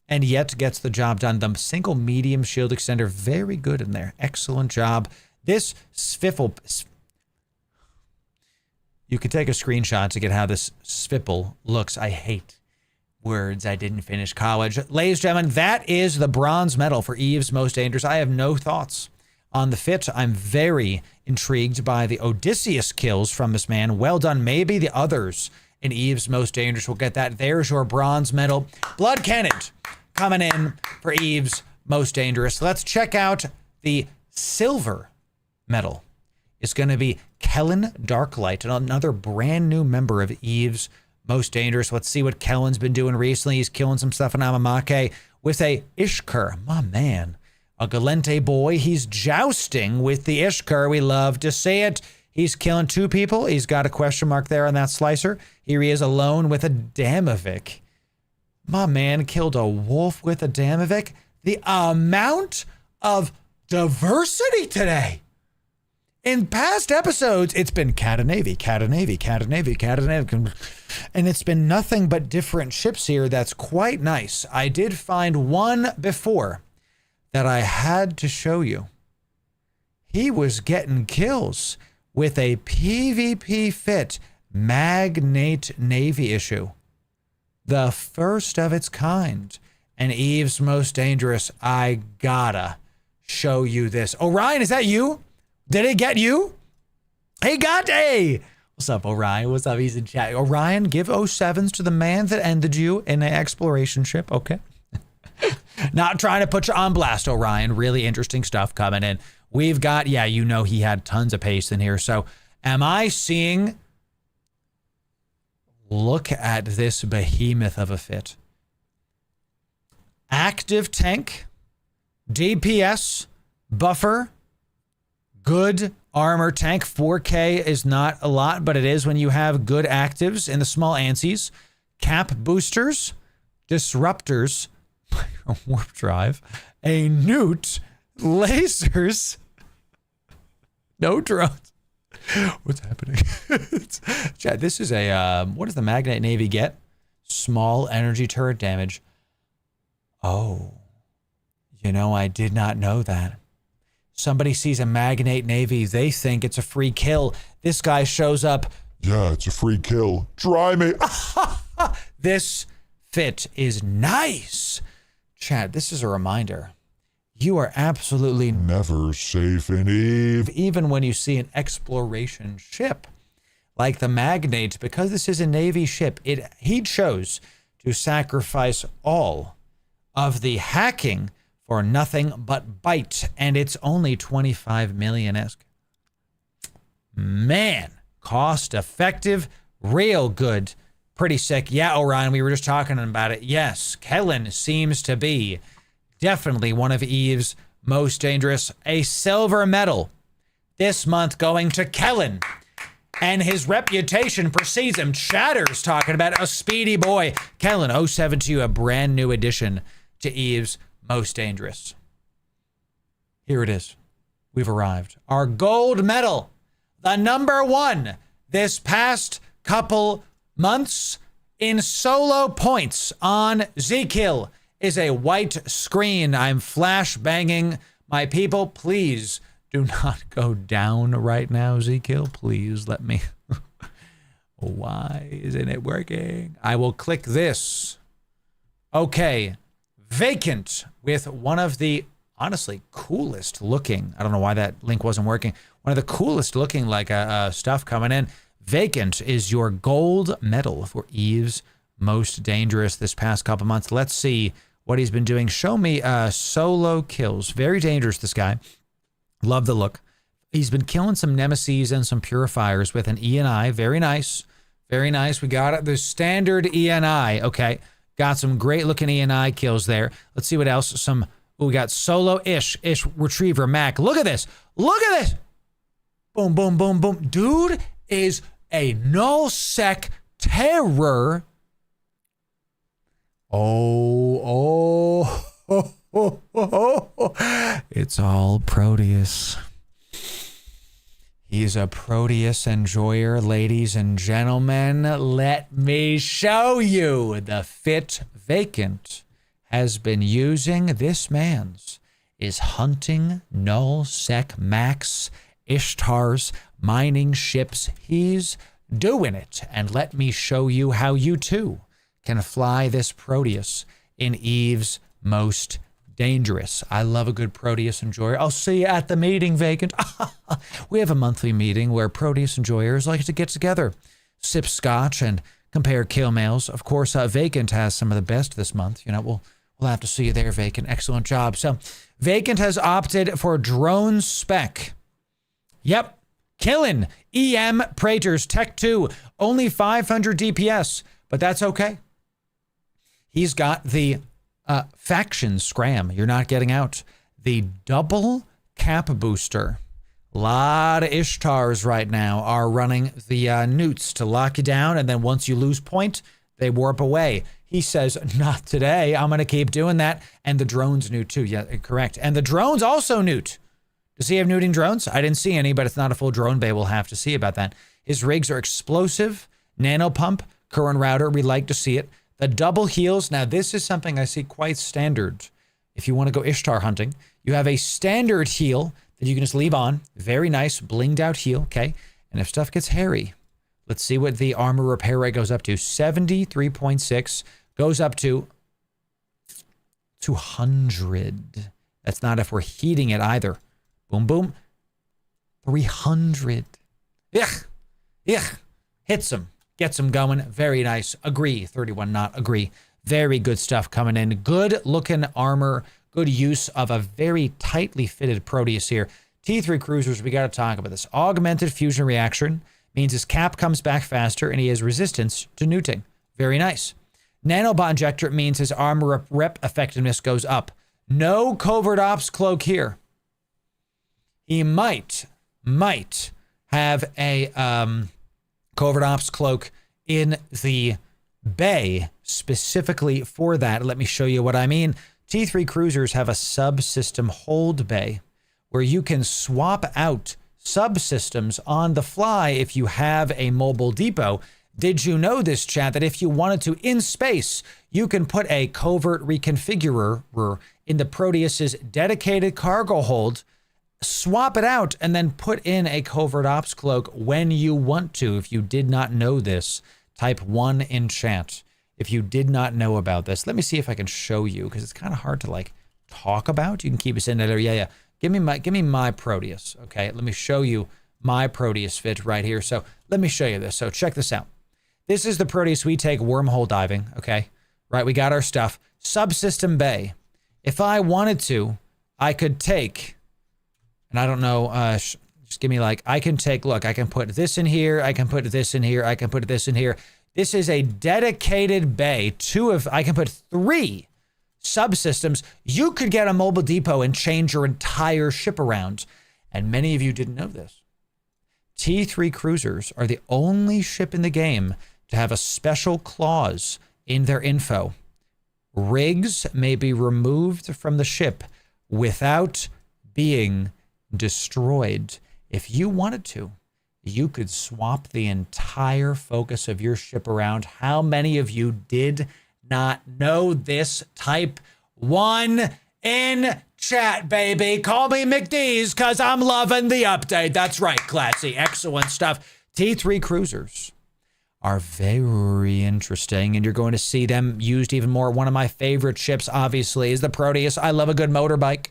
and yet gets the job done. The single medium shield extender, very good in there. Excellent job. This Svipple, you could take a screenshot to get how this Svipple looks. I hate words. I didn't finish college. Ladies and gentlemen, that is the bronze medal for Eve's Most Dangerous. I have no thoughts on the fit. I'm very intrigued by the Odysseus kills from this man. Well done. Maybe the others in Eve's Most Dangerous will get that. There's your bronze medal. Blood Cannon coming in for Eve's Most Dangerous. Let's check out the silver medal. It's going to be Kellen Darklight, another brand new member of Eve's Most Dangerous. Let's see what Kellen's been doing recently. He's killing some stuff in Amamake with a Ishkur. My man. A Galente boy. He's jousting with the Ishkur. We love to see it. He's killing 2 people. He's got a question mark there on that slicer. Here he is alone with a Damavik. My man killed a wolf with a Damavik. The amount of diversity today. In past episodes, it's been Cat of Navy, Cat of Navy, Cat of Navy, Cat of Navy. And it's been nothing but different ships here. That's quite nice. I did find one before that I had to show you. He was getting kills with a PvP fit Magnate Navy issue. The first of its kind. And Eve's Most Dangerous. I gotta show you this. Orion, is that you? Did it get you? Hey, Gante! What's up, Orion? What's up? He's in chat. Orion, give 07s to the man that ended you in an exploration ship. Okay. Not trying to put you on blast, Orion. Really interesting stuff coming in. We've got, yeah, you know he had tons of pace in here. So am I seeing... Look at this behemoth of a fit. Active tank, DPS, buffer, good armor tank. 4K is not a lot, but it is when you have good actives in the small ANSIs. Cap boosters, disruptors, warp drive, a newt, lasers, no drones. What's happening? Chad, this is a, what does the Magnate Navy get? Small energy turret damage. Oh, you know, I did not know that. Somebody sees a Magnate Navy, they think it's a free kill. This guy shows up. Yeah, it's a free kill. Try me. This fit is nice. Chad, this is a reminder. You are absolutely never safe in Eve. Even when you see an exploration ship like the Magnate, because this is a Navy ship, he chose to sacrifice all of the hacking for nothing but bite, and it's only 25 million-esque. Man, cost effective, real good, pretty sick. Yeah, Orion, we were just talking about it. Yes, Kellen seems to be definitely one of Eve's most dangerous. A silver medal this month going to Kellen. And his reputation precedes him. Chatter's talking about a speedy boy. Kellen 072, a brand new addition to Eve's most dangerous. Here it is. We've arrived. Our gold medal, the number one this past couple months in solo points on Z-Kill, is a white screen. I'm flash banging. My people, please do not go down right now, Z-Kill. Please let me. Why isn't it working? I will click this. Okay. Vacant with one of the, honestly, coolest looking. I don't know why that link wasn't working. One of the coolest looking stuff coming in. Vacant is your gold medal for Eve's most dangerous this past couple months. Let's see what he's been doing. Show me solo kills. Very dangerous, this guy. Love the look. He's been killing some nemesis and some purifiers with an ENI. Very nice. Very nice. We got it. The standard ENI. Okay. Got some great looking ENI kills there. Let's see what else. We got solo ish retriever Mac. Look at this. Look at this. Boom, boom, boom, boom. Dude is a null sec terror. Oh. It's all Proteus. He's a Proteus enjoyer, ladies and gentlemen. Let me show you. The fit Vacant has been using this man's is hunting null sec max Ishtars, mining ships. He's doing it. And let me show you how you too can fly this Proteus in Eve's most dangerous. I love a good Proteus enjoyer. I'll see you at the meeting, Vacant. We have a monthly meeting where Proteus enjoyers like to get together, sip scotch, and compare kill mails. Of course, Vacant has some of the best this month. You know, we'll have to see you there, Vacant. Excellent job. So, Vacant has opted for drone spec. Yep, killing EM Praetors Tech 2, only 500 DPS, but that's okay. He's got the faction scram. You're not getting out. The double cap booster. A lot of Ishtars right now are running the newts to lock you down, and then once you lose point, they warp away. He says, not today. I'm going to keep doing that. And the drones newt too. Yeah, correct. And the drones also newt. Does he have nuding drones? I didn't see any, but it's not a full drone bay. We'll have to see about that. His rigs are explosive, nano pump, current router. We like to see it. The double heals. Now, this is something I see quite standard. If you want to go Ishtar hunting, you have a standard heal that you can just leave on. Very nice, blinged out heal, okay? And if stuff gets hairy, let's see what the armor repair rate goes up to. 73.6 goes up to 200. That's not if we're heating it either. Boom, boom. 300. Yeah. Hits them. Gets them going. Very nice. Agree. 31 not agree. Very good stuff coming in. Good looking armor. Good use of a very tightly fitted Proteus here. T3 cruisers, we got to talk about this. Augmented fusion reaction means his cap comes back faster and he has resistance to neuting. Very nice. Nanobot injector means his armor rep effectiveness goes up. No covert ops cloak here. He might have a covert ops cloak in the bay specifically for that. Let me show you what I mean. T3 cruisers have a subsystem hold bay where you can swap out subsystems on the fly if you have a mobile depot. Did you know this, chat, that if you wanted to in space, you can put a covert reconfigurer in the Proteus's dedicated cargo hold, swap it out, and then put in a covert ops cloak when you want to. If you did not know this, type 1 in chat. If you did not know about this, let me see if I can show you, because it's kind of hard to like talk about. You can keep us in there. Yeah. Give me my Proteus. Okay, let me show you my Proteus fit right here. So let me show you this. So check this out. This is the Proteus we take wormhole diving. Okay, right. We got our stuff. Subsystem bay. If I wanted to, I could take, and I don't know, just give me like, I can take, look, I can put this in here. I can put this in here. I can put this in here. This is a dedicated bay. I can put 3 subsystems. You could get a mobile depot and change your entire ship around. And many of you didn't know this. T3 cruisers are the only ship in the game to have a special clause in their info. Rigs may be removed from the ship without being destroyed. If you wanted to, you could swap the entire focus of your ship around. How many of you did not know this? Type 1 in chat, baby. Call me McDee's because I'm loving the update. That's right, classy. Excellent stuff. T3 cruisers are very interesting, and you're going to see them used even more. One of my favorite ships, obviously, is the Proteus. I love a good motorbike.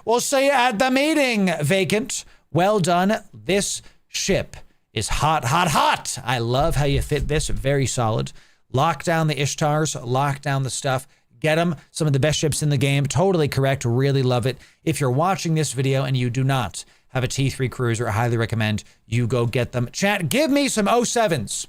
We'll see you at the meeting, Vacant. Well done. This ship is hot, hot, hot. I love how you fit this. Very solid. Lock down the Ishtars, lock down the stuff, get them. Some of the best ships in the game. Totally correct. Really love it. If you're watching this video and you do not have a T3 cruiser, I highly recommend you go get them. Chat, give me some 07s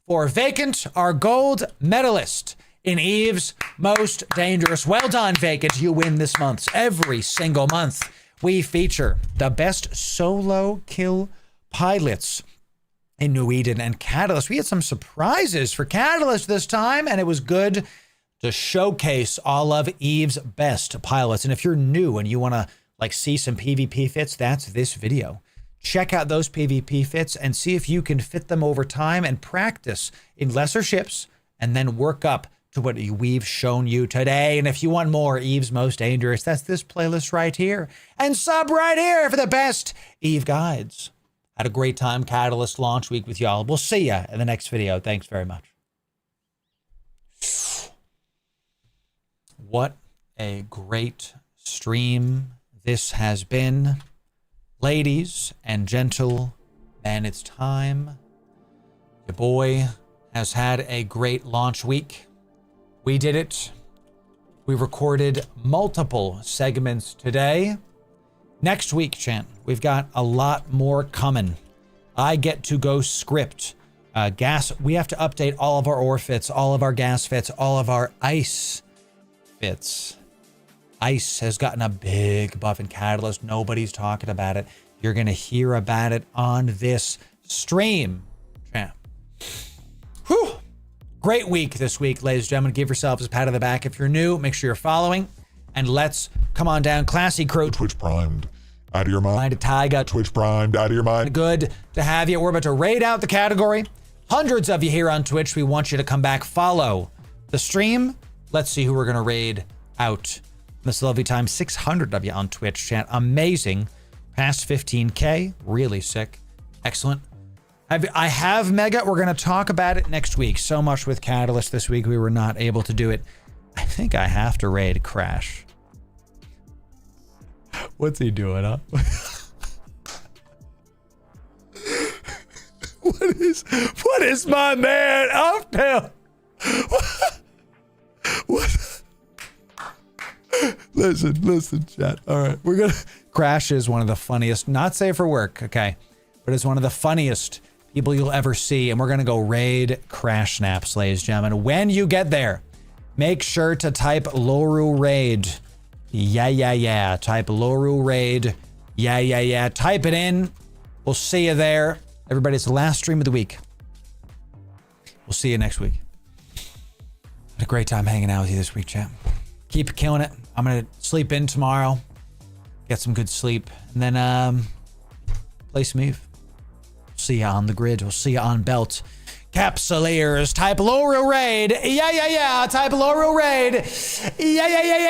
for Vacant, our gold medalist in Eve's Most Dangerous. Well done, Vacant. You win this month. Every single month, we feature the best solo kill pilots in New Eden and Catalyst. We had some surprises for Catalyst this time, and it was good to showcase all of Eve's best pilots. And if you're new and you want to like see some PvP fits, that's this video. Check out those PvP fits and see if you can fit them over time and practice in lesser ships and then work up to what we've shown you today. And if you want more Eve's Most Dangerous, that's this playlist right here. And sub right here for the best Eve guides. Had a great time Catalyst launch week with y'all. We'll see ya in the next video. Thanks very much. What a great stream this has been. Ladies and gentlemen, it's time. Your boy has had a great launch week. We did it. We recorded multiple segments today. Next week, Chan, we've got a lot more coming. I get to go script. Gas, we have to update all of our ore fits, all of our gas fits, all of our ice fits. Ice has gotten a big buff in Catalyst. Nobody's talking about it. You're going to hear about it on this stream. Chan. Whew. Great week this week, ladies and gentlemen. Give yourselves a pat on the back. If you're new, make sure you're following. And let's come on down. Classy crew. Twitch primed Out of your mind. Tyga. Twitch Prime, out of your mind. Good to have you. We're about to raid out the category. Hundreds of you here on Twitch. We want you to come back, follow the stream. Let's see who we're going to raid out. This lovely time, 600 of you on Twitch chat. Amazing. Past 15K. Really sick. Excellent. I have Mega. We're going to talk about it next week. So much with Catalyst this week. We were not able to do it. I think I have to raid Crash. What's he doing, huh? What is my man up to? What? Listen, chat. All right, we're gonna. Crash is one of the funniest, not safe for work, okay, but it's one of the funniest people you'll ever see, and we're gonna go raid Crash Snaps, ladies and gentlemen. When you get there, make sure to type Loru raid. Yeah. Type Loru raid. Yeah. Type it in. We'll see you there. Everybody, it's the last stream of the week. We'll see you next week. Had a great time hanging out with you this week, chat. Keep killing it. I'm going to sleep in tomorrow. Get some good sleep. And then play some Eve. See you on the grid. We'll see you on Belt. Capsuleers. Type Loru raid. Yeah. Type Loru raid. Yeah.